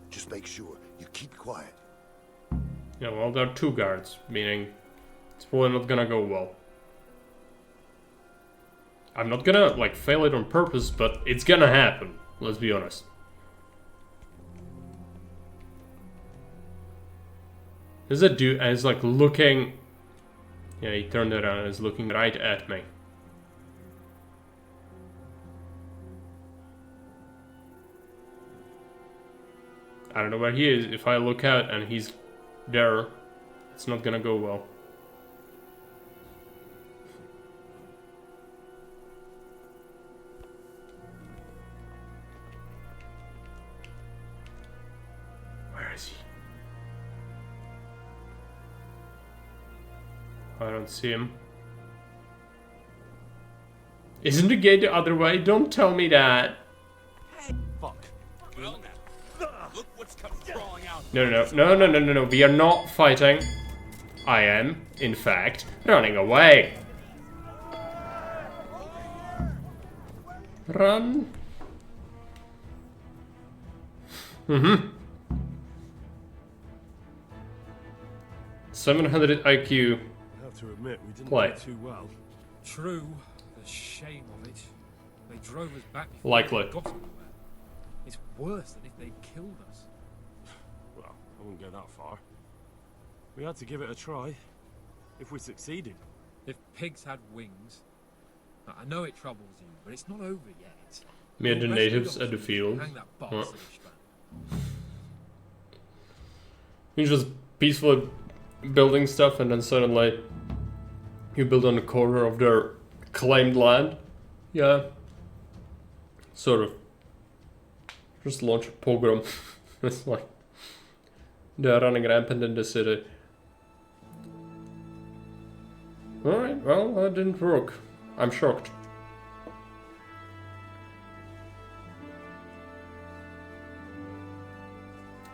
Just make sure you keep quiet. Yeah, well, there are 2 guards, meaning it's probably not gonna go well. I'm not gonna, like, fail it on purpose, but it's gonna happen. Let's be honest. There's a dude, and he's, like, looking... Yeah, he turned around and is looking right at me. I don't know where he is. If I look out and he's there, it's not gonna go well. Where is he? I don't see him. Isn't the gate the other way? Don't tell me that. Fuck. Well now, look what's come crawling out. No. We are not fighting. I am, in fact, running away. Run. 700 IQ. I have to admit, we didn't Play. do too well. True. The shame of it. They drove us back before Likely. we got anywhere. It's worse than if they'd killed us. Well, I wouldn't go that far. We had to give it a try. If we succeeded. If pigs had wings... I know it troubles you, but it's not over yet. Me and the You'll natives rescue at the us. field. Hang that Huh. bastard, Ishvan. You're just peacefully building stuff and then suddenly you build on the corner of their claimed land. Yeah. Sort of. Just launch a pogrom. It's like they're running rampant in the city. Alright, well, that didn't work. I'm shocked.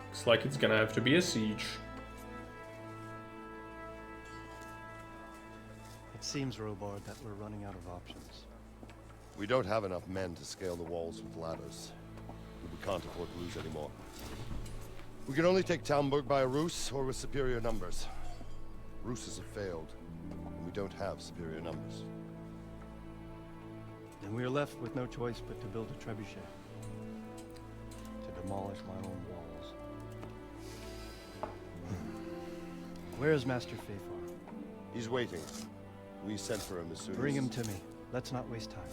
Looks like it's gonna have to be a siege. It seems, Robard, that we're running out of options. We don't have enough men to scale the walls with ladders. We can't afford to lose any more. We can only take Talmberg by a ruse or with superior numbers. Ruses have failed, and we don't have superior numbers. Then we are left with no choice but to build a trebuchet. To demolish my own walls. Where is Master Fafar? He's waiting. We sent for him as soon as... Bring him to me. Let's not waste time.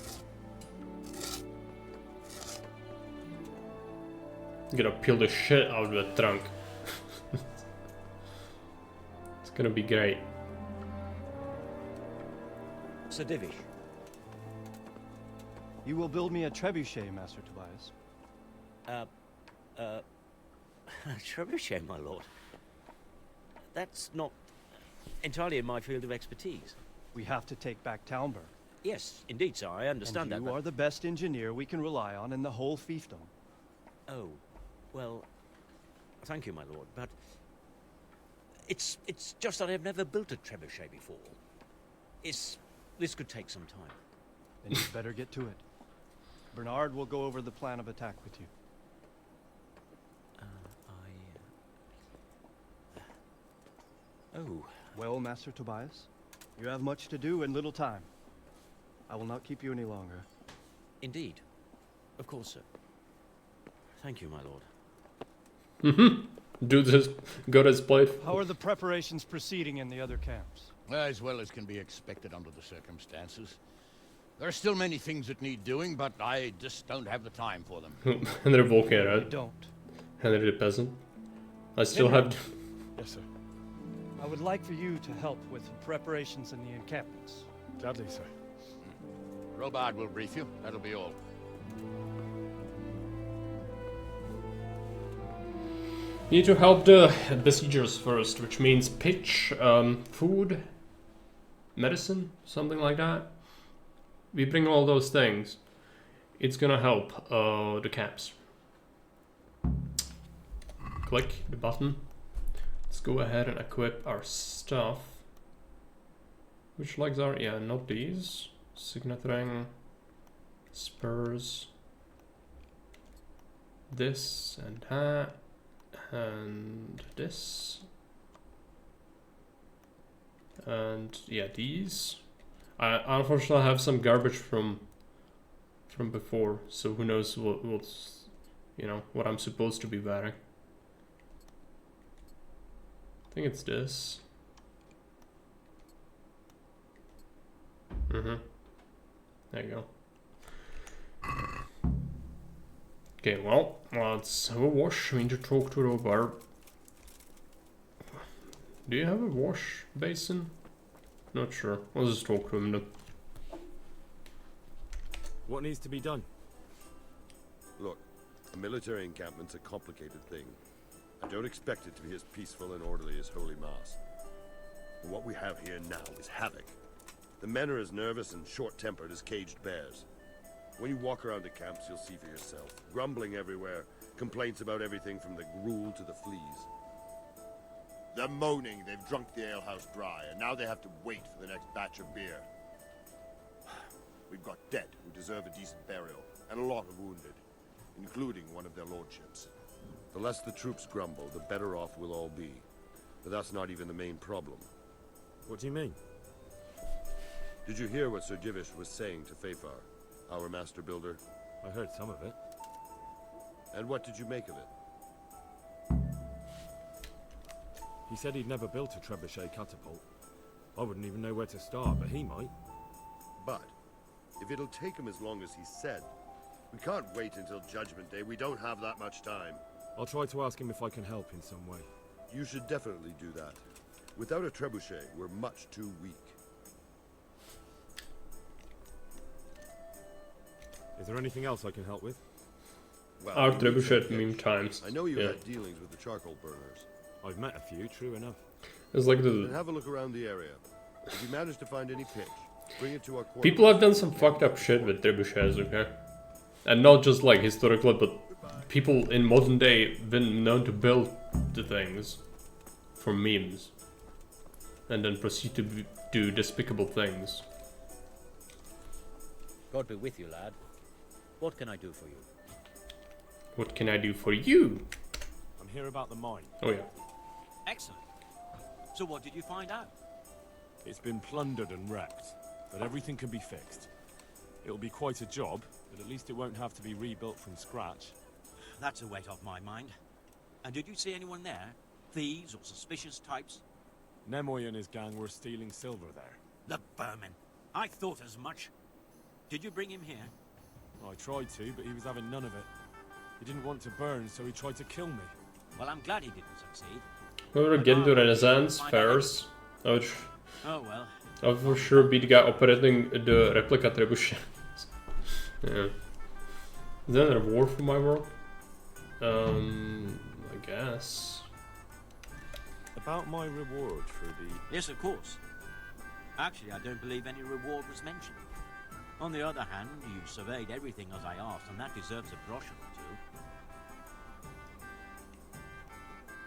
Gonna peel the shit out of the trunk. It's gonna be great. Sir Divish. You will build me a trebuchet, Master Tobias. Trebuchet, my lord. That's not entirely in my field of expertise. We have to take back Talmberg. Yes, indeed, sir. I understand and that. You are the best engineer we can rely on in the whole fiefdom. Oh, well, thank you, my lord, but it's just that I've never built a trebuchet before. This could take some time. Then you'd better get to it. Bernard will go over the plan of attack with you. Oh. Well, Master Tobias, you have much to do and little time. I will not keep you any longer. Indeed. Of course, sir. Thank you, my lord. Dude just got his plate. How are the preparations proceeding in the other camps? As well as can be expected under the circumstances. There are still many things that need doing, but I just don't have the time for them. Henry Volker, right? Don't. Henry the peasant. I still have... Yes, sir. I would like for you to help with the preparations in the encampments. Gladly, sir. Robard will brief you. That'll be all. Need to help the besiegers first, which means pitch, food, medicine, something like that. We bring all those things. It's gonna help the camps. Click the button. Let's go ahead and equip our stuff. Which legs are? Yeah, not these. Signet ring, spurs, this and that, and this, and yeah, these. I unfortunately have some garbage from before, so who knows what's, you know, what I'm supposed to be wearing. I think it's this. There you go. Okay, well, let's have a wash. I need to talk to Robert. Do you have a wash basin? Not sure. I'll just talk to him then. What needs to be done? Look, a military encampment's a complicated thing. I don't expect it to be as peaceful and orderly as Holy Mass. But what we have here now is havoc. The men are as nervous and short-tempered as caged bears. When you walk around the camps, you'll see for yourself. Grumbling everywhere, complaints about everything from the gruel to the fleas. They're moaning they've drunk the alehouse dry, and now they have to wait for the next batch of beer. We've got dead who deserve a decent burial, and a lot of wounded, including one of their lordships. The less the troops grumble, the better off we'll all be. But that's not even the main problem. What do you mean? Did you hear what Sir Divish was saying to Fafar, our master builder? I heard some of it. And what did you make of it? He said he'd never built a trebuchet catapult. I wouldn't even know where to start, but he might. But, if it'll take him as long as he said, we can't wait until Judgment Day. We don't have that much time. I'll try to ask him if I can help in some way. You should definitely do that. Without a trebuchet, we're much too weak. Is there anything else I can help with? Well, Our trebuchet meme times. I know you yeah. had dealings with the charcoal burners. I've met a few, true enough. It's like Then the have a look around the area. If you manage to find any pitch, bring it to our quarters. people have done some fucked up shit with trebuchets, okay? And not just like historically, but people in modern day been known to build the things for memes and then proceed to do despicable things. God be with you, lad. What can I do for you? What can I do for you? I'm here about the mine. Oh yeah. Excellent. So what did you find out? It's been plundered and wrecked, but everything can be fixed. It'll be quite a job, but at least it won't have to be rebuilt from scratch. That's a weight off my mind. And did you see anyone there? Thieves or suspicious types? Nemoy and his gang were stealing silver there. The vermin. I thought as much. Did you bring him here? I tried to, but he was having none of it. He didn't want to burn, so he tried to kill me. Well, I'm glad he didn't succeed. We were getting to Renaissance fairs. I would, Oh well. I would for sure be the guy operating the replica trebuchet. Yeah. Is that a reward for my work? I guess. About my reward for the... Yes, of course. Actually, I don't believe any reward was mentioned. On the other hand, you've surveyed everything as I asked, and that deserves a brush or two.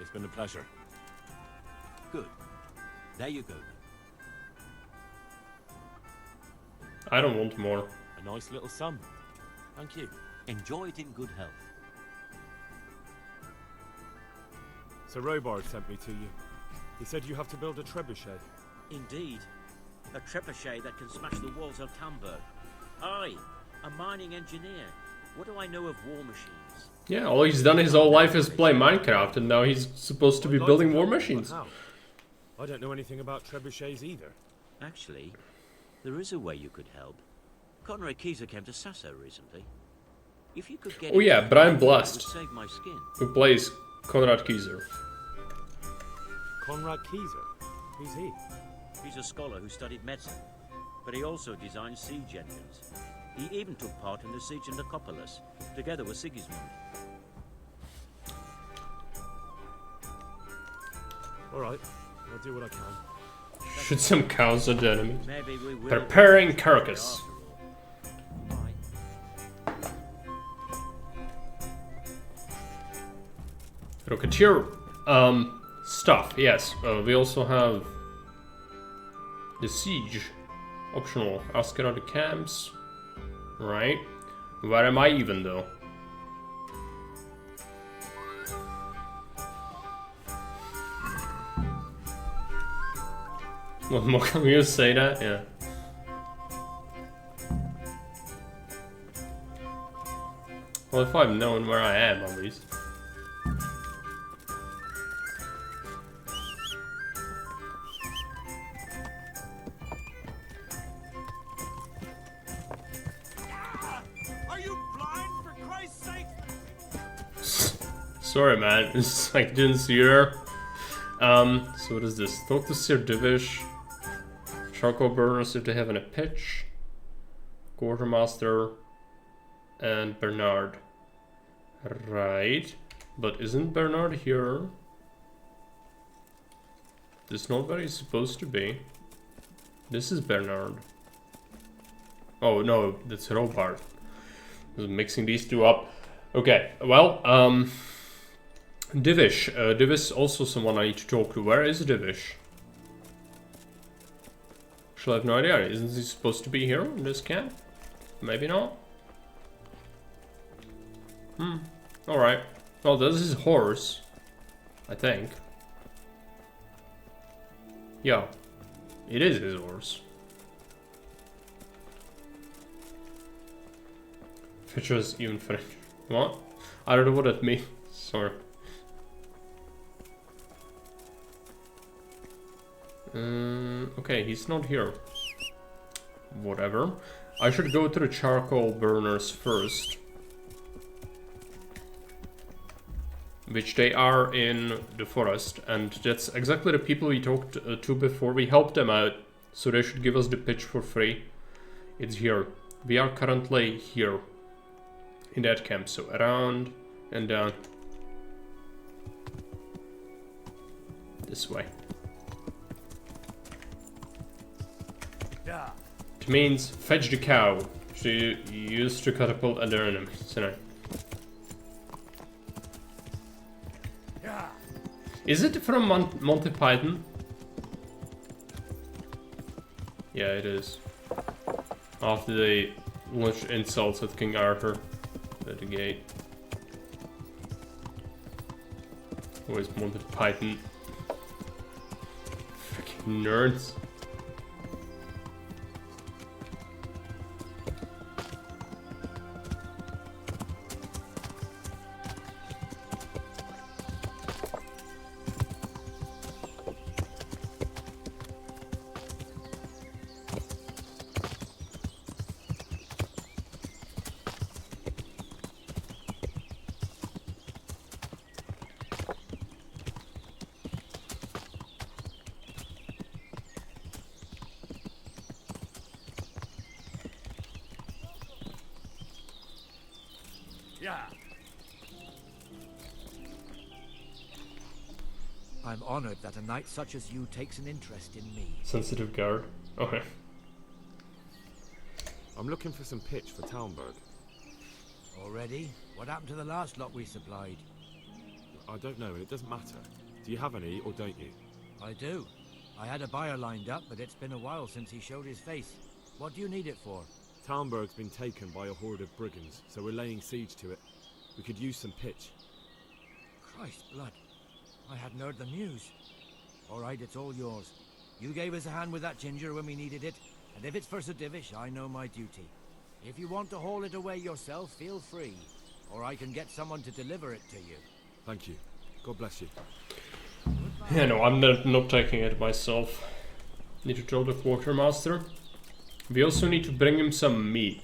It's been a pleasure. Good. There you go. I don't want more. A nice little sum. Thank you. Enjoy it in good health. Sir Robard sent me to you. He said you have to build a trebuchet. Indeed. A trebuchet that can smash the walls of Tamburg. I, a mining engineer. What do I know of war machines? Yeah, all he's done his whole life is play Minecraft, and now he's supposed to be building war machines. How? I don't know anything about trebuchets either. Actually, there is a way you could help. Conrad Keyser came to Sasso recently. If you could get Oh yeah, Brian it Blast, would save my skin. who plays Konrad Keyser. Conrad Keyser? Who's he? He's a scholar who studied medicine, but he also designed siege engines. He even took part in the siege of Nicopolis, together with Sigismund. Alright, I'll do what I can. Shoot some cows at the enemy. Maybe we will. Preparing carcass. Rocketeer stuff, yes. We also have the siege. Optional. Ask around the camps. Right. Where am I even though? What more can you say that? Yeah. Well, if I've known where I am at least. Are you blind, for Christ's sake? Sorry, man. It's like didn't see her. So what is this? Talk to Sir Divish. Charcoal burners if they have any pitch. Quartermaster and Bernard. Right. But isn't Bernard here? This is not where he's supposed to be. This is Bernard. Oh no, that's Robard. I'm mixing these two up. Okay, well, Divish. Divish is also someone I need to talk to. Where is Divish? Actually, I have no idea. Isn't he supposed to be here in this camp? Maybe not. Alright. Well, this is his horse. I think. Yeah. It is his horse. Features even French. What? I don't know what that means. Sorry. Okay, he's not here. Whatever. I should go to the charcoal burners first. Which they are in the forest. And that's exactly the people we talked to before. We helped them out. So they should give us the pitch for free. It's here. We are currently here. In that camp. So around and down. This way. It means fetch the cow. She used to catapult at their enemies. Tonight. Is it from Monty Python? Yeah, it is. After they launched insults at King Arthur at the gate. Where's Monty Python? Freaking nerds. Yeah. I'm honored that a knight such as you takes an interest in me. Sensitive guard. Okay. I'm looking for some pitch for Talmberg. Already? What happened to the last lot we supplied? I don't know, and it doesn't matter. Do you have any, or don't you? I do. I had a buyer lined up, but it's been a while since he showed his face. What do you need it for? Talmberg's been taken by a horde of brigands, so we're laying siege to it. We could use some pitch. Christ blood. I hadn't heard the news. All right, it's all yours. You gave us a hand with that ginger when we needed it, and if it's for Sir Divish, I know my duty. If you want to haul it away yourself, feel free, or I can get someone to deliver it to you. Thank you. God bless you. Yeah, no, I'm not taking it myself. Need to tell the quartermaster. We also need to bring him some meat.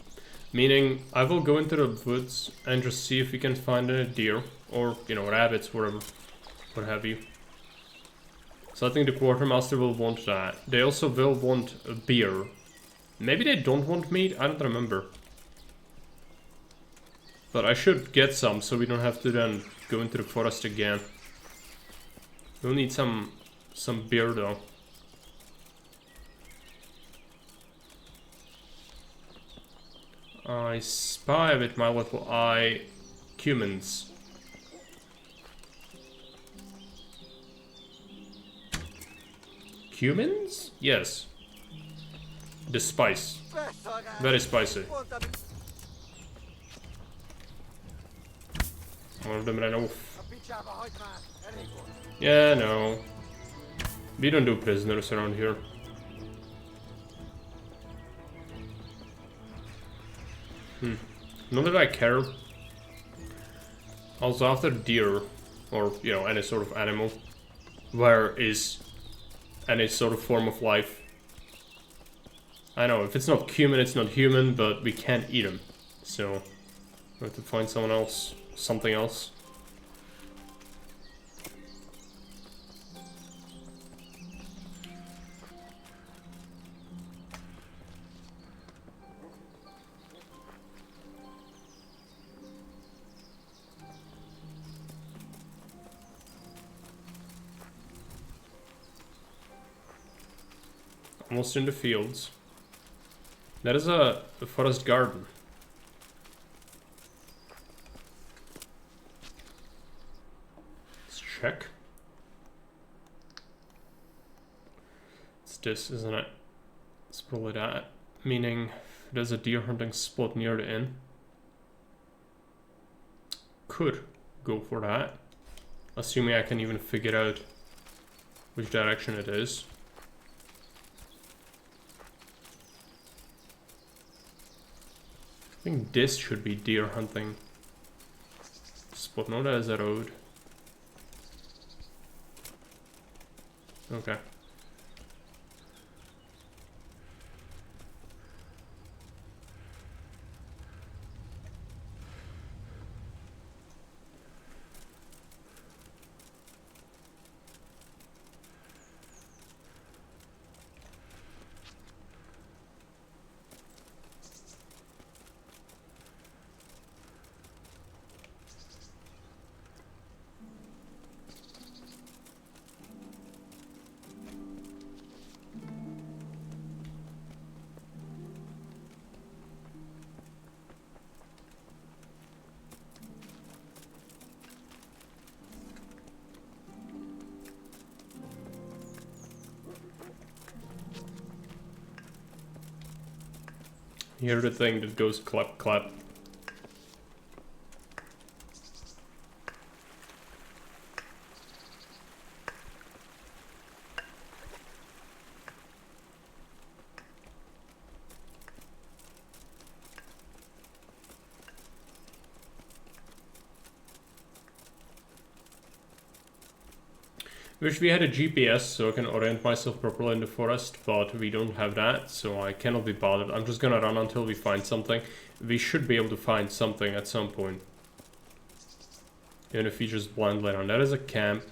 Meaning, I will go into the woods and just see if we can find a deer. Or, you know, rabbits, whatever. What have you. So I think the quartermaster will want that. They also will want a beer. Maybe they don't want meat? I don't remember. But I should get some so we don't have to then go into the forest again. We'll need some beer though. I spy with my little eye cumins. Cumins? Yes. The spice. Very spicy. One of them ran off. Yeah, no. We don't do prisoners around here. Not that I care. Also, after deer, or, you know, any sort of animal, where is any sort of form of life? I know, if it's not human, it's not human, but we can't eat them. So, we have to find someone else, something else. Almost in the fields. That is a forest garden. Let's check. It's this, isn't it? It's probably that. Meaning, there's a deer hunting spot near the inn. Could go for that. Assuming I can even figure out which direction it is. I think this should be deer hunting spot, not as a road. Okay. Here's the thing that goes clap clap. Wish we had a GPS so I can orient myself properly in the forest, but we don't have that, so I cannot be bothered. I'm just gonna run until we find something. We should be able to find something at some point. Even if we just blindly run. That is a camp.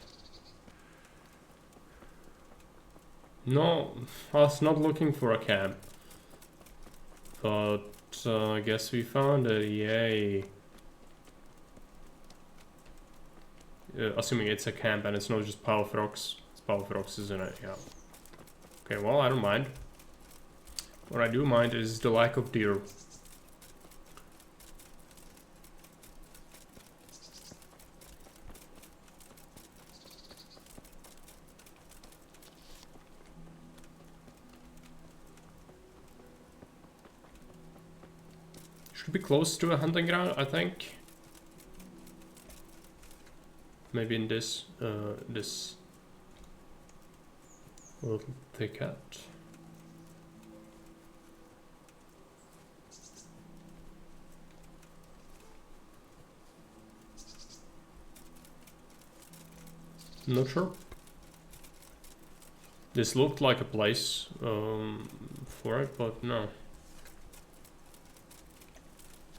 No, I was not looking for a camp. But I guess we found it, yay. assuming it's a camp and it's not just pile of rocks. It's pile of rocks, isn't it? Yeah. Okay, well, I don't mind. What I do mind is the lack of deer. Should be close to a hunting ground, I think. Maybe in this this little thicket. Not sure. This looked like a place for it, but no.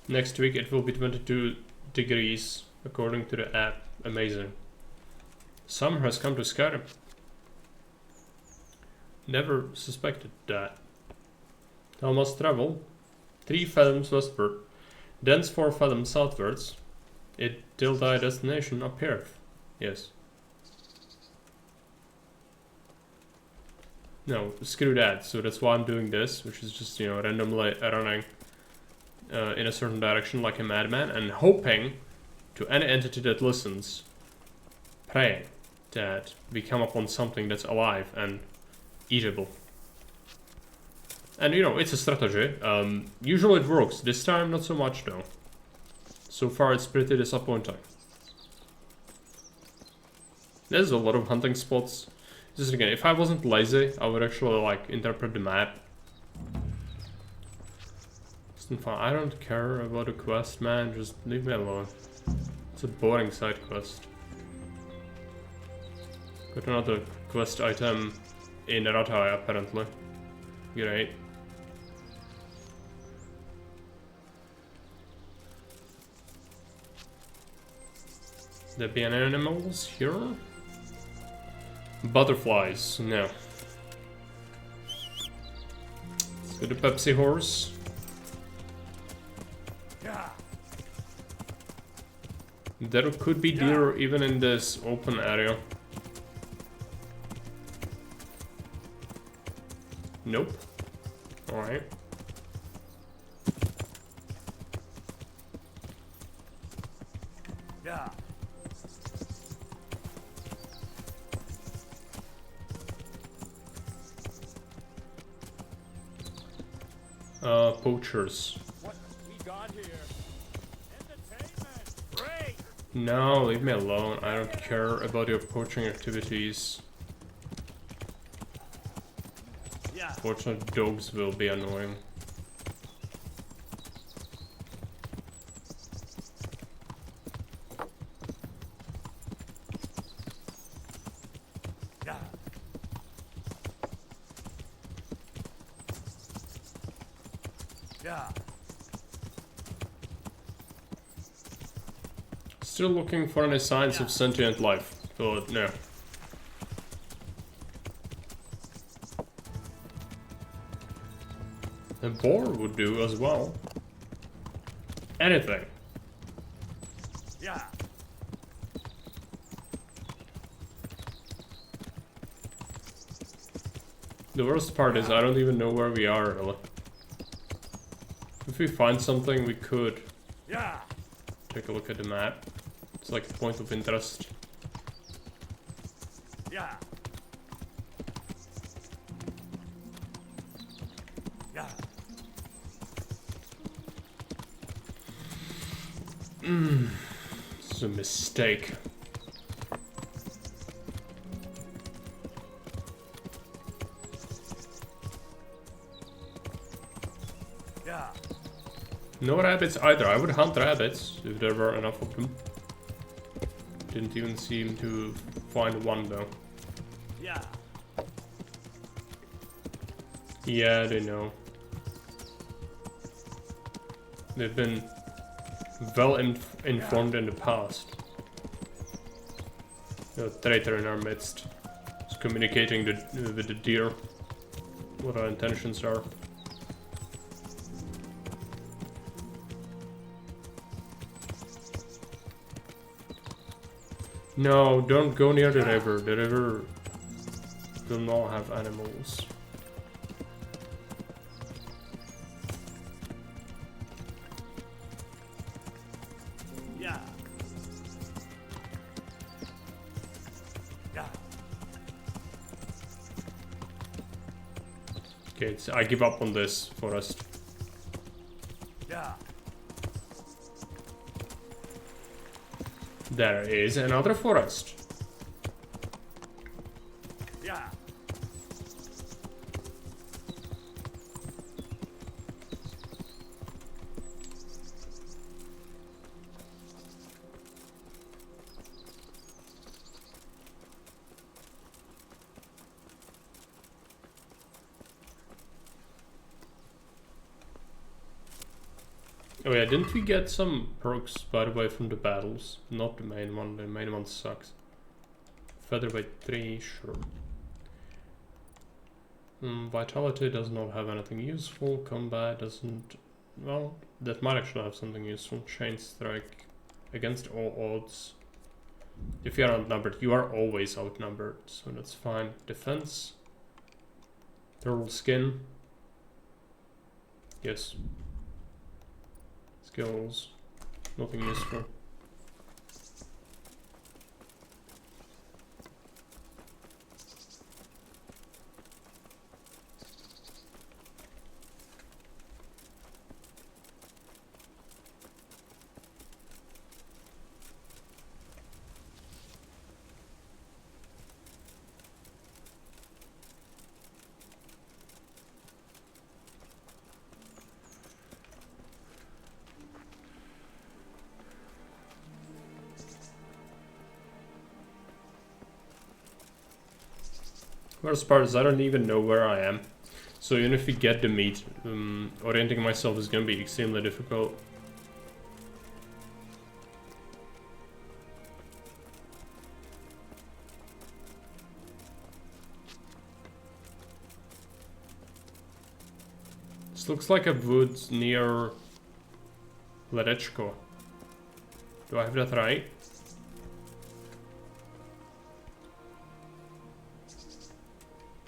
Next week it will be 22 degrees according to the app. Amazing. Summer has come to Skyrim. Never suspected that. Thou must travel 3 fathoms westward, thence 4 fathoms southwards, till thy destination appeareth. Yes. No, screw that. So that's why I'm doing this, which is just, you know, randomly running in a certain direction like a madman and hoping to any entity that listens, praying that we come upon something that's alive and eatable. And you know, it's a strategy. Usually it works. This time, not so much though. So far, it's pretty disappointing. There's a lot of hunting spots. Just again, if I wasn't lazy, I would actually like interpret the map. I don't care about the quest, man. Just leave me alone. It's a boring side quest. Got another quest item in Ratai, apparently. Great. There be any animals here? Butterflies, no. Let's go to Pepsi Horse. There could be deer even in this open area. Nope. Alright. Yeah. Poachers. What we got here? Entertainment. Great. No, leave me alone. I don't care about your poaching activities. Yeah. Fortunately, dogs will be annoying. Yeah. Yeah. Still looking for any signs of sentient life. But no. A boar would do as well. Anything. Yeah. The worst part is I don't even know where we are, really. If we find something, we could take a look at the map. It's like a point of interest. Yeah. Yeah. This is a mistake. Yeah. No rabbits either. I would hunt rabbits if there were enough of them. Didn't even seem to find one though. Yeah. Yeah, they know. They've been well informed in the past. A traitor in our midst is communicating with the deer what our intentions are. No, don't go near the river. The river will not have animals. Yeah. Yeah. Okay, I give up on this forest. Yeah. There is another forest. Yeah. Oh yeah, didn't we get some perks, by the way, from the battles? Not the main one, the main one sucks. Featherweight 3, sure. Vitality does not have anything useful, combat doesn't... Well, that might actually have something useful. Chain strike against all odds. If you are outnumbered, you are always outnumbered, so that's fine. Defense. Turtle skin. Yes. Skills. Nothing useful. Worst part is I don't even know where I am. So even if we get the meat, orienting myself is gonna be extremely difficult. This looks like a wood near Lerechko. Do I have that right?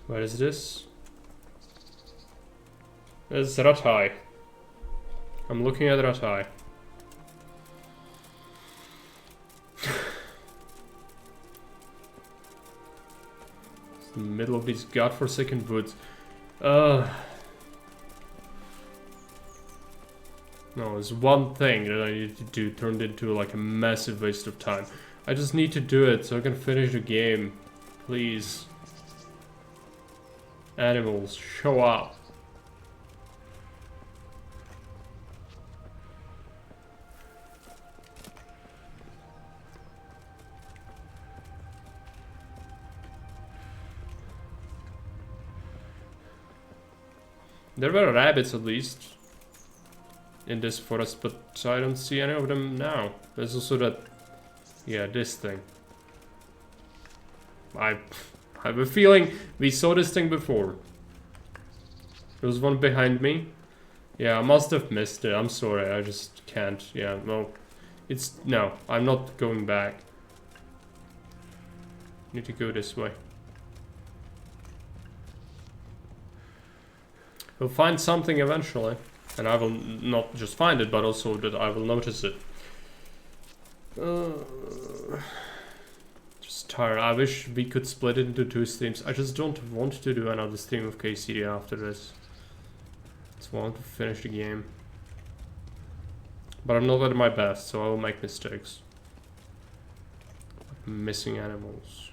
Where is this? There's Ratai. I'm looking at Ratai. It's in the middle of these godforsaken woods. No, there's one thing that I need to do turned into like a massive waste of time. I just need to do it so I can finish the game. Please. Animals, show up. There were rabbits at least in this forest, but I don't see any of them now. There's also that, yeah, this thing. I have a feeling we saw this thing before. There was one behind me. Yeah, I must have missed it. I'm sorry, I just can't. Yeah, no. It's... No, I'm not going back. Need to go this way. We'll find something eventually. And I will not just find it, but also that I will notice it. Just tired. I wish we could split it into 2 streams. I just don't want to do another stream of KCD after this. Just want to finish the game. But I'm not at my best, so I will make mistakes. Like missing animals.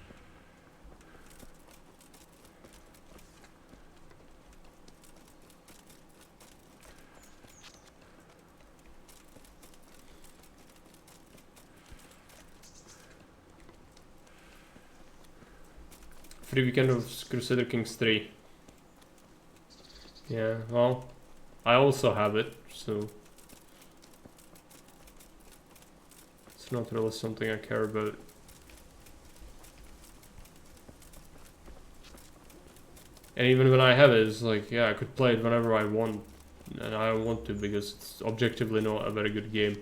Free weekend of Crusader Kings 3. Yeah, well, I also have it, so it's not really something I care about. And even when I have it, it's like, yeah, I could play it whenever I want, and I want to because it's objectively not a very good game.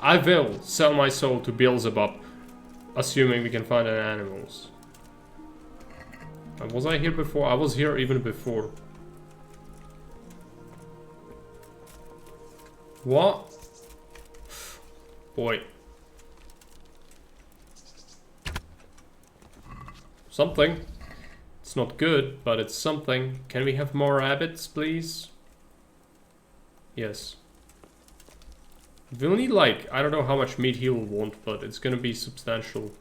I will sell my soul to Beelzebub, assuming we can find any animals. Was I here before? I was here even before. What? Boy. Something. It's not good, but it's something. Can we have more rabbits, please? Yes. We'll need, like, I don't know how much meat he will want, but it's gonna be substantial.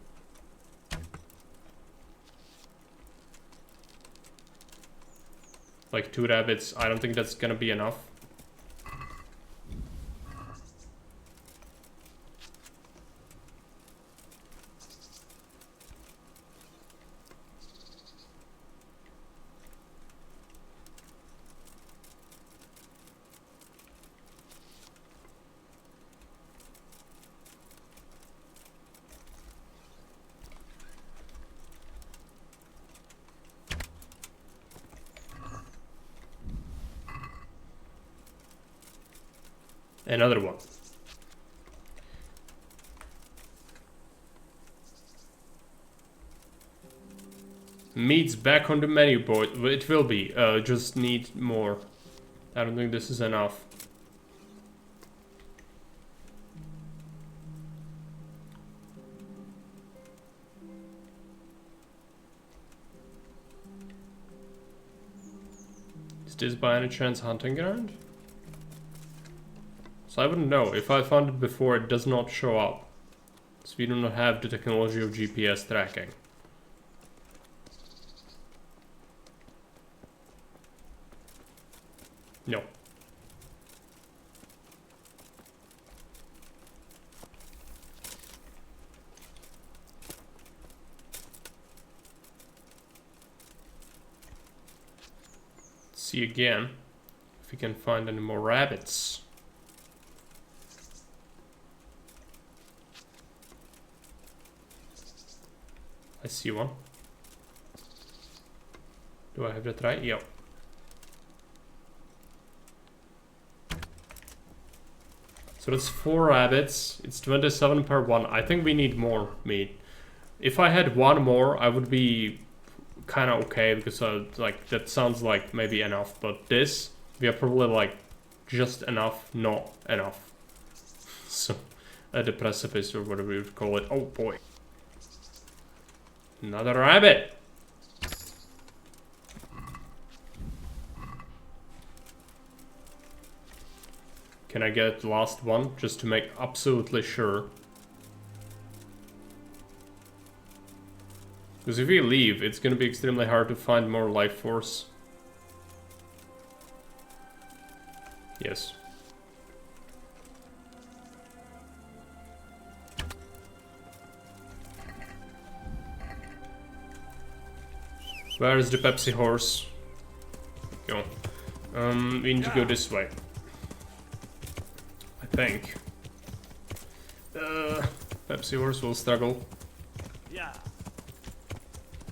Like 2 rabbits, I don't think that's gonna be enough. Another one. Meat's back on the menu board. It will be. Just need more. I don't think this is enough. Is this by any chance hunting ground? So I wouldn't know. If I found it before, it does not show up. So we do not have the technology of GPS tracking. No. Let's see again if we can find any more rabbits. I see one. Do I have that right? Yep. So that's 4 rabbits. It's 27 per one. I think we need more meat. If I had one more, I would be kind of okay because like that sounds like maybe enough. But this, we are probably like just enough, not enough. So at the precipice or whatever you would call it. Oh boy. Another rabbit! Can I get the last one, just to make absolutely sure? Because if we leave, it's gonna be extremely hard to find more life force. Yes. Where is the Pepsi horse? Go. We need to go this way. I think. Pepsi horse will struggle. Yeah.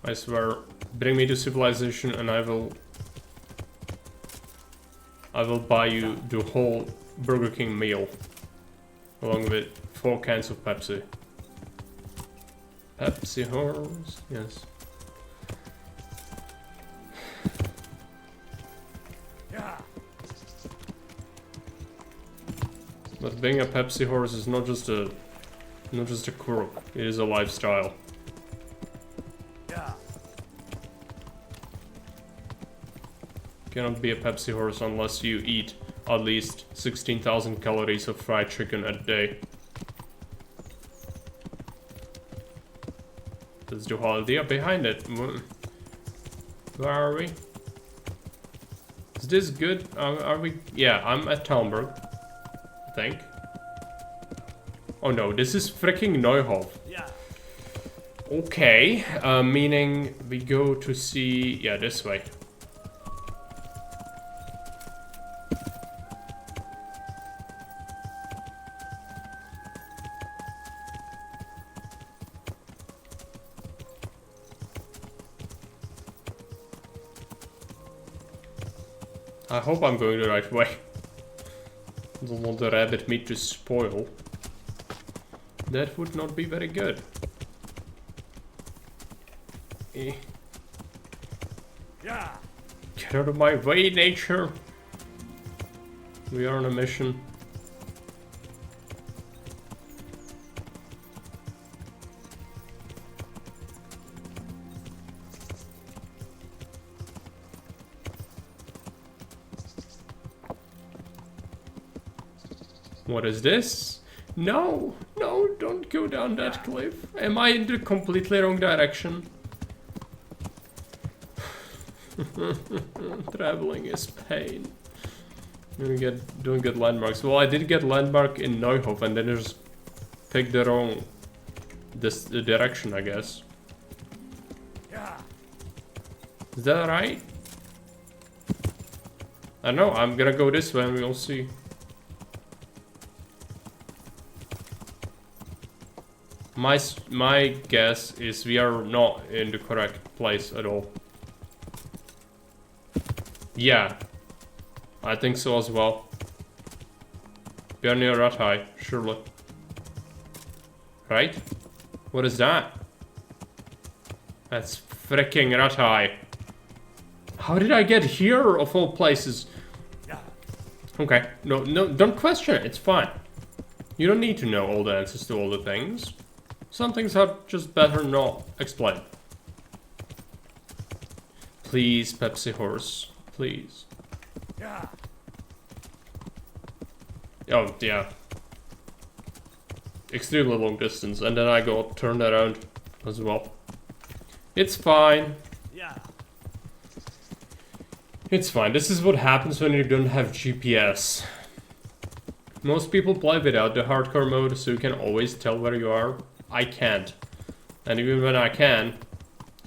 I swear. Bring me to civilization and I will buy you the whole Burger King meal. Along with 4 cans of Pepsi. Pepsi horse, yes. But being a Pepsi horse is not just a quirk, it is a lifestyle. Yeah. Cannot be a Pepsi horse unless you eat at least 16,000 calories of fried chicken a day. That's the whole idea behind it. Where are we? Is this good? Are we? Yeah, I'm at Talmberg. I think. Oh no, this is freaking Neuhof. Yeah. Okay, meaning we go to see... Yeah, this way. I hope I'm going the right way. Don't want the rabbit meat to spoil. That would not be very good. Eh. Yeah. Get out of my way, nature. We are on a mission. What is this? No, no, don't go down that cliff. Am I in the completely wrong direction? Traveling is pain. Don't get landmarks. Well, I did get landmark in Neuhof and then I just picked the wrong the direction, I guess. Yeah. Is that right? I don't know, I'm gonna go this way and we'll see. My guess is we are not in the correct place at all. Yeah, I think so as well. We are near Rathai, surely. Right? What is that? That's freaking Rathai. How did I get here of all places? Okay, no, don't question it, it's fine. You don't need to know all the answers to all the things. Some things are just better not explained. Please, Pepsi Horse. Please. Yeah. Oh, yeah. Extremely long distance, and then I got turned around as well. It's fine. Yeah. It's fine. This is what happens when you don't have GPS. Most people play without the hardcore mode, so you can always tell where you are. I can't. And even when I can,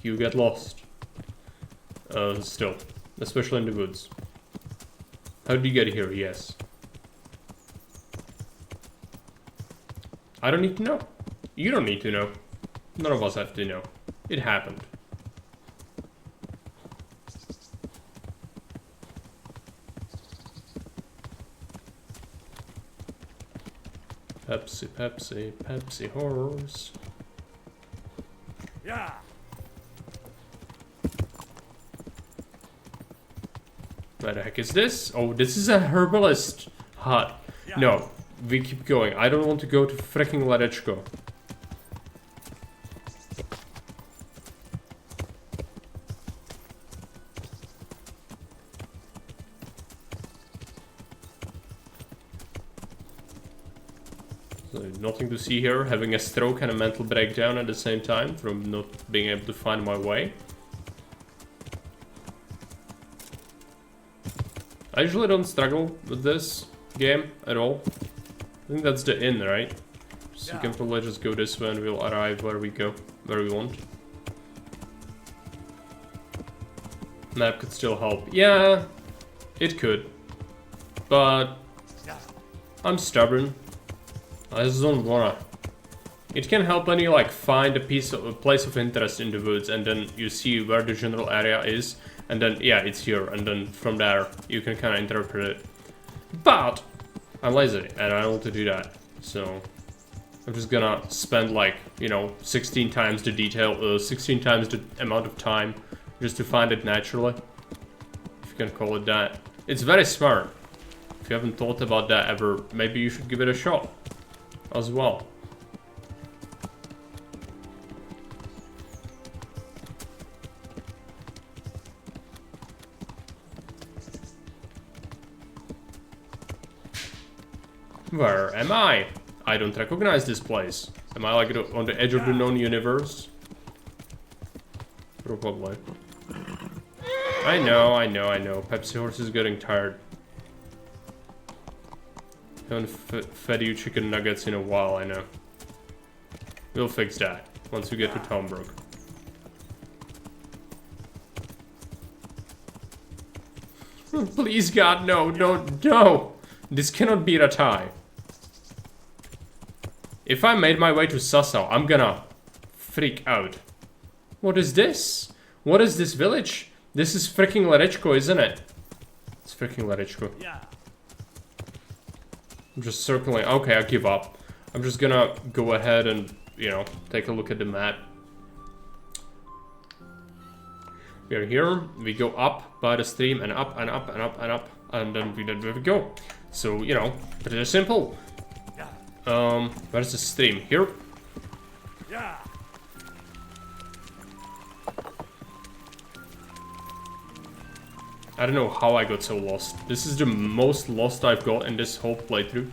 you get lost. Still. Especially in the woods. How did you get here? Yes. I don't need to know. You don't need to know. None of us have to know. It happened. Pepsi, Pepsi, Pepsi Horse. Yeah. Where the heck is this? Oh, this is a herbalist hut. Yeah. No, we keep going. I don't want to go to freaking Lerechko. So, nothing to see here. Having a stroke and a mental breakdown at the same time from not being able to find my way. I usually don't struggle with this game at all. I think that's the inn, right? So we can probably just go this way and we'll arrive where we go, where we want. Map could still help. Yeah, it could. But I'm stubborn. I just don't wanna. It can help when you like find a place of interest in the woods and then you see where the general area is. And then, yeah, it's here, and then from there, you can kind of interpret it. But, I'm lazy, and I don't want to do that. So, I'm just gonna spend, like, you know, 16 times the detail, 16 times the amount of time, just to find it naturally. If you can call it that. It's very smart. If you haven't thought about that ever, maybe you should give it a shot. As well. Where am I? I don't recognize this place. Am I like on the edge of the known universe? Probably. I know. Pepsi Horse is getting tired. Haven't fed you chicken nuggets in a while, I know. We'll fix that once we get to Tombrook. Please, God, no, no! This cannot be Rathai. If I made my way to Sassau, I'm gonna freak out. What is this? What is this village? This is freaking Lerechko, isn't it? It's freaking Lerechko. Yeah. I'm just circling. Okay, I give up. I'm just gonna go ahead and, you know, take a look at the map. We are here, we go up by the stream and up and up and up and up, and then we go. So, you know, pretty simple. Where's the stream? Here? Yeah. I don't know how I got so lost. This is the most lost I've got in this whole playthrough.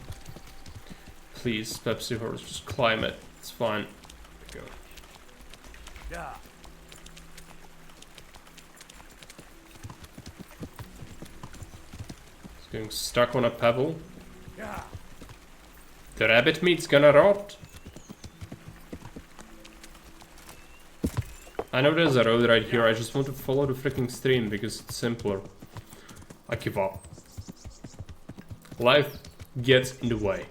Please, Pepsi Horse, just climb it. It's fine. There we go. Yeah. It's getting stuck on a pebble. Yeah. The rabbit meat's gonna rot. I know there's a road right here, I just want to follow the freaking stream because it's simpler. I give up. Life gets in the way.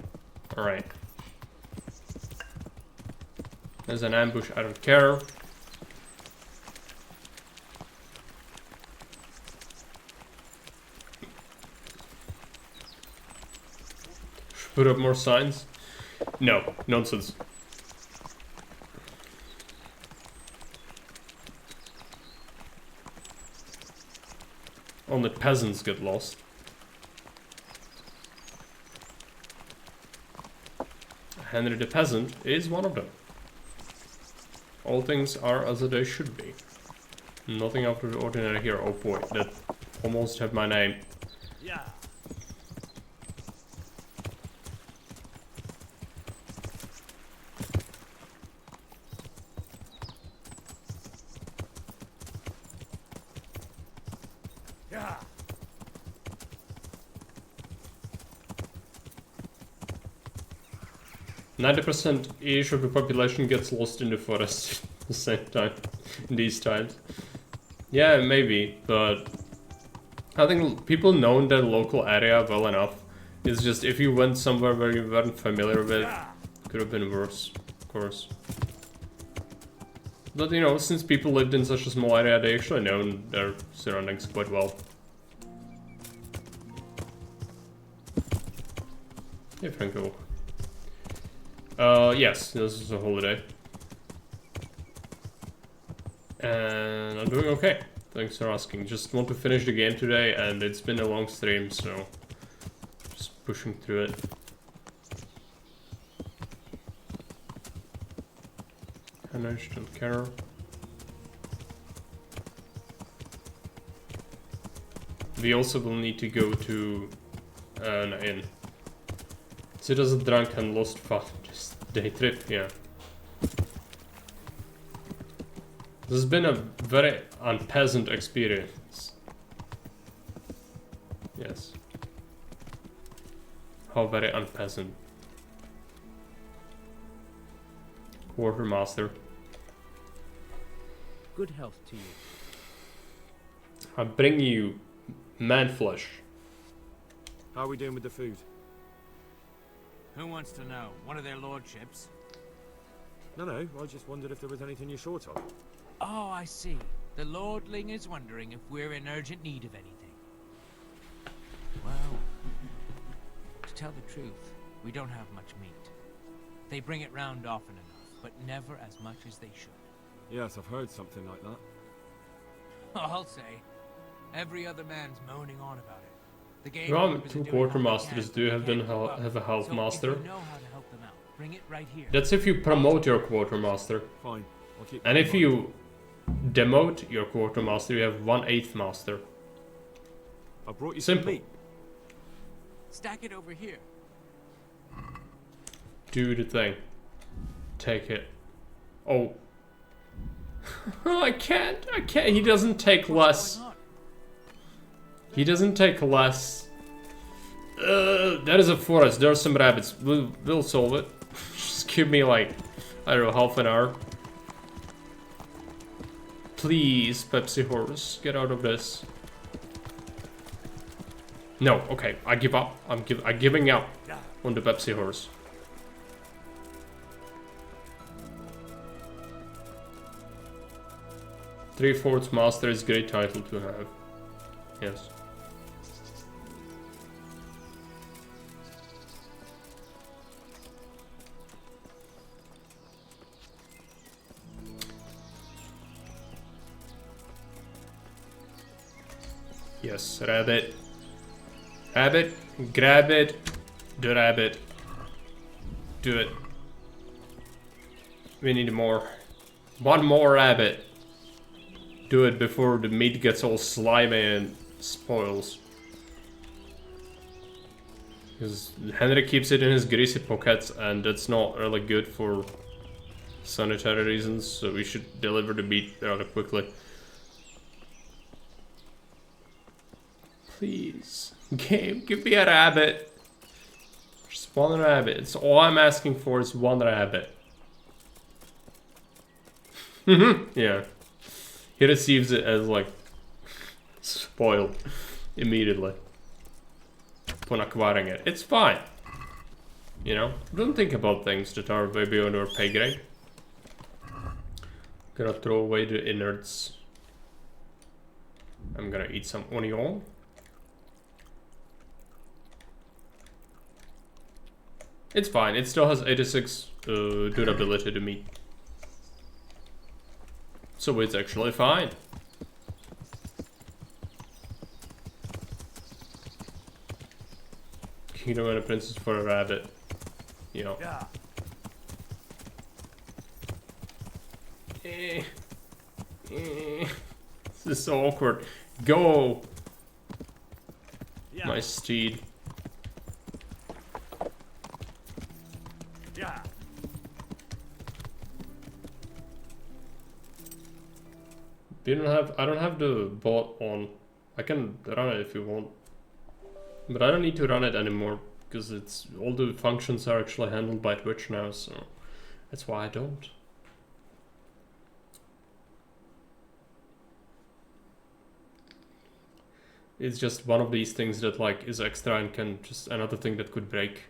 Alright. There's an ambush, I don't care. Should put up more signs? No, nonsense. Only peasants get lost. Henry the Peasant is one of them. All things are as they should be. Nothing out of the ordinary here. Oh boy, that almost had my name. Yeah. Yeah. 90% ish of the population gets lost in the forest at the same time, in these times. Yeah, maybe, but I think people know that local area well enough. It's just if you went somewhere where you weren't familiar with, it could have been worse, of course. But you know, since people lived in such a small area, they actually know their surroundings quite well. Hey Franco. Yes, this is a holiday. And I'm doing okay. Thanks for asking. Just want to finish the game today, and it's been a long stream, so just pushing through it. And I don't care. We also will need to go to an inn. So it was a drunk and lost fun. Just day trip, yeah. This has been a very unpleasant experience. Yes. How very unpleasant. Quartermaster. Good health to you. I bring you man flesh. How are we doing with the food? Who wants to know? One of their lordships? No, I just wondered if there was anything you're short of. Oh, I see. The lordling is wondering if we're in urgent need of anything. Well, to tell the truth, we don't have much meat. They bring it round often enough, but never as much as they should. Yes, I've heard something like that. I'll say. Every other man's moaning on about it. The game Well, two quartermasters do have a health master. You know how to help them out. Bring it right here. That's if you promote your quartermaster. Fine. I'll keep And if you demote your quartermaster, you have 1/8 master. I brought you Simple. some meat. Stack it over here. Do the thing. Take it. Oh. I can't. He doesn't take less. He doesn't take less. That is a forest. There are some rabbits. We'll solve it. Just give me like, I don't know, half an hour. Please, Pepsi Horse, get out of this. No, okay, I give up. I'm giving up on the Pepsi Horse. Three-fourths master is a great title to have. Yes. Yes, rabbit. Rabbit, grab it. The rabbit. Do it. We need more. One more rabbit. Do it before the meat gets all slimy and spoils. Because Henry keeps it in his greasy pockets, and that's not really good for sanitary reasons, so we should deliver the meat rather quickly. Please, game, give me a rabbit. Just one rabbit. It's all I'm asking for is one rabbit. Yeah. He receives it as like spoiled immediately upon acquiring it. It's fine. You know, don't think about things that are way beyond our pay grade. Gonna throw away the innards. I'm gonna eat some onion. It's fine. It still has 86 durability to meat. So it's actually fine. Kingdom and a princess for a rabbit. You know. Yeah. This is so awkward. Go! Yeah. My steed. Yeah. I don't have the bot on. I can run it if you want. But I don't need to run it anymore because it's all the functions are actually handled by Twitch now, so that's why I don't. It's just one of these things that like is extra and can just another thing that could break.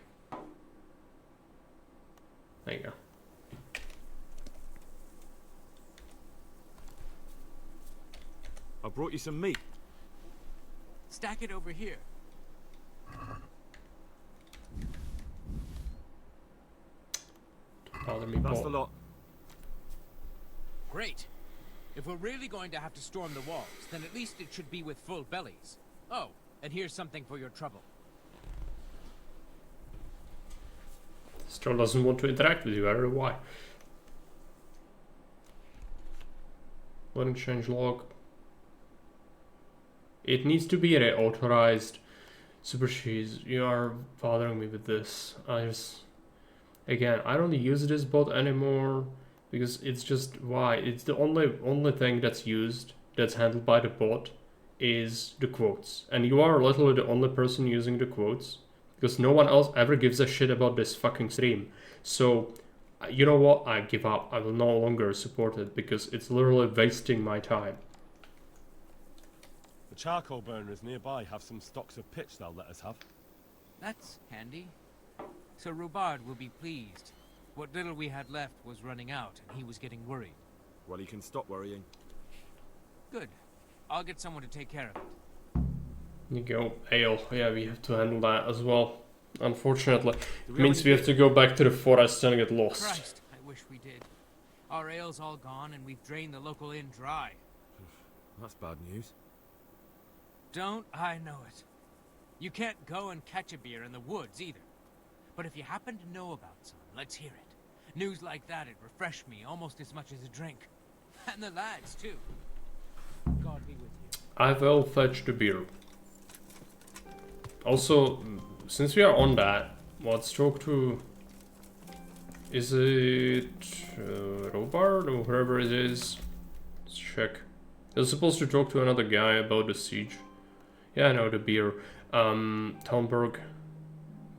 There you go. I brought you some meat. Stack it over here. Bother me. That's the lot. Great. If we're really going to have to storm the walls, then at least it should be with full bellies. Oh, and here's something for your trouble. This troll doesn't want to interact with you, I don't know why. Learning change log. It needs to be reauthorized. Super Cheese, you are bothering me with this. Again, I don't use this bot anymore because it's just why it's the only thing that's used that's handled by the bot is the quotes, and you are literally the only person using the quotes because no one else ever gives a shit about this fucking stream. So you know what? I give up. I will no longer support it because it's literally wasting my time. The charcoal burners nearby have some stocks of pitch they'll let us have. That's handy. So Robard will be pleased. What little we had left was running out, and he was getting worried. Well, he can stop worrying. Good. I'll get someone to take care of it. You go, ale. Yeah, we have to handle that as well. Unfortunately, it means we have to go back to the forest and get lost. Christ, I wish we did. Our ale's all gone, and we've drained the local inn dry. That's bad news. Don't I know it? You can't go and catch a beer in the woods either. But if you happen to know about some, let's hear it. News like that'd refresh me almost as much as a drink. And the lads, too. God be with you. I will fetch the beer. Also, since we are on that, let's talk to... Is it... Robard or whoever it is? Let's check. They're supposed to talk to another guy about the siege. Yeah, I know, the beer. Talmberg,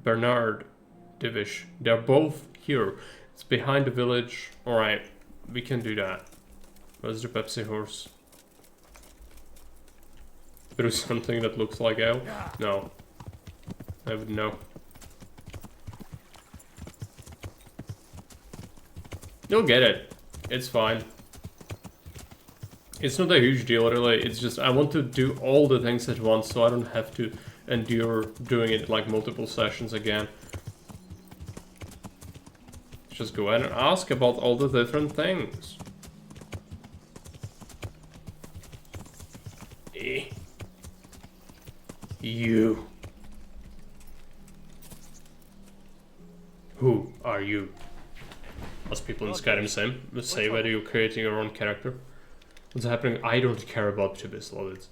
Bernard, Divish. They're both here. It's behind the village. Alright, we can do that. Where's the Pepsi horse? There is something that looks like ale? No. I would know. You'll get it. It's fine. It's not a huge deal really, it's just I want to do all the things at once so I don't have to endure doing it like multiple sessions again. Just go ahead and ask about all the different things. You. Who are you? As people in Skyrim say whether you're creating your own character. What's happening? I don't care about Tibis Lovitz.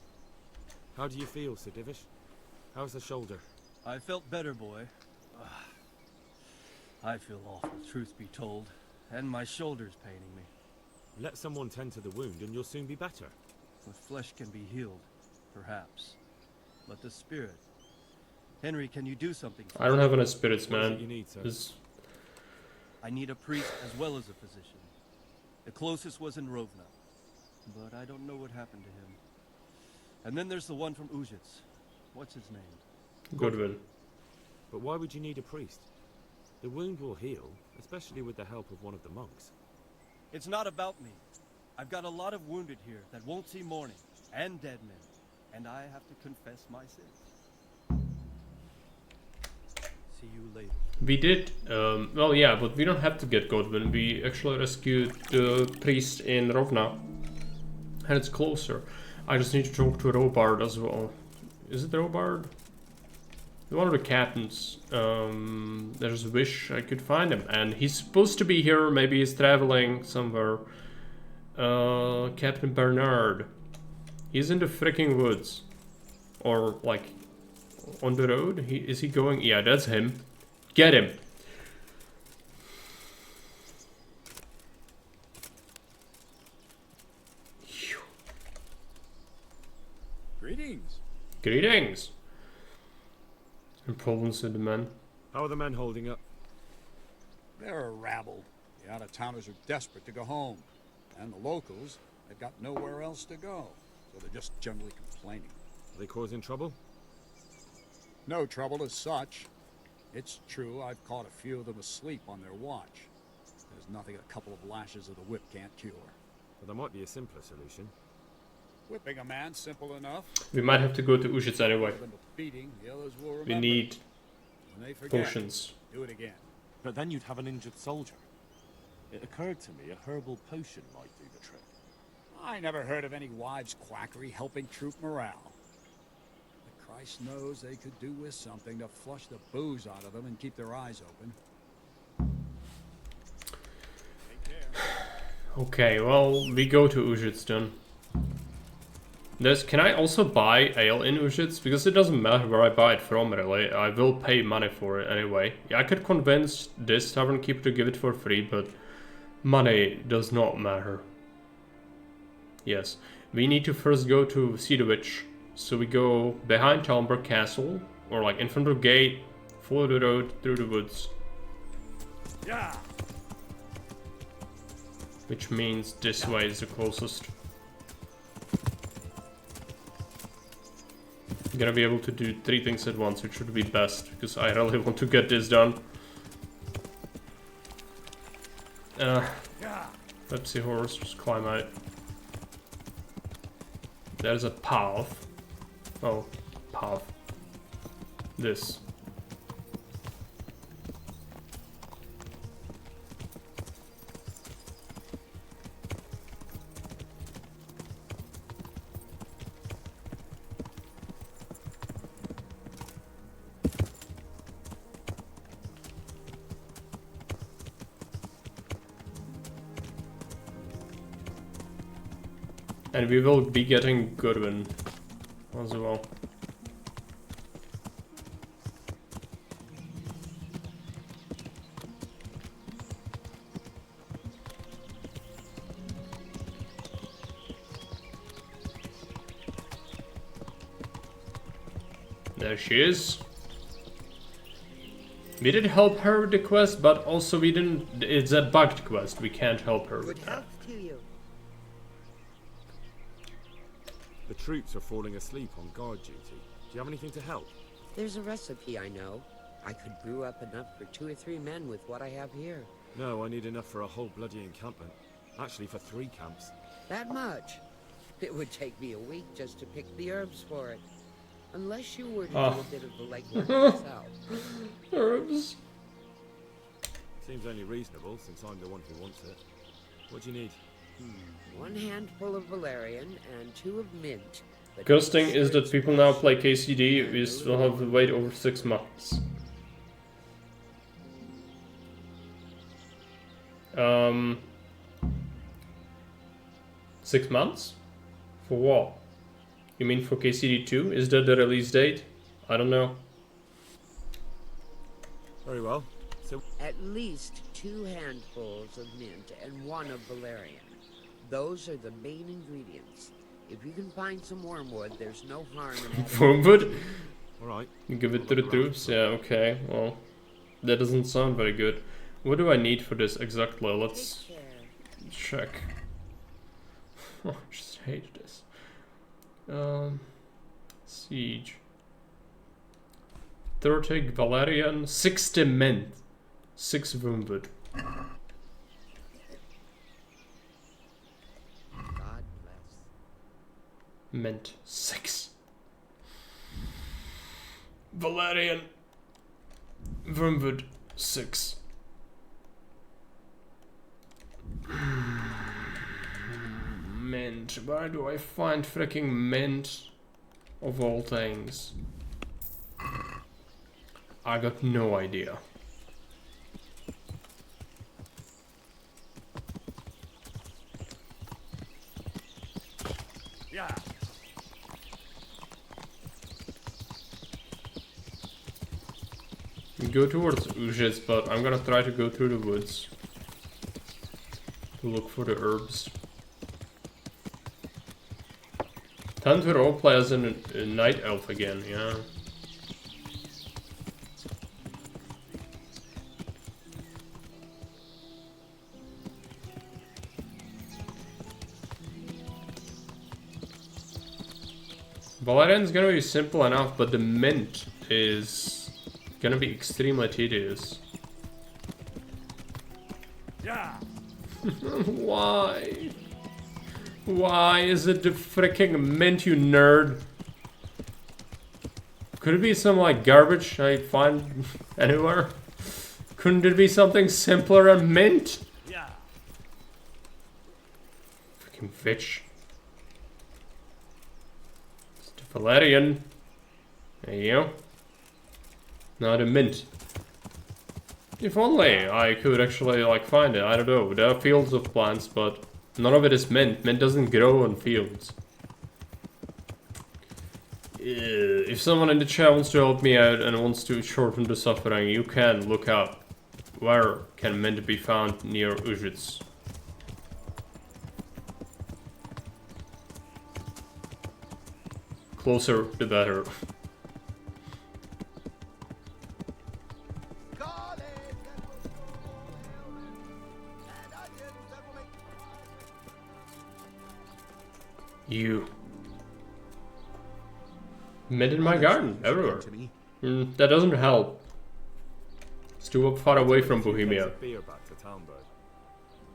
How do you feel, Sir Divish? How's the shoulder? I felt better, boy. I feel awful, truth be told. And my shoulder's paining me. Let someone tend to the wound and you'll soon be better. The flesh can be healed, perhaps. But the spirit... Henry, can you do something for I don't me? have any spirits, What is man. it you need, sir? I need a priest as well as a physician. The closest was in Rovna, but I don't know what happened to him. And then there's the one from Ujits. What's his name? Goodwin. But why would you need a priest? The wound will heal, especially with the help of one of the monks. It's not about me. I've got a lot of wounded here that won't see morning, and dead men. And I have to confess my sins. See you later. We did, well yeah, but we don't have to get Godwin. We actually rescued the priest in Rovna. And it's closer. I just need to talk to Robard as well. Is it Robard? One of the captains. There's a wish I could find him. And he's supposed to be here, maybe he's traveling somewhere. Captain Bernard. He's in the freaking woods. Or like on the road? Is he going? Yeah, that's him. Get him. Greetings. Greetings. And problems with the men. How are the men holding up? They're a rabble. The out-of-towners are desperate to go home. And the locals, they've got nowhere else to go. So they're just generally complaining. Are they causing trouble? No trouble as such. It's true, I've caught a few of them asleep on their watch. There's nothing a couple of lashes of the whip can't cure. But there might be a simpler solution. Whipping a man, simple enough. We might have to go to Ujits anyway. Beating, the others will remember. We need When they forget, potions. do it again. But then you'd have an injured soldier. It occurred to me a herbal potion might do the trick. I never heard of any wives' quackery helping troop morale. But Christ knows they could do with something to flush the booze out of them and keep their eyes open. Okay, well, we go to Ujits then. Can I also buy ale in Ujits? Because it doesn't matter where I buy it from, really. I will pay money for it anyway. Yeah, I could convince this tavern keeper to give it for free, but money does not matter. Yes, we need to first go to see the witch. So we go behind Talmberg Castle, or like in front of the gate, follow the road through the woods. Yeah. Which means this way is the closest. I'm gonna be able to do 3 things at once, which would be best, because I really want to get this done. Pepsi horse, just climb out. There's a path. Oh, path. This. And we will be getting Goodwin as well. There she is. We did help her with the quest, but also we didn't. It's a bugged quest. We can't help her with that. To you. The troops are falling asleep on guard duty. Do you have anything to help? There's a recipe I know. I could brew up enough for 2 or 3 men with what I have here. No, I need enough for a whole bloody encampment. Actually, for 3 camps. That much? It would take me a week just to pick the herbs for it. Unless you were to do a bit of the legwork yourself. Herbs. Seems only reasonable, since I'm the one who wants it. What do you need? 1 handful of valerian and 2 of mint, Good thing is that people now play KCD, we still have to wait over 6 months. 6 months? For what? You mean for KCD 2? Is that the release date? I don't know. Very well. So At least 2 handfuls of mint and 1 of valerian. Those are the main ingredients. If you can find some wormwood, there's no harm in adding. Wormwood? Alright. You give it to the troops? Yeah, okay. Well, that doesn't sound very good. What do I need for this exactly? Let's check. I just hate this. Siege. 30 valerian, 60 mint, 6 wormwood. God bless. Mint 6. Valerian. Wormwood 6. Mint. Where do I find freaking mint of all things? I got no idea. yeah. We go towards Ujits, but I'm gonna try to go through the woods to look for the herbs. Time to roleplay as a night elf again, yeah. Valerian's gonna be simple enough, but the mint is gonna be extremely tedious. Yeah. Why? Why is it the freaking mint, you nerd? Could it be some like garbage I find anywhere? Couldn't it be something simpler than mint? Yeah. Freaking bitch. It's the Valerian. There you go. Now the mint. If only I could actually like find it. I don't know. There are fields of plants, but none of it is mint. Mint doesn't grow on fields. If someone in the chat wants to help me out and wants to shorten the suffering, you can look up where can mint be found near Ujits. Closer the better. You. Mint in my garden, everywhere. That doesn't help. It's too far away from Bohemia.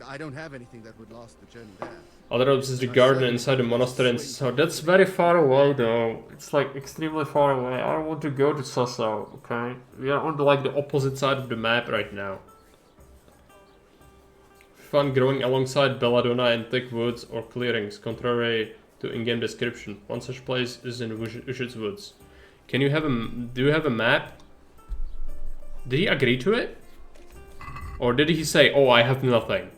I don't have anything that would last the journey there. Other herbs is the garden inside the monastery in Sassau. That's very far away though. It's like extremely far away. I don't want to go to Sassau, okay? We are on like the opposite side of the map right now. Fun growing alongside belladonna in thick woods or clearings, contrary to in-game description. One such place is in Ujits Woods. Can you have a... do you have a map? Did he agree to it? Or did he say, oh, I have nothing?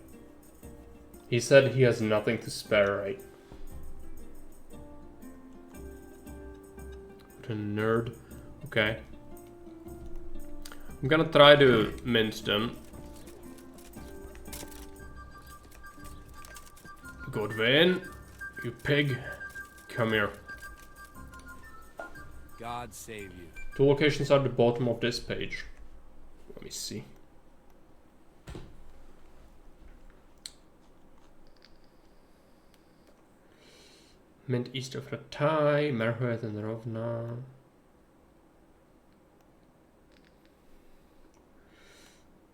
He said he has nothing to spare, right? What a nerd. Okay. I'm gonna try to mint them. Godwin, you pig, come here. God save you. 2 locations are at the bottom of this page. Let me see. Mint east of Ratai, Merhuet and Rovna.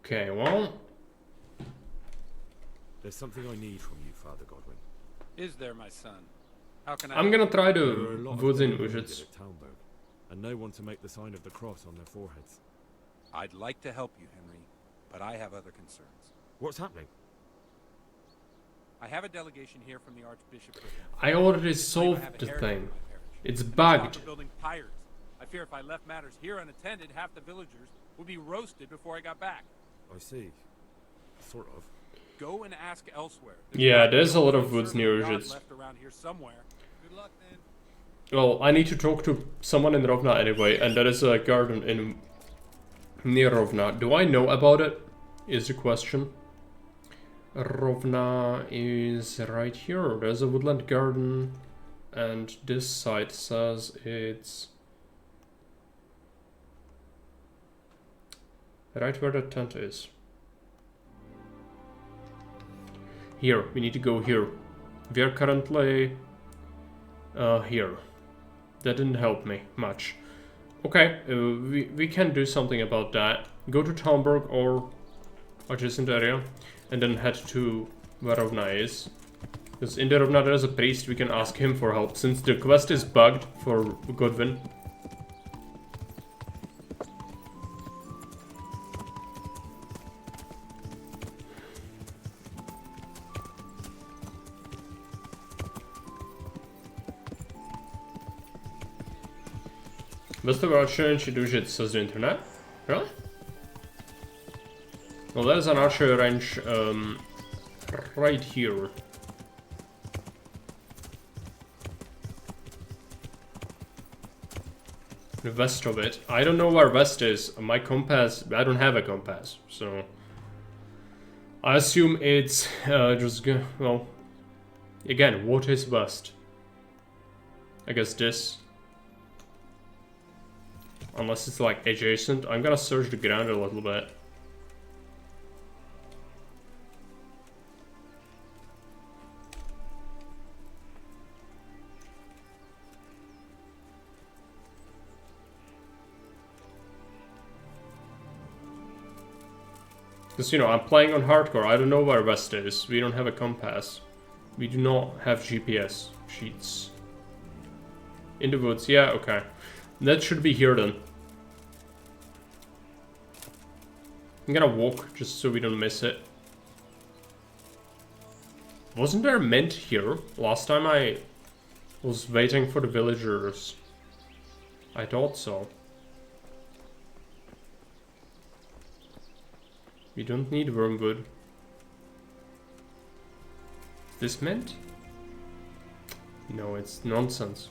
Okay, well... There's something I need from you, Father Godwin. Is there, my son? How can I... I'm gonna try There are a to lot of woods in wounded Ujits. at Talmberg, and no one to make the sign of the cross on their foreheads. I'd like to help you, Henry, but I have other concerns. What's happening? I have a delegation here from the Archbishop. I already This claim I solved have a the heretic thing. in my parish. It's Stop bugged. the building pyres. I fear if I left matters here unattended, half the villagers would be roasted before I got back. I see. Sort of. Go and ask elsewhere. Yeah, there's a lot of servant woods near god it. left around here somewhere. Good luck then. Well, I need to talk to someone in Rovna anyway, and there is a garden in near Rovna. Do I know about it? Is the question. Rovna is right here. There's a woodland garden, and this site says it's right where the tent is. Here, we need to go here. We are currently here. That didn't help me much. Okay, we can do something about that. Go to Talmberg or adjacent area, and then head to where Rovna is. Because in the Rovna there is a priest, we can ask him for help, since the quest is bugged for Godwin. Best of archer și dužit, says the internet. Really? Well, there's an archer range right here. The west of it. I don't know where west is. My compass, I don't have a compass, so I assume it's just well. Again, what is west? I guess this. Unless it's like adjacent. I'm gonna search the ground a little bit. Because, you know, I'm playing on hardcore. I don't know where west is. We don't have a compass. We do not have GPS sheets. In the woods. Yeah, okay. That should be here then. I'm gonna walk just so we don't miss it. Wasn't there mint here? Last time I was waiting for the villagers. I thought so. We don't need wormwood. Is this mint? No, it's nonsense.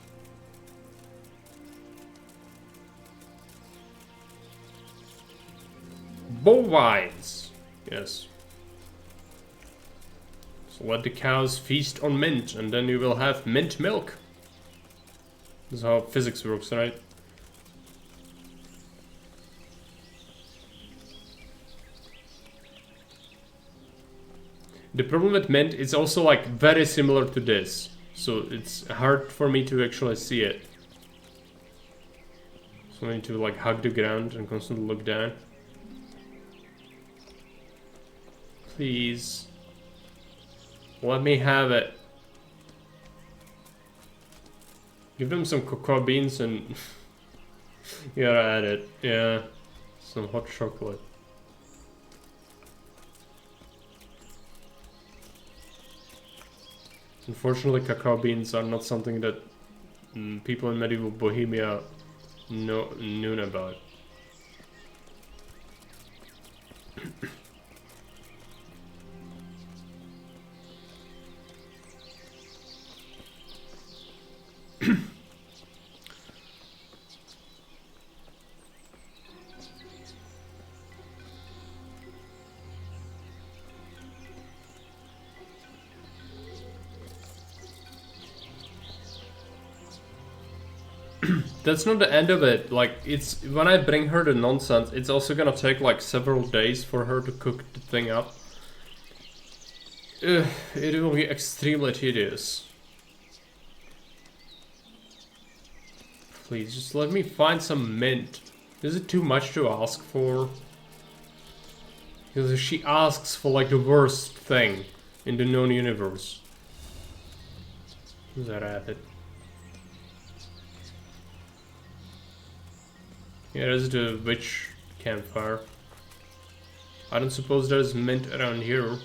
Bovines! Yes. So let the cows feast on mint, and then you will have mint milk. This is how physics works, right? The problem with mint is also like very similar to this. So it's hard for me to actually see it. So I need to like hug the ground and constantly look down. Please. Let me have it. Give them some cocoa beans and you're at it. Yeah. Some hot chocolate. Unfortunately, cacao beans are not something that people in medieval Bohemia knew about. That's not the end of it. Like, it's when I bring her the nonsense, it's also gonna take like several days for her to cook the thing up. It will be extremely tedious. Please, just let me find some mint. Is it too much to ask for? Because if she asks for like the worst thing in the known universe. Who's that at it? Yeah, there's the witch campfire. I don't suppose there's mint around here.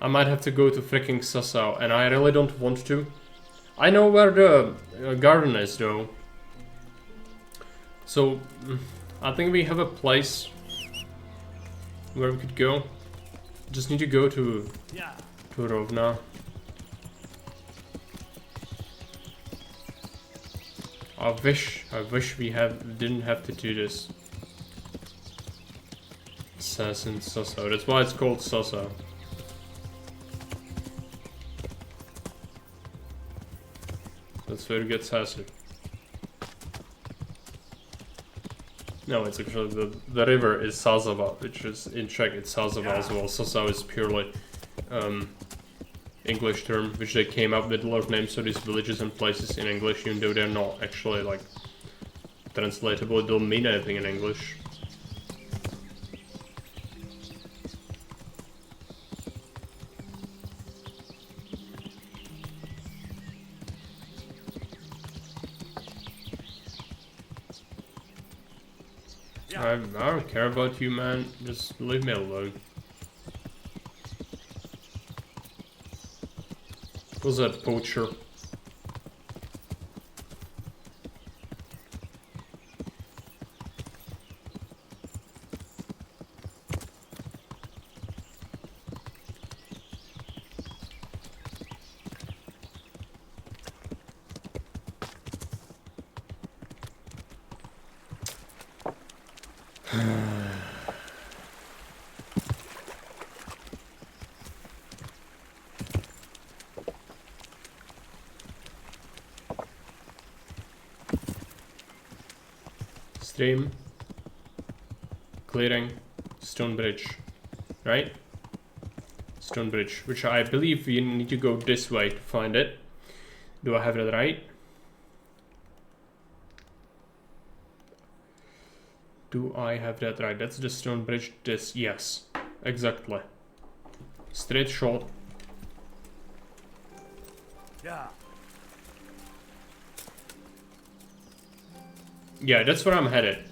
I might have to go to freaking Sasau, and I really don't want to. I know where the garden is, though. So, I think we have a place where we could go. Just need to go to Rovna. I wish we didn't have to do this. Assassin Sasau. That's why it's called Sasau. That's where it gets acid. No, it's actually the river is Sazava, which is in Czech it's Sazava as well. Sasau is purely English term, which they came up with a lot of names for these villages and places in English, even though they're not actually like translatable. It don't mean anything in English. I don't care about you, man. Just leave me alone. Who's that poacher? Stream, clearing, stone bridge, right? Stone bridge, which I believe you need to go this way to find it. Do I have that right? Do I have that right? That's the stone bridge. This, yes, exactly. Straight shot. Yeah. Yeah, that's where I'm headed.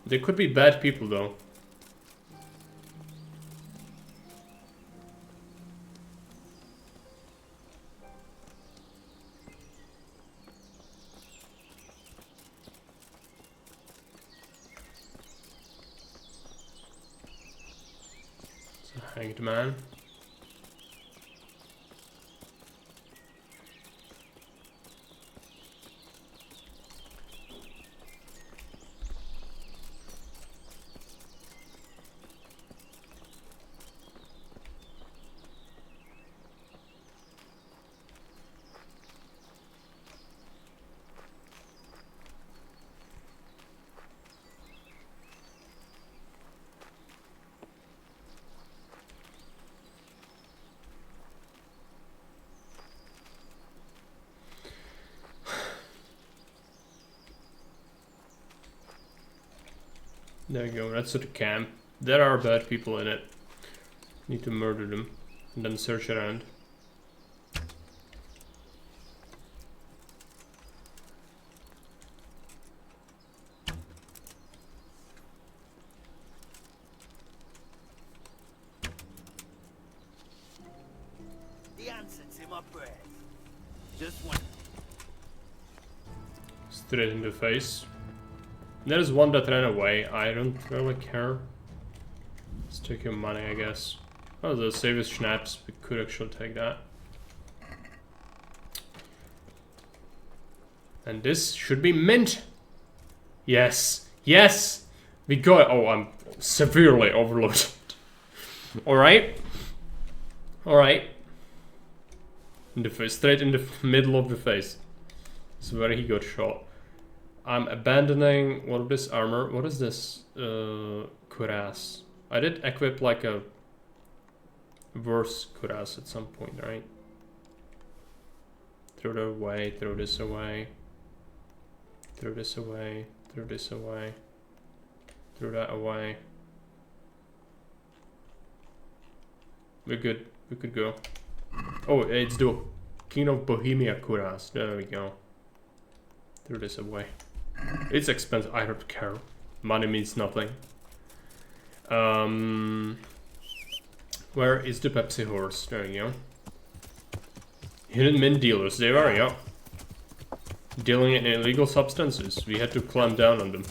There could be bad people though. So, hanged man. There you go, that's at the camp. There are bad people in it. Need to murder them and then search around. The answer's in my breath. Just one. Straight in the face. There's one that ran away. I don't really care. Let's take your money, I guess. Oh, the save schnapps. We could actually take that. And this should be mint. Yes. Yes. We got it. Oh, I'm severely overloaded. Alright. Alright. In the face. Straight in the middle of the face. That's where he got shot. I'm abandoning what of this armor. What is this? Cuirass. I did equip like a worse cuirass at some point, right? Throw that away, throw this away. Throw this away, throw this away. Throw that away. We're good, we could go. Oh, it's the King of Bohemia cuirass. There we go. Throw this away. It's expensive, I don't care. money means nothing. Where is the Pepsi horse? There you go. Hidden mint dealers, there are, yeah. Dealing in illegal substances. We had to clamp down on them.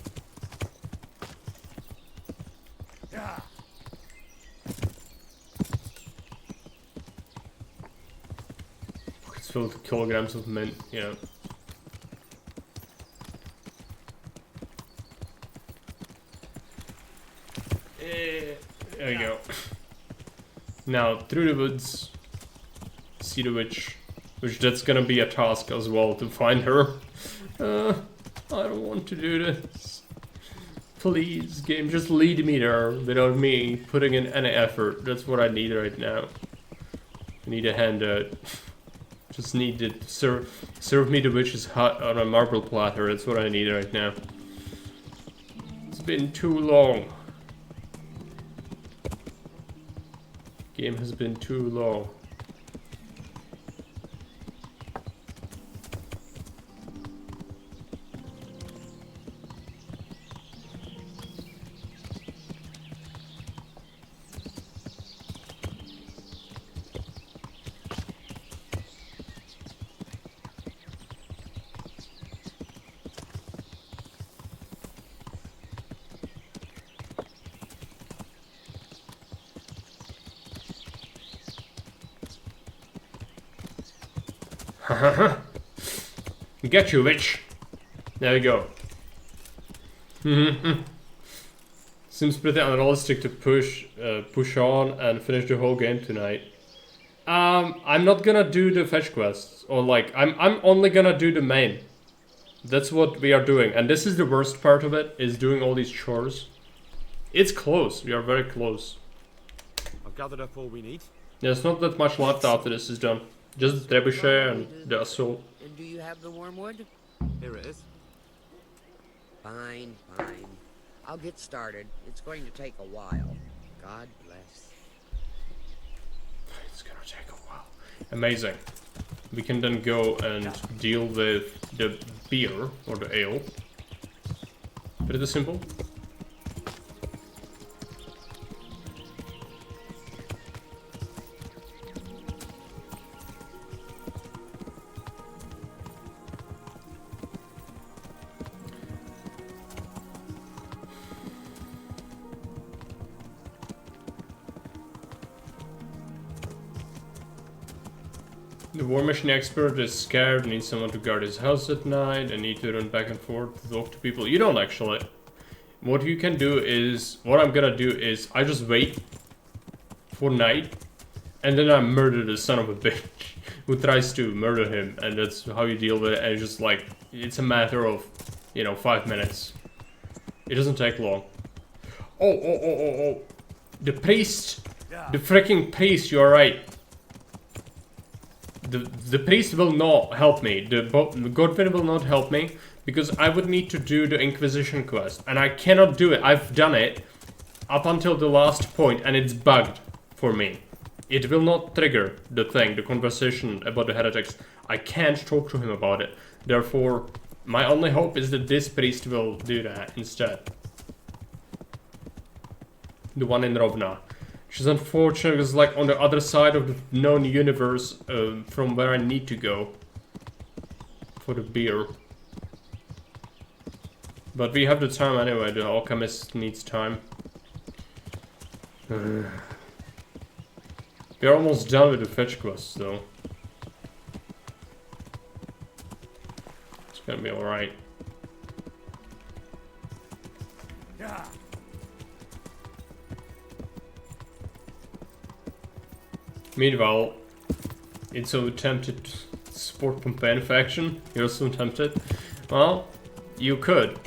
It's filled with kilograms of mint, yeah. There you go. Now, through the woods, see the witch. Which that's gonna be a task as well, to find her. I don't want to do this. Please, game, just lead me there without me putting in any effort. That's what I need right now. I need a handout. Just need to serve me the witch's hut on a marble platter. That's what I need right now. It's been too long. Game has been too long. Get you, witch. There you go. Seems pretty unrealistic to push on and finish the whole game tonight. I'm not gonna do the fetch quests, or like I'm only gonna do the main. That's what we are doing, and this is the worst part of it, is doing all these chores. It's close. We are very close. I've gathered up all we need. There's not that much left after this is done. Just the trebuchet and the assault. And do you have the wormwood? Here it is. Fine, fine. I'll get started. It's going to take a while. God bless. It's gonna take a while. Amazing. We can then go and deal with the beer, or the ale. Pretty simple. The war machine expert is scared, needs someone to guard his house at night, and need to run back and forth to talk to people. You don't actually. What you can do is, what I'm gonna do is, I just wait for night, and then I murder the son of a bitch who tries to murder him, and that's how you deal with it, and it's just like, it's a matter of, you know, 5 minutes. It doesn't take long. Oh. The priest! The freaking priest, you're right. The priest will not help me. The Godwin will not help me because I would need to do the Inquisition quest, and I cannot do it. I've done it up until the last point, and it's bugged for me. It will not trigger the thing, the conversation about the heretics. I can't talk to him about it. Therefore, my only hope is that this priest will do that instead. The one in Rovna. Which is unfortunate, because like on the other side of the known universe from where I need to go for the beer. But we have the time anyway, the alchemist needs time. We're almost done with the fetch quests though. It's gonna be alright. Yeah. Meanwhile, it's so tempted to support Pompeian faction. You're so tempted. Well, you could.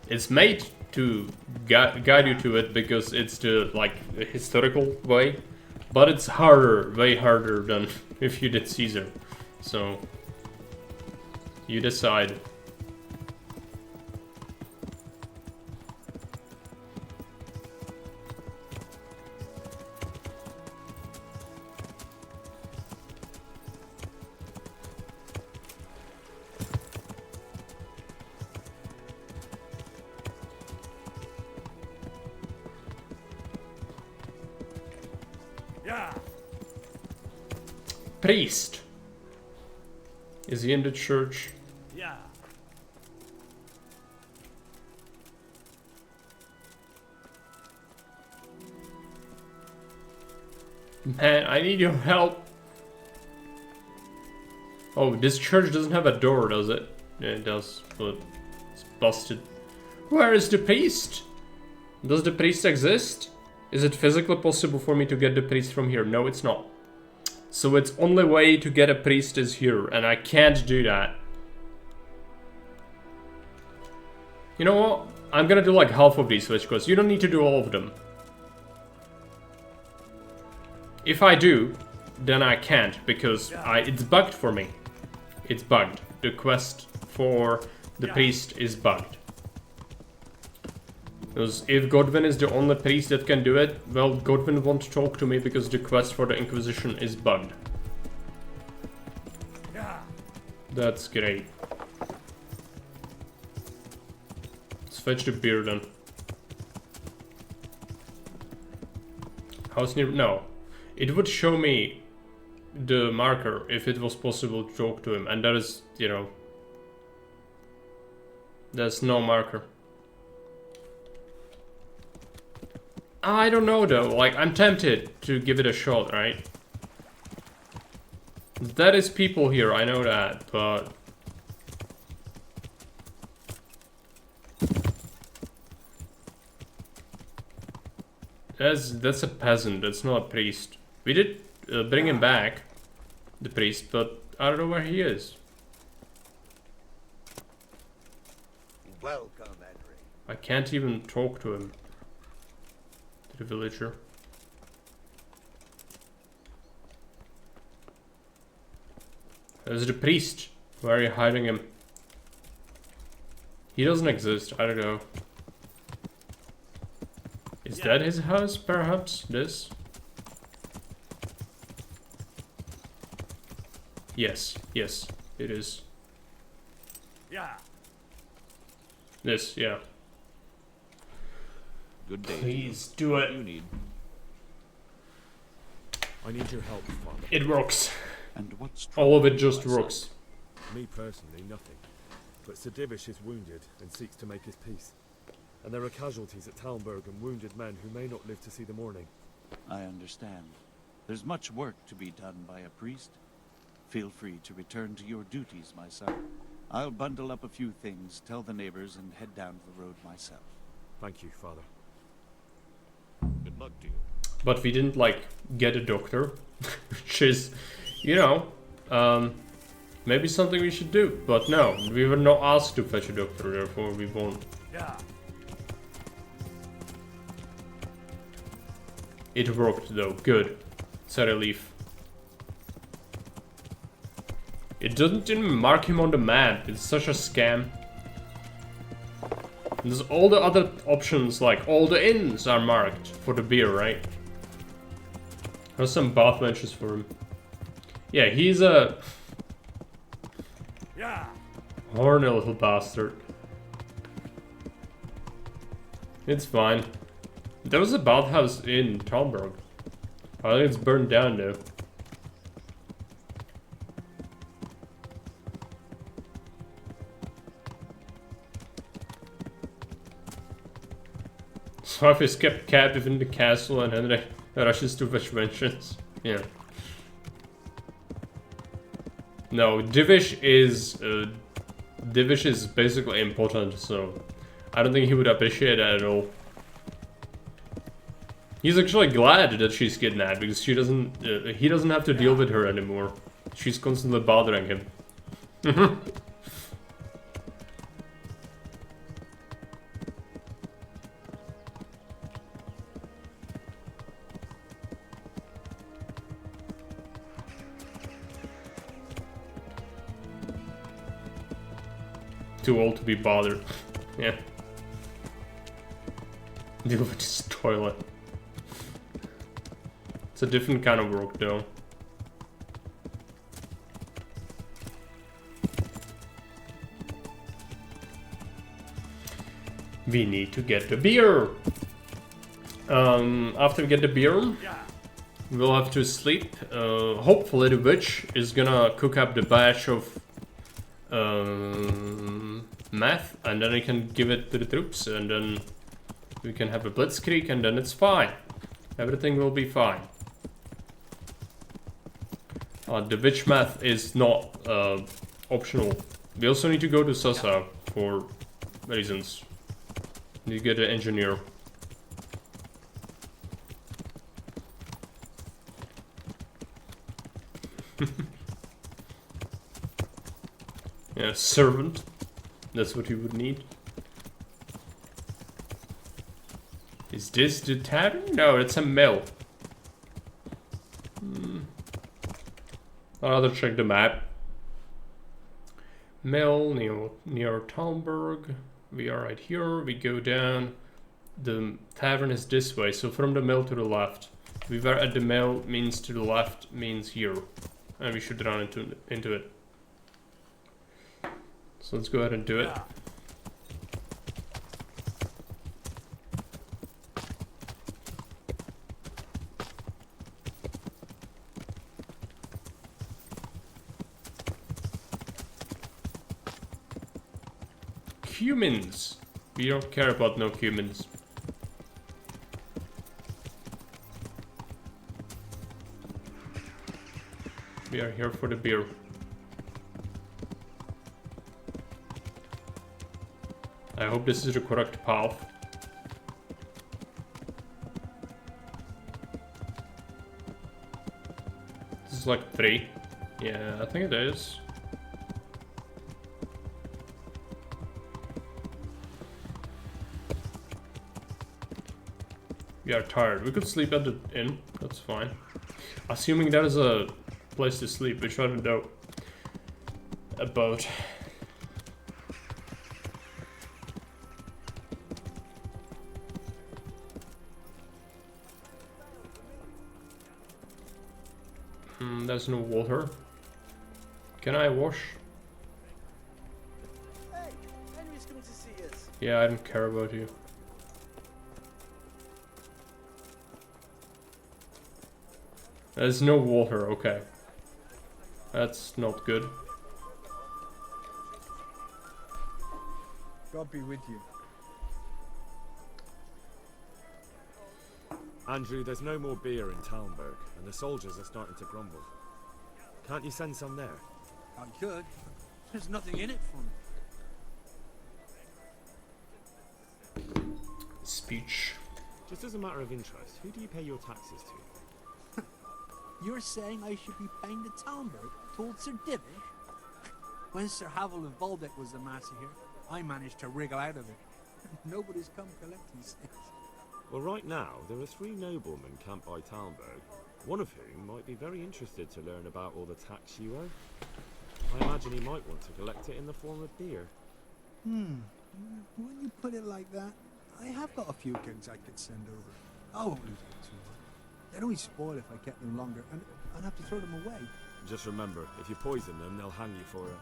It's made to guide you to it because it's the like historical way, but it's harder, way harder than if you did Caesar. So you decide. Yeah. Priest. Is he in the church? Yeah. Man, I need your help. Oh, this church doesn't have a door, does it? Yeah, it does, but it's busted. Where is the priest? Does the priest exist? Is it physically possible for me to get the priest from here? No, it's not. So its only way to get a priest is here, and I can't do that. You know what? I'm gonna do like half of these switch quests. You don't need to do all of them. If I do, then I can't, because it's bugged for me. It's bugged. The quest for the priest is bugged. Because if Godwin is the only priest that can do it, well, Godwin won't talk to me because the quest for the Inquisition is bugged. That's great. Let's fetch the beer then. House near... No. It would show me the marker if it was possible to talk to him, and that is, you know... There's no marker. I don't know though, like, I'm tempted to give it a shot, right? That is people here, I know that, but... That's a peasant, that's not a priest. We did bring him back, the priest, but I don't know where he is. Welcome, Henry. I can't even talk to him. To the villager. There's the priest. Where are you hiding him? He doesn't exist, I don't know. Is that his house, perhaps? This? Yes, yes, it is. Yeah. This, yeah. Good day. Please do it. You need. I need your help, Father. It works. And what's all of it just works. Me personally, nothing. But Sir Divish is wounded and seeks to make his peace. And there are casualties at Talmberg and wounded men who may not live to see the morning. I understand. There's much work to be done by a priest. Feel free to return to your duties, my son. I'll bundle up a few things, tell the neighbors, and head down the road myself. Thank you, Father. Good luck to you. But we didn't, like, get a doctor. Which is, you know, maybe something we should do. But no, we were not asked to fetch a doctor, therefore we won't. Yeah. It worked though, good. It's a relief. It doesn't even mark him on the map, it's such a scam. There's all the other options, like all the inns are marked for the beer, right? There's some bath benches for him. Yeah, he's a... horny little bastard. It's fine. There was a bathhouse in Talmberg. I think it's burned down though. So if he's kept captive in the castle and Henry rushes to fetch vengeance. Yeah. No, Divish is basically impotent, so I don't think he would appreciate that at all. He's actually glad that she's kidnapped because she doesn't. He doesn't have to deal with her anymore. She's constantly bothering him. Too old to be bothered. Yeah. Deal with his toilet. It's a different kind of work though. We need to get the beer. After we get the beer, We'll have to sleep. Hopefully the witch is gonna cook up the batch of meth, and then I can give it to the troops, and then we can have a blitzkrieg, and then it's fine. Everything will be fine. The witch meth is not optional. We also need to go to Sasa for reasons. You get an engineer. Yeah, servant. That's what you would need. Is this the tavern? No, it's a mill. I'll rather check the map. Mill near Talmberg. We are right here. We go down. The tavern is this way, so from the mill to the left. We were at the mill means to the left means here. And we should run into it. So let's go ahead and do it. Humans! We don't care about no humans. We are here for the beer. I hope this is the correct path. This is like 3. Yeah, I think it is. We are tired. We could sleep at the inn. That's fine. Assuming that is a place to sleep, which I don't know about. There's no water. Can I wash? Hey, Henry's coming to see us. Yeah, I don't care about you. There's no water, okay. That's not good. God be with you. Andrew, there's no more beer in Talmberg, and the soldiers are starting to grumble. Can't you send some there? I could. There's nothing in it for me. Speech. Just as a matter of interest, who do you pay your taxes to? You're saying I should be paying the Talmberg towards Sir Divish? When Sir Havel of Voldeck was the master here, I managed to wriggle out of it. Nobody's come collecting since. Well, right now, there are 3 noblemen camped by Talmberg, one of whom might be very interested to learn about all the tax you owe. I imagine he might want to collect it in the form of beer. When you put it like that, I have got a few kegs I could send over. I won't lose out too much. They'd only spoil if I kept them longer, and I'd have to throw them away. Just remember, if you poison them, they'll hang you for it.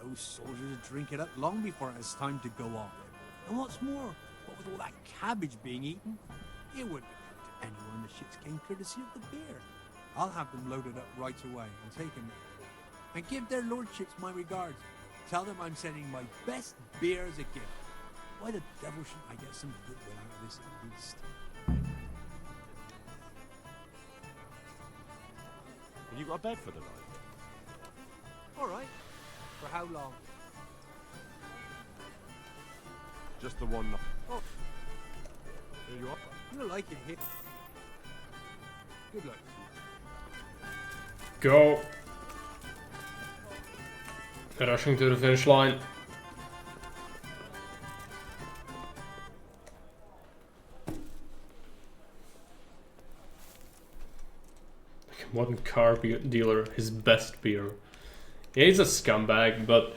Those soldiers would drink it up long before it has time to go on. And what's more, what with all that cabbage being eaten, it wouldn't occur to anyone the ships came courtesy of the beer. I'll have them loaded up right away and taken them. And give their lordships my regards. Tell them I'm sending my best beer as a gift. Why the devil shouldn't I get some goodwill out of this at least? Have you got a bed for the night? All right. For how long? Just the one night. Oh, Here you are. you'll like it here. Good luck. Go. Rushing to the finish line. One car dealer, his best beer. Yeah, he's a scumbag, but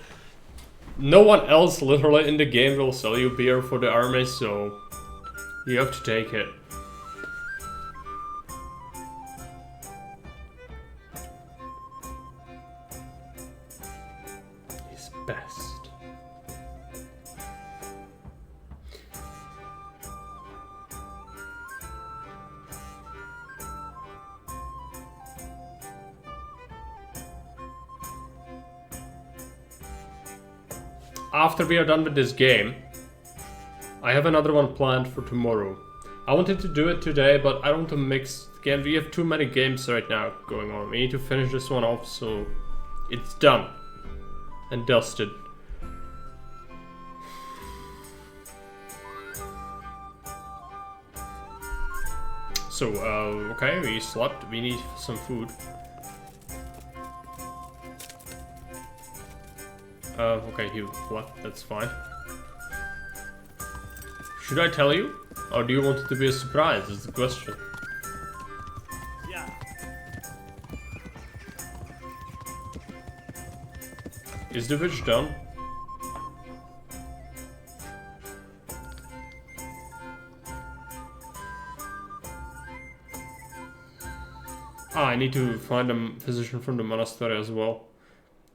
no one else literally in the game will sell you beer for the army, so you have to take it. His best. after we are done with this game, I have another one planned for tomorrow. I wanted to do it today, but I don't want to mix again. We have too many games right now going on. We need to finish this one off so it's done and dusted. So, okay, we slept. We need some food. Okay, he left. That's fine. Should I tell you? Or do you want it to be a surprise, is the question. Yeah. Is the witch done? Ah, I need to find a physician from the monastery as well.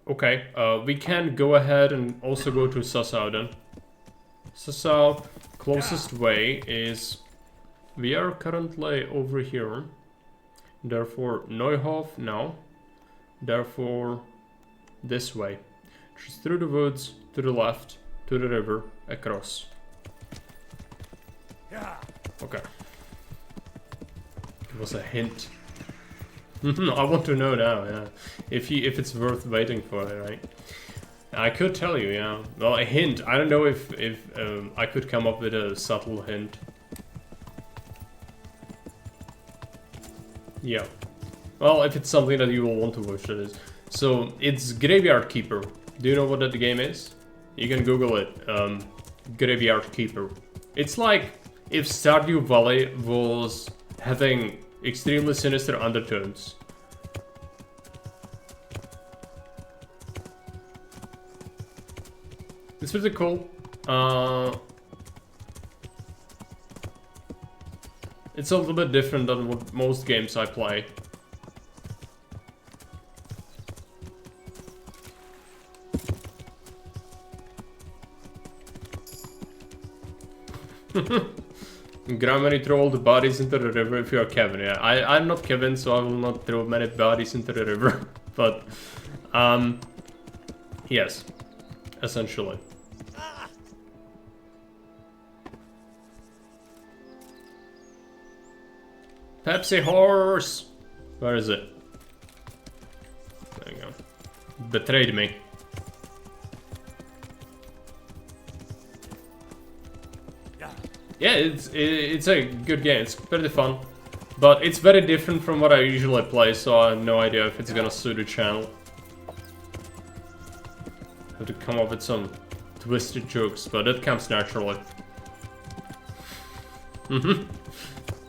Okay, we can go ahead and also go to Sassau then. Sassau, closest way is... We are currently over here. Therefore, Neuhof, no. Therefore, this way. Just through the woods, to the left, to the river, across. Okay. It was a hint. I want to know now, yeah. If it's worth waiting for, right? I could tell you, yeah. Well, a hint. I don't know if I could come up with a subtle hint. Yeah. Well, if it's something that you will want to watch, that is. So, it's Graveyard Keeper. Do you know what that game is? You can Google it. Graveyard Keeper. It's like if Stardew Valley was having extremely sinister undertones. It's pretty cool. It's a little bit different than what most games I play. Grammarly throw all the bodies into the river if you are Kevin. Yeah, I'm not Kevin, so I will not throw many bodies into the river. But, yes, essentially. Pepsi horse! Where is it? There you go. Betrayed me. Yeah, it's a good game. It's pretty fun, but it's very different from what I usually play, so I have no idea if it's gonna suit the channel. Have to come up with some twisted jokes, but it comes naturally.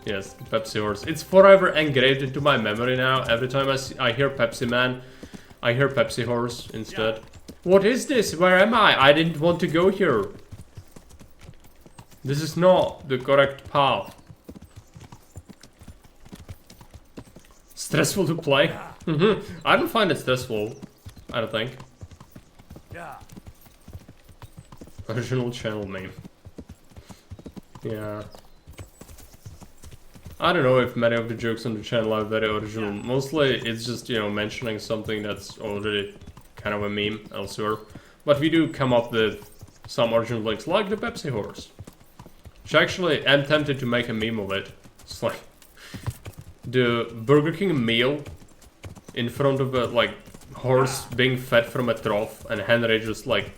Yes, the Pepsi horse. It's forever engraved into my memory now. Every time I hear Pepsi Man, I hear Pepsi horse instead. What is this? Where am I? I didn't want to go here. This is not the correct path. Stressful to play? I don't find it stressful. I don't think. Original channel name. Yeah. I don't know if many of the jokes on the channel are very original. Mostly it's just, you know, mentioning something that's already kind of a meme elsewhere. But we do come up with some original links, like the Pepsi horse. Which actually, I'm tempted to make a meme of it. It's like the Burger King meal in front of a like horse being fed from a trough, and Henry just like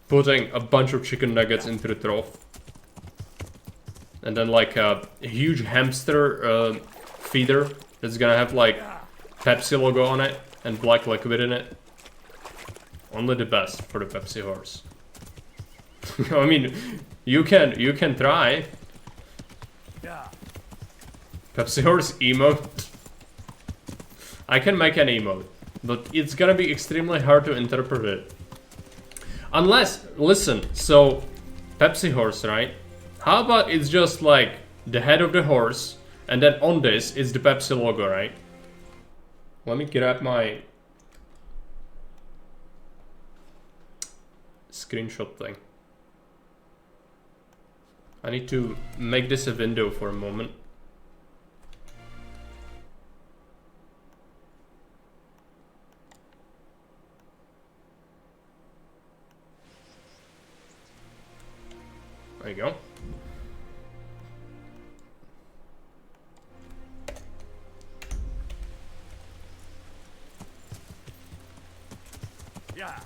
putting a bunch of chicken nuggets into the trough, and then like a huge hamster feeder that's gonna have like Pepsi logo on it and black liquid in it. Only the best for the Pepsi horse. I mean, you can try. Pepsi horse emote. I can make an emote, but it's gonna be extremely hard to interpret it. Unless, listen, so Pepsi horse, right? How about it's just like the head of the horse, and then on this is the Pepsi logo, right? Let me grab my screenshot thing. I need to make this a window for a moment. There you go. Yeah.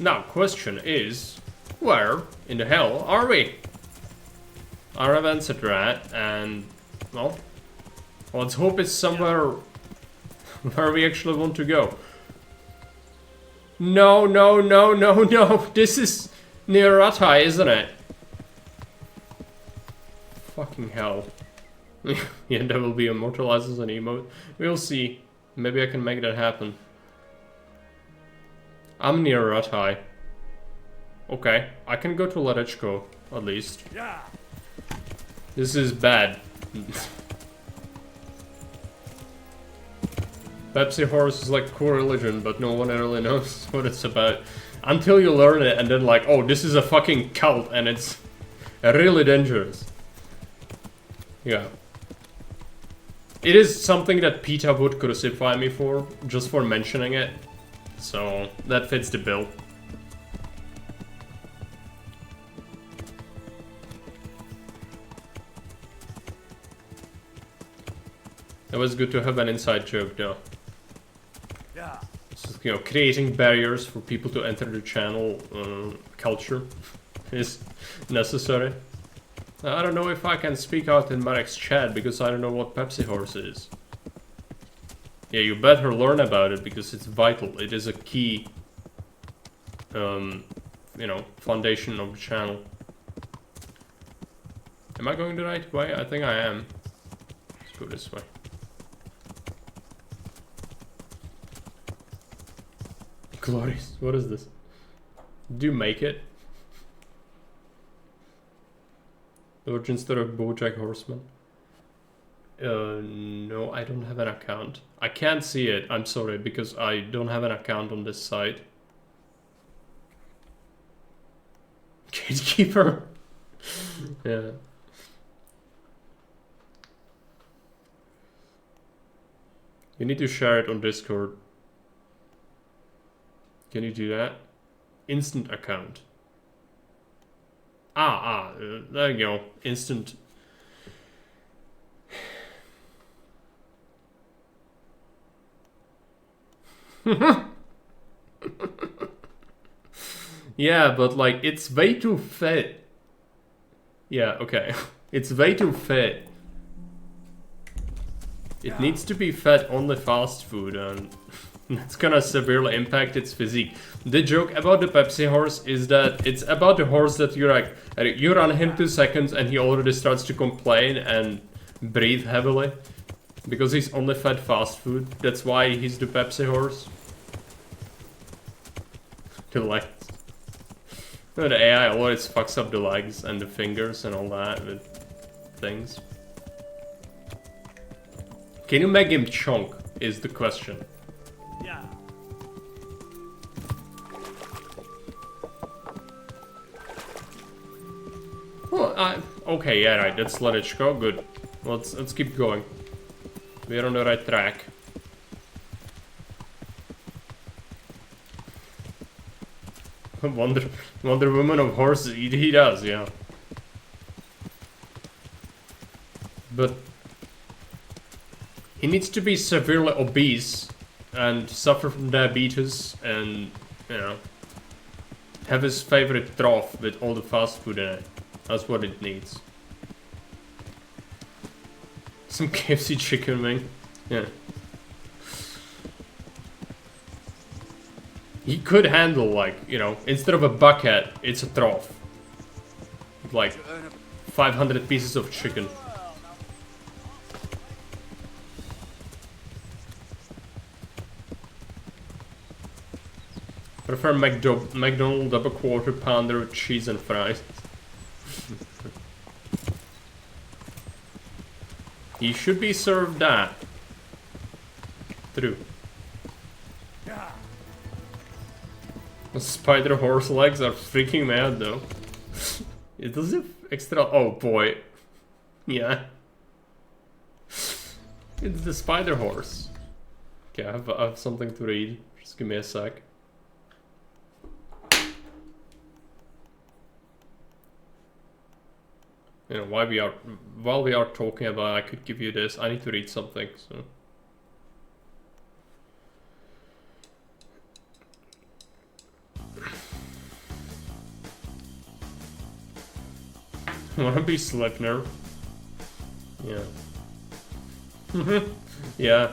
Now, question is, where in the hell are we? Our events at Rat, and well, let's hope it's somewhere where we actually want to go. No, no, no, no, no. This is near Ratai, isn't it? Fucking hell. Yeah, that will be immortalized as an emote. We'll see. Maybe I can make that happen. I'm near Ratai. Okay, I can go to Lerechko, at least. Yeah. This is bad. Pepsi Horse is like core religion, but no one really knows what it's about. Until you learn it and then like, oh, this is a fucking cult and it's really dangerous. Yeah. It is something that PETA would crucify me for, just for mentioning it. So, that fits the bill. It was good to have an inside joke, though. Yeah. Just, you know, creating barriers for people to enter the channel culture is necessary. I don't know if I can speak out in Marek's chat because I don't know what Pepsi Horse is. Yeah, you better learn about it because it's vital. It is a key, you know, foundation of the channel. Am I going the right way? I think I am. Let's go this way. Glorious. What is this? Do you make it? The origin story of BoJack Horseman. No, I don't have an account. I can't see it, I'm sorry, because I don't have an account on this site. Gatekeeper? Yeah. You need to share it on Discord. Can you do that? Instant account. There you go. Instant. Yeah, but like, it's way too fat. Yeah, okay. It's way too fat. It needs to be fed only fast food, and it's gonna severely impact its physique. The joke about the Pepsi Horse is that it's about the horse that you're like, you run him 2 seconds and he already starts to complain and breathe heavily. Because he's only fed fast food. That's why he's the Pepsi Horse. The legs. No, the AI always fucks up the legs and the fingers and all that with things. Can you make him chunk, is the question. Yeah. Well, okay, yeah, right, let's let it go, good. Let's keep going. We're on the right track. Wonder Woman of horses, he does, yeah. But he needs to be severely obese and suffer from diabetes and, you know, have his favorite trough with all the fast food in it. That's what it needs. Some KFC chicken wing. Yeah. He could handle, like, you know, instead of a bucket, it's a trough. With like 500 pieces of chicken. Prefer McDonald's double quarter pounder with cheese and fries. He should be served that. True. The spider horse legs are freaking mad though. It does have extra. Oh boy. Yeah. It's the spider horse. Okay, I have something to read. Just give me a sec. You know, while we are talking about it, I could give you this. I need to read something, so. Wanna be Slipner? Yeah. Yeah.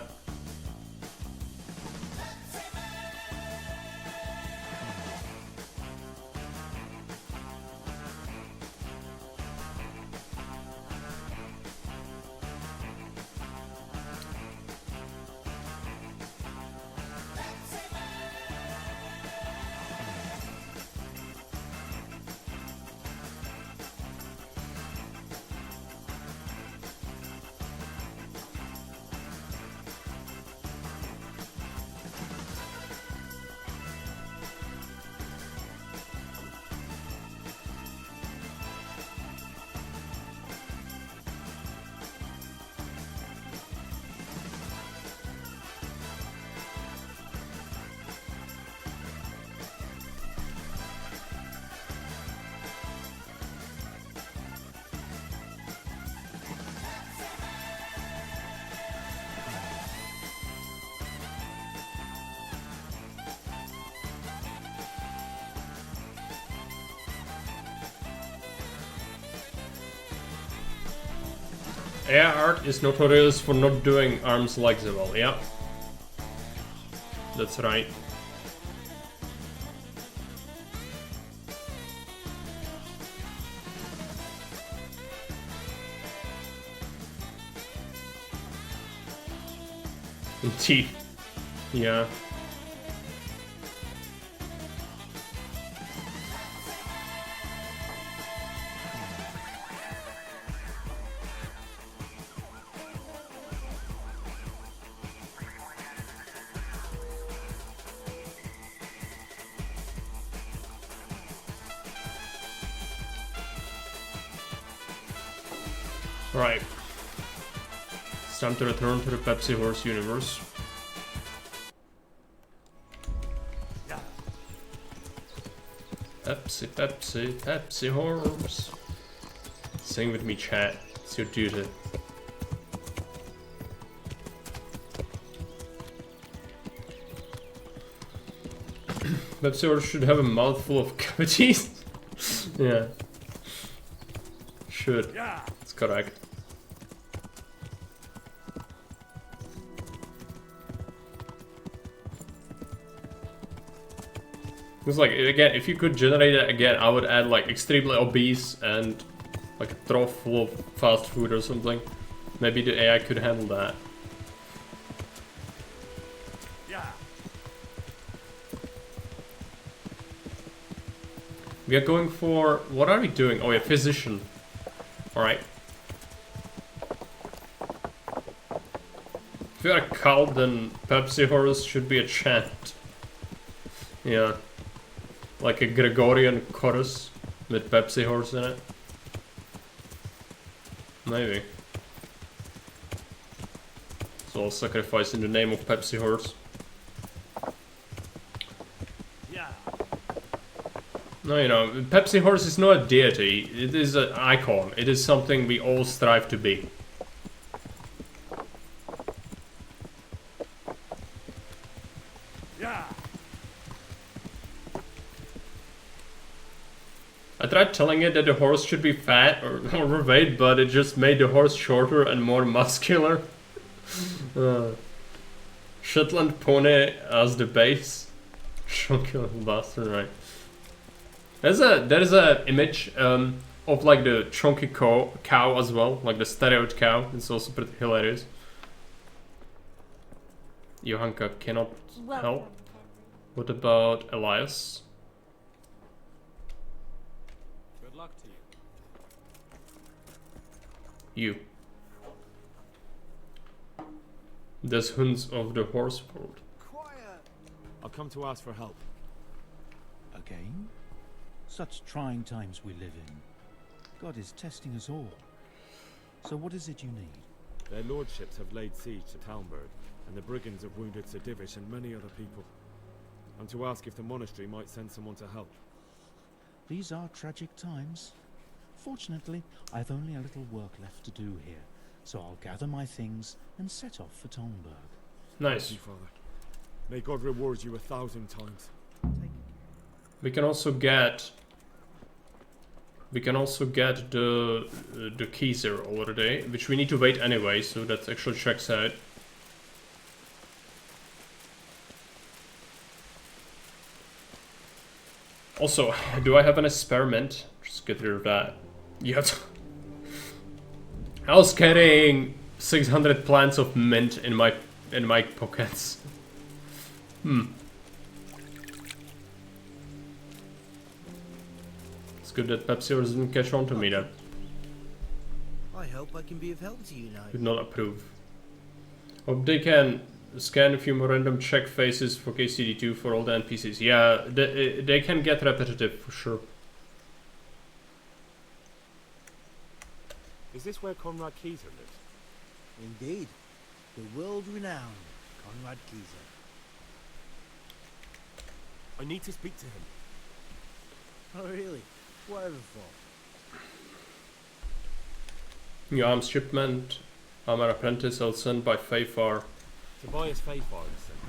AI art is notorious for not doing arms like Zeval, yeah. That's right. Teeth. Yeah. Right. It's time to return to the Pepsi Horse universe. Pepsi, Pepsi, Pepsi Horse. Sing with me, chat. It's your duty. Pepsi Horse should have a mouthful of cavities. Yeah. Should. That's correct. It's like, again, if you could generate it again, I would add like extremely obese and like a trough full of fast food or something. Maybe the AI could handle that. Yeah. We are going for, what are we doing? Oh yeah, physician. Alright. If you're a cow, then Pepsi Horse should be a chant. Yeah. Like a Gregorian chorus with Pepsi Horse in it. Maybe. So I'll sacrifice in the name of Pepsi Horse. Yeah. No, you know, Pepsi Horse is not a deity. It is an icon. It is something we all strive to be. Yeah. I tried telling it that the horse should be fat or overweight, but it just made the horse shorter and more muscular. Shetland pony as the base. Chunky little bastard, right? There is a image of like the chunky cow as well, like the steroid cow. It's also pretty hilarious. Johanka cannot help. What about Elias? Good luck to you. You. Des Hunds of the Horse World. I've come to ask for help. Again? Such trying times we live in. God is testing us all. So what is it you need? Their lordships have laid siege to Talmberg. and the brigands have wounded Sir Divish and many other people. And to ask if the monastery might send someone to help. These are tragic times. Fortunately, I've only a little work left to do here, so I'll gather my things and set off for Tolnberg. Nice. Thank you, Father. May God reward you 1,000 times. We can also get the keys here already, which we need to wait anyway, so that actually checks out. Also, do I have an experiment? Just get rid of that. Yep. I was carrying 600 plants of mint in my pockets. It's good that Pepsi didn't catch on to me then. I hope I can be of help to you now. Could not approve. Hope they can scan a few more random check faces for KCD2 for all the NPCs. Yeah, they can get repetitive for sure. Is this where Conrad Keyser lives? Indeed. The world-renowned Conrad Keyser. I need to speak to him. Oh, really? Whatever for? New arms shipment. Armor apprentice I'll send by Fayfar. Tobias Fayfar is sent.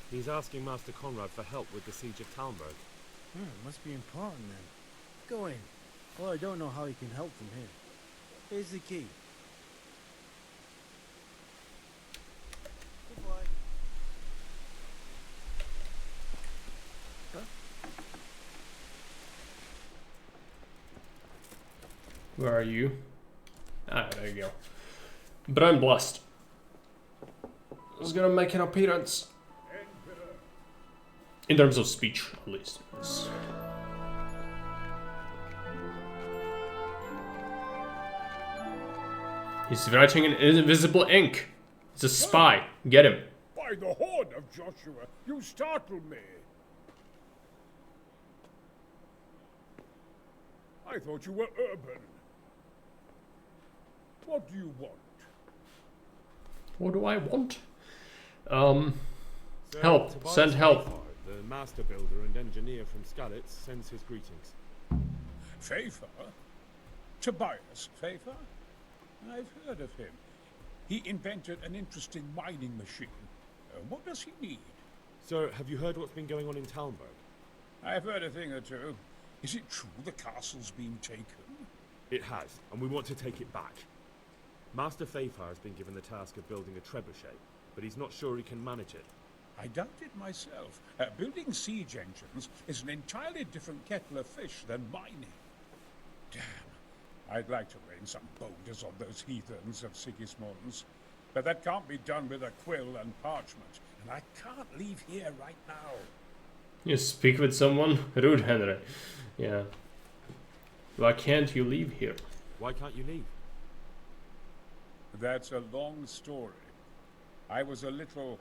He's asking Master Conrad for help with the siege of Talmberg. It must be important then. Go in. Well, I don't know how you can help from here. Here's the key. Goodbye. Huh? Where are you? Ah, there you go. But I'm blessed. Is gonna make an appearance. In terms of speech, at least. Yes. He's writing in invisible ink. He's a spy. Get him. By the horn of Joshua, you startled me. I thought you were urban. What do you want? What do I want? Sir, Help. Tobias Send help. Fayfar, the master builder and engineer from Skalitz, sends his greetings. Fayfar? Tobias Fayfar? I've heard of him. He invented an interesting mining machine. What does he need? Sir, have you heard what's been going on in Talmberg? I've heard a thing or two. Is it true the castle's been taken? It has, and we want to take it back. Master Fayfar has been given the task of building a trebuchet, but he's not sure he can manage it. I doubt it myself. Building siege engines is an entirely different kettle of fish than mining. Damn. I'd like to rain some boulders on those heathens of Sigismund's. But that can't be done with a quill and parchment, and I can't leave here right now. You speak with someone? Rude, Henry. Yeah. Why can't you leave here? Why can't you leave? That's a long story. I was a little,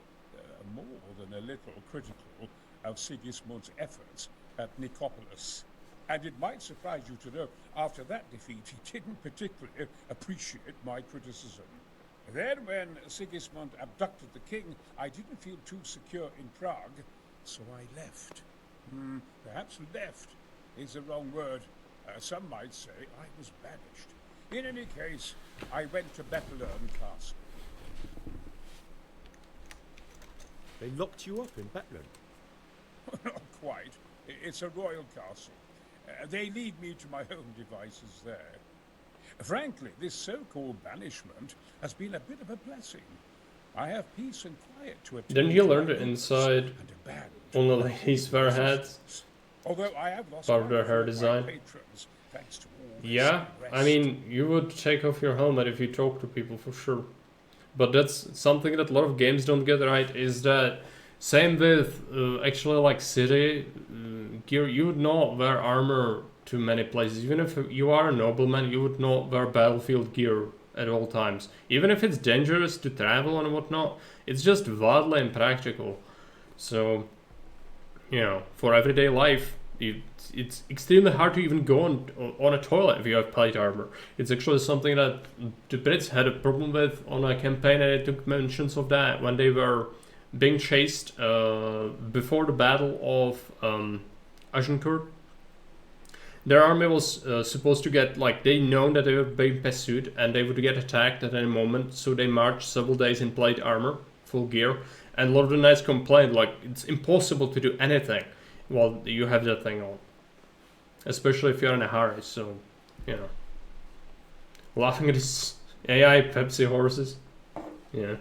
more than a little, critical of Sigismund's efforts at Nicopolis. And it might surprise you to know, after that defeat, he didn't particularly appreciate my criticism. Then, when Sigismund abducted the king, I didn't feel too secure in Prague, so I left. Perhaps left is the wrong word. Some might say I was banished. In any case, I went to Bettelern Castle. They locked you up in Bettelern? Not quite. It's a royal castle. They lead me to my own devices there. Frankly, this so-called banishment has been a bit of a blessing. I have peace and quiet to attend. Didn't you learn the inside on the ladies' wear hats? Although I have lost part of their hair design. patrons, thanks to all Yeah, I mean, you would take off your helmet if you talk to people for sure. But that's something that a lot of games don't get right, is that same with actually like city gear, you would not wear armor to many places. Even if you are a nobleman, you would not wear battlefield gear at all times. Even if it's dangerous to travel and whatnot, it's just wildly impractical. So, you know, for everyday life, it's extremely hard to even go on a toilet if you have plate armor. It's actually something that the Brits had a problem with on a campaign, and I took mentions of that when they were being chased before the Battle of Agincourt. Their army was supposed to get, like, they know that they were being pursued and they would get attacked at any moment, so they marched several days in plate armor, full gear, and a lot of the knights complained, like, it's impossible to do anything while you have that thing on. Especially if you're in a hurry, so, you know. Laughing at this AI Pepsi horses. Yeah.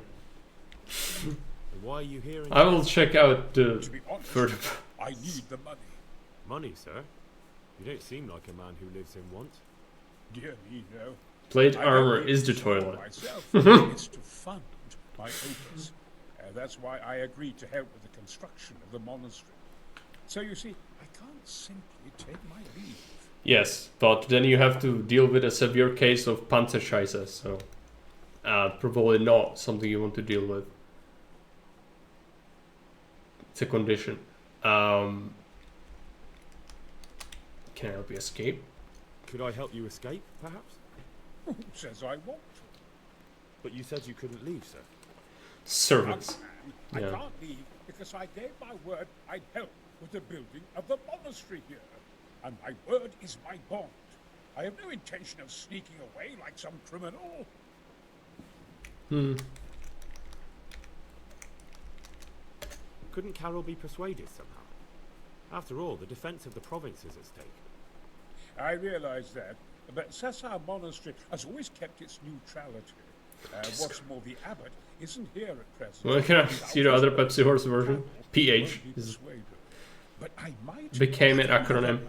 Why are you here? I will check out the To be honest, further. I need the money. Money, sir? You don't seem like a man who lives in want. Dear me, no. Plate I armor don't is the support toilet. myself. It's to fund my opus. That's why I agreed to help with the construction of the monastery. So you see, I can't simply take my leave. Yes, but then you have to deal with a severe case of Panzerscheiße, so probably not something you want to deal with. It's a condition. Can I help you escape? Could I help you escape, perhaps? Who says I want to? But you said you couldn't leave, sir. Servants. I Yeah. can't leave because I gave my word I'd help with the building of the monastery here. And my word is my bond. I have no intention of sneaking away like some criminal. Couldn't Carol be persuaded somehow? After all, the defense of the province is at stake. I realize that, but Cessar Monastery has always kept its neutrality. What's more, the abbot isn't here at present. Well, can I see the other Pepsi Horse version? PH is But I might became an acronym.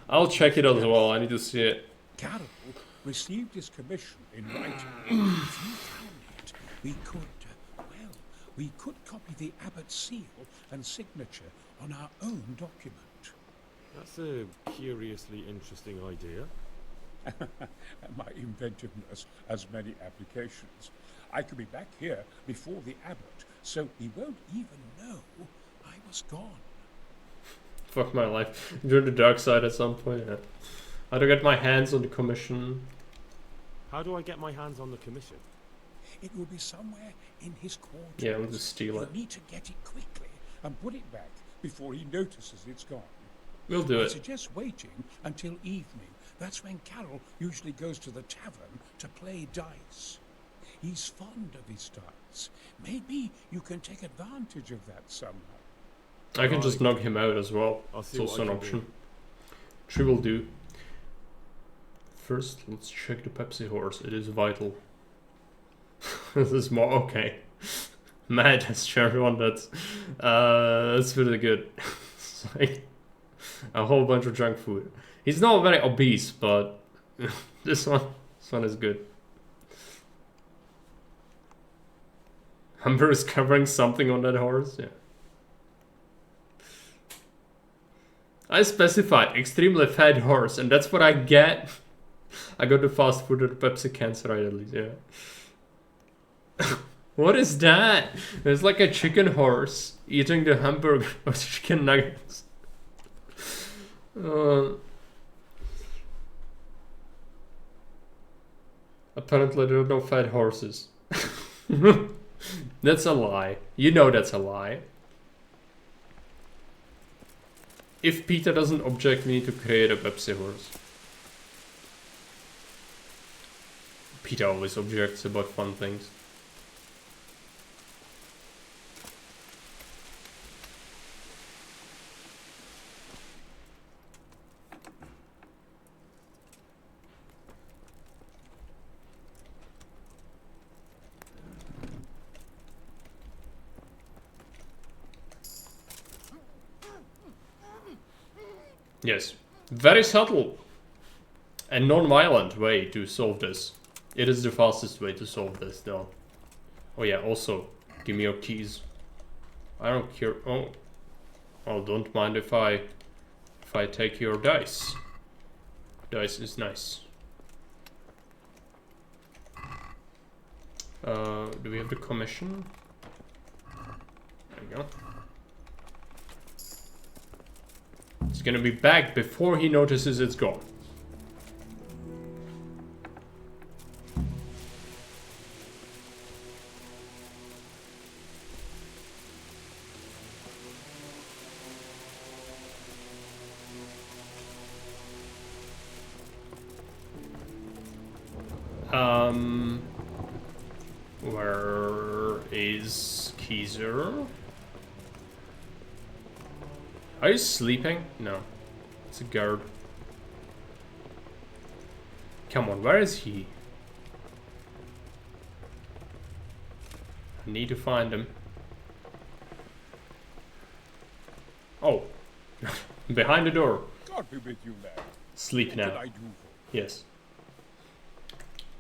I'll check it as well. I need to see it. Carol received his commission in writing. If you found it, we could copy the abbot's seal and signature on our own document. That's a curiously interesting idea. My inventiveness has many applications. I could be back here before the abbot, so he won't even know I was gone. Fuck my life. Join the dark side at some point. Yeah. How to get my hands on the commission? How do I get my hands on the commission? It will be somewhere in his quarters. Yeah, I'll just steal it. You'll need to get it quickly and put it back before he notices it's gone. We'll do I it. suggest waiting until evening. That's when Carol usually goes to the tavern to play dice. He's fond of his dice. Maybe you can take advantage of that somehow. I can just knock him out as well. It's also an option. Which we will do. First, let's check the Pepsi horse. It is vital. This is more okay. Man, that's cherry one. That's really good. It's like a whole bunch of junk food. He's not very obese, but this one is good. Humber is covering something on that horse. Yeah. I specified extremely fat horse, and that's what I get. I got the fast food at the Pepsi cans right, at least, yeah. What is that? There's like a chicken horse eating the hamburger or chicken nuggets. Apparently there are no fat horses. That's a lie. You know that's a lie. If Peter doesn't object, we need to create a Pepsi horse. Peter always objects about fun things. Yes, very subtle and non-violent way to solve this. It is the fastest way to solve this, though. Oh yeah, also, give me your keys. I don't care. Oh, don't mind if I take your dice. Dice is nice. Do we have the commission? There we go. It's gonna be back before he notices it's gone. Where is Keezer? Are you sleeping? No. It's a guard. Come on, where is he? I need to find him. Oh. Behind the door. God be with you, lad. Sleep What now. can I do for Yes.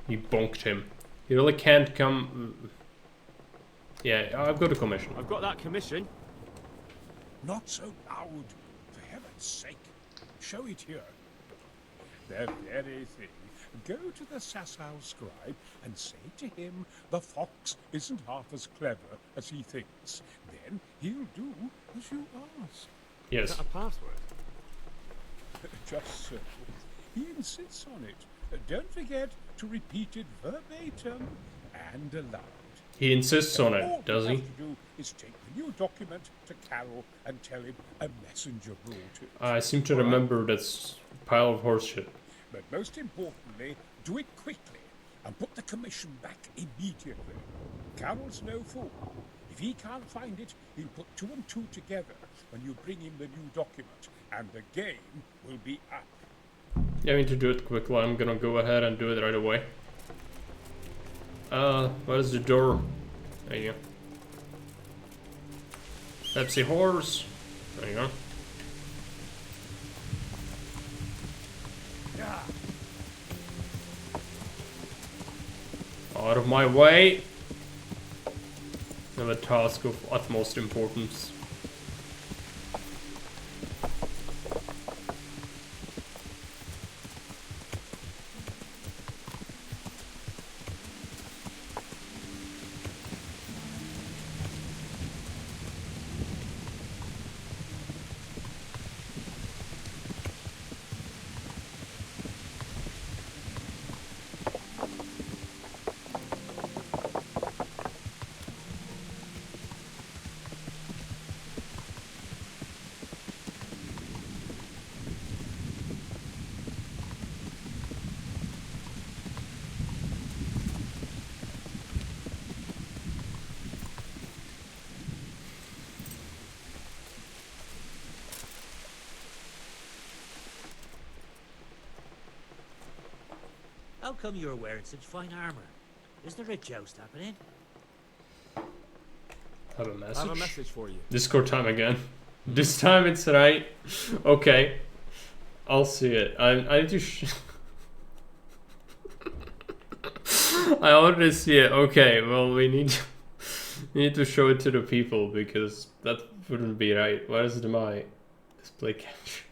You bonked him. He really can't come... Yeah, I've got a commission. I've got that commission. Not so loud, for heaven's sake. Show it here. The very thing. Go to the Sasau scribe and say to him the fox isn't half as clever as he thinks. Then he'll do as you ask. Yes. Is that a password? Just so. He insists on it. Don't forget to repeat it verbatim and aloud. He insists on All it, does you he? have to do is take the new document to Carol and tell him a messenger brought it. I seem to remember that's a pile of horseshit. But most importantly, do it quickly and put the commission back immediately. Carol's no fool. If he can't find it, he'll put 2 and 2 together when you bring him the new document, and the game will be up. Yeah, I need to do it quickly. I'm gonna go ahead and do it right away. Where's the door? There you go. Pepsi horse. There you go. Out of my way. I have a task of utmost importance. How come you're wearing such fine armor? Is there a joust happening? Have a message? I have a message for you. Discord time again. This time it's right. Okay. I'll see it. I need to I already see it. Okay, well we need to show it to the people because that wouldn't be right. Where's my display capture?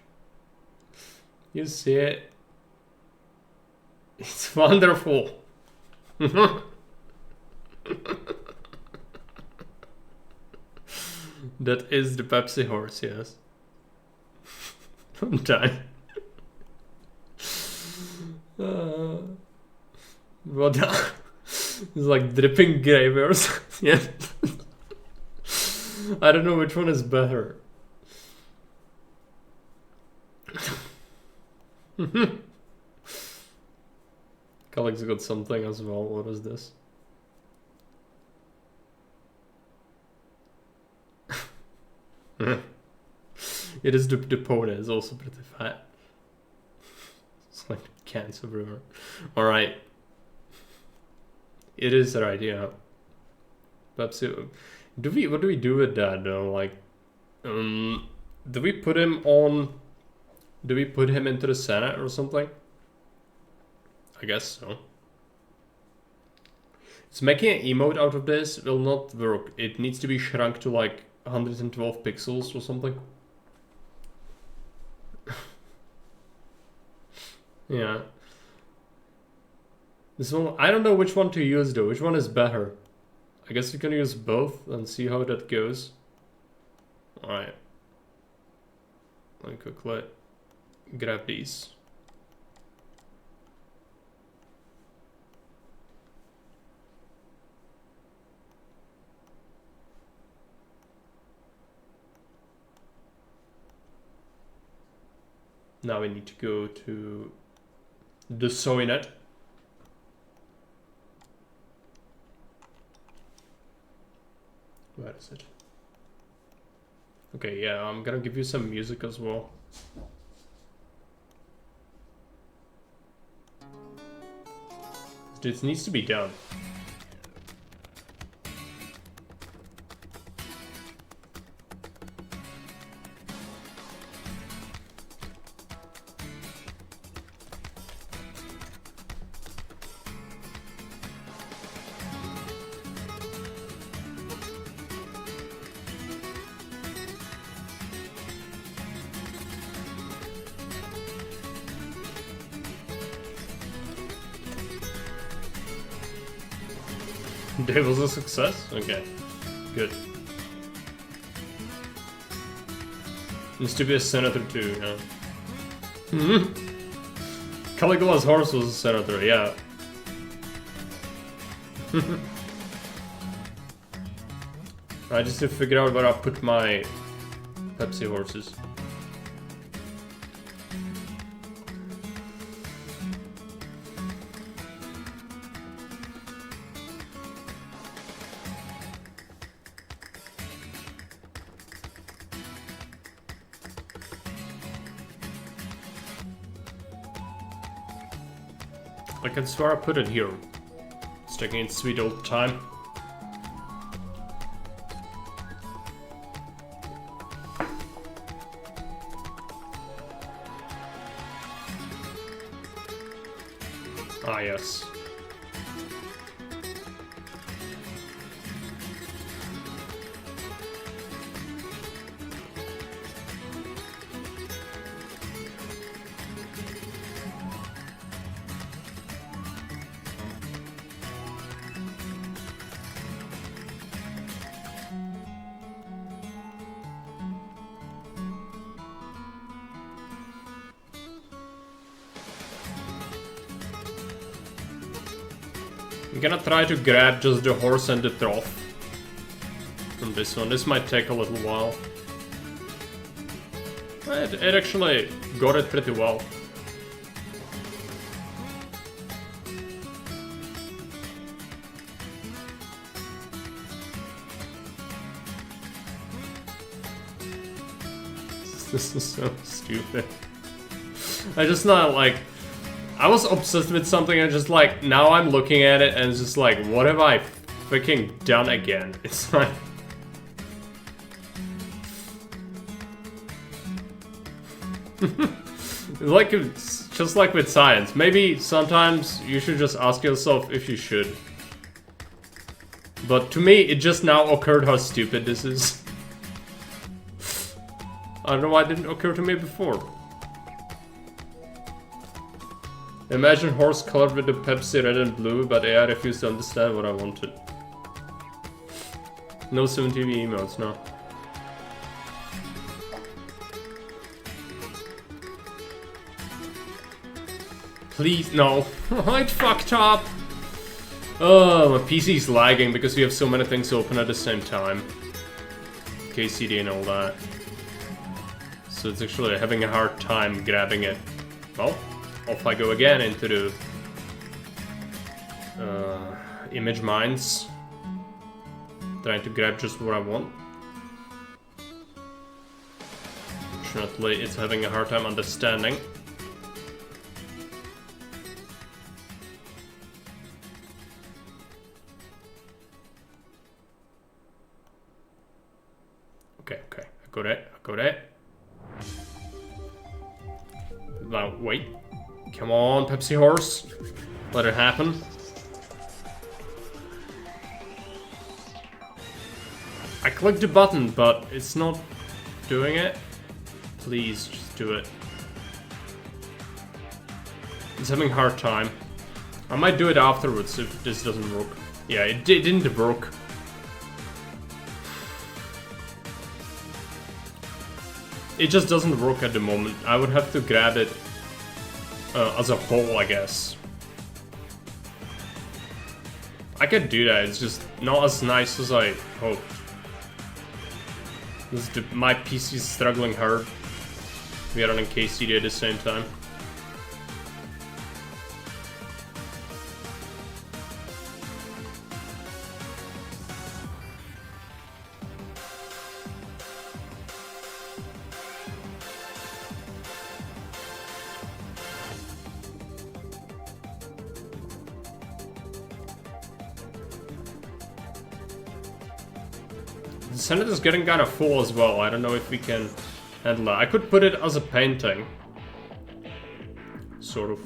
You see it? It's wonderful. That is the Pepsi horse, yes. I'm dying. What? It's like dripping graveyards. Yeah. I don't know which one is better. Colleagues got something as well. What is this? It is the pony is also pretty fat. It's like cancer everywhere. Alright. It is right, yeah. Pepsi. What do we do with that though? Like, do we put him on? Do we put him into the Senate or something? I guess so. So making an emote out of this will not work. It needs to be shrunk to like 112 pixels or something. Yeah. This one, I don't know which one to use though. Which one is better? I guess you can use both and see how that goes. Alright. Like quickly grab these. Now we need to go to the Soinet. Where is it? Okay, yeah, I'm gonna give you some music as well. This needs to be done. Day was a success? Okay, good. Used to be a senator too, yeah. Caligula's horse was a senator, yeah. I just need to figure out where I put my Pepsi horses. I can swear I put it here. It's taking its sweet old time. Ah, yes. I'm gonna try to grab just the horse and the trough from this one. This might take a little while. It actually got it pretty well. This is so stupid. I just not like... I was obsessed with something and just like, now I'm looking at it and it's just like, what have I freaking done again? It's like... it's just like with science. Maybe sometimes you should just ask yourself if you should. But to me, it just now occurred how stupid this is. I don't know why it didn't occur to me before. Imagine horse colored with the Pepsi red and blue, but AI refused to understand what I wanted. No 7TV emails, no. Please, no. It fucked up! Oh, my PC's lagging because we have so many things open at the same time. KCD and all that. So it's actually having a hard time grabbing it. Well, off I go again into the image mines. Trying to grab just what I want. Fortunately, it's having a hard time understanding. Okay, I got it. Now, wait. Come on, Pepsi horse. Let it happen. I clicked the button, but it's not doing it. Please, just do it. It's having a hard time. I might do it afterwards if this doesn't work. Yeah, it didn't work. it just doesn't work at the moment. I would have to grab it as a whole, I guess. I could do that, it's just not as nice as I hoped. My PC is struggling hard. We are running KCD at the same time. The Senate is getting kind of full as well. I don't know if we can handle that. I could put it as a painting. Sort of.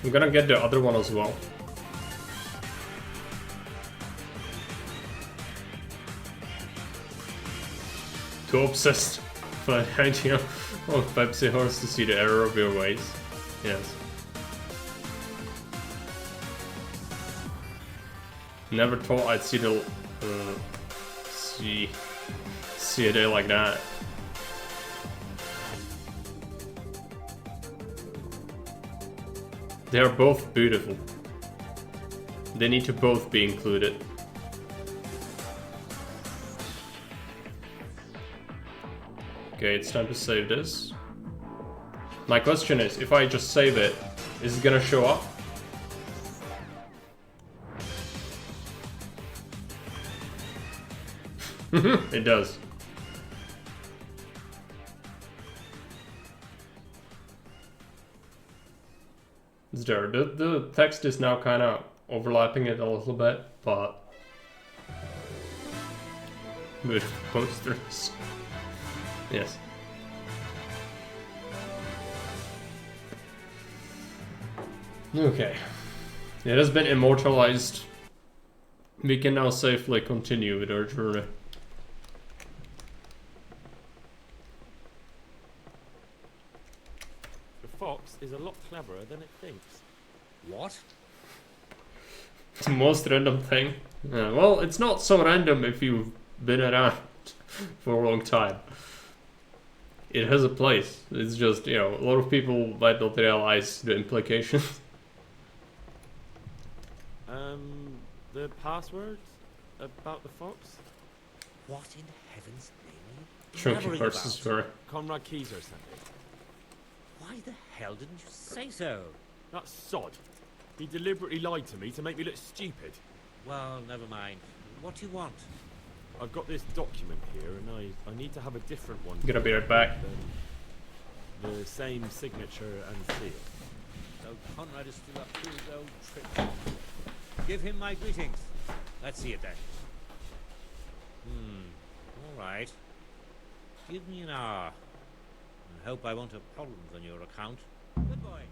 I'm gonna get the other one as well. Too obsessed by the idea of Pepsi Horse to see the error of your ways. Yes. Never thought I'd see the see a day like that. They are both beautiful. They need to both be included. Okay, it's time to save this. My question is, if I just save it, is it gonna show up? It does. It's there. The text is now kind of overlapping it a little bit, but beautiful posters. Yes. Okay. It has been immortalized. We can now safely continue with our journey. Fox is a lot cleverer than it thinks. What? It's the most random thing. Well, it's not so random if you've been around for a long time. It has a place. It's just, you know, a lot of people might not realize the implications. The password about the fox? What in heaven's name? Chunky versus furry. Conrad Keyser sent it. Why the hell didn't you say so? That sod. He deliberately lied to me to make me look stupid. Well, never mind. What do you want? I've got this document here, and I need to have a different one. Gonna be right back. The same signature and seal. So Conrad is still up to his old trick. Give him my greetings. Let's see it then. All right. Give me an hour. And hope I won't have problems on your account. Good boy.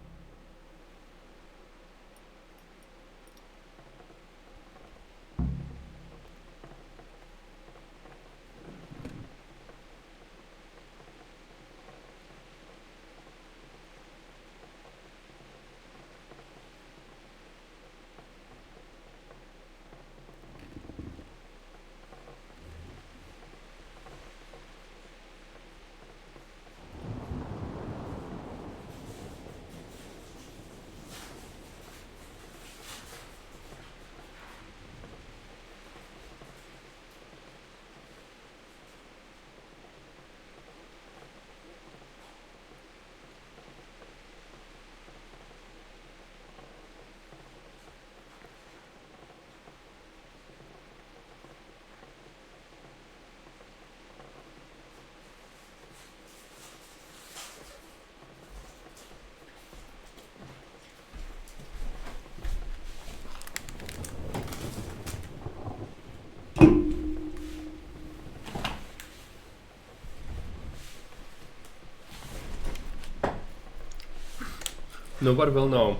Nobody will know.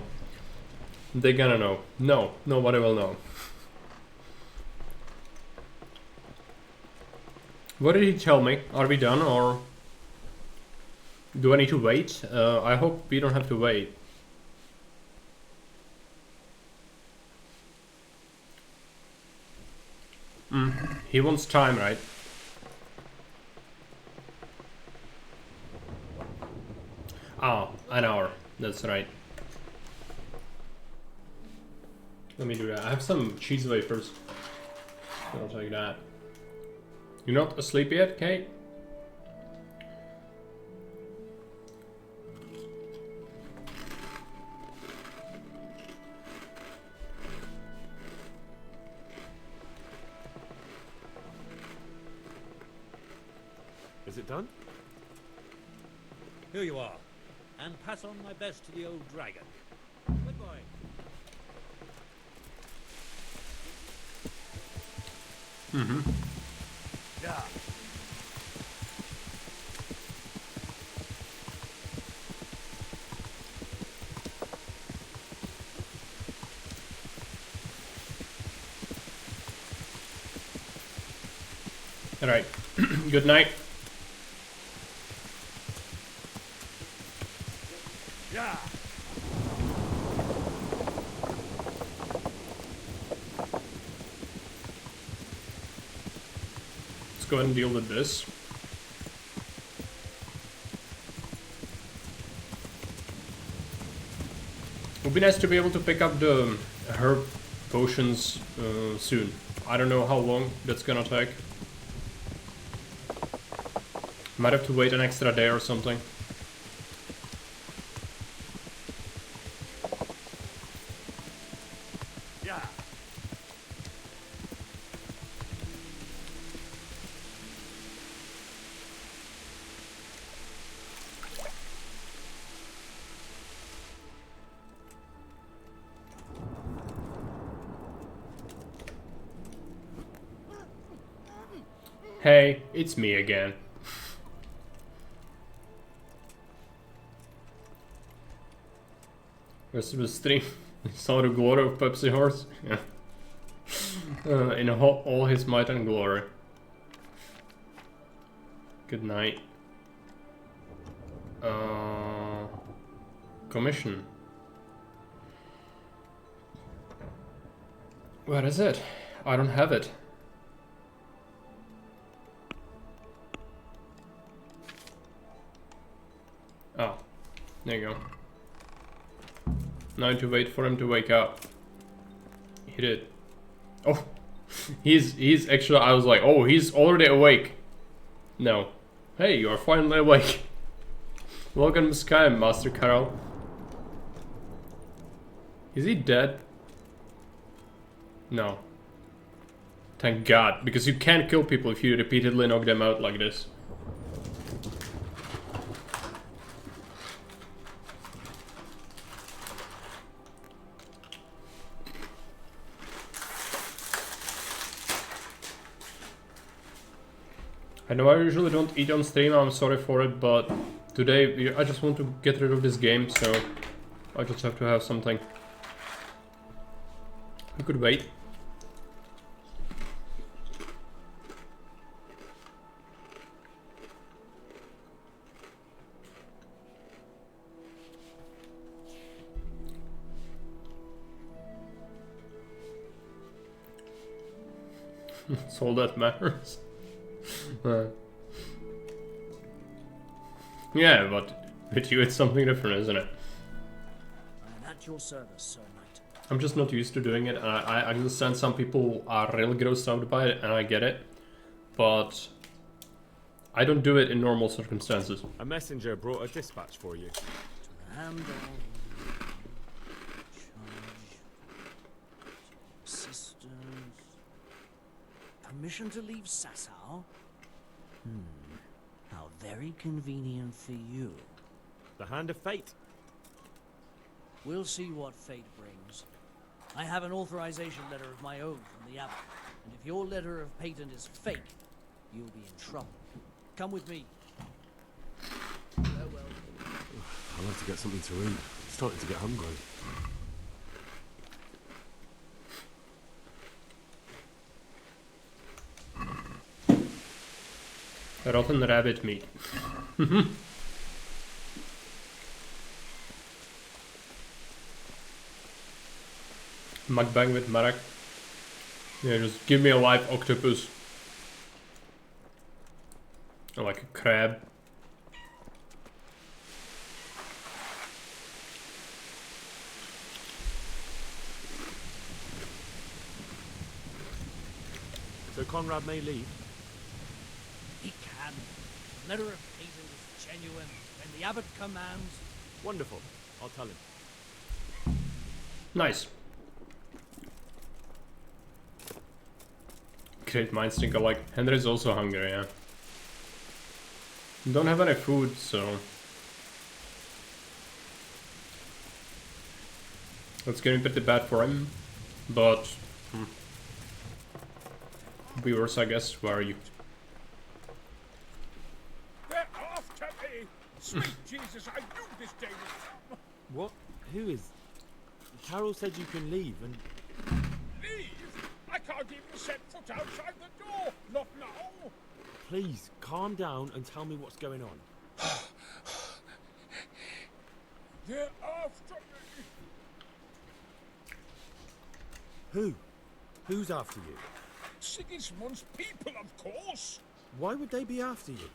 They gonna know. No, nobody will know. What did he tell me? Are we done or do I need to wait? I hope we don't have to wait. He wants time, right? Oh, an hour. That's right. Let me do that. I have some cheese wafers. I'll take that. You're not asleep yet, Kate? Is it done? Here you are. And pass on my best to the old dragon. Good boy. Yeah. All right. Good night. Yeah. Let's go ahead and deal with this. It would be nice to be able to pick up the herb potions soon. I don't know how long that's gonna take. Might have to wait an extra day or something. Yeah. Hey, it's me again. Rest of the stream. Saw the glory of Pepsi Horse. Yeah. In all his might and glory. Good night. Commission. Where is it? I don't have it. Oh, there you go. Now to wait for him to wake up. He did. Oh, he's actually. I was like, oh, he's already awake. No. Hey, you are finally awake. Welcome to Sky, Master Carol. Is he dead? No. Thank God, because you can't kill people if you repeatedly knock them out like this. I know I usually don't eat on stream, I'm sorry for it, but today I just want to get rid of this game, so I just have to have something. I could wait. That's all that matters. Yeah, but with you it's something different, isn't it? I am at your service, Sir Knight. I'm just not used to doing it, and I understand some people are really grossed out by it, and I get it, but I don't do it in normal circumstances. A messenger brought a dispatch for you. Handle. Sisters. Permission to leave Sasau? How very convenient for you. The hand of fate. We'll see what fate brings. I have an authorization letter of my own from the Abbot, and if your letter of patent is fake, you'll be in trouble. Come with me. Farewell. I'll have to get something to eat. It's starting to get hungry. Rotten rabbit meat. Mukbang with Marek. Yeah, just give me a live octopus. Or like a crab. So Conrad may leave? He can. The letter of Payton is genuine. When the abbot commands... Wonderful. I'll tell him. Nice. Great minds think alike. Henry's also hungry, yeah. Don't have any food, so... It's getting pretty bad for him. But... Viewers, I guess, where are you? They're after me! Sweet Jesus, I knew this day would come! What? Who is... Carol said you can leave and... Leave? I can't even set foot outside the door! Not now! Please, calm down and tell me what's going on. They're after me! Who? Who's after you? Sigismund's people, of course! Why would they be after you?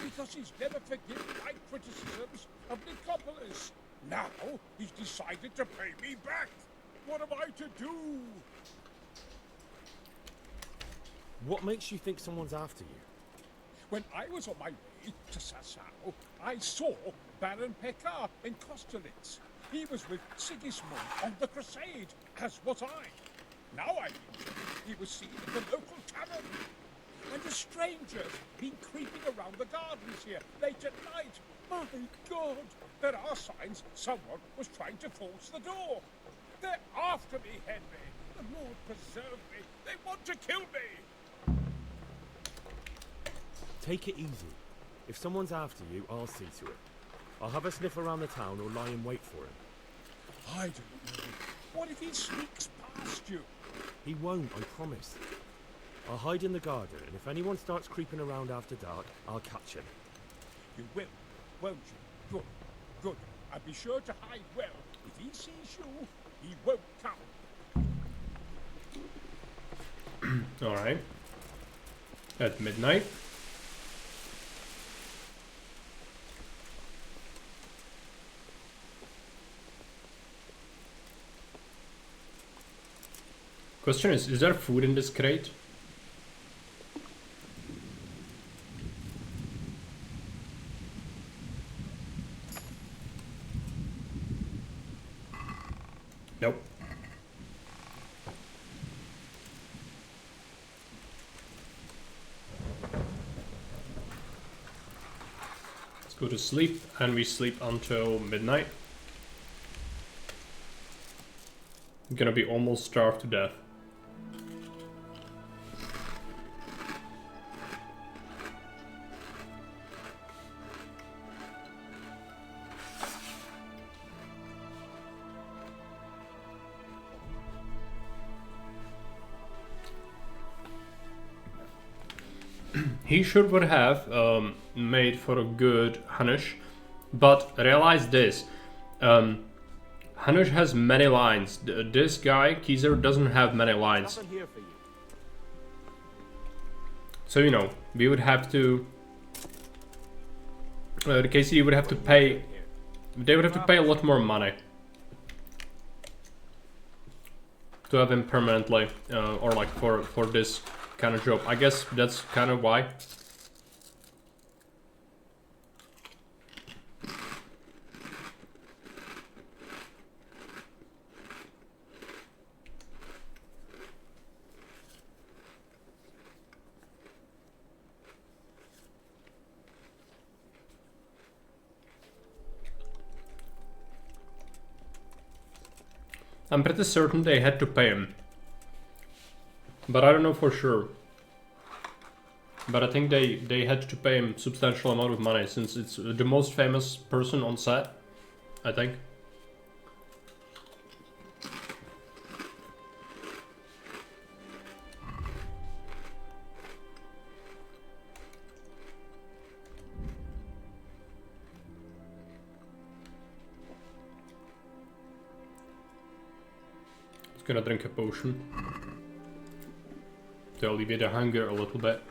Because he's never forgiven my criticisms of Nicopolis. Now, he's decided to pay me back. What am I to do? What makes you think someone's after you? When I was on my way to Sasau, I saw Baron Pekar in Kosterlitz. He was with Sigismund on the crusade, as was I. Now I knew he was seen at the local tavern. And a stranger's been creeping around the gardens here late at night. My God! There are signs someone was trying to force the door. They're after me, Henry. The Lord preserve me. They want to kill me. Take it easy. If someone's after you, I'll see to it. I'll have a sniff around the town or lie in wait for him. I don't know. What if he sneaks past you? He won't, I promise. I'll hide in the garden, and if anyone starts creeping around after dark, I'll catch him. You will, won't you? Good, good. And be sure to hide well. If he sees you, he won't come. Alright. At midnight. Question is there food in this crate? Nope. Let's go to sleep, and we sleep until midnight. I'm gonna be almost starved to death. He should would have made for a good Hanush, but realize this, Hanush has many lines. This guy, Kizer, doesn't have many lines. So, you know, we would have to... the KCD would have to pay... They would have to pay a lot more money to have him permanently, or like for this kind of job. I guess that's kind of why. I'm pretty certain they had to pay him, but I don't know for sure. But I think they had to pay him substantial amount of money since it's the most famous person on set, I think. Gonna drink a potion to alleviate the hunger a little bit.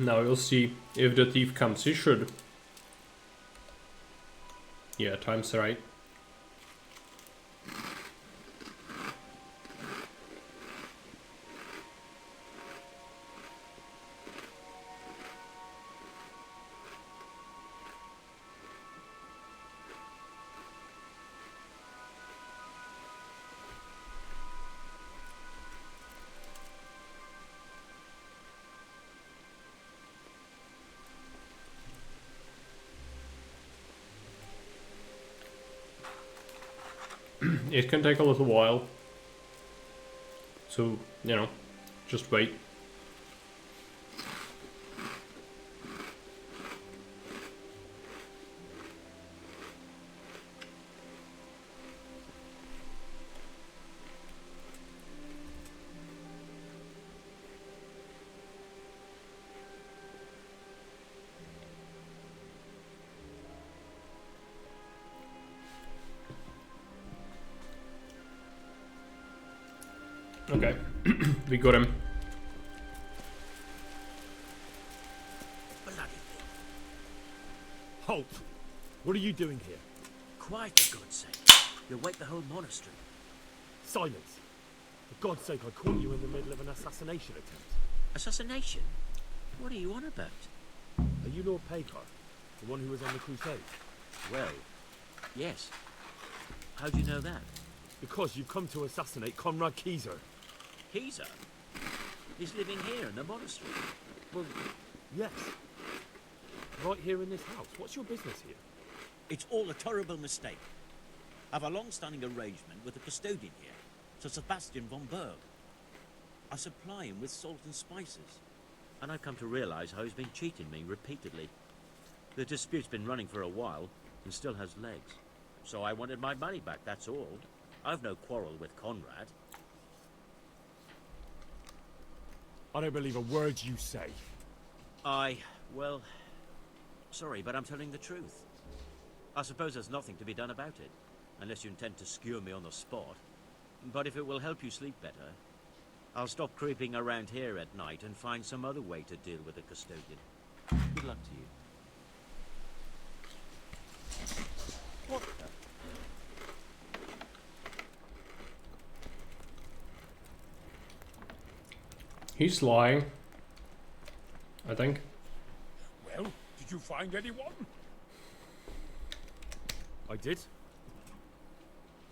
Now we'll see if the thief comes. He should. Yeah, time's right. It can take a little while, so, you know, just wait. Okay, we got him. Halt! What are you doing here? Quiet, for God's sake. You'll wake the whole monastery. Silence! For God's sake, I caught you in the middle of an assassination attempt. Assassination? What are you on about? Are you Lord Pagar, the one who was on the crusade? Well, yes. How do you know that? Because you've come to assassinate Conrad Keyser. Keyser? He's living here in the monastery. Well, yes. Right here in this house. What's your business here? It's all a terrible mistake. I've a long-standing arrangement with the custodian here, Sir Sebastian von Berg. I supply him with salt and spices, and I've come to realize how he's been cheating me repeatedly. The dispute's been running for a while, and still has legs. So I wanted my money back, that's all. I've no quarrel with Conrad. I don't believe a word you say. Well, sorry, but I'm telling the truth. I suppose there's nothing to be done about it, unless you intend to skewer me on the spot. But if it will help you sleep better, I'll stop creeping around here at night and find some other way to deal with the custodian. Good luck to you. What the? He's lying, I think. Well, did you find anyone? I did.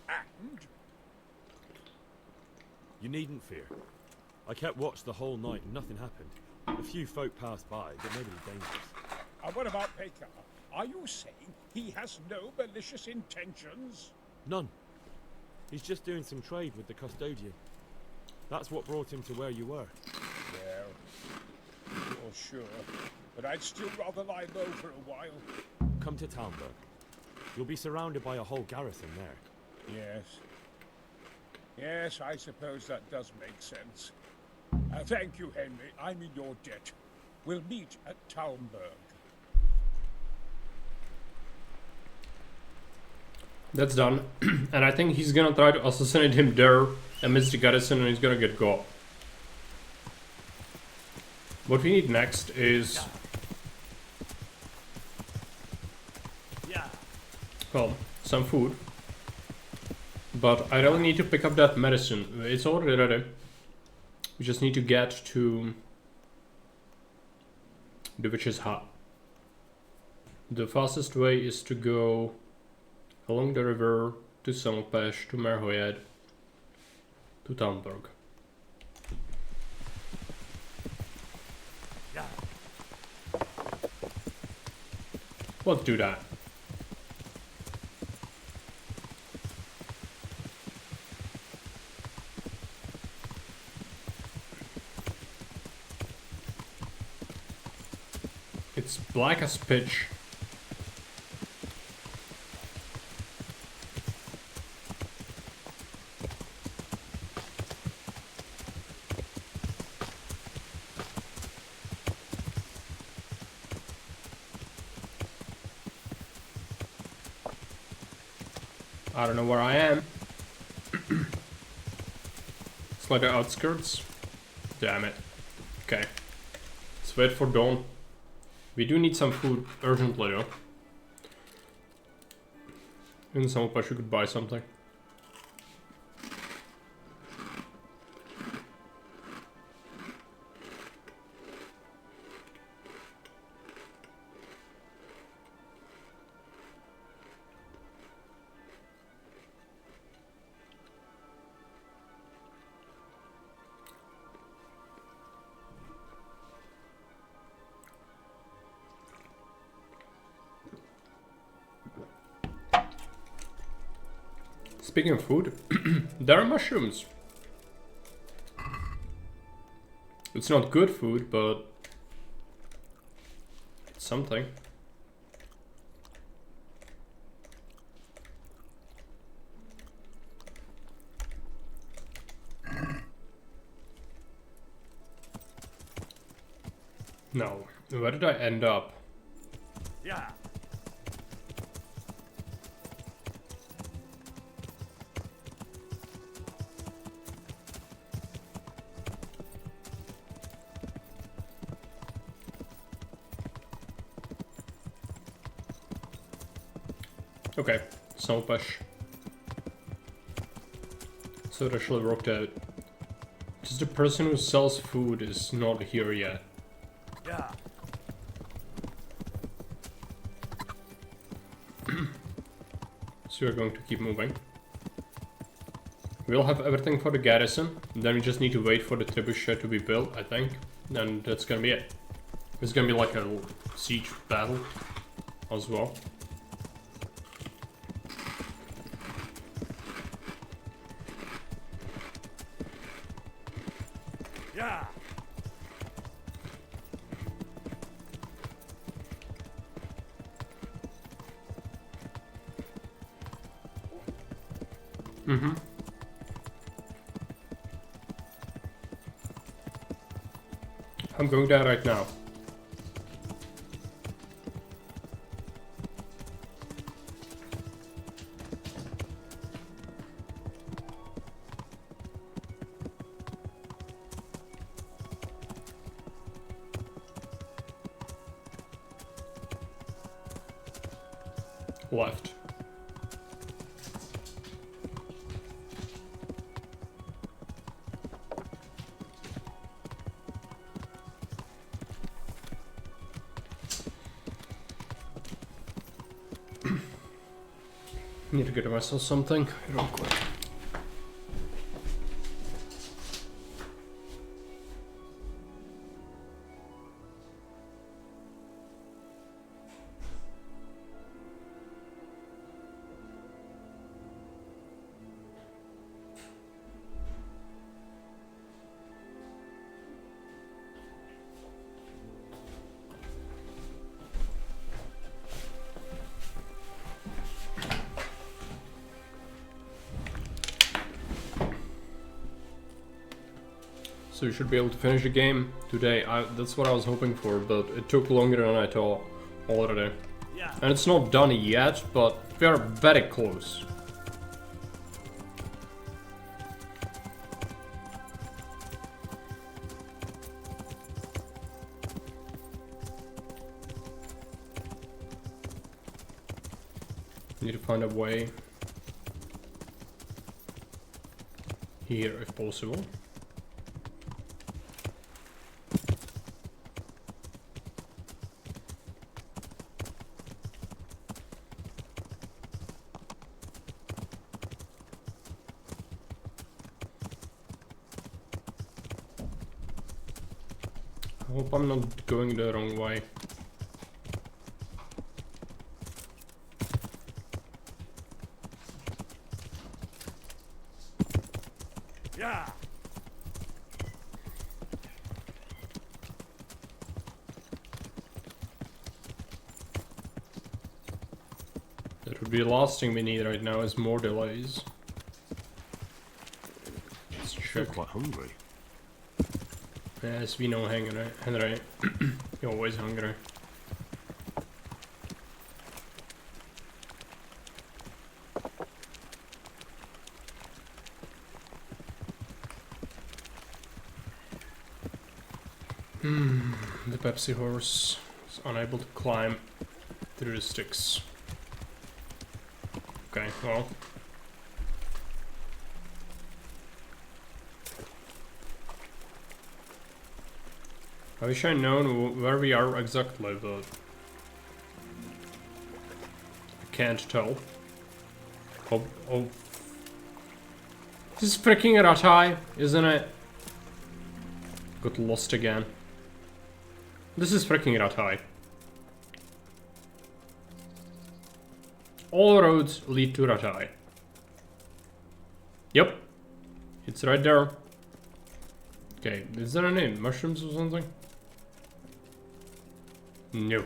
And? You needn't fear. I kept watch the whole night and nothing happened. A few folk passed by, but nobody dangerous. What about Pekka? Are you saying he has no malicious intentions? None. He's just doing some trade with the custodian. That's what brought him to where you were. Well, you're sure. But I'd still rather lie low for a while. Come to Talmberg. You'll be surrounded by a whole garrison there. Yes. Yes, I suppose that does make sense. Thank you, Henry. I'm in your debt. We'll meet at Talmberg. That's done. And I think he's gonna try to assassinate him there amidst the garrison and he's gonna get got. What we need next is... well, some food. But I really need to pick up that medicine. It's already ready. We just need to get to the witch's hut. The fastest way is to go along the river to Selpesh, to Merhoyed, to Talmberg. Let's do that. It's black as pitch. I don't know where I am. It's like the outskirts. Damn it. Okay. Let's wait for dawn. We do need some food urgently though. In some place we could buy something. Speaking of food, there are mushrooms. It's not good food, but it's something. No, where did I end up? Yeah. Okay, Snowbush. So it actually worked out. Just the person who sells food is not here yet. Yeah. So we're going to keep moving. We'll have everything for the garrison. Then we just need to wait for the trebuchet to be built, I think. And that's gonna be it. It's gonna be like a siege battle as well. Yeah. Mm-hmm. I'm going there right now. Left. Need to get myself something real quick. So you should be able to finish the game today. That's what I was hoping for, but it took longer than I thought already. Yeah. And it's not done yet, but we are very close. Need to find a way here if possible. I hope I'm not going the wrong way. Yeah. That would be the last thing we need right now is more delays. Let's check. Quite hungry. Yes, we know Henry. You're always hungry. The Pepsi horse is unable to climb through the sticks. Okay, well. I wish I'd known where we are exactly, but I can't tell. Oh. This is freaking Ratai, isn't it? Got lost again. This is freaking Ratai. All roads lead to Ratai. Yep. It's right there. Okay, is there any mushrooms or something? No.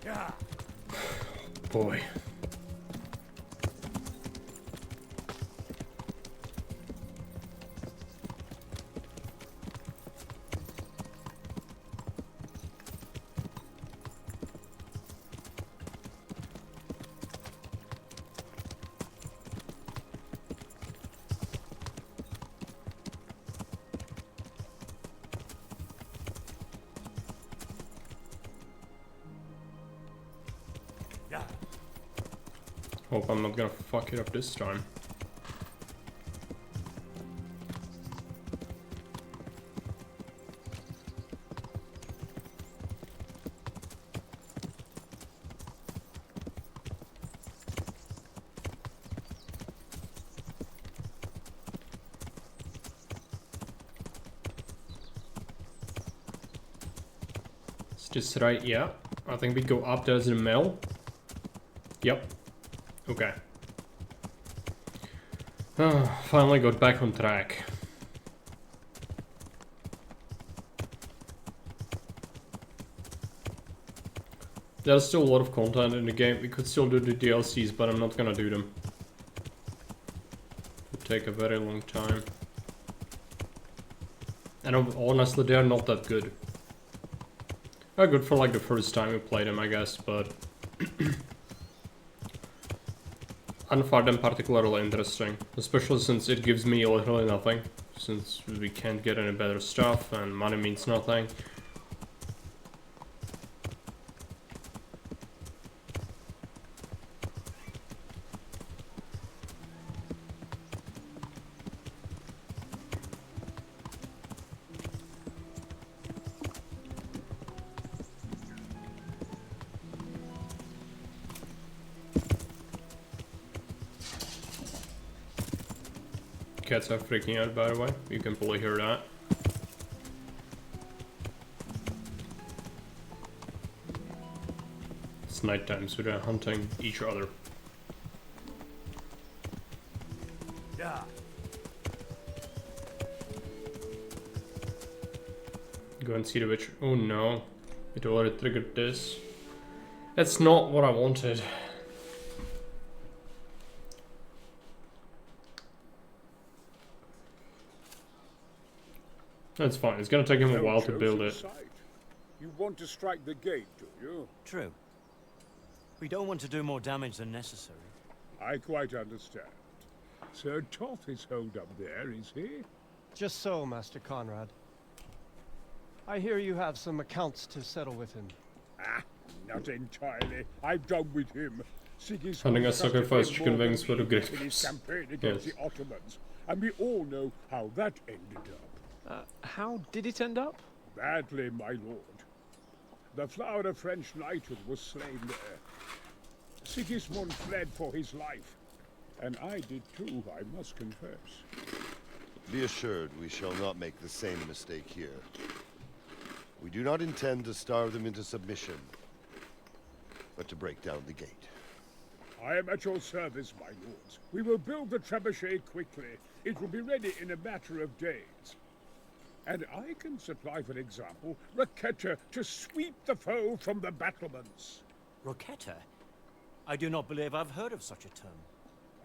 Yeah. Boy. Hope I'm not gonna fuck it up this time. Is this right? Yeah. I think we go up, there's a mill. Yep. Okay. Finally got back on track. There's still a lot of content in the game. We could still do the DLCs, but I'm not gonna do them. It would take a very long time. And honestly, they're not that good. They're good for like the first time we play them, I guess, but I don't find them particularly interesting, especially since it gives me literally nothing, since we can't get any better stuff and money means nothing. Cats are freaking out, by the way. You can probably hear that. It's nighttime, so they're hunting each other. Yeah. Go and see the witch. Oh no. It already triggered this. That's not what I wanted. That's fine. It's gonna take him a while to build it. You want to strike the gate, do you? True. We don't want to do more damage than necessary. I quite understand. Sir Toth is holed up there, is he? Just so, Master Conrad. I hear you have some accounts to settle with him. Ah, not entirely. I've done with him. Hunting a sacrificed chicken wings for the in his grapes. campaign against the Ottomans, and we all know how that ended up. How did it end up? Badly, my lord. The flower of French knighthood was slain there. Sigismund fled for his life, and I did too, I must confess. Be assured we shall not make the same mistake here. We do not intend to starve them into submission, but to break down the gate. I am at your service, my lords. We will build the trebuchet quickly. It will be ready in a matter of days. And I can supply, for example, Raketa to sweep the foe from the battlements. Roquetta? I do not believe I've heard of such a term.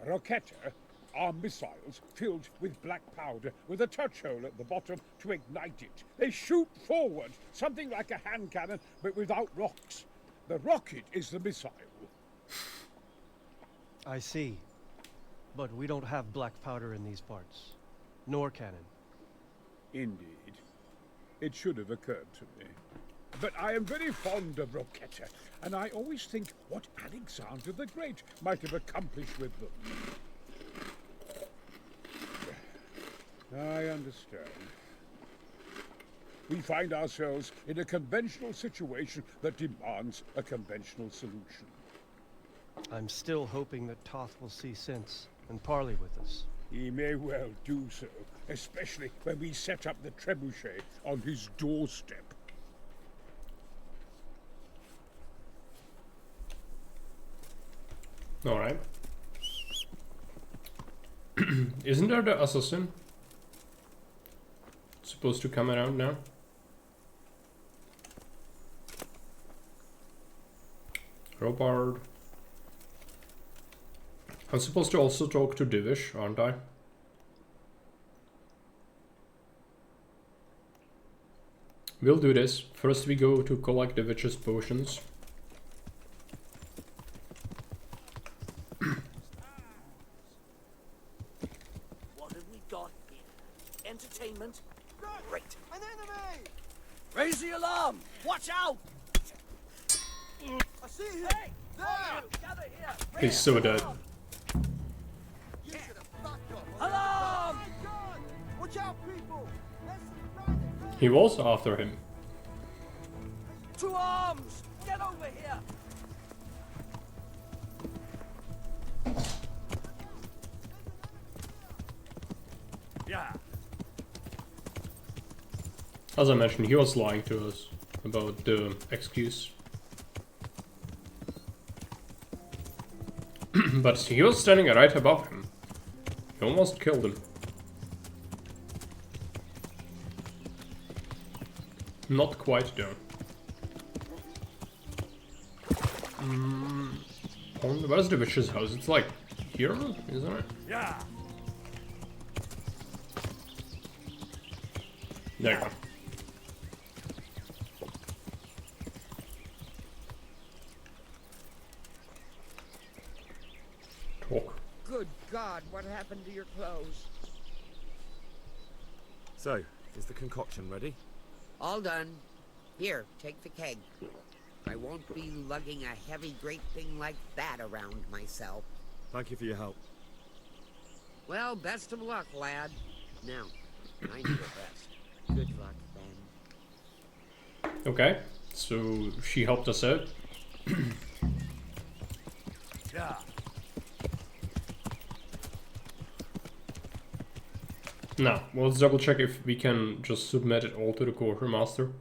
Raketa are missiles filled with black powder with a touch hole at the bottom to ignite it. They shoot forward, something like a hand cannon, but without rocks. The rocket is the missile. I see. But we don't have black powder in these parts. Nor cannon. Indeed. It should have occurred to me. But I am very fond of Roquetta, and I always think what Alexander the Great might have accomplished with them. I understand. We find ourselves in a conventional situation that demands a conventional solution. I'm still hoping that Toth will see sense and parley with us. He may well do so, especially when we set up the trebuchet on his doorstep. Alright. Isn't there the assassin? Supposed to come around now? Robard. I'm supposed to also talk to Divish, aren't I? We'll do this. First we go to collect Divish's potions. What have we got here? Entertainment? Great. An enemy! Raise the alarm! Watch out! I see him! Hey! There! Gather here! He's so dead. Alarm! Watch out, people! He was after him. To arms! Get over here! Yeah. As I mentioned, he was lying to us about the excuse. But he was standing right above him. He almost killed him. Not quite though. Where's the witch's house? It's like here, isn't it? Yeah. There you go. Talk. Good God, what happened to your clothes? So, is the concoction ready? All done. Here, take the keg. I won't be lugging a heavy great thing like that around myself. Thank you for your help. Well, best of luck, lad. Now, I do your best. Good luck, then. Okay, so she helped us out. Yeah. Now, let's double check if we can just submit it all to the quartermaster.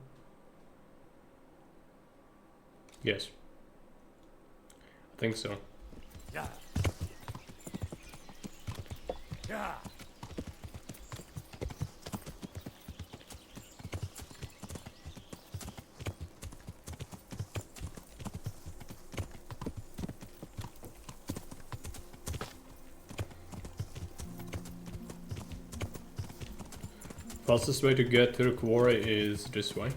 Yes. I think so. Yeah. Yeah. Fastest way to get to the quarry is this way.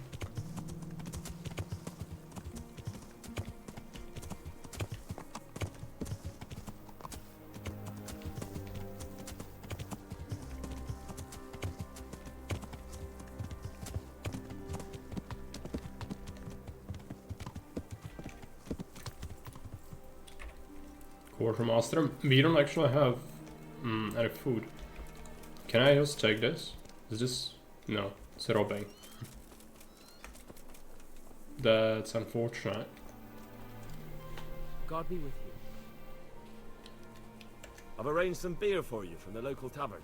Quartermaster, we don't actually have any food. Can I just take this? Is this? No, it's robbing. That's unfortunate. God be with you. I've arranged some beer for you from the local tavern.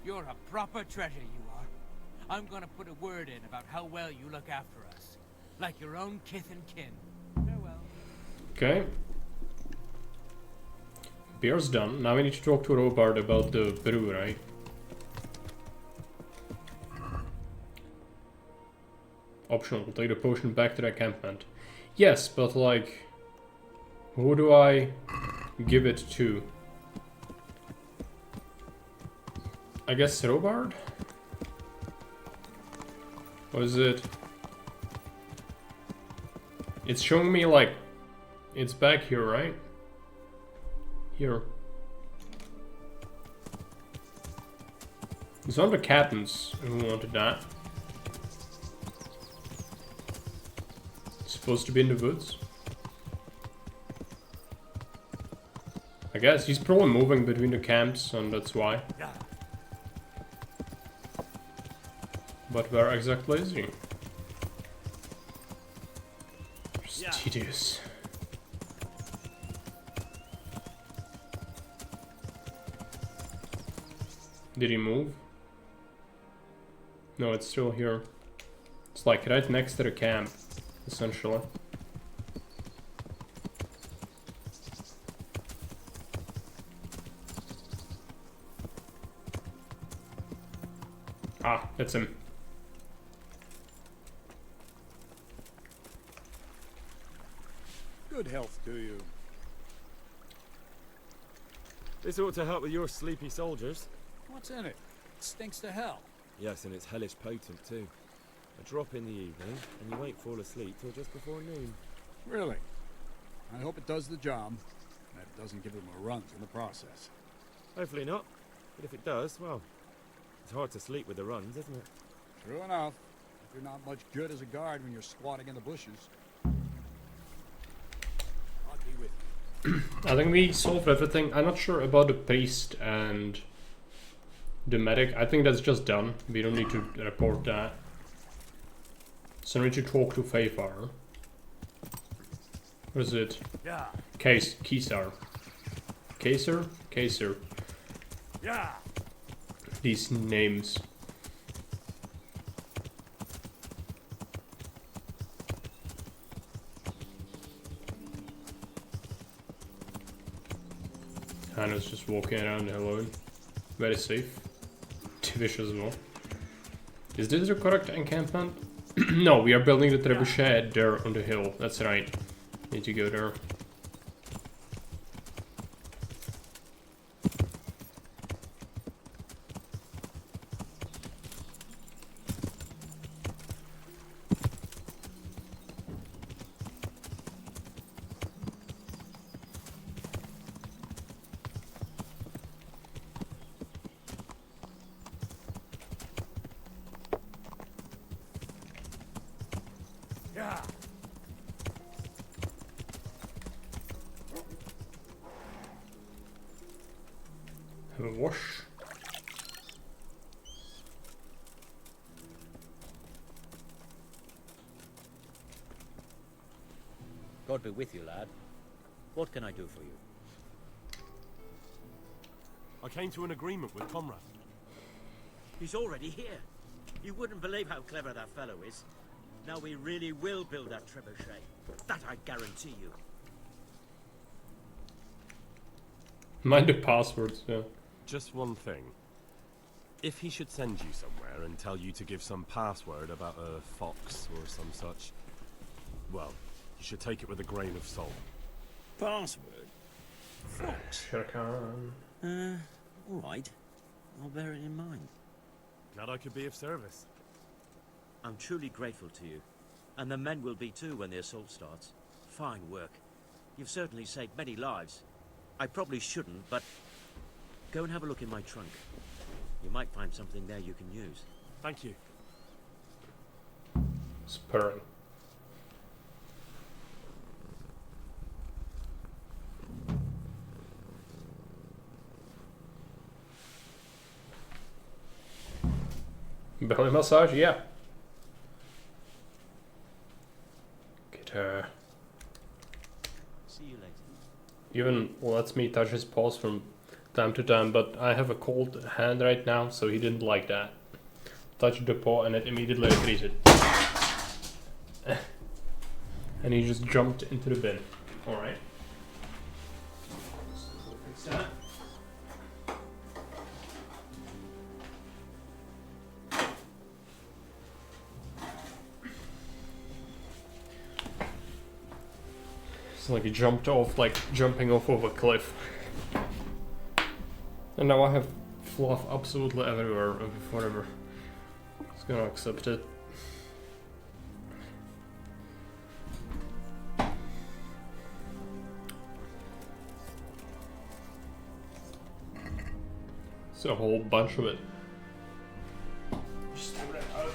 You're a proper treasure, you are. I'm gonna put a word in about how well you look after us. Like your own kith and kin. Farewell. Okay. Beer's done. Now we need to talk to Robard about the brew, right? Optional, take the potion back to the encampment. Yes, but like, who do I give it to? I guess Robard? Or is it? It's showing me like, it's back here, right? Here. It's one of the captains who wanted that. It's supposed to be in the woods. I guess he's probably moving between the camps, and that's why. But where exactly is he? Just tedious. Did he move? No, it's still here. It's like right next to the camp, essentially. Ah, that's him. Good health to you. This ought to help with your sleepy soldiers. What's in it? It stinks to hell. Yes, and it's hellish potent too. A drop in the evening, and you won't fall asleep till just before noon. Really? I hope it does the job, and that it doesn't give them a runs in the process. Hopefully not. But if it does, well, it's hard to sleep with the runs, isn't it? True enough. If you're not much good as a guard when you're squatting in the bushes. I'll be with you. I think we solved everything. I'm not sure about the priest and the medic. I think that's just done. We don't need to report that. So I need to talk to Fayfar. What is it? Yeah. Kesar. Kesar? Kesar. Yeah. These names. Hannah's just walking around alone. Very safe. Tivish as well. Is this the correct encampment? No, we are building the trebuchet there on the hill. That's right. Need to go there. Yeah. Have a wash. God be with you, lad. What can I do for you? I came to an agreement with Comrade. He's already here. You wouldn't believe how clever that fellow is. Now we really will build that trebuchet. That I guarantee you. Mind the passwords, yeah. Just one thing. If he should send you somewhere and tell you to give some password about a fox or some such, well, you should take it with a grain of salt. Password? Fox? Sure can. Alright. I'll bear it in mind. Glad I could be of service. I'm truly grateful to you. And the men will be too when the assault starts. Fine work. You've certainly saved many lives. I probably shouldn't, but go and have a look in my trunk. You might find something there you can use. Thank you. Spurring. Belly massage, yeah. Get her. See you later. Even lets me touch his paws from time to time, but I have a cold hand right now, so he didn't like that. Touch the paw and it immediately freezes. And he just jumped into the bin. Alright. Fix that. It's like he jumped off, like jumping off of a cliff. And now I have fluff absolutely everywhere, whatever. Just gonna accept it. It's a whole bunch of it. Just throw that out.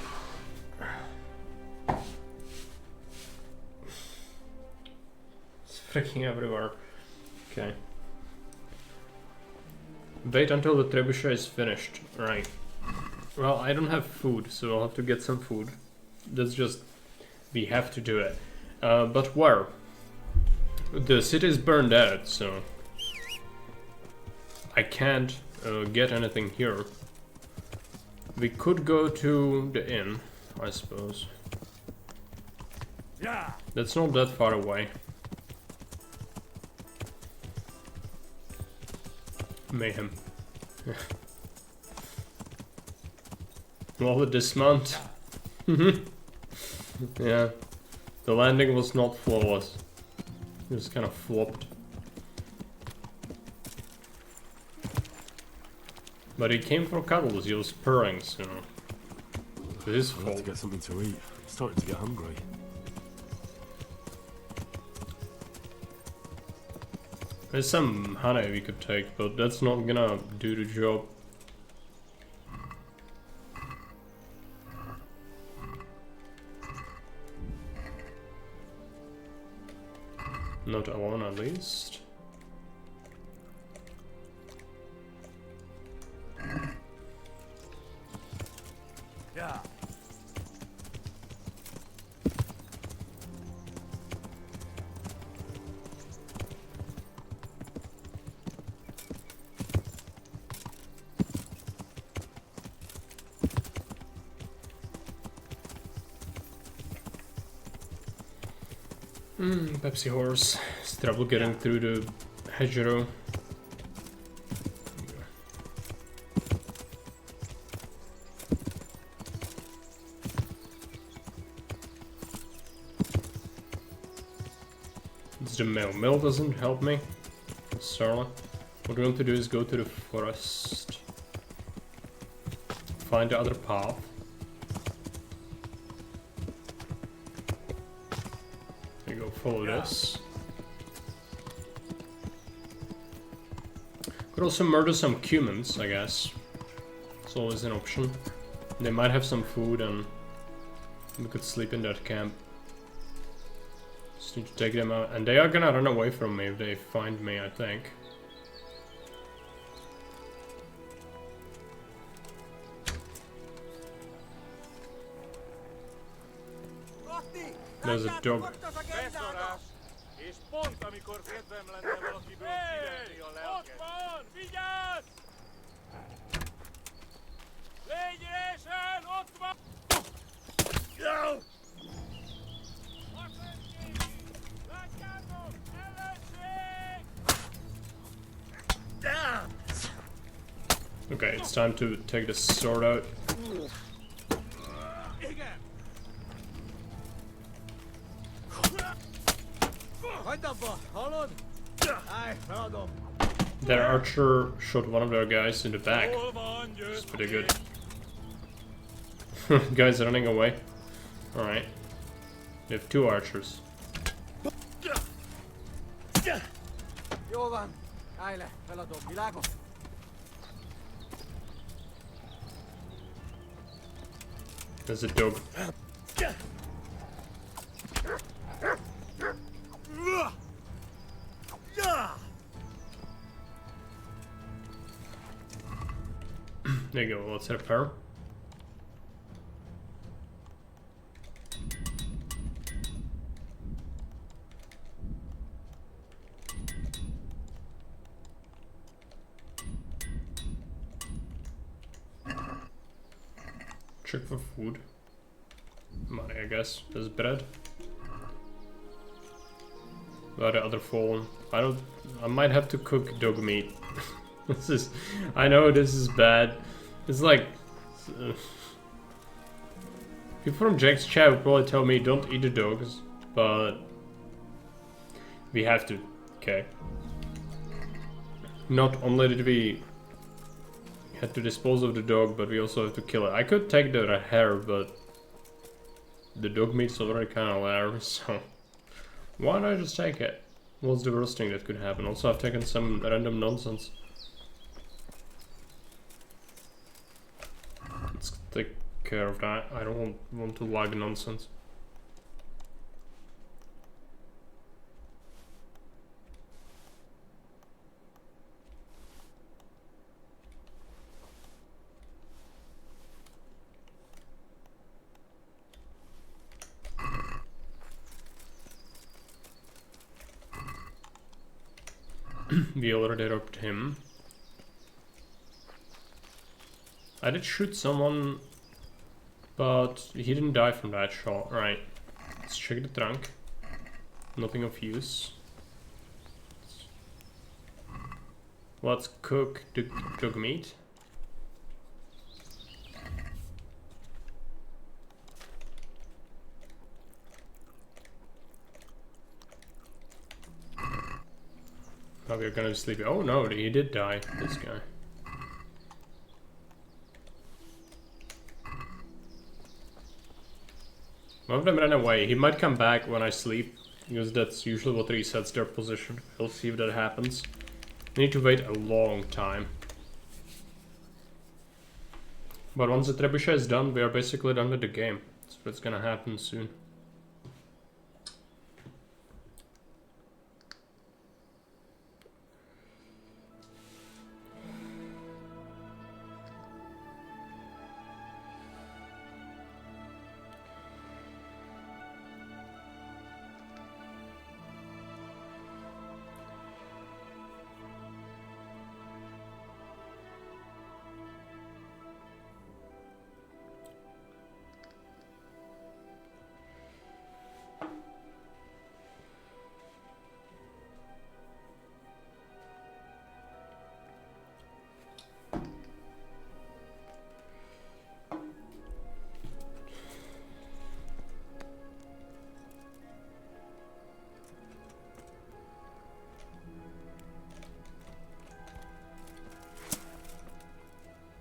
It's freaking everywhere. Okay. Wait until the trebuchet is finished. Right. Well, I don't have food, so I'll have to get some food. That's just... we have to do it. But where? The city is burned out, so... I can't get anything here. We could go to the inn, I suppose. Yeah. That's not that far away. Mayhem. Well, the dismount. Yeah. The landing was not flawless. It just kind of flopped. But he came for cuddles, he was purring, so... It is I'll have to get something to eat. I'm starting to get hungry. There's some honey we could take, but that's not gonna do the job. Not alone, at least. Yeah. Pepsi horse. It's trouble getting through the hedgerow. It's the mill. Mill doesn't help me. Sorry. What we want to do is go to the forest. Find the other path. There you go, follow this. Could also murder some humans, I guess. It's always an option. They might have some food and we could sleep in that camp. Just need to take them out. And they are gonna run away from me if they find me, I think. There's a dog. Okay, it's time to take the sword out. Their archer shot one of their guys in the back. It's pretty good. Guys running away. Alright. They have two archers. There's a dog. There you go, let's repair. Check for food. Money, I guess. There's bread. Where the other fallen? I might have to cook dog meat. This is... I know this is bad. It's like... people from Jack's chat would probably tell me don't eat the dogs, but... We have to. Okay. Not only did we have to dispose of the dog, but we also have to kill it. I could take the hare, but the dog meat's already kind of rare, so why not just take it? What's the worst thing that could happen? Also, I've taken some random nonsense. Let's take care of that. I don't want to lag nonsense. We already robbed him. I did shoot someone, but he didn't die from that shot. Right. Let's check the trunk. Nothing of use. Let's cook the dog meat. Oh, we're gonna sleep. Oh no, he did die, this guy. One of them ran away. He might come back when I sleep, because that's usually what resets their position. We'll see if that happens. We need to wait a long time. But once the trebuchet is done, we are basically done with the game. So it's gonna happen soon.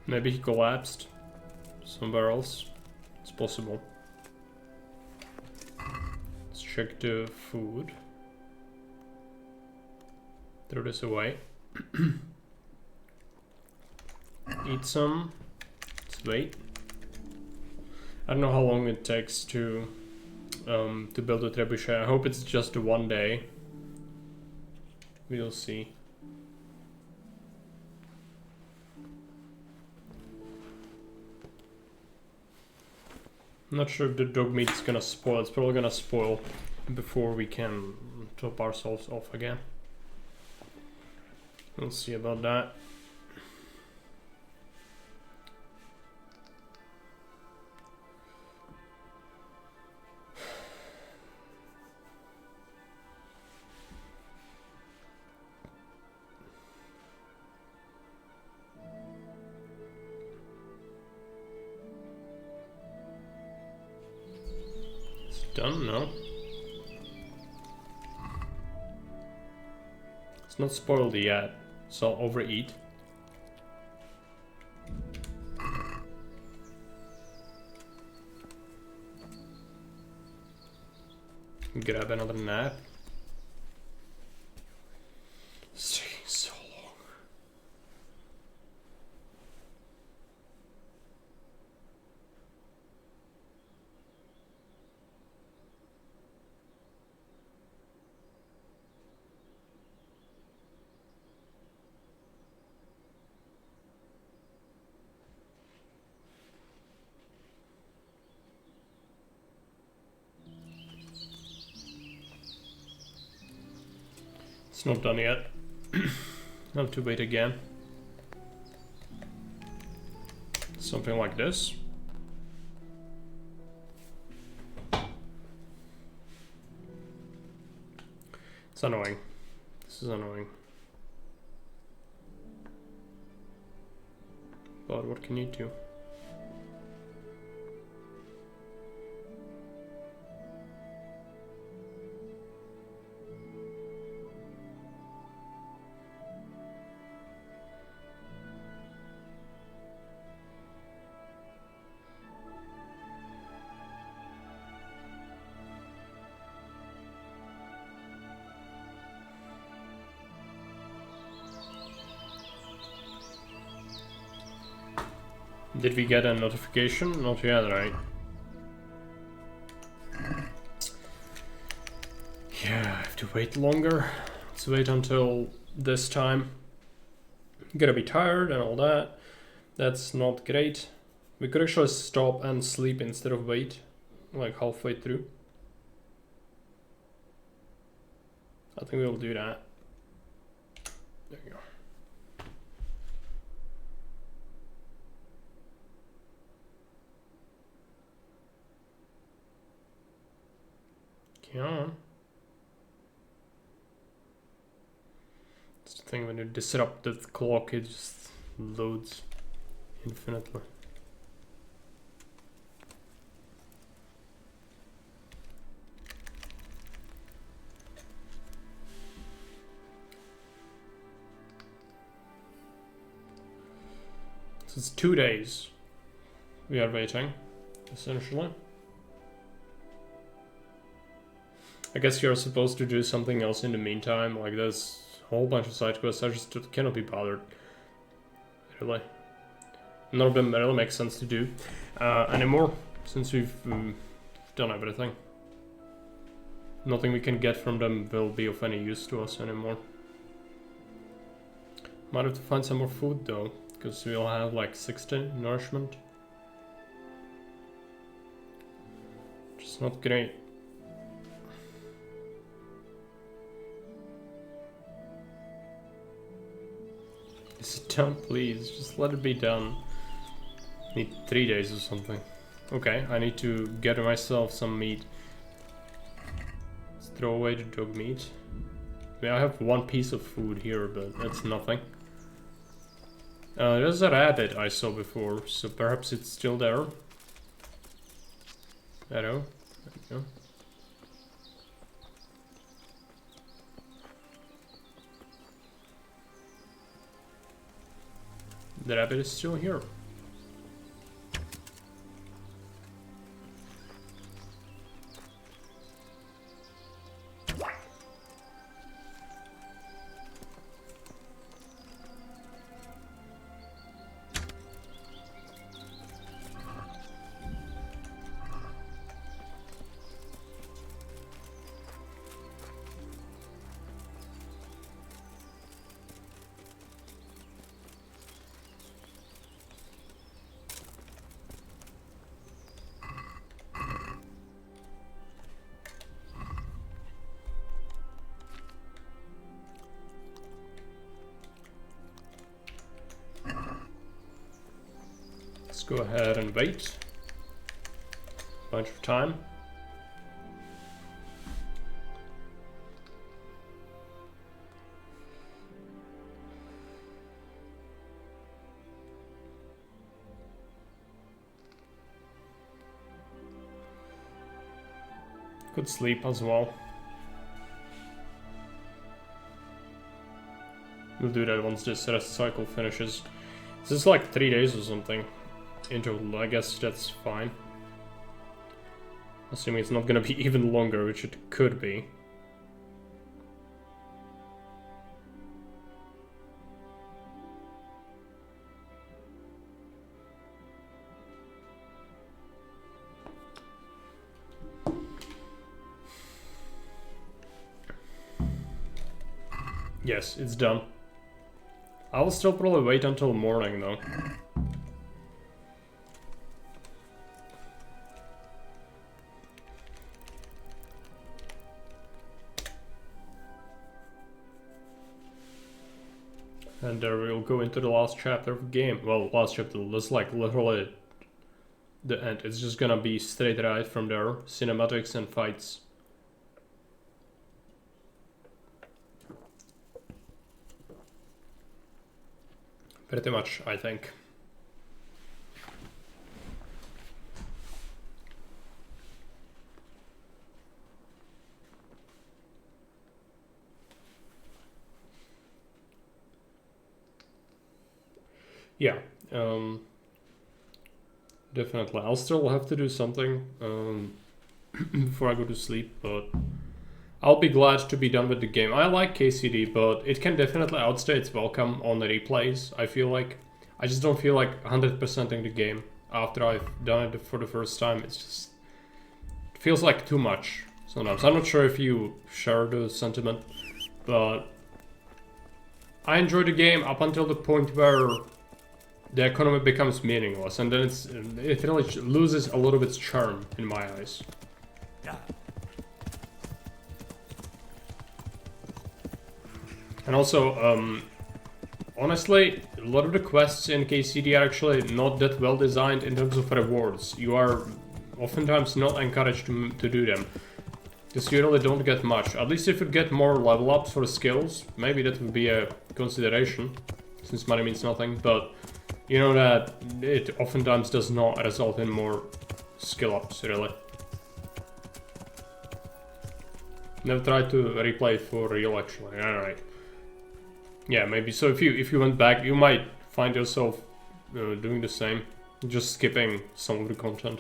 Maybe he collapsed somewhere else. It's possible. Let's check the food. Throw this away. Eat some. Let's wait. I don't know how long it takes to build a trebuchet. I hope it's just a 1 day. We'll see. I'm not sure if the dog meat is gonna spoil. It's probably gonna spoil before we can top ourselves off again. We'll see about that. Done? No. It's not spoiled yet, so I'll overeat. Grab another nap. It's taking so long. It's not done yet. I'll have to wait again. Something like this. It's annoying. This is annoying. But what can you do? Did we get a notification? Not yet, right? Yeah, I have to wait longer. Let's wait until this time. I'm gonna be tired and all that. That's not great. We could actually stop and sleep instead of wait, like halfway through. I think we'll do that. There you go. Come on. It's the thing when you disrupt the clock, it just loads infinitely. So it's 2 days we are waiting, essentially. I guess you're supposed to do something else in the meantime, like there's a whole bunch of side quests. I just cannot be bothered, really. None of them really make sense to do anymore, since we've done everything. Nothing we can get from them will be of any use to us anymore. Might have to find some more food though, because we'll have like 60 nourishment. Which is not great. Is it done, please? Just let it be done. Need 3 days or something. Okay, I need to get myself some meat. Let's throw away the dog meat. I mean, I have 1 piece of food here, but that's nothing. There's a rabbit I saw before, so perhaps it's still there. Hello. There you go. The rabbit is still here. Let's go ahead and wait. Bunch of time. Could sleep as well. We'll do that once this rest cycle finishes. This is like 3 days or something in total. I guess that's fine. Assuming it's not gonna be even longer, which it could be. Yes, it's done. I will still probably wait until morning though. And there we'll go into the last chapter of the game. Well, last chapter, that's like literally the end. It's just gonna be straight right from there. Cinematics and fights. Pretty much, I think. Yeah, definitely. I'll still have to do something before I go to sleep, but I'll be glad to be done with the game. I like KCD, but it can definitely outstay its welcome on the replays, I feel like. I just don't feel like 100%ing the game after I've done it for the first time. It's just, it feels like too much sometimes. I'm not sure if you share the sentiment, but I enjoy the game up until the point where the economy becomes meaningless, and then it really loses a lot of its charm in my eyes. And also, honestly, a lot of the quests in KCD are actually not that well designed in terms of rewards. You are oftentimes not encouraged to do them, because you really don't get much. At least if you get more level ups for skills, maybe that would be a consideration, since money means nothing, but you know that it oftentimes does not result in more skill ups, really. Never tried to replay it for real, actually. Alright. Yeah, maybe. So if you went back, you might find yourself doing the same, just skipping some of the content.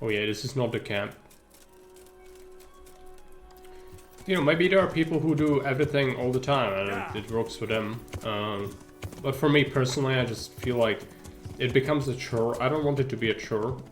Oh yeah, this is not the camp. You know, maybe there are people who do everything all the time and it works for them. But for me personally, I just feel like it becomes a chore. I don't want it to be a chore.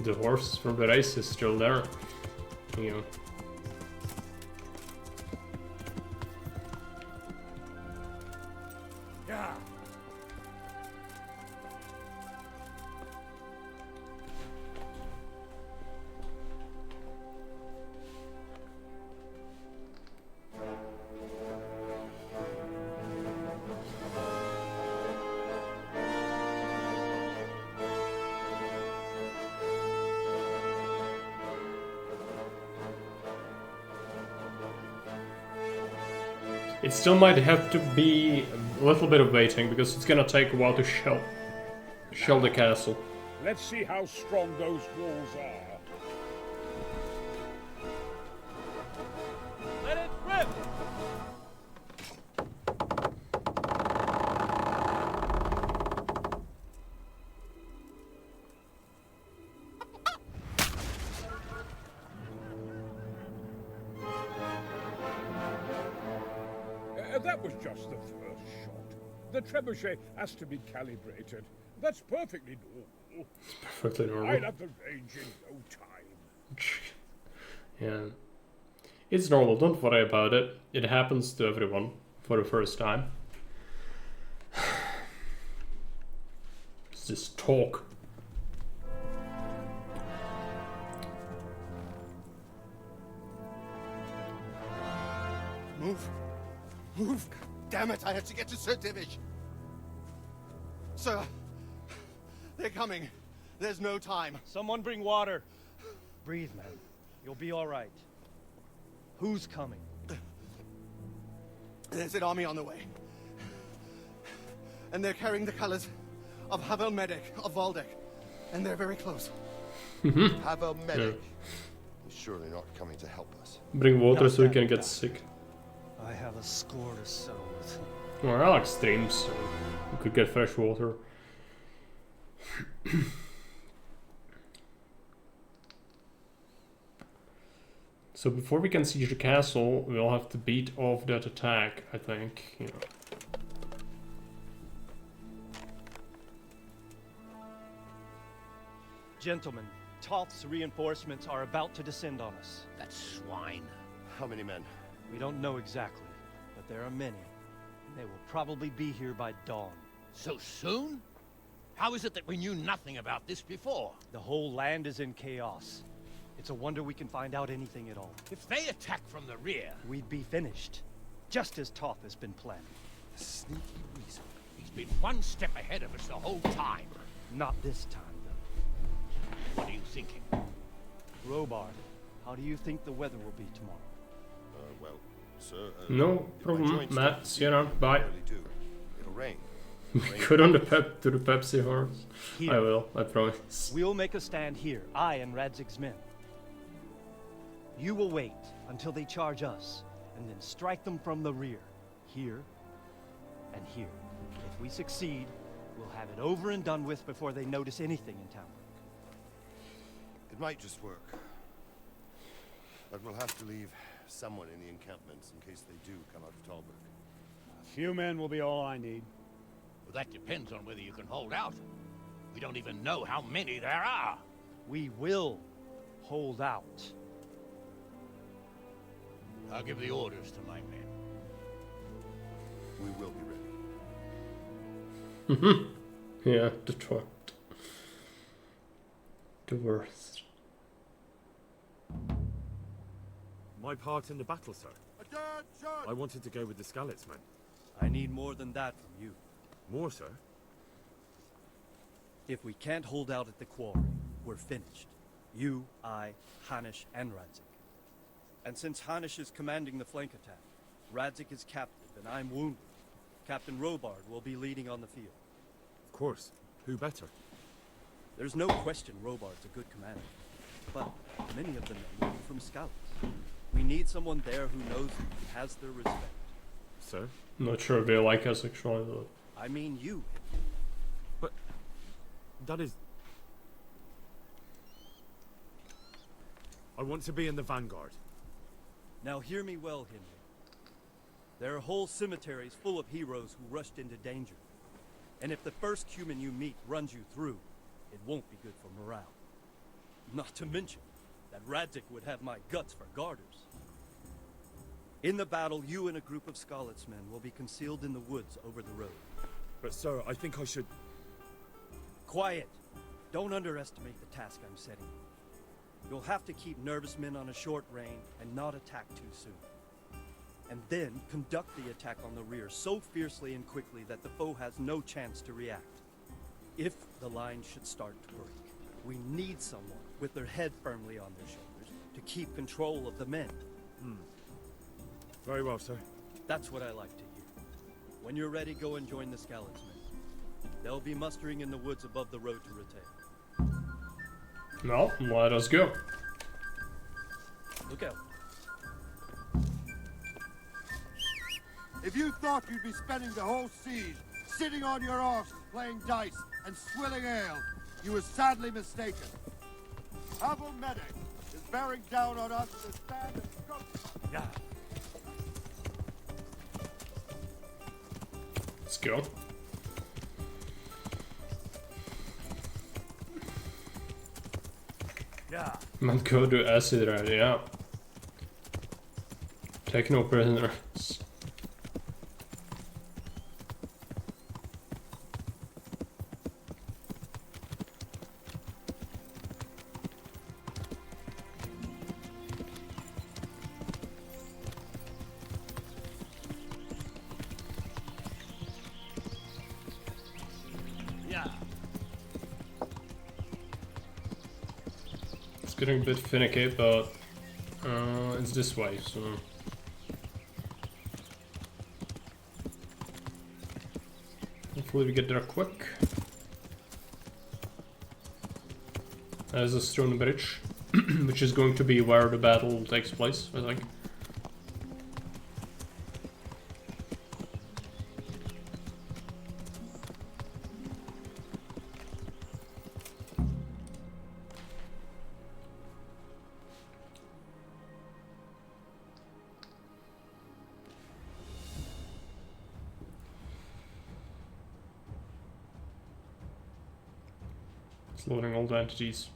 The horse from the race is still there, you know. Yeah. It still might have to be a little bit of waiting, because it's gonna take a while to shell the castle. Let's see how strong those walls are. Let it rip! That was just the first shot. The trebuchet has to be calibrated. That's perfectly normal. It's perfectly normal. I'll have the range in no time. Yeah. It's normal, don't worry about it. It happens to everyone for the first time. It's just talk. Move. Move! Damn it, I have to get to Sir Divish. Sir, they're coming. There's no time. Someone bring water. Breathe, man. You'll be all right. Who's coming? There's an army on the way. And they're carrying the colors of Havel Medic of Valdek. And they're very close. Havel Medic is surely not coming to help us. Bring water so we can get sick. I have a score to settle with. Well, I like streams, so you could get fresh water. So before we can siege the castle, we'll have to beat off that attack, I think. You know. Gentlemen, Toth's reinforcements are about to descend on us. That swine. How many men? We don't know exactly, but there are many. They will probably be here by dawn. So soon? How is it that we knew nothing about this before? The whole land is in chaos. It's a wonder we can find out anything at all. If they attack from the rear... we'd be finished. Just as Toth has been planning. Sneaky weasel. He's been one step ahead of us the whole time. Not this time, though. What are you thinking? Robard, how do you think the weather will be tomorrow? Well, sir... no problem, Matt. See you around. Bye. Do. It'll rain. Good on the to the Pepsi horse. Here. I will, I promise. We'll make a stand here, I and Radzig's men. You will wait until they charge us, and then strike them from the rear. Here, and here. If we succeed, we'll have it over and done with before they notice anything in town. It might just work. But we'll have to leave someone in the encampments in case they do come out of Talbot. A few men will be all I need. Well, that depends on whether you can hold out. We don't even know how many there are. We will hold out. I'll give the orders to my men. We will be ready. Yeah, Detroit. The worst. My part in the battle, sir. I wanted to go with the Skalitz men. I need more than that from you. More, sir? If we can't hold out at the quarry, we're finished. You, I, Hanish, and Radzik. And since Hanish is commanding the flank attack, Radzik is captive and I'm wounded, Captain Robard will be leading on the field. Of course. Who better? There's no question Robard's a good commander, but many of the men will be from scouts. We need someone there who knows them and has their respect. Sir? I'm not sure if they like us actually, though. I mean you. But that is... I want to be in the vanguard. Now hear me well, Henry. There are whole cemeteries full of heroes who rushed into danger. And if the first human you meet runs you through, it won't be good for morale. Not to mention that Radzik would have my guts for garters. In the battle, you and a group of Skalitz men will be concealed in the woods over the road. But sir, I think I should... Quiet! Don't underestimate the task I'm setting you. You'll have to keep nervous men on a short rein and not attack too soon. And then conduct the attack on the rear so fiercely and quickly that the foe has no chance to react. If the line should start to break, we need someone with their head firmly on their shoulders to keep control of the men. Very well, sir. That's what I like to hear. When you're ready, go and join the Skalitz men. They'll be mustering in the woods above the road to Rete. No, let us go. Look out. If you thought you'd be spending the whole siege sitting on your arses playing dice and swilling ale, you were sadly mistaken. Pavel Medic is bearing down on us with a stand of scope. Yeah. Let's go. Yeah. Man go do acid där, ja. Take no prisoners. Getting a bit finicky, but it's this way, so hopefully we get there quick. There's a stone bridge, which is going to be where the battle takes place, I think. It's loading all the entities.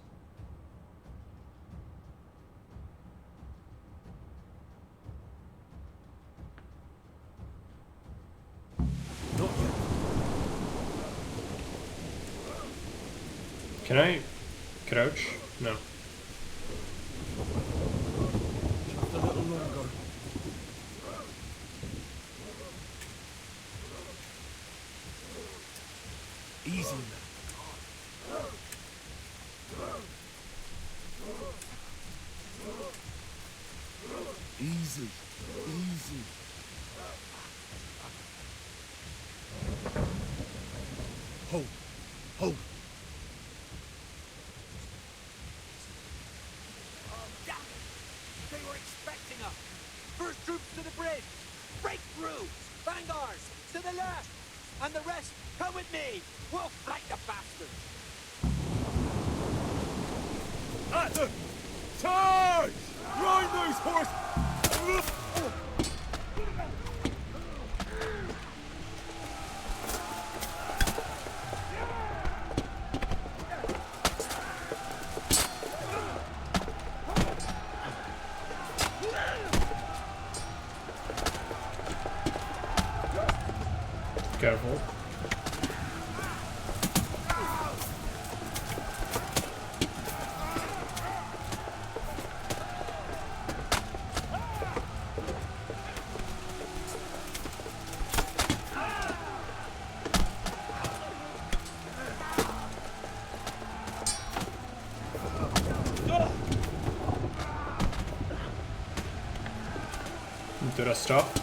Can I crouch? No. Just a little longer. Easy now. Easy, easy. First troops to the bridge! Break through! Vanguards! To the left! And the rest, come with me! We'll flank the bastards! At them! Charge! Ride those horses! Careful. Do that stuff.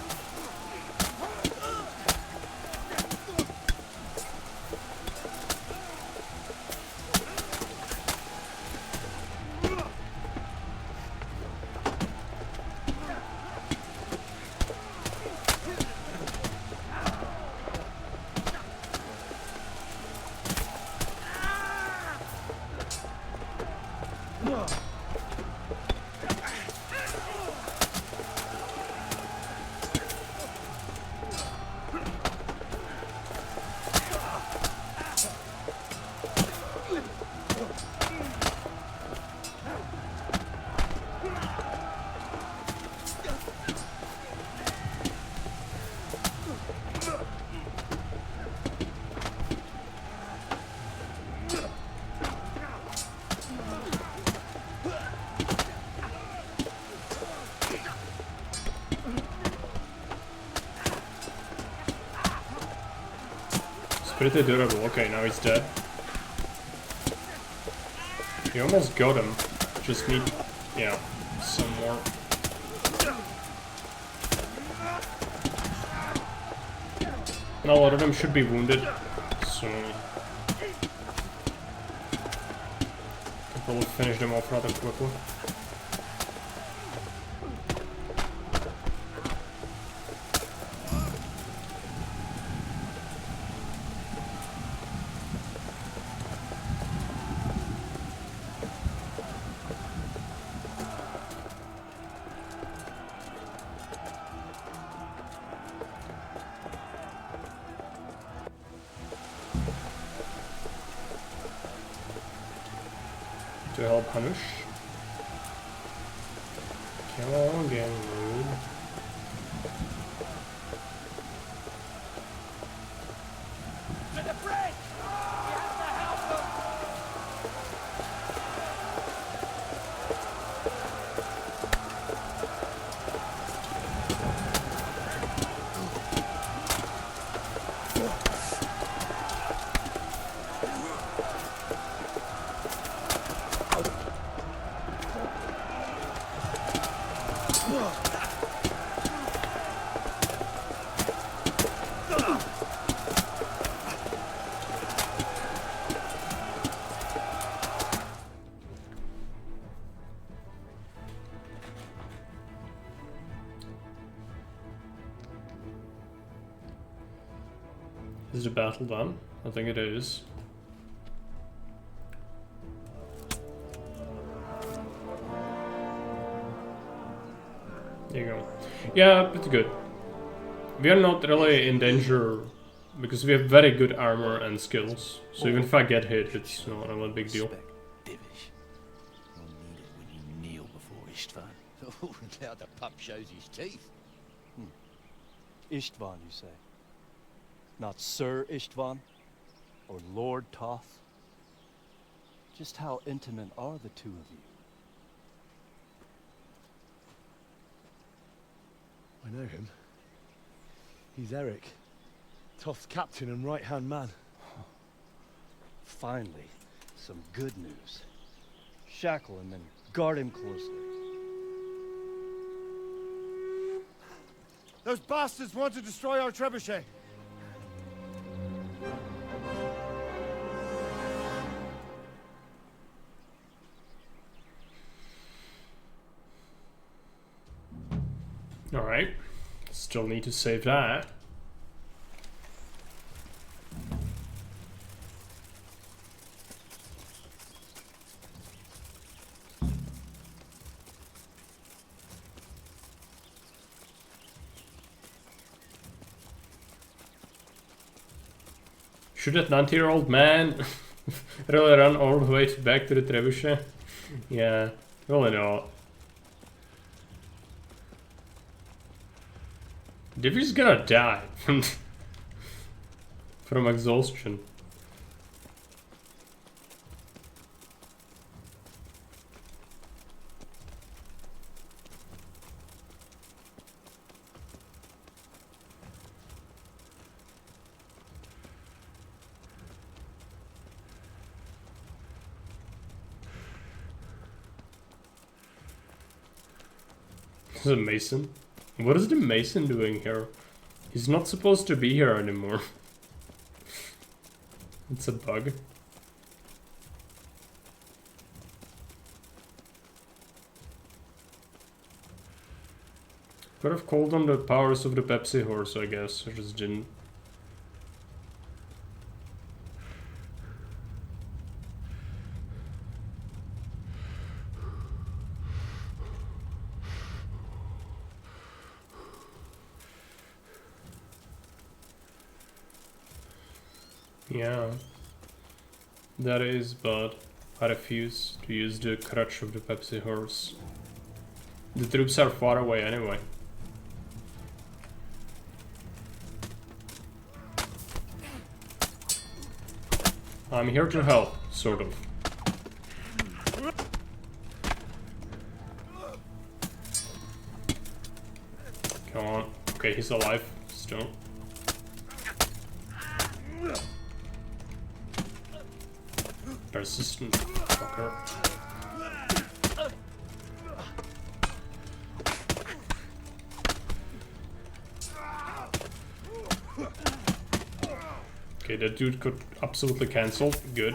Pretty durable. Okay, now he's dead. You almost got him. Just need, yeah, some more. And a lot of them should be wounded, so can probably finish them off rather quickly. To help Hanush. Come on, gang move. To the bridge! We have to help them! Is the battle done? I think it is. There you go. Yeah, pretty good. We are not really in danger because we have very good armor and skills. So even if I get hit, it's not a big deal. Divish. We'll need it when you kneel before Istvan. Oh, now the pup shows his teeth. Istvan, you say? Not Sir Istvan? Or Lord Toth? Just how intimate are the two of you? I know him. He's Eric, Toth's captain and right-hand man. Finally, some good news. Shackle him and guard him closely. Those bastards want to destroy our trebuchet. Alright. Still need to save that. Should that 90-year-old man really run all the way back to the trebuchet? Yeah, really not. Divvy's gonna die from exhaustion. This is a mason. What is the mason doing here? He's not supposed to be here anymore. It's a bug. Could have called on the powers of the Pepsi horse, I guess. I just didn't. Yeah, that is, but I refuse to use the crutch of the Pepsi horse. The troops are far away anyway. I'm here to help, sort of. Come on. Okay, he's alive still. Persistent fucker. Okay, that dude could absolutely cancel. Good.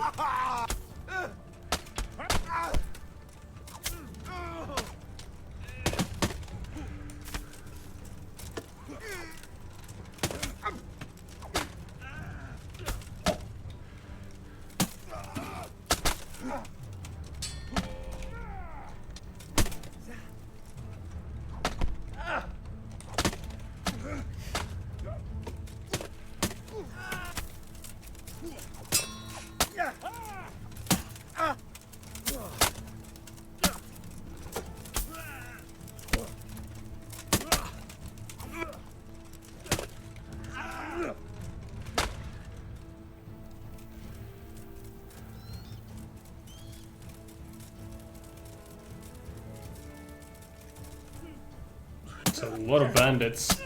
It's a lot of bandits.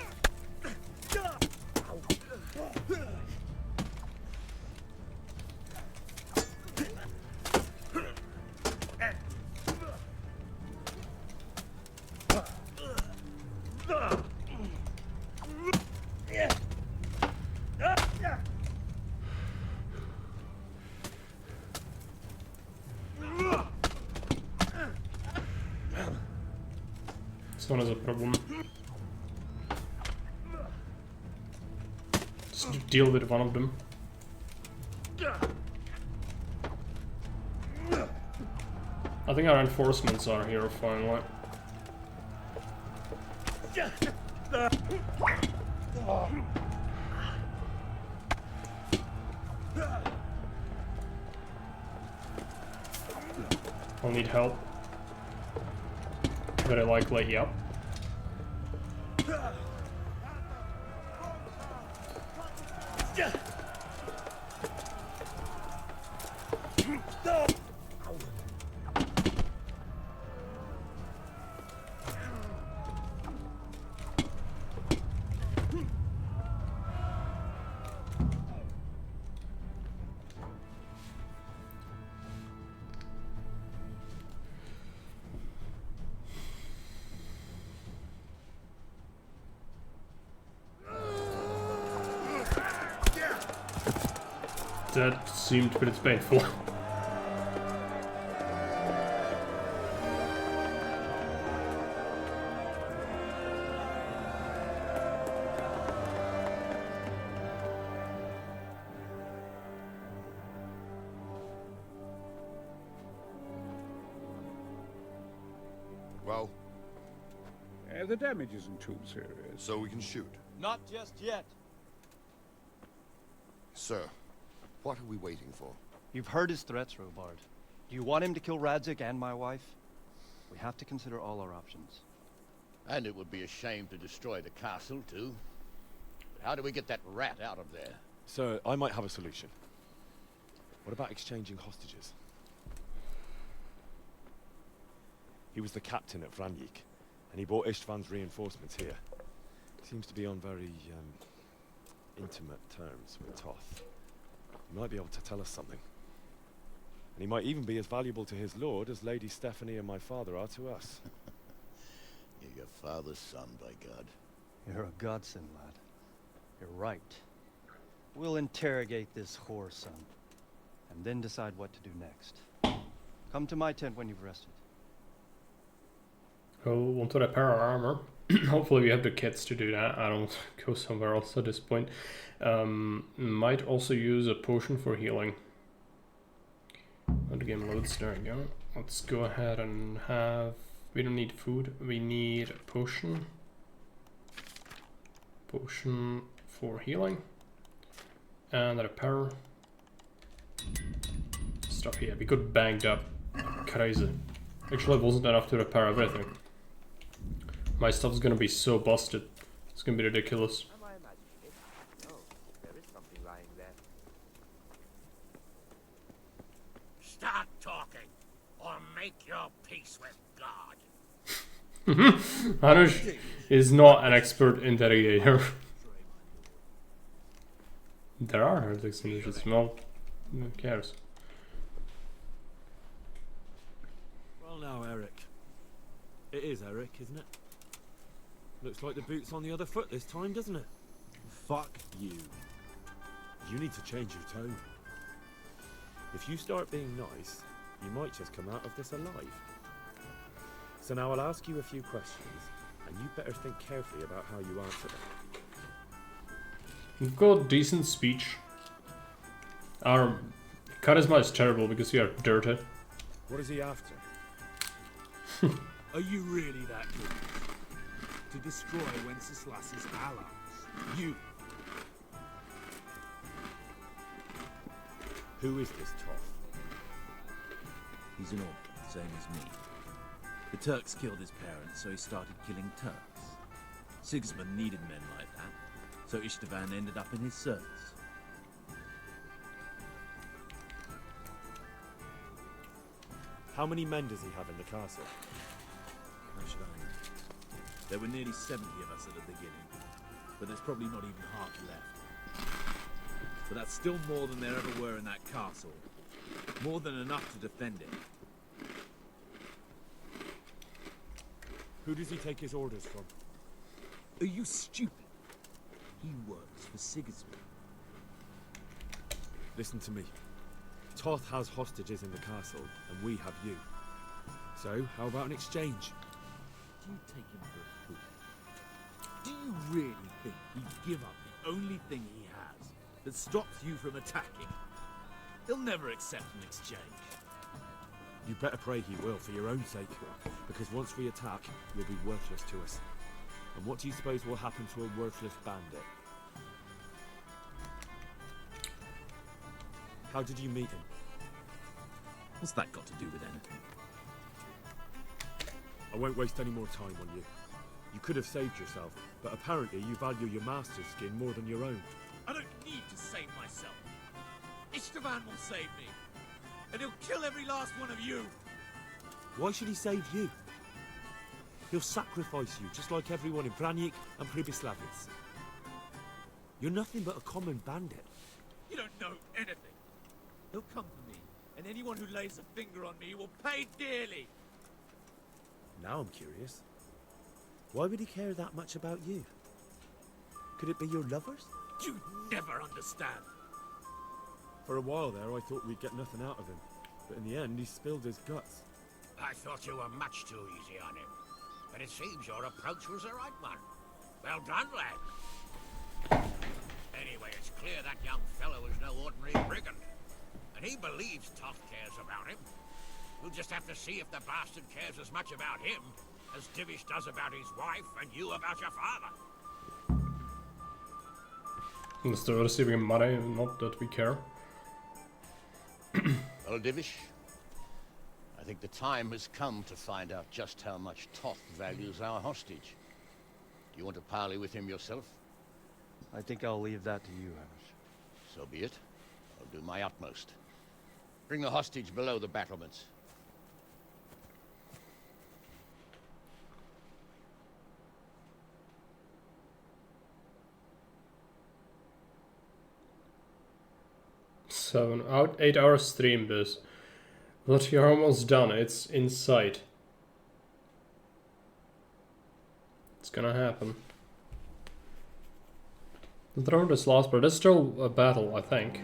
This one is a problem. Just deal with one of them. I think our reinforcements are here finally. I'll need help. Very likely, yep. That seemed pretty painful. The damage isn't too serious. So we can shoot. Not just yet. Sir, what are we waiting for? You've heard his threats, Robard. Do you want him to kill Radzik and my wife? We have to consider all our options. And it would be a shame to destroy the castle, too. But how do we get that rat out of there? Sir, I might have a solution. What about exchanging hostages? He was the captain at Vranyik, and he brought Istvan's reinforcements here. Seems to be on very, intimate terms with Toth. He might be able to tell us something. And he might even be as valuable to his lord as Lady Stephanie and my father are to us. You're your father's son, by God. You're a godsend, lad. You're right. We'll interrogate this whore son, and then decide what to do next. Come to my tent when you've rested. Oh, want to repair our armor. Hopefully we have the kits to do that. I don't go somewhere else at this point. Might also use a potion for healing. When the game loads, there we go. Let's go ahead and have... We don't need food, we need a potion. Potion for healing. And a repair. Stuff here, we got banged up. Crazy. Actually it wasn't enough to repair everything. My stuff's gonna be so busted. It's gonna be ridiculous. Am I imagining it? No, there is something lying there. Start talking, or make your peace with God. Hanush is not an expert interrogator. There are heretics in this. Well, who cares? Well now, Eric. It is Eric, isn't it? Looks like the boot's on the other foot this time, doesn't it? Fuck you. You need to change your tone. If you start being nice, you might just come out of this alive. So now I'll ask you a few questions, and you better think carefully about how you answer them. We've got decent speech. Our charisma is terrible because we are dirty. What is he after? Are you really that good? To destroy Wenceslas's allies? You! Who is this Toth? He's an orc, same as me. The Turks killed his parents, so he started killing Turks. Sigismund needed men like that, so Istvan ended up in his service. How many men does he have in the castle? How should I know? There were nearly 70 of us at the beginning, but there's probably not even half left. But that's still more than there ever were in that castle. More than enough to defend it. Who does he take his orders from? Are you stupid? He works for Sigismund. Listen to me. Toth has hostages in the castle, and we have you. So, how about an exchange? Do you take him for a fool? Do you really think he'd give up the only thing he has that stops you from attacking? He'll never accept an exchange. You better pray he will, for your own sake. Because once we attack, you'll be worthless to us. And what do you suppose will happen to a worthless bandit? How did you meet him? What's that got to do with anything? I won't waste any more time on you. You could have saved yourself, but apparently you value your master's skin more than your own. I don't need to save myself. Istvan will save me. And he'll kill every last one of you. Why should he save you? He'll sacrifice you, just like everyone in Vranyik and Pribyslavitz. You're nothing but a common bandit. You don't know anything. He'll come for me, and anyone who lays a finger on me will pay dearly. Now I'm curious. Why would he care that much about you? Could it be your lovers? You never understand. For a while there, I thought we'd get nothing out of him. But in the end, he spilled his guts. I thought you were much too easy on him. But it seems your approach was the right one. Well done, lad. Anyway, it's clear that young fellow is no ordinary brigand. And he believes Toth cares about him. We'll just have to see if the bastard cares as much about him as Divish does about his wife and you about your father. They're still receiving money, not that we care. Well, Divish, I think the time has come to find out just how much Toth values our hostage. Do you want to parley with him yourself? I think I'll leave that to you, Hamish. So be it. I'll do my utmost. Bring the hostage below the battlements. So, 8-hour stream this. But you're almost done, it's inside. It's gonna happen. The throne is lost, but there's still a battle, I think.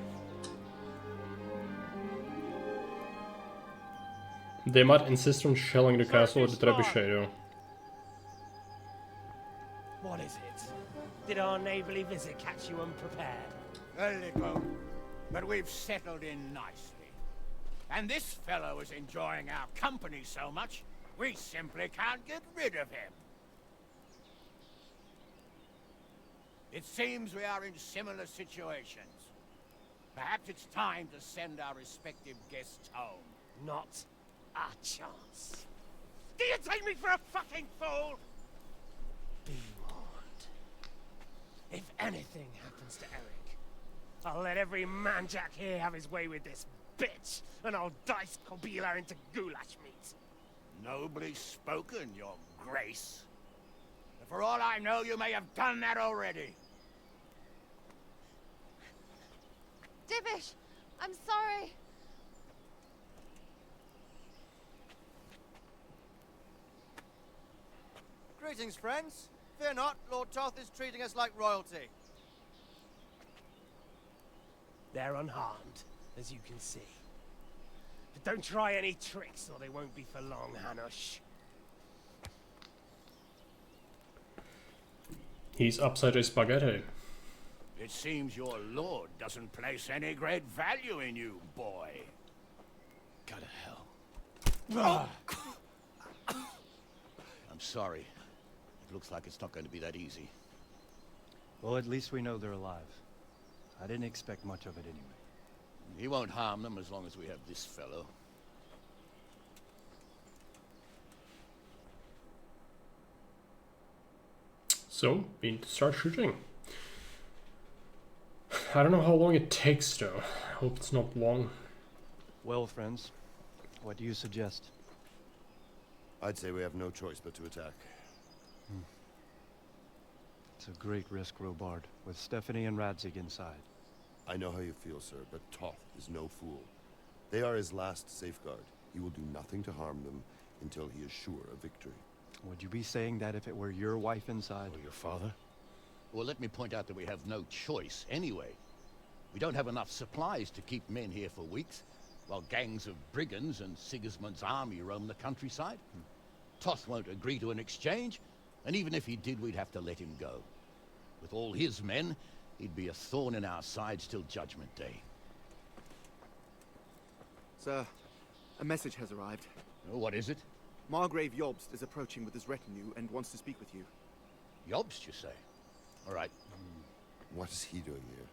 They might insist on shelling the castle with the trebuchet, though. What is it? Did our neighborly visit catch you unprepared? A little, but we've settled in nicely. And this fellow is enjoying our company so much, we simply can't get rid of him. It seems we are in similar situations. Perhaps it's time to send our respective guests home. Not a chance. Do you take me for a fucking fool? Be warned. If anything happens to Eric, I'll let every manjack here have his way with this bitch, and I'll dice Kobila into goulash meat. Nobly spoken, your grace. But for all I know, you may have done that already. Divish, I'm sorry. Greetings, friends. Fear not, Lord Toth is treating us like royalty. They're unharmed, as you can see. But don't try any tricks, or they won't be for long, Hanush. He's upside his spaghetti. It seems your lord doesn't place any great value in you, boy. Go to hell. I'm sorry. It looks like it's not going to be that easy. Well, at least we know they're alive. I didn't expect much of it anyway. He won't harm them as long as we have this fellow. So, we need to start shooting. I don't know how long it takes though. I hope it's not long. Well, friends, what do you suggest? I'd say we have no choice but to attack. It's a great risk, Robard, with Stephanie and Radzig inside. I know how you feel, sir, but Toth is no fool. They are his last safeguard. He will do nothing to harm them until he is sure of victory. Would you be saying that if it were your wife inside? Or your father? Well, let me point out that we have no choice anyway. We don't have enough supplies to keep men here for weeks, while gangs of brigands and Sigismund's army roam the countryside. Toth won't agree to an exchange, and even if he did, we'd have to let him go. With all his men, he'd be a thorn in our sides till Judgment Day. Sir, a message has arrived. Oh, what is it? Margrave Jobst is approaching with his retinue and wants to speak with you. Jobst, you say? All right. What is he doing here?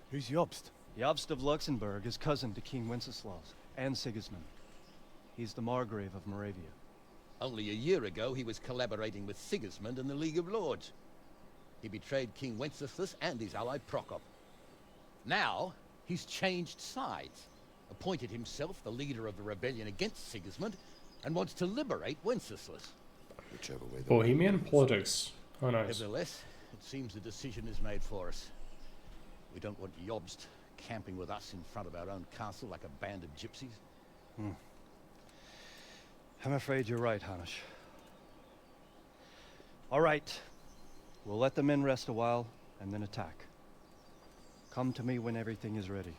Who's Jobst? Jobst of Luxembourg is cousin to King Wenceslaus and Sigismund. He's the Margrave of Moravia. Only a year ago, he was collaborating with Sigismund and the League of Lords. He betrayed King Wenceslas and his ally Prokop. Now, he's changed sides, appointed himself the leader of the rebellion against Sigismund, and wants to liberate Wenceslas. Whichever way. Bohemian politics. Oh, nice. Nevertheless, it seems the decision is made for us. We don't want Jobst camping with us in front of our own castle like a band of gypsies. I'm afraid you're right, Hanush. All right. We'll let the men rest a while, and then attack. Come to me when everything is ready.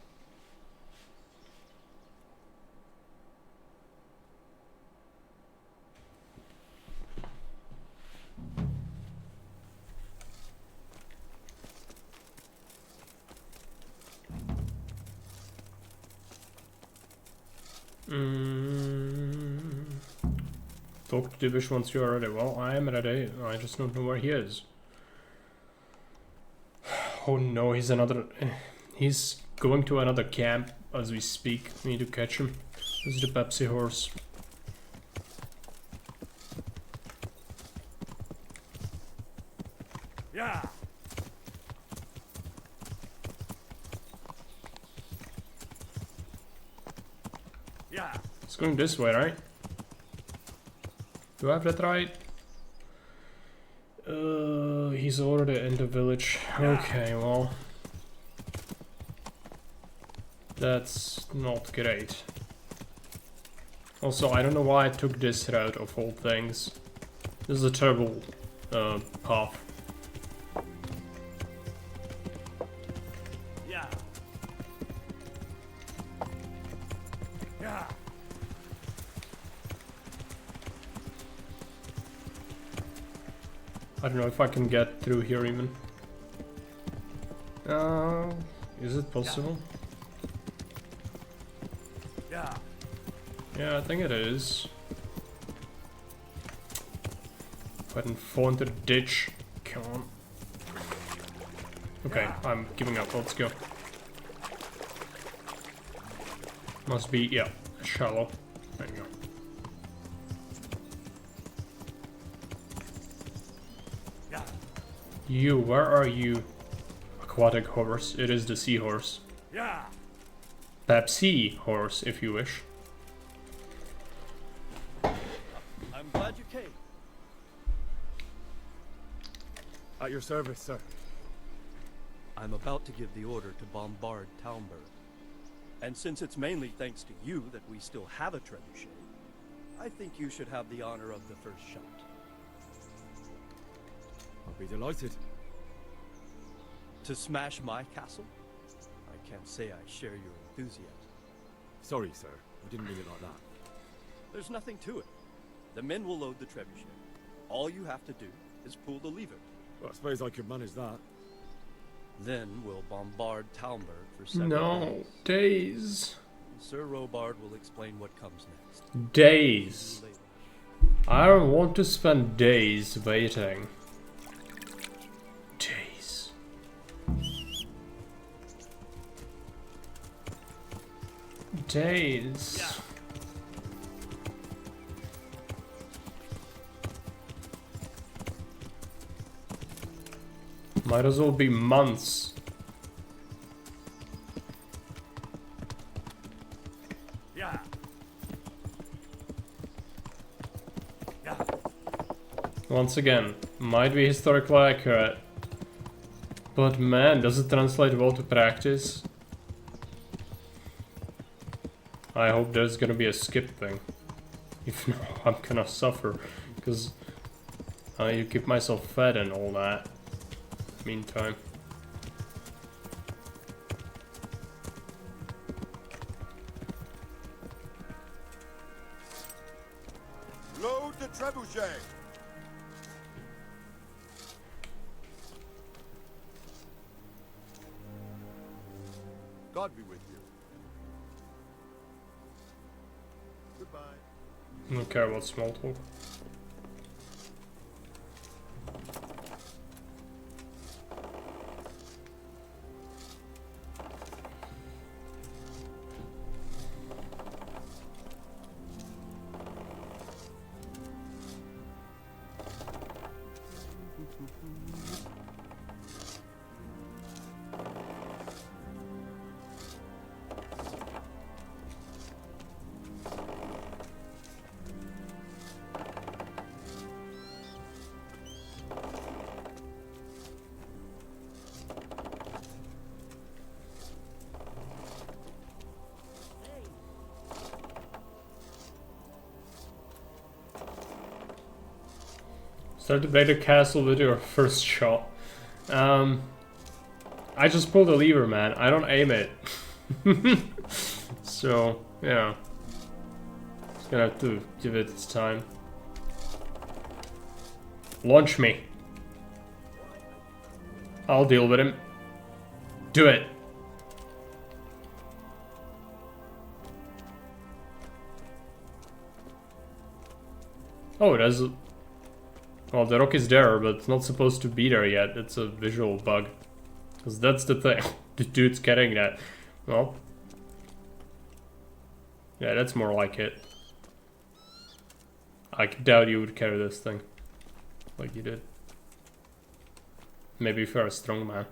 talk to Divish once you're ready. Well, I am ready. I just don't know where he is. Oh no, he's going to another camp as we speak. We need to catch him. This is the Pepsi horse. Yeah. Yeah. It's going this way, right? Do I have that right? He's already in the village. Okay, well. That's not great. Also, I don't know why I took this route of all things. This is a terrible path. Yeah. Yeah. I don't know if I can get through here even. Is it possible? Yeah. Yeah, I think it is. If I can fall into the ditch. Come on. Okay, I'm giving up. Let's go. Must be, yeah, shallow. There you go. You, where are you? Aquatic horse. It is the seahorse. Yeah. Pepsi horse, if you wish. I'm glad you came. At your service, sir. I'm about to give the order to bombard Talmberg. And since it's mainly thanks to you that we still have a trebuchet, I think you should have the honor of the first shot. I'll be delighted. To smash my castle? I can't say I share your enthusiasm. Sorry, sir. We didn't mean it like that. There's nothing to it. The men will load the trebuchet. All you have to do is pull the lever. Well, I suppose I could manage that. Then we'll bombard Talmberg for 7 No, days. Sir Robard will explain what comes next. Days. I don't want to spend days waiting. Days. Days. Yeah. Might as well be months. Yeah. Yeah. Once again, might be historically accurate. But man, does it translate well to practice? I hope there's gonna be a skip thing. If not, I'm gonna suffer. Because I need to keep myself fed and all that. Meantime. Load the trebuchet! God be with you. Goodbye. I don't care about small talk. Start to break the castle with your first shot. I just pulled the lever, man. I don't aim it. So, yeah. Just gonna have to give it its time. Launch me. I'll deal with him. Do it. Oh, there's a... Well, the rock is there, but it's not supposed to be there yet. It's a visual bug. Because that's the thing. The dude's carrying that. Well... Yeah, that's more like it. I doubt you would carry this thing. Like you did. Maybe if you're a strong man.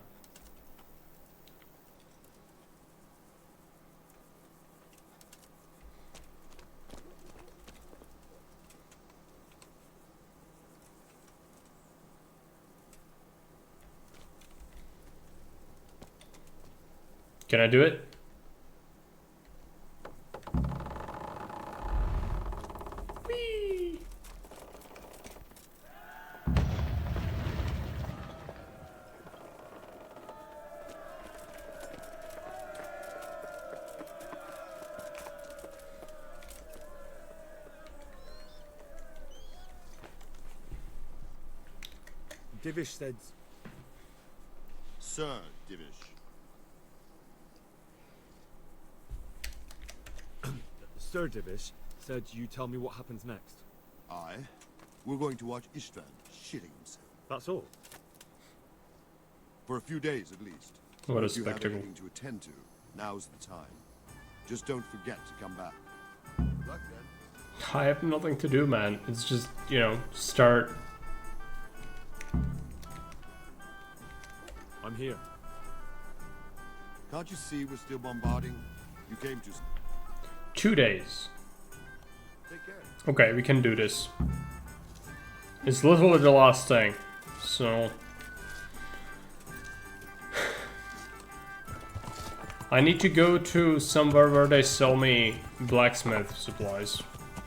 Can I do it? Whee! Divish said... Sir Divish. Sir Divish said you tell me what happens next. Aye. We're going to watch Istvan shitting himself. That's all? For a few days at least. What a if you have spectacle. anything to attend to, now's the time. Just don't forget to come back. Good luck then. I have nothing to do, man. It's just, you know, start. I'm here. Can't you see we're still bombarding? You came to... 2 days. Take care. Okay, we can do this. It's literally the last thing. So... I need to go to somewhere where they sell me blacksmith supplies.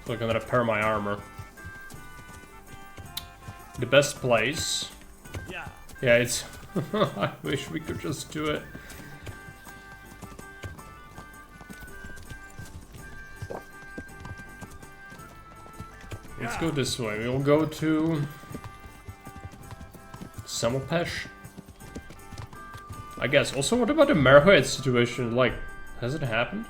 So I can repair my armor. The best place... Yeah, it's... I wish we could just do it. Let's go this way. We'll go to... Samopesh? I guess. Also, what about the Merhoid situation? Like, has it happened?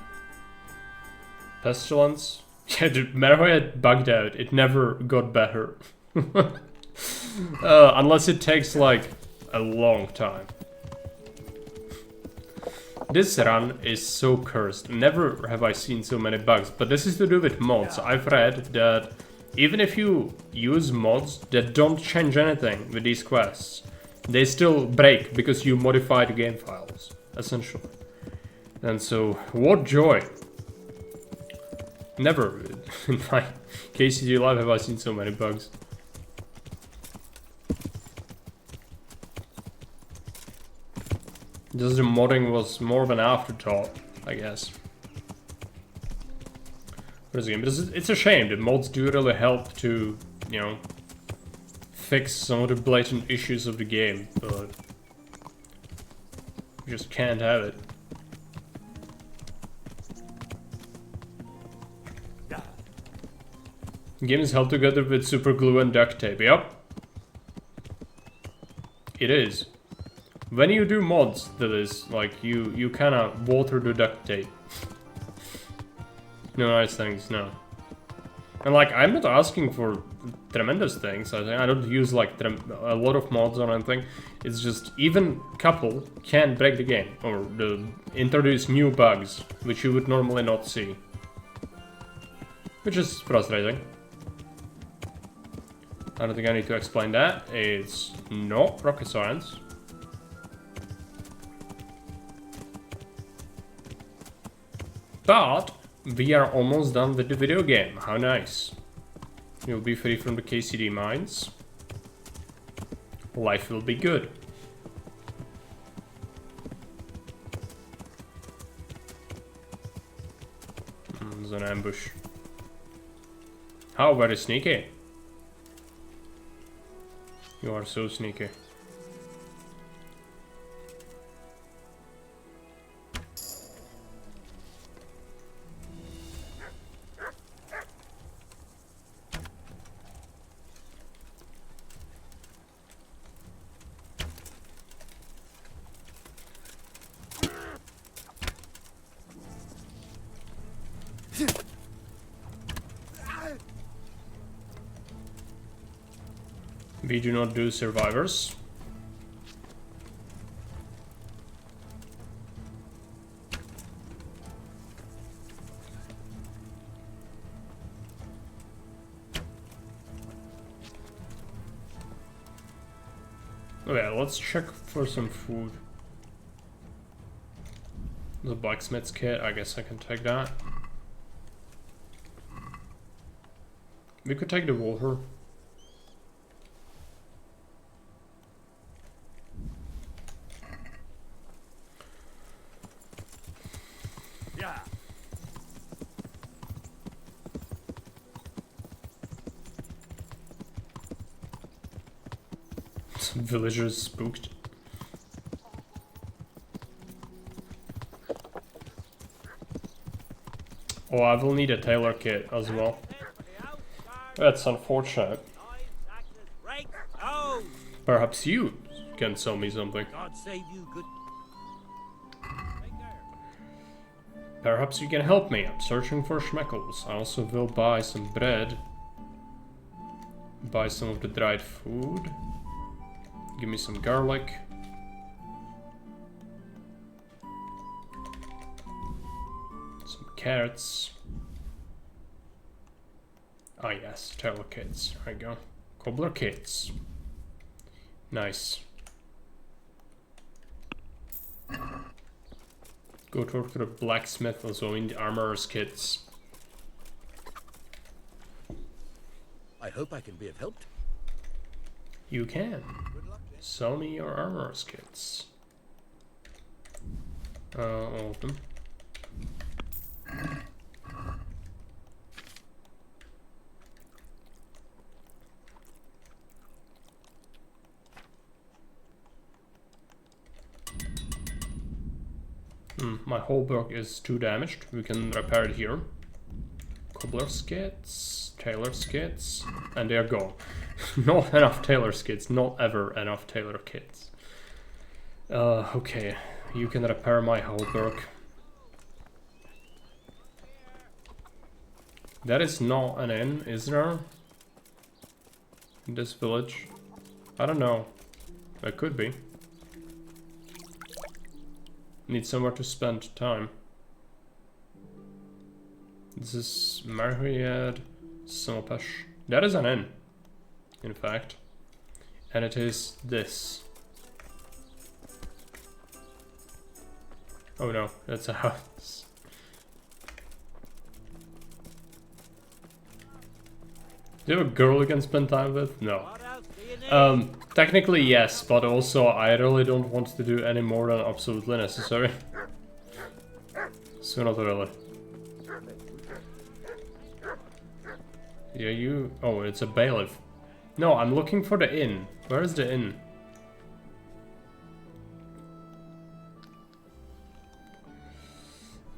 Pestilence? Yeah, the Merhoid bugged out. It never got better. Unless it takes, like, a long time. This run is so cursed. Never have I seen so many bugs. But this is to do with mods. I've read that even if you use mods that don't change anything with these quests, they still break because you modify the game files, essentially. And so, what joy. Never in my KCD life have I seen so many bugs. Just the modding was more of an afterthought, I guess. For this game, but it's a shame that mods do really help to, you know, fix some of the blatant issues of the game, but you just can't have it. The game is held together with super glue and duct tape. Yep. It is. When you do mods, that is, like, you kinda water the duct tape. No nice things, no. And, like, I'm not asking for tremendous things. I don't use, like, a lot of mods or anything. It's just, even couple can break the game. Or introduce new bugs, which you would normally not see. Which is frustrating. I don't think I need to explain that. It's not rocket science. But we are almost done with the video game. How nice. You'll be free from the KCD mines. Life will be good. There's an ambush. How very sneaky. You are so sneaky. We do not do survivors. Okay, let's check for some food. The blacksmith's kit, I guess I can take that. We could take the water. Yeah. Some villagers spooked. Oh, I will need a tailor kit as well. That's unfortunate. Perhaps you can sell me something. God save you, good. Perhaps you can help me. I'm searching for schmeckles. I also will buy some bread. Buy some of the dried food. Give me some garlic. Some carrots. Ah yes, tailor kits. There we go. Cobbler kits. Nice. Go talk to the blacksmith also in the armorer's kits. I hope I can be of help. You can. Sell me your armorer's kits. All of them. My halberd is too damaged. We can repair it here. Cobbler's kits, tailor's kits, and they are gone. Not enough tailor's kits, not ever enough tailor kits. Okay, you can repair my halberd. That is not an inn, is there? In this village? I don't know. It could be. Need somewhere to spend time. This is Marhyad Somapesh. That is an inn, in fact. And it is this. Oh no, that's a house. Do you have a girl you can spend time with? No. Technically yes, but also I really don't want to do any more than absolutely necessary. So not really. Yeah, you... Oh, it's a bailiff. No, I'm looking for the inn. Where is the inn?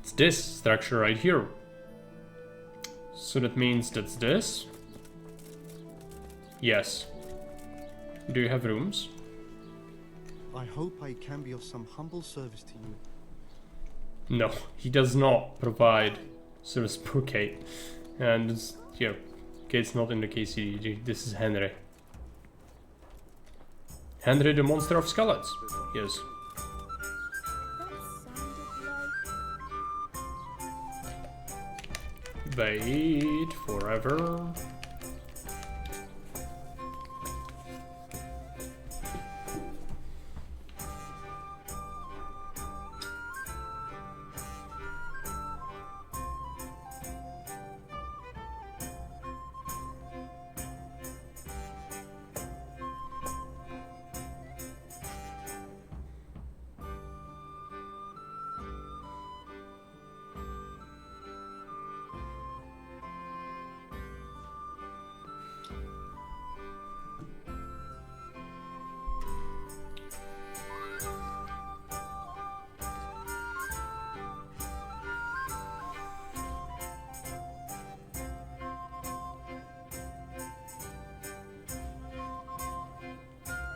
It's this structure right here. So that means that's this? Yes. Do you have rooms? I hope I can be of some humble service to you. No, he does not provide service per Kate. And, yeah, Kate's not in the KCD. This is Henry. Henry the Monster of Skeletons. Yes. Wait forever.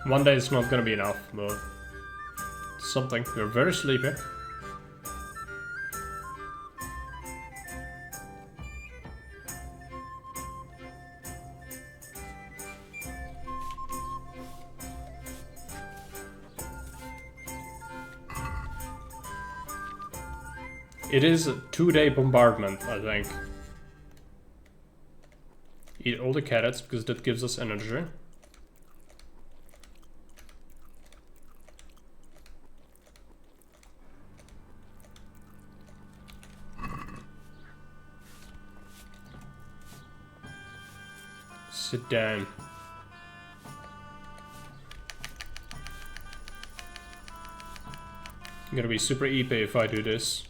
One day is not gonna be enough, but something. We're very sleepy. It is a 2-day bombardment, I think. Eat all the carrots because that gives us energy. Sit down. I'm gonna be super EP if I do this.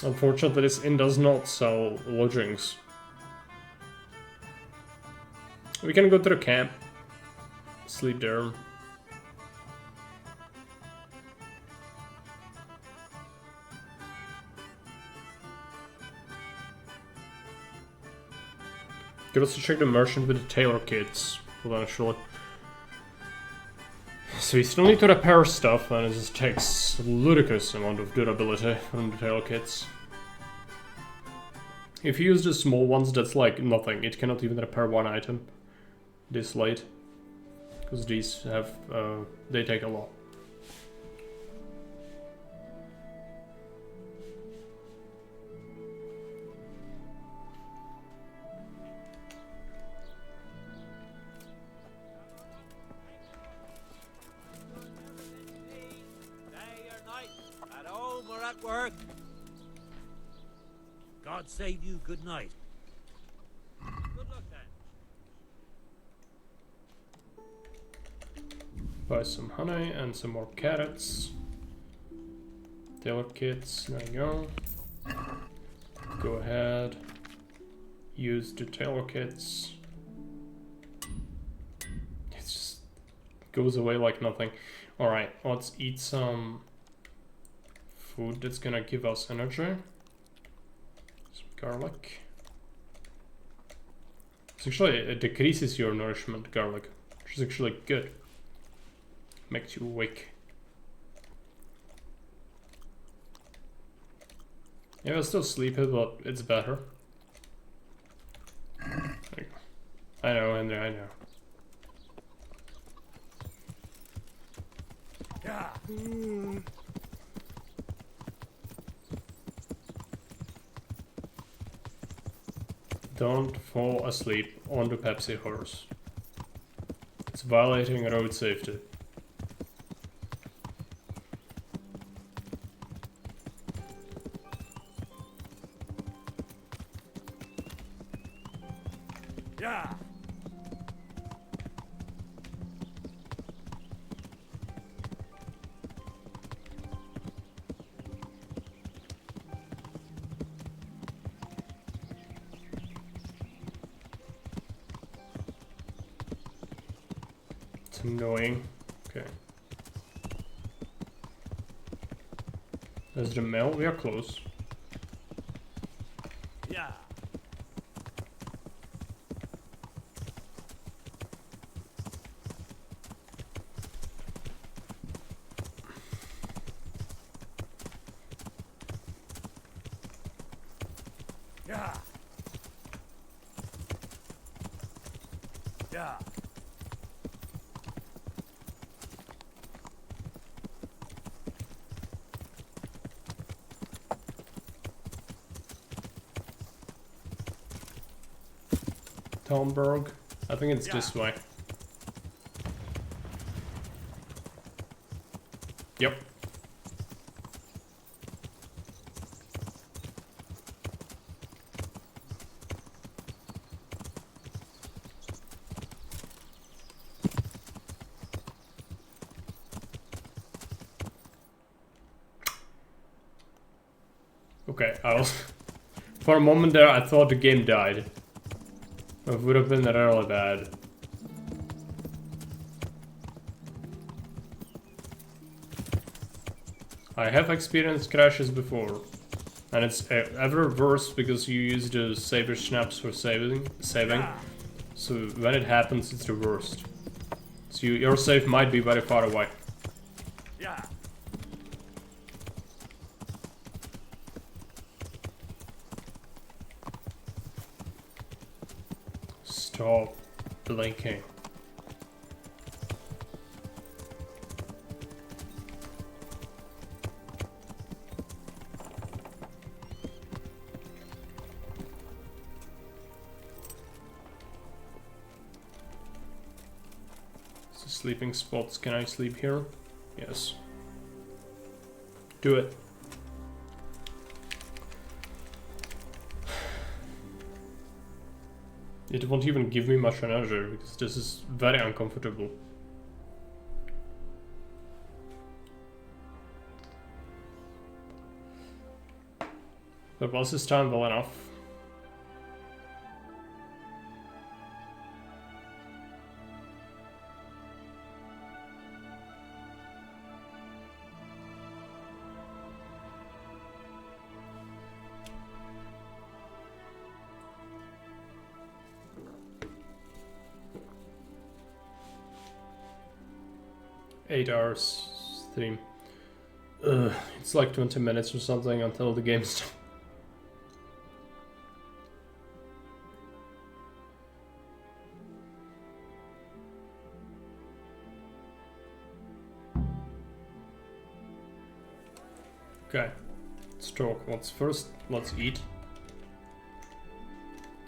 Unfortunately, this inn does not sell lodgings. We can go to the camp. Sleep there. Could also check the merchant with the tailor kits, eventually. So we still need to repair stuff, and it just takes a ludicrous amount of durability from the tailor kits. If you use the small ones, that's like nothing. It cannot even repair one item this late. Because these have, they take a lot. Work. God save you. Good night. Good luck then. Buy some honey and some more carrots. Tailor kits. There you go. Go ahead. Use the tailor kits. It just goes away like nothing. Alright, let's eat some food that's gonna give us energy. Some garlic. It's actually, it decreases your nourishment, garlic, which is actually good. Makes you awake. Yeah, I'm still sleepy, but it's better. I know, Henry, I know. Yeah. Don't fall asleep on the Pepsi horse. It's violating road safety. Yeah. It's annoying. Okay. There's the mill. We are close. Yeah. Yeah. Yeah. Talmberg. I think it's this way. Yep. Okay, I was... For a moment there, I thought the game died. It would have been really bad. I have experienced crashes before. And it's ever worse because you use the saber snaps for saving. So when it happens, it's the worst. So your save might be very far away. Yeah. Stop blinking. So sleeping spots, can I sleep here? Yes. Do it. It won't even give me much energy because this is very uncomfortable. But was this time well enough? $8 stream. It's like 20 minutes or something until the game starts. Okay, let's talk. Let's eat.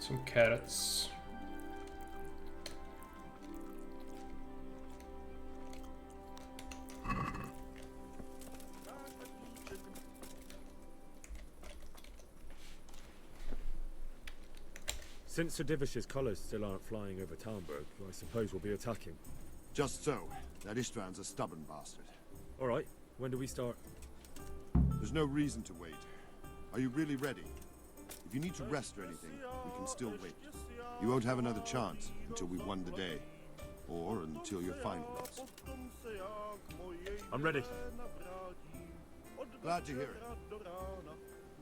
Some carrots. Since Sir Divish's colours still aren't flying over Talmberg, I suppose we'll be attacking. Just so. That István's a stubborn bastard. Alright, when do we start? There's no reason to wait. Are you really ready? If you need to rest or anything, we can still wait. You won't have another chance until we've won the day. Or until your final race. I'm ready. Glad to hear it.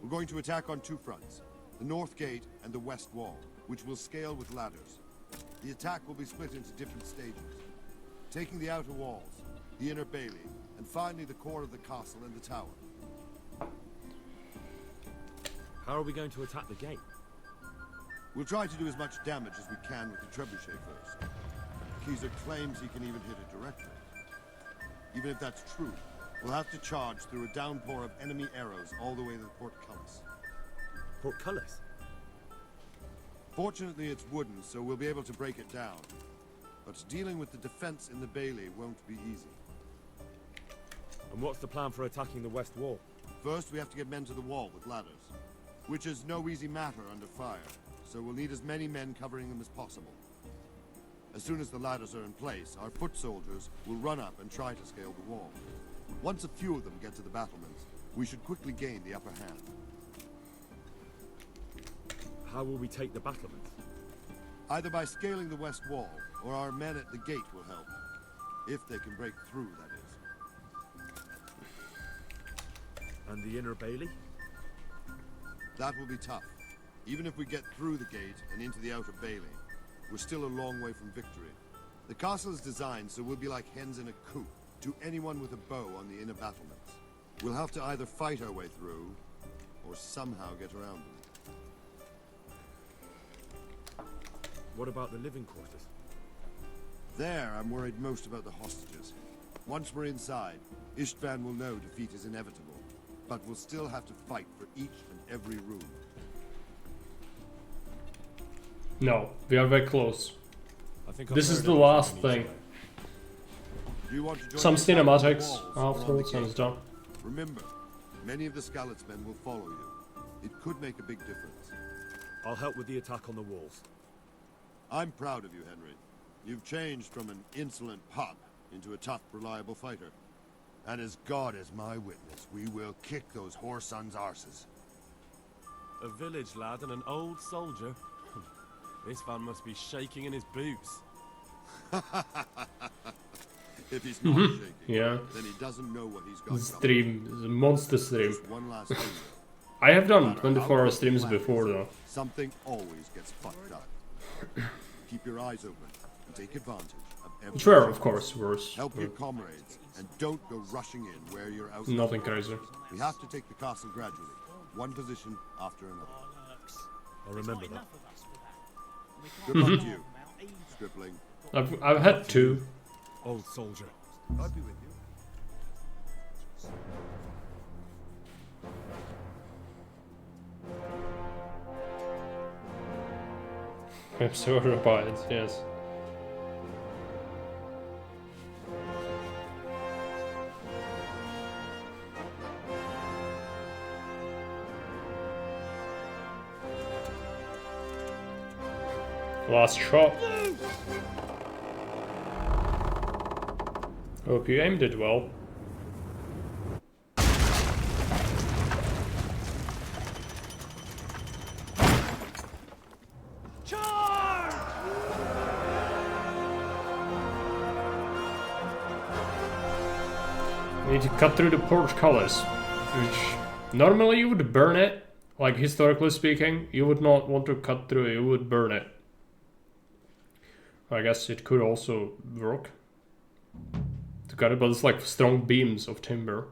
We're going to attack on two fronts. The north gate and the west wall, which will scale with ladders. The attack will be split into different stages. Taking the outer walls, the inner bailey, and finally the core of the castle and the tower. How are we going to attack the gate? We'll try to do as much damage as we can with the trebuchet first. Kaiser claims he can even hit it directly. Even if that's true, we'll have to charge through a downpour of enemy arrows all the way to the portcullis. Portcullis? Fortunately, it's wooden, so we'll be able to break it down. But dealing with the defense in the bailey won't be easy. And what's the plan for attacking the west wall? First, we have to get men to the wall with ladders, which is no easy matter under fire, so we'll need as many men covering them as possible. As soon as the ladders are in place, our foot soldiers will run up and try to scale the wall. Once a few of them get to the battlements, we should quickly gain the upper hand. How will we take the battlements? Either by scaling the west wall, or our men at the gate will help. If they can break through, that is. And the inner bailey? That will be tough. Even if we get through the gate and into the outer bailey, we're still a long way from victory. The castle is designed so we'll be like hens in a coop to anyone with a bow on the inner battlements. We'll have to either fight our way through, or somehow get around them. What about the living quarters? There, I'm worried most about the hostages. Once we're inside, István will know defeat is inevitable, but we'll still have to fight for each and every room. No, we are very close. I think this is the last thing. You want to join Some the cinematics walls afterwards around and the it's done. Remember, many of the Skalitz men will follow you. It could make a big difference. I'll help with the attack on the walls. I'm proud of you, Henry. You've changed from an insolent pup into a tough, reliable fighter. And as God is my witness, we will kick those whore sons' arses. A village lad and an old soldier. This man must be shaking in his boots. If he's not shaking, yeah. then he doesn't know what he's got. Stream is a monster stream. Just one last thing. I have done 24-hour streams before though. Something always gets fucked up. Keep your eyes open and take advantage of every Sure, chance. of course, worse. Help your comrades and don't go rushing in where you're out. Nothing crazy. We have to take the castle gradually, one position after another. I'll remember that. Good luck to you. Stripling. I've had 2. Old soldier. I'll be with you. I'm sorry about it, yes. Last shot. Hope you aimed it well. We need to cut through the portcullis, which normally you would burn it. Like historically speaking, you would not want to cut through it, you would burn it. I guess it could also work to cut it, but it's like strong beams of timber.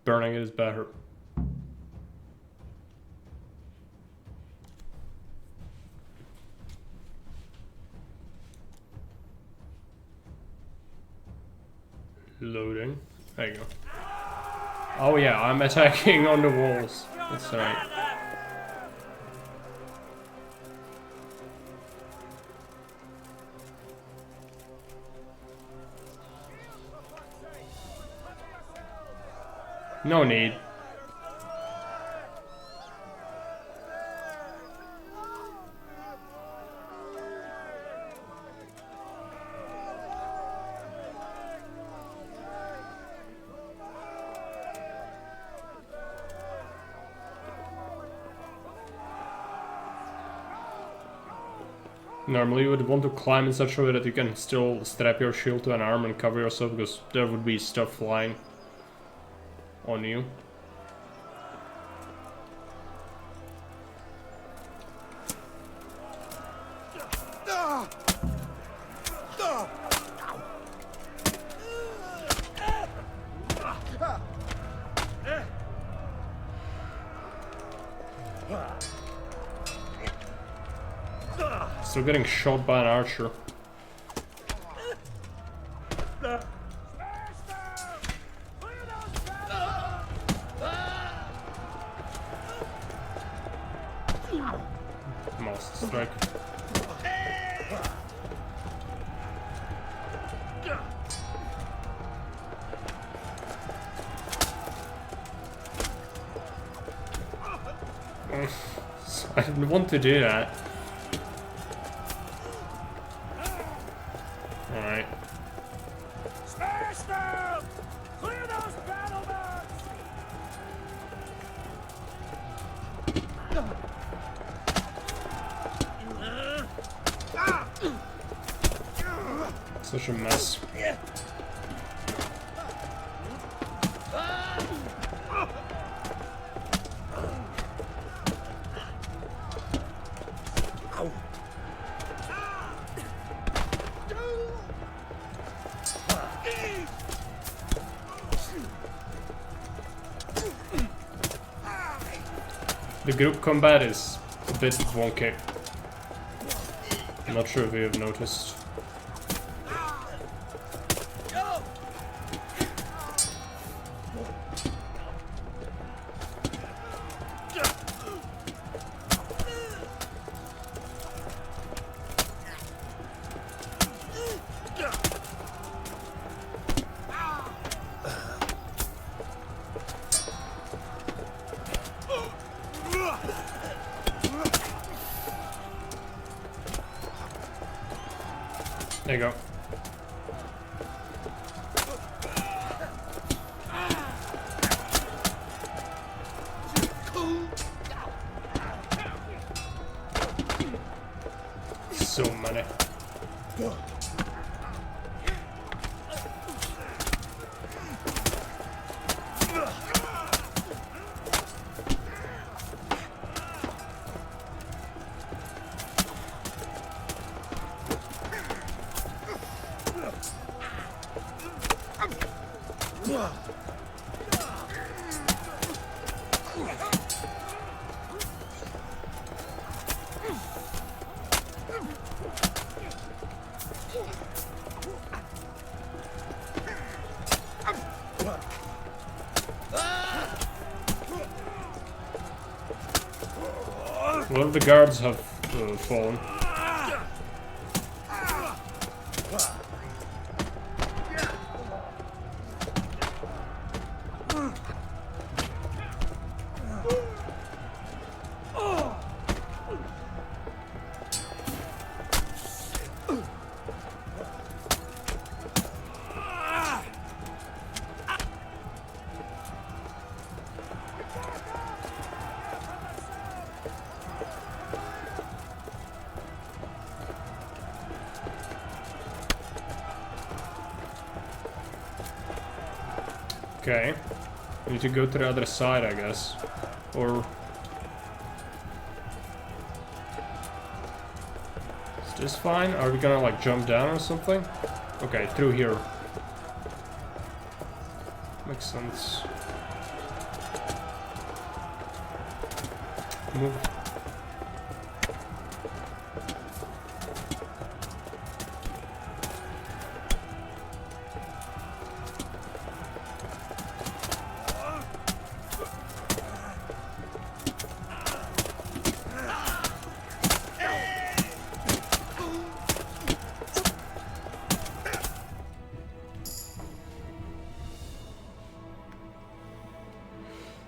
Burning it is better. Loading. There you go. Oh yeah, I'm attacking on the walls. That's right. No need. Normally you would want to climb in such a way that you can still strap your shield to an arm and cover yourself, because there would be stuff flying on you. Still getting shot by an archer. Master strike. I didn't want to do that. Alright. Smash them! Clear those battlements! Such a mess. The group combat is a bit wonky. I'm not sure if you have noticed. There you go. So many. A lot of the guards have fallen. Okay. We need to go to the other side, I guess. Or... Is this fine? Are we gonna, like, jump down or something? Okay, through here. Makes sense. Move.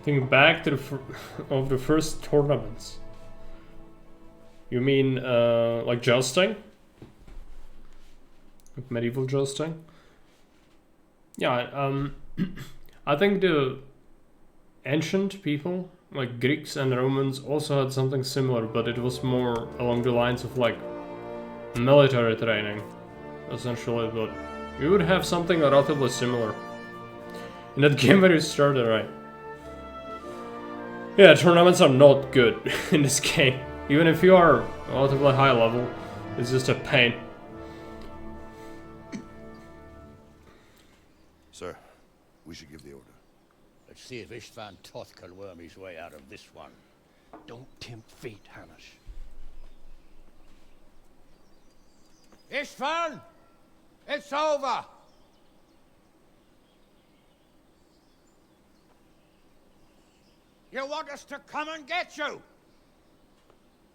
Think back to the first tournaments. You mean like jousting? Like medieval jousting? Yeah, I think the ancient people, like Greeks and Romans, also had something similar, but it was more along the lines of like military training, essentially, but we would have something relatively similar. In that game where you started, right? Yeah, tournaments are not good in this game. Even if you are relatively high level, it's just a pain. Sir, we should give the order. Let's see if Istvan Toth can worm his way out of this one. Don't tempt fate, Hanish. Istvan! It's over! You want us to come and get you?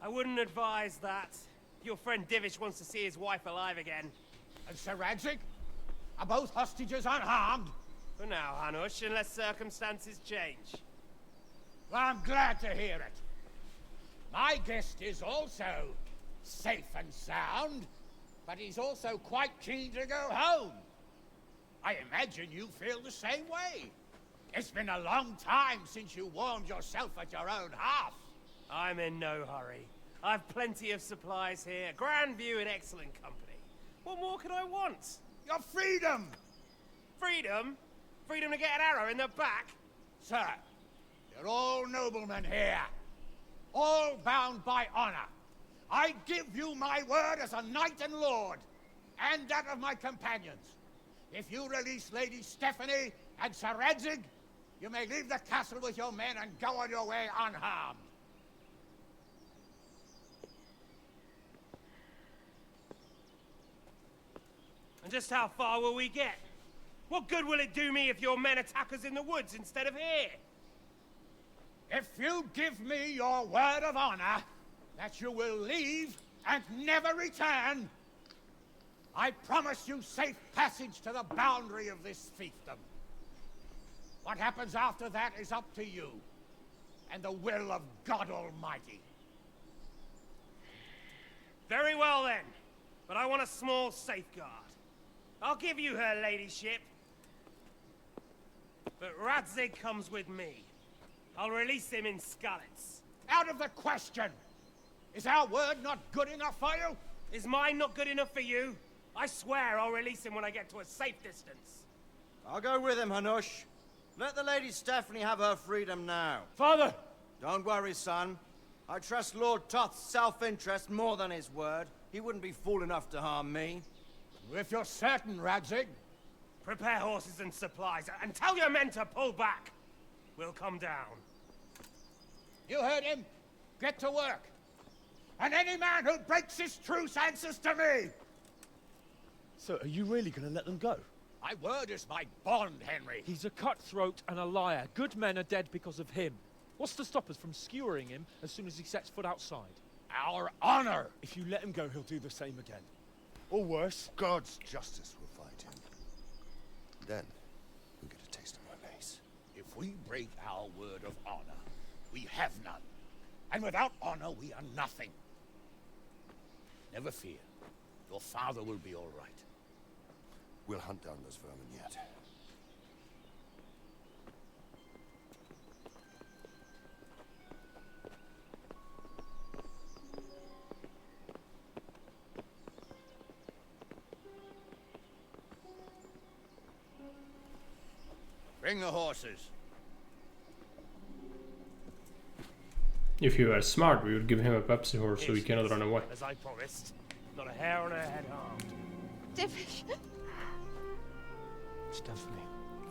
I wouldn't advise that. Your friend Divish wants to see his wife alive again. And Sir Radzik? Are both hostages unharmed? For now, Hanush, unless circumstances change. Well, I'm glad to hear it. My guest is also safe and sound, but he's also quite keen to go home. I imagine you feel the same way. It's been a long time since you warmed yourself at your own hearth. I'm in no hurry. I've plenty of supplies here, grand view and excellent company. What more could I want? Your freedom! Freedom? Freedom to get an arrow in the back? Sir, you're all noblemen here. All bound by honor. I give you my word as a knight and lord, and that of my companions. If you release Lady Stephanie and Sir Radzig, you may leave the castle with your men and go on your way unharmed. And just how far will we get? What good will it do me if your men attack us in the woods instead of here? If you give me your word of honor that you will leave and never return, I promise you safe passage to the boundary of this fiefdom. What happens after that is up to you and the will of God Almighty. Very well then, but I want a small safeguard. I'll give you her ladyship, but Radzig comes with me. I'll release him in Skalitz. Out of the question! Is our word not good enough for you? Is mine not good enough for you? I swear I'll release him when I get to a safe distance. I'll go with him, Hanush. Let the Lady Stephanie have her freedom now. Father! Don't worry, son. I trust Lord Toth's self-interest more than his word. He wouldn't be fool enough to harm me. If you're certain, Radzig. Prepare horses and supplies, and tell your men to pull back. We'll come down. You heard him. Get to work. And any man who breaks this truce answers to me. So, are you really going to let them go? My word is my bond, Henry. He's a cutthroat and a liar. Good men are dead because of him. What's to stop us from skewering him as soon as he sets foot outside? Our honor! If you let him go, he'll do the same again. Or worse. God's justice will find him. Then, you'll get a taste of my mace. If we break our word of honor, we have none. And without honor, we are nothing. Never fear. Your father will be all right. We'll hunt down those vermin yet. Bring the horses. If you were smart, we would give him a Pepsi horse so he cannot run away. As I promised, not a hair on her head harmed. Divish, It's done for me.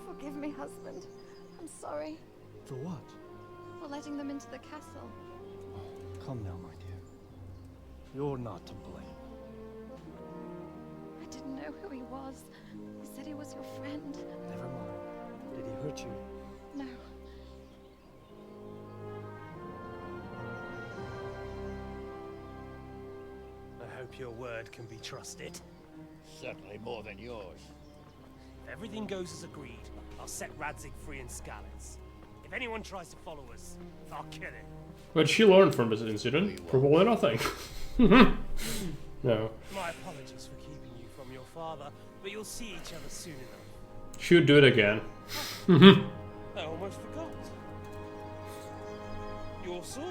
forgive me, husband. I'm sorry For what? for letting them into the castle. Come now, my dear. You're not to blame. I didn't know who he was. He said he was your friend. Never mind. Did he hurt you? No. I hope your word can be trusted. Certainly more than yours. If everything goes as agreed, I'll set Radzig free in Skalitz. If anyone tries to follow us, I'll kill him. What did she learn from this incident? Probably nothing. No. My apologies for keeping you from your father, but you'll see each other soon enough. She would do it again. I almost forgot. Your sword.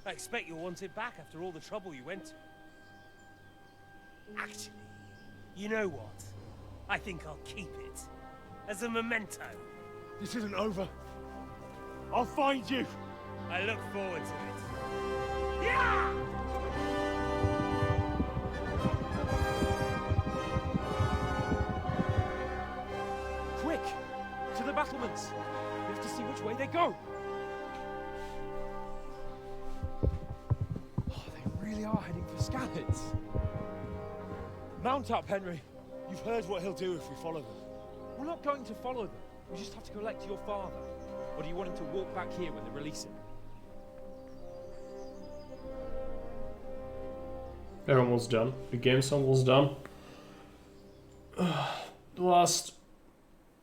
I expect you'll want it back after all the trouble you went to. Actually, you know what? I think I'll keep it. As a memento. This isn't over. I'll find you. I look forward to it. Yeah! Quick! To the battlements! We have to see which way they go! Oh, they really are heading for Skalitz. Mount up, Henry. You've heard what he'll do if we follow them. We're not going to follow them. We just have to collect your father. Or do you want him to walk back here when they release him? They're almost done. The game's almost done. The last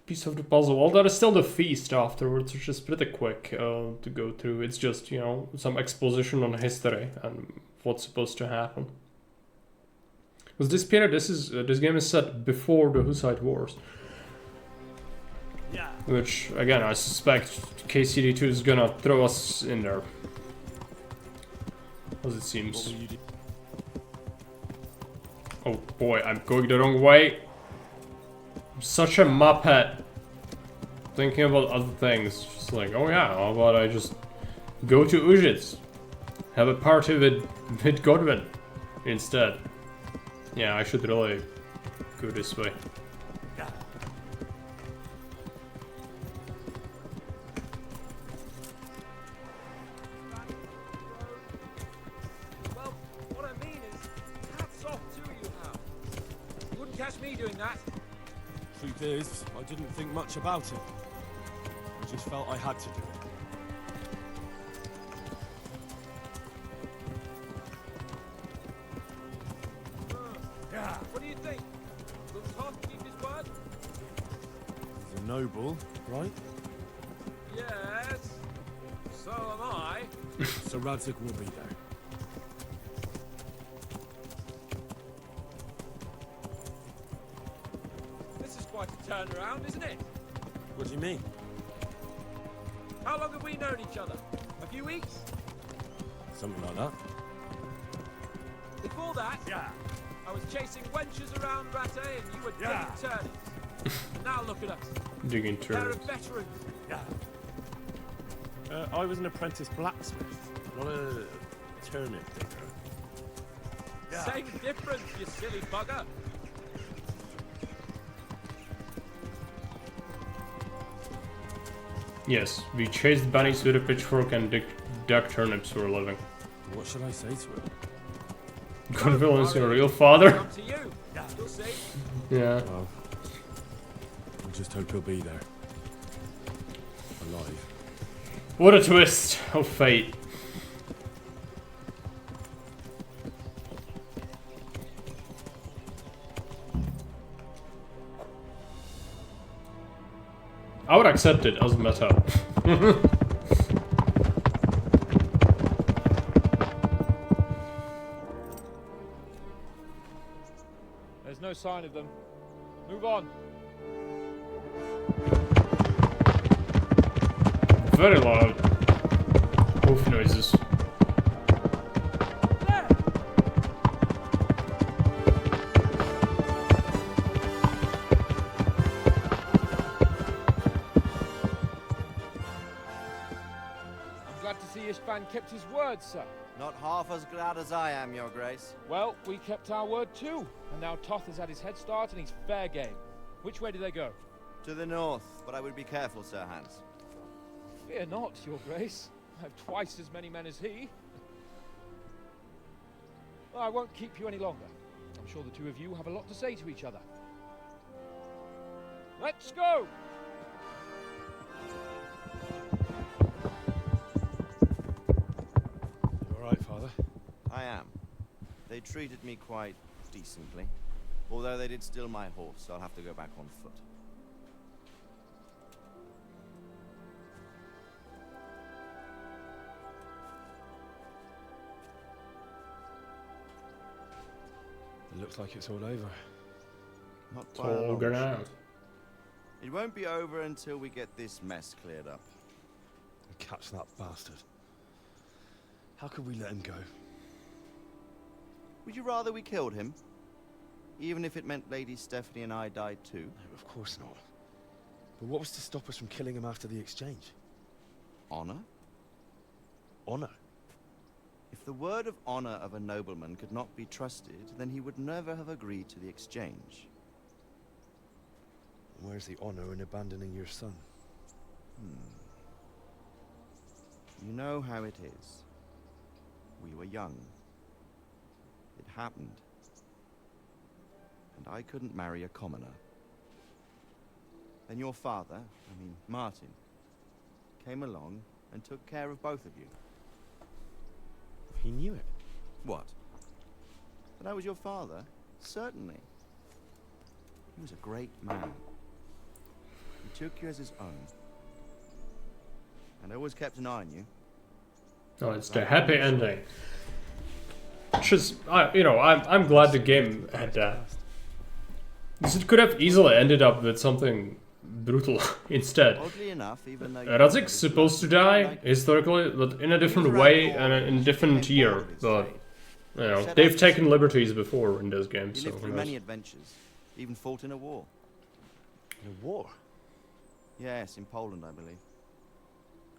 piece of the puzzle. Well, there is still the feast afterwards, which is pretty quick to go through. It's just, you know, some exposition on history and what's supposed to happen. Because this period, this game is set before the Hussite Wars. Yeah. Which, again, I suspect KCD 2 is gonna throw us in there. As it seems. Oh boy, I'm going the wrong way. I'm such a muppet. Thinking about other things. Just like, oh yeah, how about I just go to Ujitz? Have a party with Godwin instead. Yeah, I should really go this way. Well, what I mean is, hats off to you, Hal. You wouldn't catch me doing that. Truth is, I didn't think much about it. I just felt I had to do it. Yeah. What do you think? Will Todd keep his word? He's a noble, right? Yes. So am I. So Radzig will be there. This is quite a turnaround, isn't it? What do you mean? How long have we known each other? A few weeks? Something like that. Before that, I was chasing wenches around Rattay and you were digging turnips. And now look at us. Digging Pair turnips. of veterans. I was an apprentice blacksmith, not a turnip digger. Same difference, you silly bugger. Yes, we chased bunnies with a pitchfork and dug turnips for a living. What should I say to him? Godwin is your real father? Up to you. You'll see. Yeah. Well, I just hope he'll be there. Alive. What a twist of fate. I would accept it as meta. There's no sign of them. Move on. Very loud. Hoof noises. I'm glad to see Ishvan kept his word, sir. Not half as glad as I am, Your Grace. Well, we kept our word too. And now Toth has had his head start and he's fair game. Which way do they go? To the north, but I would be careful, Sir Hans. Fear not, Your Grace. I have twice as many men as he. Well, I won't keep you any longer. I'm sure the two of you have a lot to say to each other. Let's go! You alright, Father? I am. They treated me quite decently. Although they did steal my horse, so I'll have to go back on foot. It looks like it's all over. Not It's by a all long gone shot. out. It won't be over until we get this mess cleared up. And catch that bastard. How could we let him go? Would you rather we killed him? Even if it meant Lady Stephanie and I died too? No, of course not. But what was to stop us from killing him after the exchange? Honor? Honor? If the word of honor of a nobleman could not be trusted, then he would never have agreed to the exchange. And where's the honor in abandoning your son? You know how it is. We were young. It happened. And I couldn't marry a commoner. Then your father, I mean Martin, came along and took care of both of you. He knew it. What? That I was your father? Certainly. He was a great man. He took you as his own. And always kept an eye on you. Oh, it's the happy ending. Which is, I'm glad the game had that. Because it could have easily ended up with something brutal instead. Oddly enough, even though Radzik's supposed to die, historically, but in a different way and in a different year. But, they've taken liberties before in this game, he so lived who through knows. many adventures. Even fought in a war. In a war? Yes, in Poland, I believe.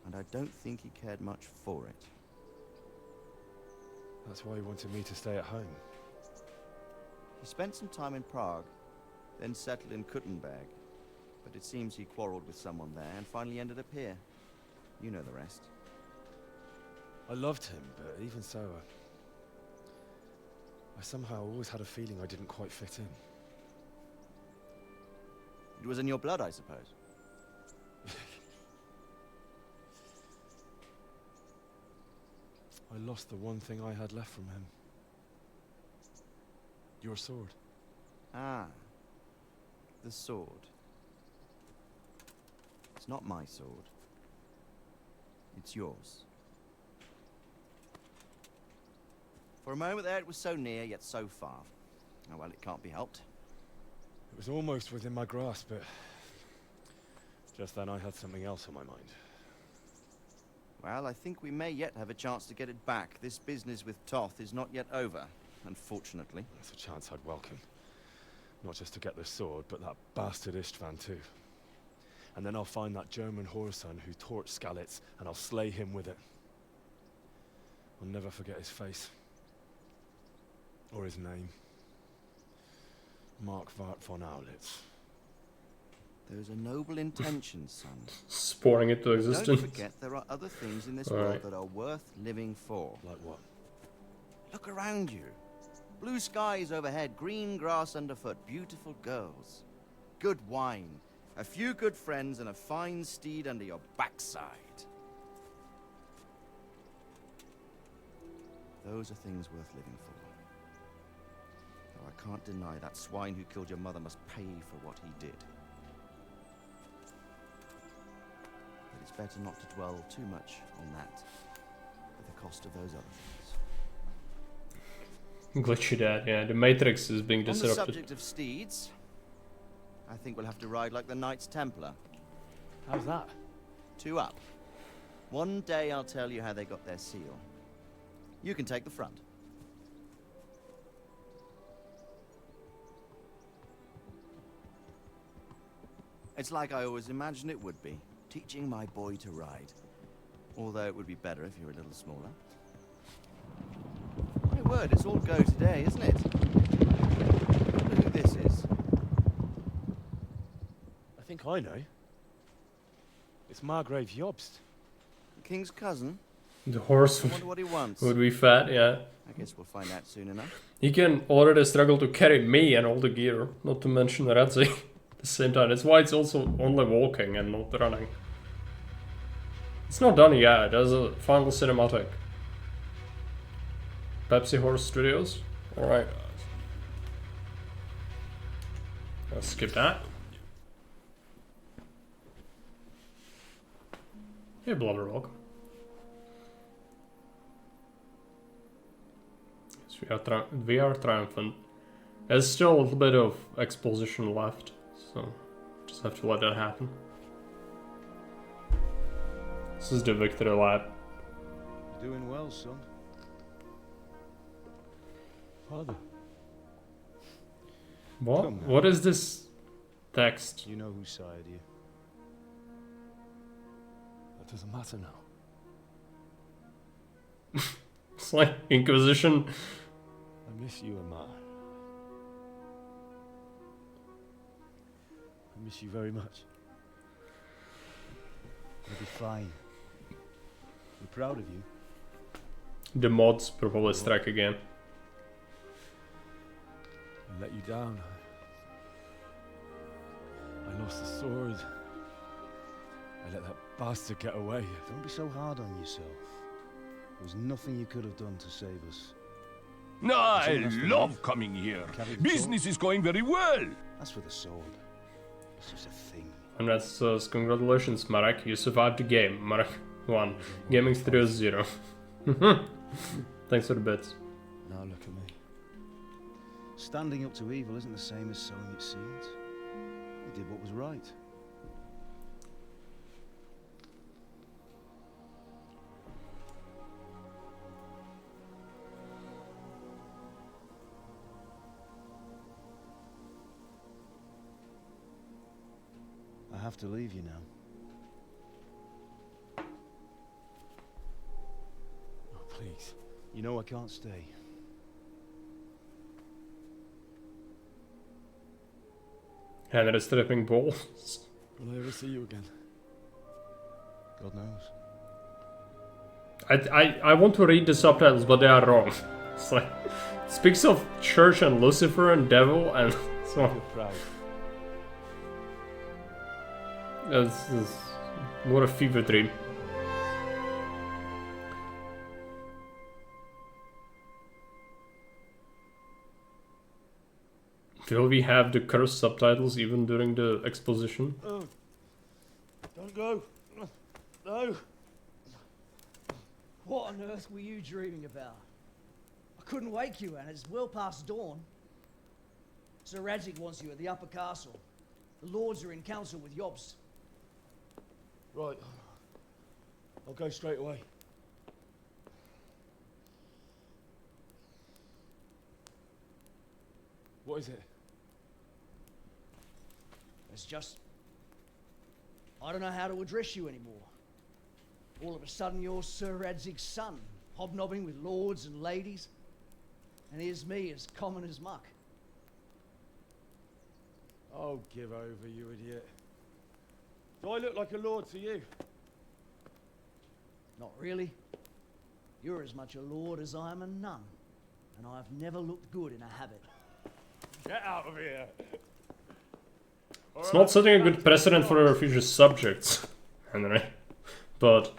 And I don't think he cared much for it. That's why he wanted me to stay at home. He spent some time in Prague, then settled in Kuttenberg. But it seems he quarreled with someone there and finally ended up here. You know the rest. I loved him, but even so, I somehow always had a feeling I didn't quite fit in. It was in your blood, I suppose. I lost the one thing I had left from him. Your sword. Ah. The sword. It's not my sword. It's yours. For a moment there, it was so near, yet so far. Oh, well, it can't be helped. It was almost within my grasp, but just then I had something else on my mind. Well, I think we may yet have a chance to get it back. This business with Toth is not yet over, unfortunately. That's a chance I'd welcome. Not just to get the sword, but that bastard Istvan too. And then I'll find that German whoreson who torched Skalitz, and I'll slay him with it. I'll never forget his face. Or his name. Mark Vart von Aulitz. Those are noble intentions, son. Sporting it to existence. Don't forget there are other things in this All world right. that are worth living for. Like what? Look around you. Blue skies overhead, green grass underfoot, beautiful girls. Good wine, a few good friends, and a fine steed under your backside. Those are things worth living for. Though I can't deny that swine who killed your mother must pay for what he did. But it's better not to dwell too much on that, at the cost of those other things. Glitchy dad, yeah. The Matrix is being On the disrupted. subject of steeds, I think we'll have to ride like the Knights Templar. How's that? 2 up. One day I'll tell you how they got their seal. You can take the front. It's like I always imagined it would be, teaching my boy to ride. Although it would be better if you were a little smaller. My word, it's all go today, isn't it? I wonder who this is. I think I know. It's Margrave Jobst. The king's cousin? The horse I wonder what he wants. would be fat, yeah. I guess we'll find out soon enough. He can already struggle to carry me and all the gear, not to mention Radzi at the same time. That's why it's also only walking and not running. It's not done yet, there's a final cinematic. Pepsi Horse Studios? Alright. I'll skip that. Hey, Blubberrock. Yes, we are triumphant. There's still a little bit of exposition left, so just have to let that happen. This is the victory lap. You're doing well, son. Father. What? What is this text? You know who sired you. That doesn't matter now. It's like Inquisition. I miss you, Amar. I miss you very much. You'll be fine. We're proud of you. The mods probably strike again. I let you down. I lost the sword. I let that bastard get away. Don't be so hard on yourself. There was nothing you could have done to save us. No, I love coming here. Business is going very well. That's for the sword. It's just a thing. And that says, congratulations, Marek. You survived the game. Marek 1. Gaming Studios 0. Thanks for the bits. Now look at me. Standing up to evil isn't the same as sowing its seeds. You did what was right. I have to leave you now. Oh, please. You know I can't stay. And it's stripping balls. Will I ever see you again? God knows. I want to read the subtitles, but they are wrong. It's like, it speaks of church and Lucifer and devil and so on. You're proud. It's what a fever dream. Will we have the cursed subtitles even during the exposition? Oh, don't go. No. What on earth were you dreaming about? I couldn't wake you, and it's well past dawn. Sir Radzik wants you at the upper castle. The lords are in council with Jobst. Right. I'll go straight away. What is it? It's just... I don't know how to address you anymore. All of a sudden you're Sir Radzig's son, hobnobbing with lords and ladies. And here's me, as common as muck. Oh, give over, you idiot. Do I look like a lord to you? Not really. You're as much a lord as I am a nun. And I've never looked good in a habit. Get out of here! It's not setting a good precedent for our future subjects, Henry. But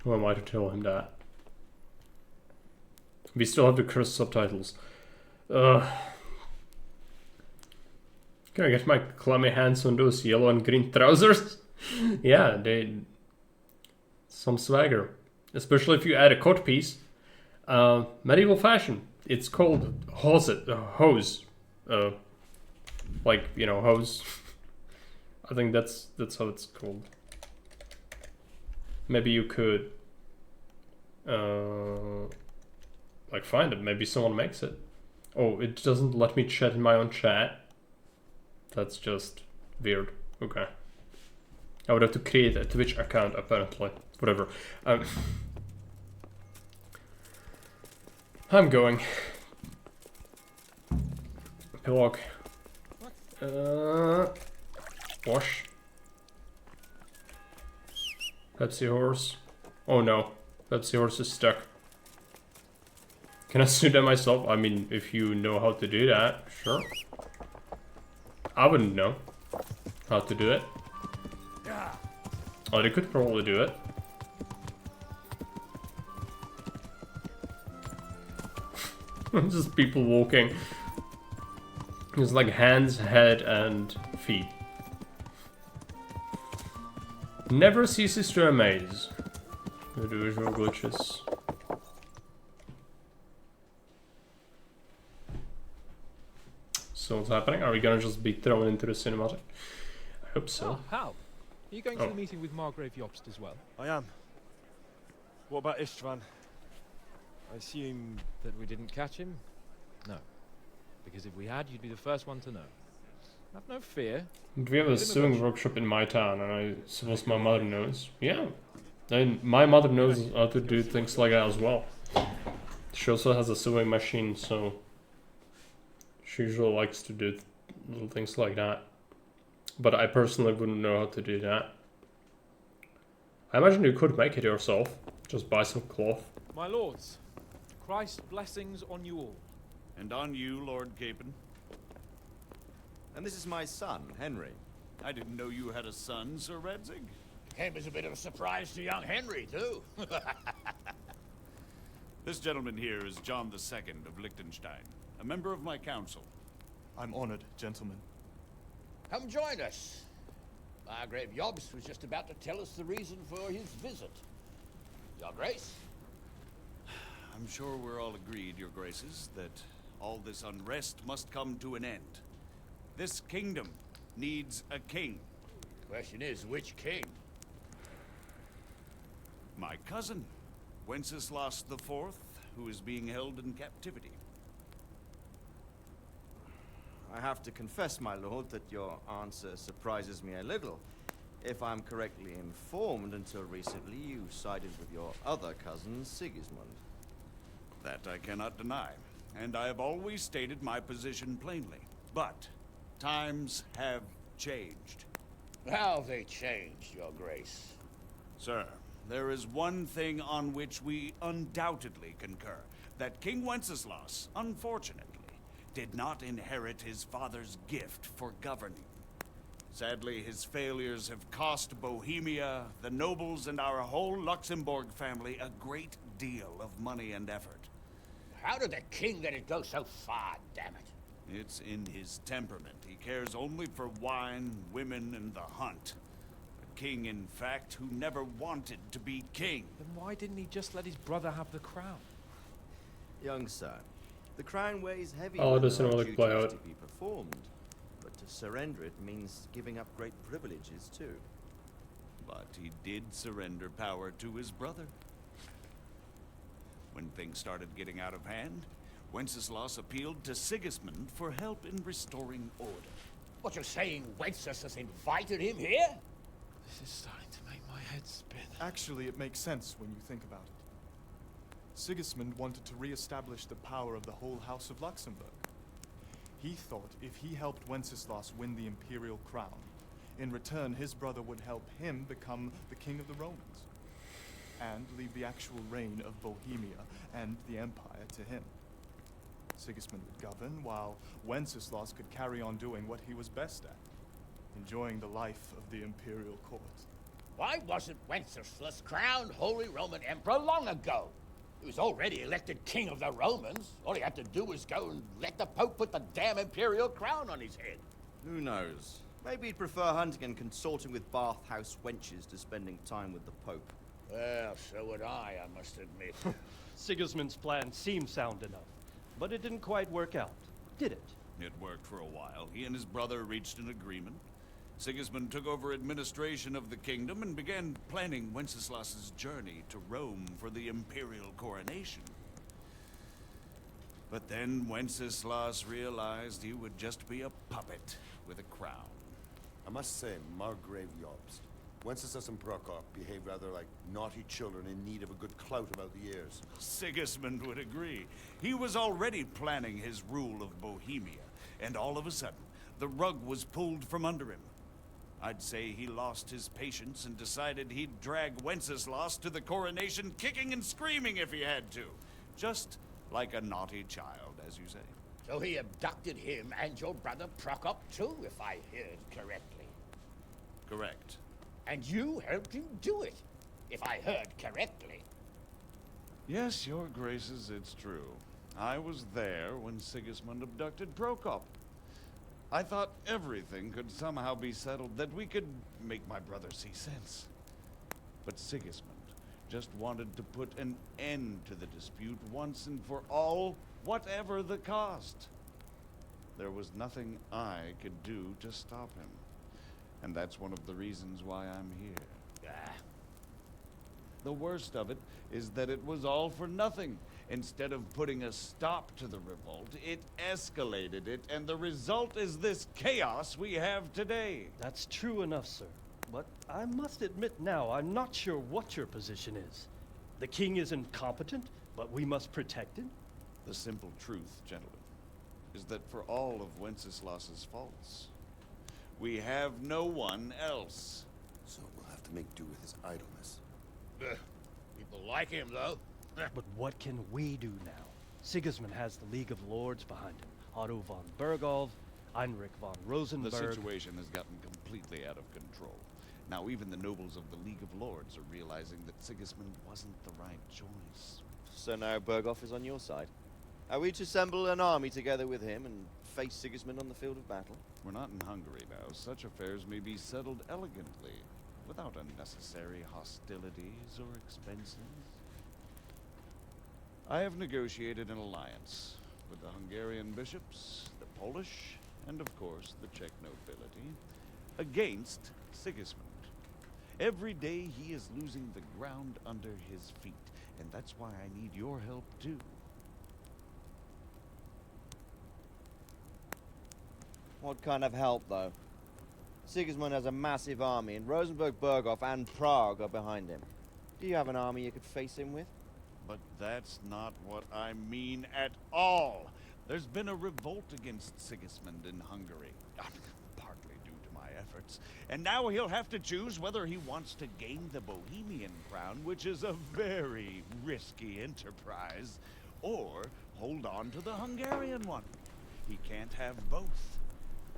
who am I to tell him that? We still have the cursed subtitles. Can I get my clammy hands on those yellow and green trousers? Yeah, they... some swagger. Especially if you add a coat piece. Medieval fashion. It's called hose. Like, you know, hose. I think that's how it's called. Maybe you could... like find it. Maybe someone makes it. Oh, it doesn't let me chat in my own chat. That's just weird. Okay. I would have to create a Twitch account apparently. Whatever. I'm going. Epilogue. Wash. Pepsi horse. Oh no. Pepsi horse is stuck. Can I sue them myself? I mean, if you know how to do that, sure. I wouldn't know how to do it. Oh, they could probably do it. Just people walking. It's like hands, head, and feet. Never ceases to amaze. The visual glitches. So what's happening? Are we gonna just be thrown into the cinematic? I hope so. Oh, Hal, are you going to the meeting with Margrave Jobst as well? I am. What about Istvan? I assume... That we didn't catch him? No. Because if we had, you'd be the first one to know. Have no fear. We have a sewing workshop in my town, and I suppose my mother knows. Yeah. And my mother knows how to do things like that as well. She also has a sewing machine, so... she usually likes to do little things like that. But I personally wouldn't know how to do that. I imagine you could make it yourself. Just buy some cloth. My lords, Christ's blessings on you all. And on you, Lord Capon. And this is my son, Henry. I didn't know you had a son, Sir Radzig. Came as a bit of a surprise to young Henry, too. This gentleman here is John II of Liechtenstein, a member of my council. I'm honored, gentlemen. Come join us. Margrave Jobst was just about to tell us the reason for his visit. Your Grace? I'm sure we're all agreed, Your Graces, that all this unrest must come to an end. This kingdom needs a king. Question is, which king? My cousin, Wenceslas IV, who is being held in captivity. I have to confess, my lord, that your answer surprises me a little. If I'm correctly informed, until recently you sided with your other cousin, Sigismund. That I cannot deny, and I have always stated my position plainly. But times have changed. How have they changed, Your Grace? Sir, there is one thing on which we undoubtedly concur. That King Wenceslas, unfortunately, did not inherit his father's gift for governing. Sadly, his failures have cost Bohemia, the nobles, and our whole Luxembourg family a great deal of money and effort. How did the king let it go so far, damn it? It's in his temperament. He cares only for wine, women, and the hunt. A king, in fact, who never wanted to be king. Then why didn't he just let his brother have the crown? Young sir, the crown weighs heavy Oh, when doesn't there are really play duties out. to be performed. But to surrender it means giving up great privileges too. But he did surrender power to his brother. When things started getting out of hand, Wenceslas appealed to Sigismund for help in restoring order. What, you're saying Wenceslas invited him here? This is starting to make my head spin. Actually, it makes sense when you think about it. Sigismund wanted to re-establish the power of the whole House of Luxembourg. He thought if he helped Wenceslas win the imperial crown, in return his brother would help him become the king of the Romans, and leave the actual reign of Bohemia and the empire to him. Sigismund would govern, while Wenceslas could carry on doing what he was best at, enjoying the life of the imperial court. Why wasn't Wenceslas crowned Holy Roman Emperor long ago? He was already elected king of the Romans. All he had to do was go and let the Pope put the damn imperial crown on his head. Who knows? Maybe he'd prefer hunting and consorting with bathhouse wenches to spending time with the Pope. Well, so would I must admit. Sigismund's plan seemed sound enough, but it didn't quite work out, did it? It worked for a while. He and his brother reached an agreement. Sigismund took over administration of the kingdom and began planning Wenceslas's journey to Rome for the imperial coronation. But then Wenceslas realized he would just be a puppet with a crown. I must say, Margrave Jobst, Wenceslas and Prokop behave rather like naughty children in need of a good clout about the ears. Sigismund would agree. He was already planning his rule of Bohemia, and all of a sudden, the rug was pulled from under him. I'd say he lost his patience and decided he'd drag Wenceslas to the coronation kicking and screaming if he had to. Just like a naughty child, as you say. So he abducted him and your brother Prokop too, if I heard correctly. Correct. And you helped him do it, if I heard correctly. Yes, your graces, it's true. I was there when Sigismund abducted Prokop. I thought everything could somehow be settled, that we could make my brother see sense. But Sigismund just wanted to put an end to the dispute once and for all, whatever the cost. There was nothing I could do to stop him. And that's one of the reasons why I'm here. The worst of it is that it was all for nothing. Instead of putting a stop to the revolt, it escalated it, and the result is this chaos we have today. That's true enough, sir. But I must admit now, I'm not sure what your position is. The king is incompetent, but we must protect him? The simple truth, gentlemen, is that for all of Wenceslas's faults, we have no one else. So we'll have to make do with his idleness. People like him, though. But what can we do now? Sigismund has the League of Lords behind him. Otto von Bergolf, Heinrich von Rosenberg. The situation has gotten completely out of control. Now even the nobles of the League of Lords are realizing that Sigismund wasn't the right choice. So now Bergolf is on your side. Are we to assemble an army together with him and face Sigismund on the field of battle? We're not in Hungary now. Such affairs may be settled elegantly, without unnecessary hostilities or expenses. I have negotiated an alliance with the Hungarian bishops, the Polish, and of course the Czech nobility, against Sigismund. Every day he is losing the ground under his feet, and that's why I need your help too. What kind of help, though? Sigismund has a massive army, and Rosenberg, Berghoff, and Prague are behind him. Do you have an army you could face him with? But that's not what I mean at all. There's been a revolt against Sigismund in Hungary, partly due to my efforts. And now he'll have to choose whether he wants to gain the Bohemian crown, which is a very risky enterprise, or hold on to the Hungarian one. He can't have both.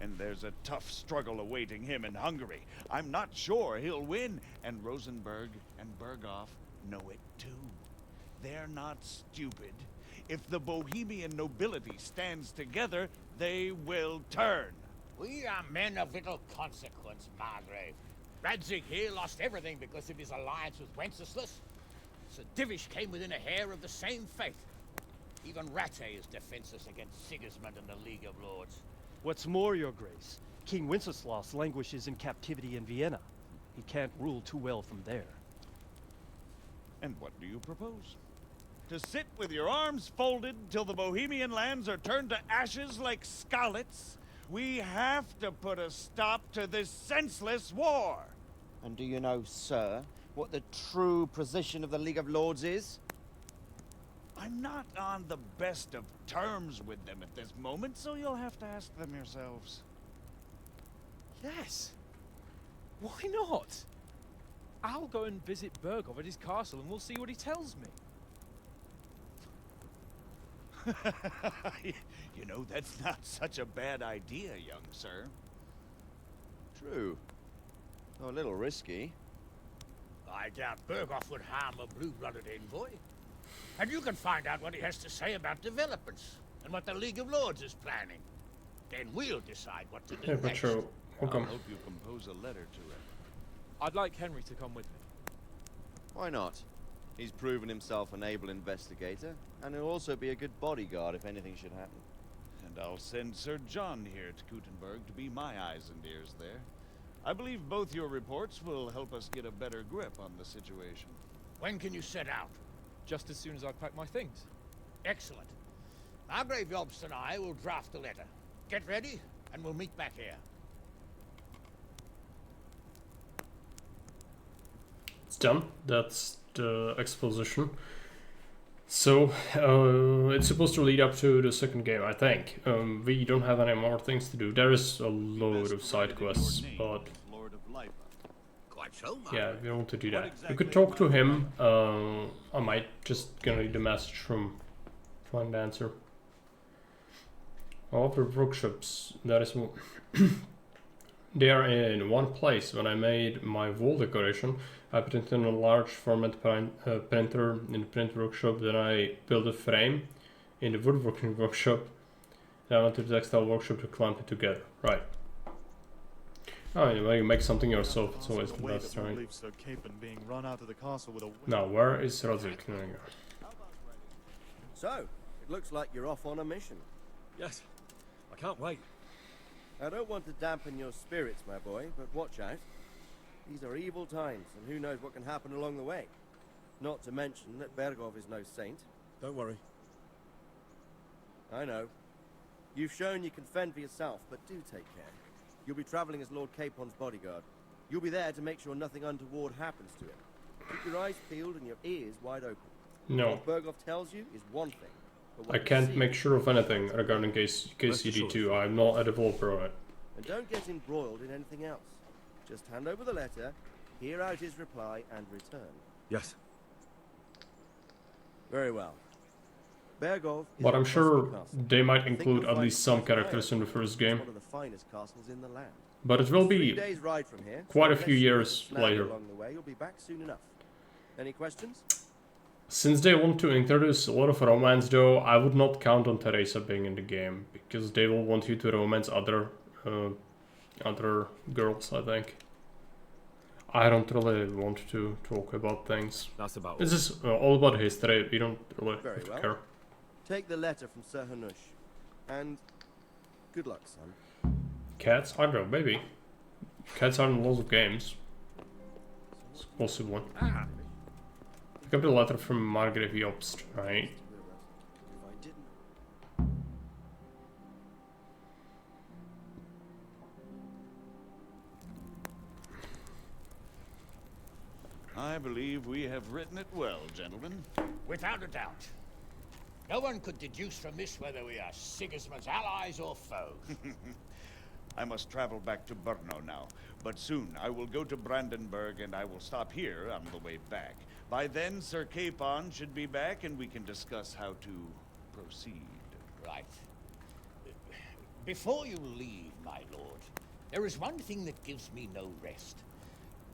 And there's a tough struggle awaiting him in Hungary. I'm not sure he'll win, and Rosenberg and Berghoff know it too. They're not stupid. If the Bohemian nobility stands together, they will turn. We are men of little consequence, Margrave. Radzig here lost everything because of his alliance with Wenceslas. Sir Divish came within a hair of the same fate. Even Rattay is defenseless against Sigismund and the League of Lords. What's more, your grace, King Wenceslas languishes in captivity in Vienna. He can't rule too well from there. And what do you propose? To sit with your arms folded till the Bohemian lands are turned to ashes like Skalitz? We have to put a stop to this senseless war! And do you know, sir, what the true position of the League of Lords is? I'm not on the best of terms with them at this moment, so you'll have to ask them yourselves. Yes. Why not? I'll go and visit Berghoff at his castle and we'll see what he tells me. You know, that's not such a bad idea, young sir. True. Though a little risky. I doubt Berghoff would harm a blue-blooded envoy. And you can find out what he has to say about developments and what the League of Lords is planning. Then we'll decide what to do Yeah, but next. sure. Welcome. I'll help you compose a letter to him. I'd like Henry to come with me. Why not? He's proven himself an able investigator, and he'll also be a good bodyguard if anything should happen. And I'll send Sir John here to Gutenberg to be my eyes and ears there. I believe both your reports will help us get a better grip on the situation. When can you set out? Just as soon as I pack my things. Excellent. Margrave Jobst and I will draft the letter. Get ready, and we'll meet back here. It's done. That's the exposition. So, it's supposed to lead up to the second game, I think. We don't have any more things to do. There is a load of side quests, but... Quite so, yeah, we want to do that. We could talk to him. I might just gonna read the message from Find the Answer. All of the workshops, that is one. They are in one place. When I made my wall decoration, I put it in a large format printer in the print workshop. Then I built a frame in the woodworking workshop. Then I went to the textile workshop to clamp it together. Right. Oh, anyway, you make something yourself. It's always the best, right? Now, where is Radzik? So, it looks like you're off on a mission. Yes, I can't wait. I don't want to dampen your spirits, my boy, but watch out. These are evil times, and who knows what can happen along the way. Not to mention that Bergov is no saint. Don't worry. I know. You've shown you can fend for yourself, but do take care. You'll be traveling as Lord Capon's bodyguard. You'll be there to make sure nothing untoward happens to him. Keep your eyes peeled and your ears wide open. No. What Bergov tells you is one thing. I can't make sure of anything regarding KCD 2. I'm not a developer on it. And don't get embroiled in anything else. Just hand over the letter, hear out his reply, and return. Yes. Very well. Bergov is But I'm a sure castle. they might Think include you'll at find least some it quite characters in the rare. first It's game. one of the finest castles in the land. But it will 3 be days ride from here, quite a so few unless you years get snagged later. along the way, you'll be back soon enough. Any questions? Since they want to introduce a lot of romance though, I would not count on Teresa being in the game. Because they will want you to romance other girls, I think. I don't really want to talk about things. That's about This is all about history, we don't really Very well. care. Take the letter from Sir Hanush. And good luck, son. Cats? I don't know, maybe. Cats are in lots of games. It's possible. Pick up the letter from Margrave Jobst, right? I believe we have written it well, gentlemen. Without a doubt. No one could deduce from this whether we are Sigismund's allies or foes. I must travel back to Brno now, but soon I will go to Brandenburg and I will stop here on the way back. By then, Sir Capon should be back and we can discuss how to proceed. Right. Before you leave, my lord, there is one thing that gives me no rest.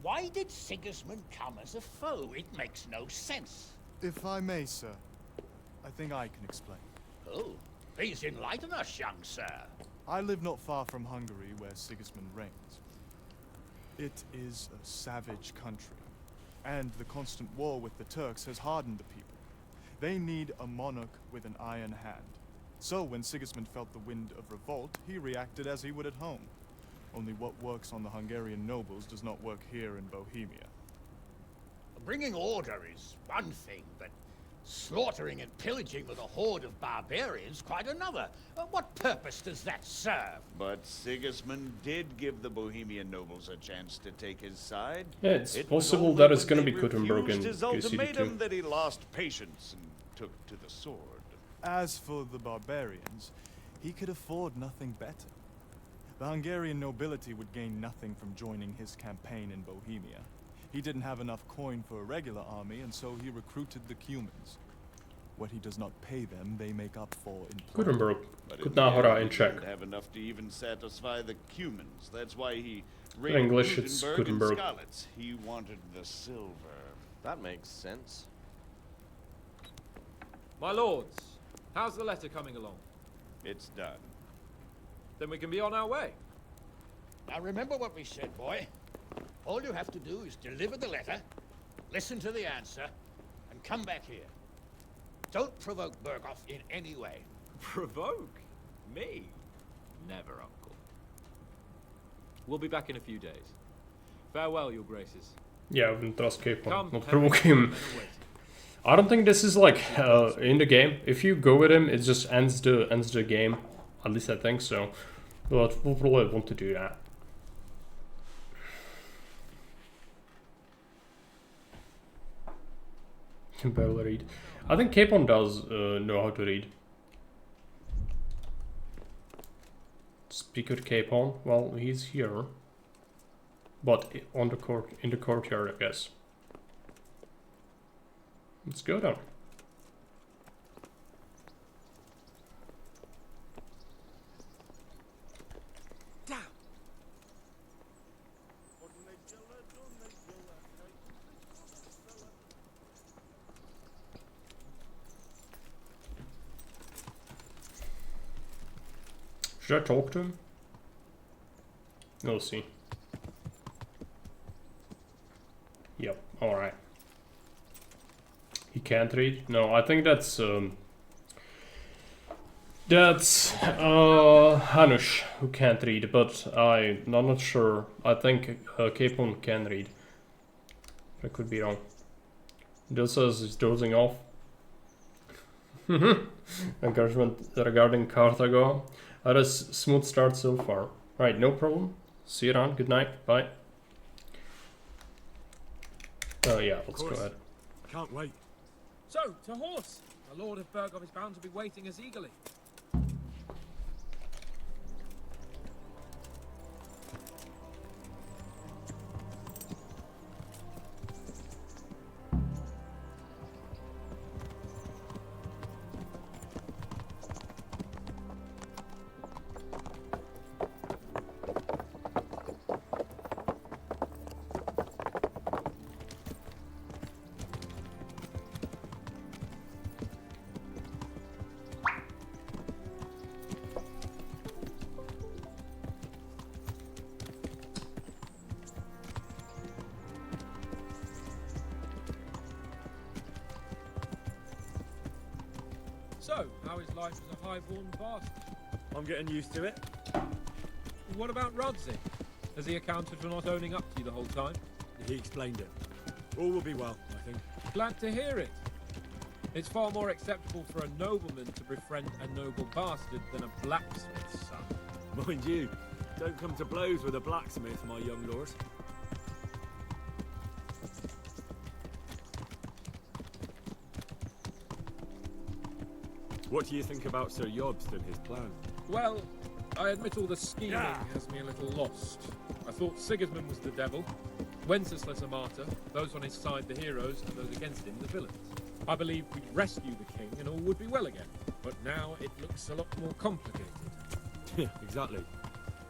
Why did Sigismund come as a foe? It makes no sense. If I may, sir, I think I can explain. Oh, please enlighten us, young sir. I live not far from Hungary, where Sigismund reigns. It is a savage country, and the constant war with the Turks has hardened the people. They need a monarch with an iron hand. So when Sigismund felt the wind of revolt, he reacted as he would at home. Only what works on the Hungarian nobles does not work here in Bohemia. Bringing order is one thing, but slaughtering and pillaging with a horde of barbarians quite another. What purpose does that serve? But Sigismund did give the Bohemian nobles a chance to take his side. Yeah, it's It was possible only that it's when gonna they be Gutenberg in refused his KCD 2. ultimatum that he lost patience and took to the sword. As for the barbarians, he could afford nothing better. The Hungarian nobility would gain nothing from joining his campaign in Bohemia. He didn't have enough coin for a regular army, and so he recruited the Cumans. What he does not pay them, they make up for in plunder. Gutenberg. But Good in the Nahora end, in he Czech. didn't have enough to even satisfy the Cumans. That's why he In raided English, it's Gutenberg and Gutenberg. Skalitz. He wanted the silver. That makes sense. My lords, how's the letter coming along? It's done. Then we can be on our way. Now remember what we said, boy. All you have to do is deliver the letter, listen to the answer, and come back here. Don't provoke Berghoff in any way. Provoke? Me? Never, Uncle. We'll be back in a few days. Farewell, your graces. Yeah, I wouldn't trust Capon, Come, not Henry, provoke him. men await. I don't think this is like in the game. If you go with him, it just ends the game. At least I think so. But we'll probably want to do that. Can barely read. I think Capon does know how to read. Speak with Capon. Well, he's here, but on the in the courtyard, I guess. Let's go then. Should I talk to him? We'll see. Yep, alright. He can't read? No, I think that's Hanush who can't read, but I'm not sure. I think Capon can read. I could be wrong. Dill says he's dozing off. Encouragement regarding Carthago. Had a smooth start so far. Right, no problem. See you around. Good night. Bye. Oh yeah, let's go ahead. Can't wait. So, to horse! The Lord of Berghoff is bound to be waiting us eagerly. So, how is life as a high-born bastard? I'm getting used to it. What about Rodzik? Has he accounted for not owning up to you the whole time? He explained it. All will be well, I think. Glad to hear it. It's far more acceptable for a nobleman to befriend a noble bastard than a blacksmith's son. Mind you, don't come to blows with a blacksmith, my young lord. What do you think about Sir Jobst and his plan? Well, I admit all the scheming has me a little lost. I thought Sigismund was the devil, Wenceslas a martyr, those on his side the heroes, and those against him the villains. I believed we'd rescue the king and all would be well again, but now it looks a lot more complicated. Yeah, exactly.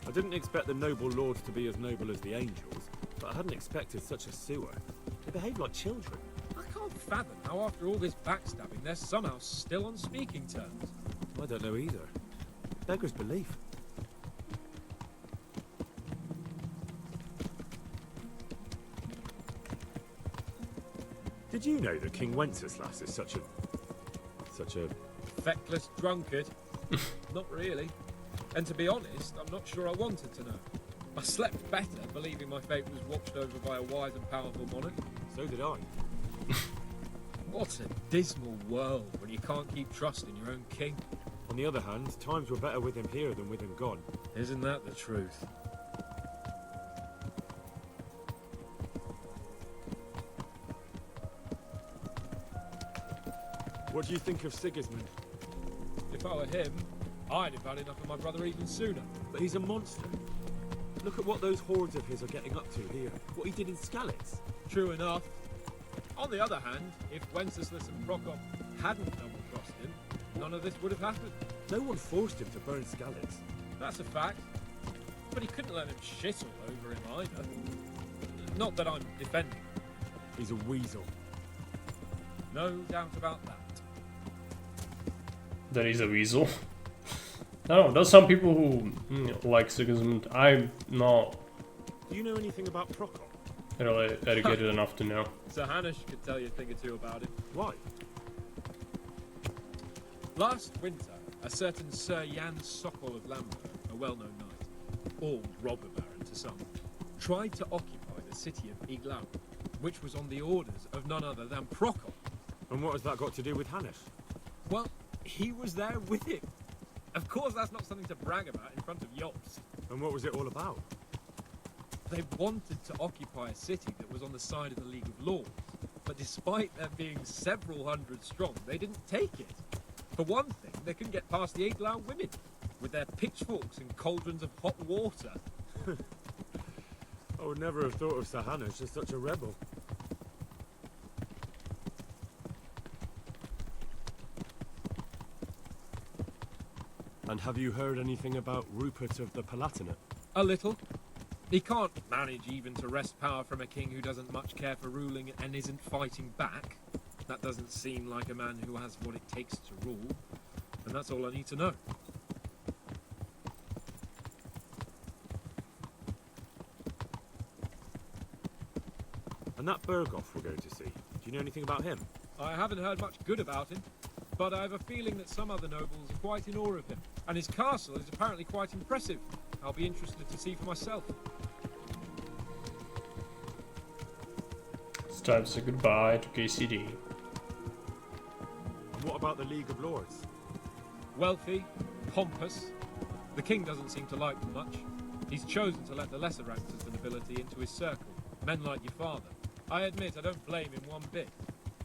I didn't expect the noble lords to be as noble as the angels, but I hadn't expected such a sewer. They behave like children. I can't fathom how after all this backstabbing they're somehow still on speaking terms. I don't know either. Beggars belief. Did you know that King Wenceslas is such a feckless drunkard? Not really. And to be honest, I'm not sure I wanted to know. I slept better believing my fate was watched over by a wise and powerful monarch. So did I. What a dismal world when you can't keep trusting your own king. On the other hand, times were better with him here than with him gone. Isn't that the truth? What do you think of Sigismund? If I were him, I'd have had enough of my brother even sooner. But he's a monster. Look at what those hordes of his are getting up to here. What he did in Skalitz. True enough. On the other hand, if Wenceslas and Prokop hadn't double-crossed him, none of this would have happened. No one forced him to burn Skalitz. That's a fact. But he couldn't let him shit all over him either. Not that I'm defending him. He's a weasel. No doubt about that. that he's a weasel. I don't know, there's some people who like Sigismund. I'm not Do you know anything about Procop? really educated enough to know. Sir Hanush could tell you a thing or two about it. Why? Last winter, a certain Sir Jan Sokol of Lamberg, a well-known knight, or robber baron to some, tried to occupy the city of Iglau, which was on the orders of none other than Procop. And what has that got to do with Hanush? Well, he was there with him. Of course, that's not something to brag about in front of Yops. And what was it all about? They wanted to occupy a city that was on the side of the League of Lords, but despite them being several hundred strong, they didn't take it. For one thing, they couldn't get past the Iglau women, with their pitchforks and cauldrons of hot water. I would never have thought of Sir Hanush as such a rebel. And have you heard anything about Rupert of the Palatinate? A little. He can't manage even to wrest power from a king who doesn't much care for ruling and isn't fighting back. That doesn't seem like a man who has what it takes to rule. And that's all I need to know. And that Berghoff we're going to see, do you know anything about him? I haven't heard much good about him, but I have a feeling that some other nobles are quite in awe of him. And his castle is apparently quite impressive. I'll be interested to see for myself. It's time to say goodbye to KCD. And what about the League of Lords? Wealthy, pompous. The king doesn't seem to like them much. He's chosen to let the lesser ranks of the nobility into his circle, men like your father. I admit I don't blame him one bit.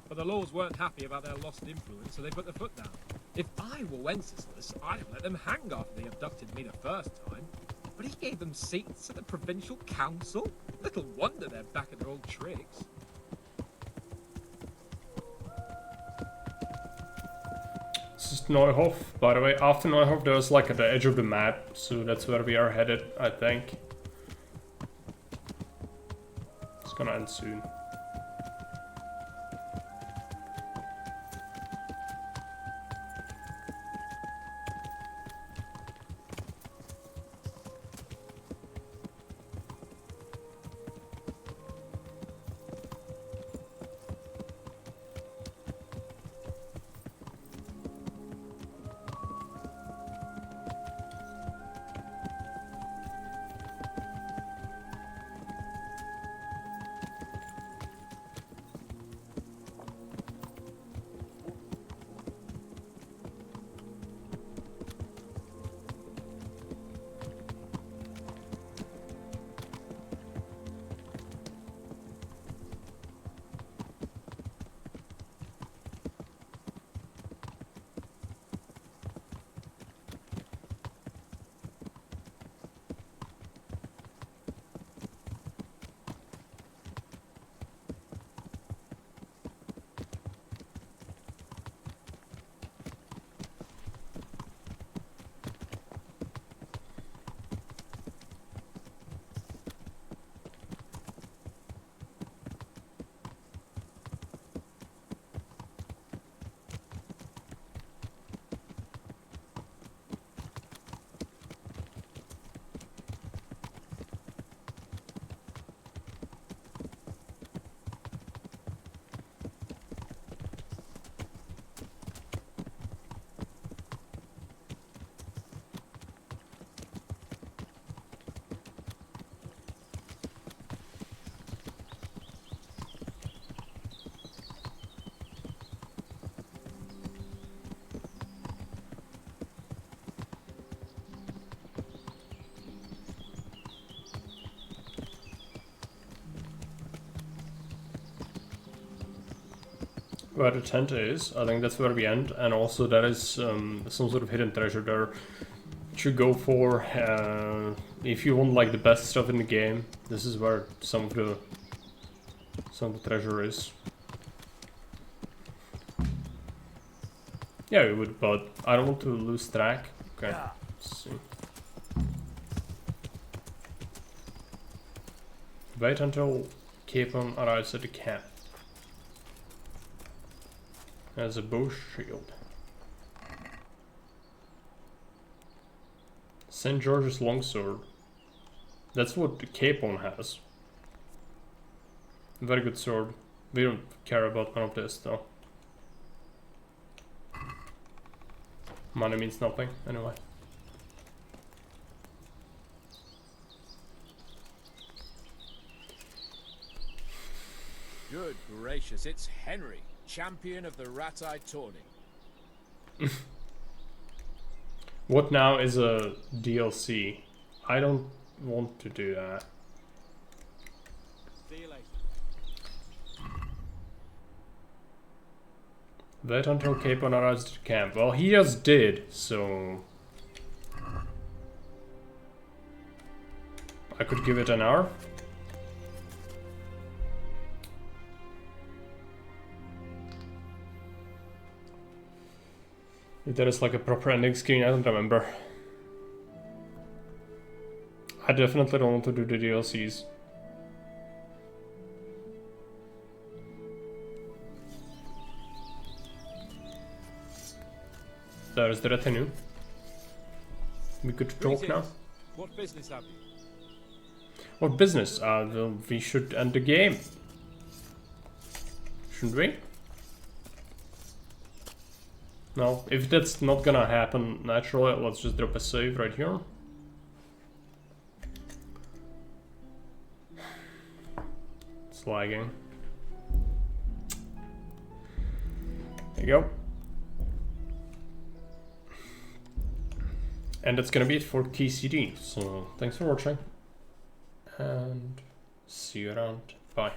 But the lords weren't happy about their lost influence, so they put their foot down. If I were Wenceslas, I'd have let them hang after they abducted me the first time. But he gave them seats at the provincial council? Little wonder they're back at their old tricks. This is Neuhof, by the way. After Neuhof, there's like at the edge of the map, so that's where we are headed, I think. It's gonna end soon. Where the tent is, I think that's where we end, and also there is some sort of hidden treasure there to go for. If you want like the best stuff in the game, this is where some of the treasure is. Yeah, we would, but I don't want to lose track. Okay, let's see. Wait until Capon arrives at the camp. There's a bow shield. St. George's Longsword. That's what the Capon has. Very good sword. We don't care about none of this though. Money means nothing anyway. Good gracious, it's Henry, champion of the Rat-Eye tourney. What now is a DLC? I don't want to do that. See you later. Wait until Capon arrives to camp. Well, he just did, so... I could give it an hour. If there is like a proper ending screen, I don't remember. I definitely don't want to do the DLCs. There's the retinue. We could talk now. What business have you? What business? Well, we should end the game. Shouldn't we? No, if that's not gonna happen naturally, let's just drop a save right here. It's lagging. There you go. And that's gonna be it for KCD. So thanks for watching. And see you around. Bye.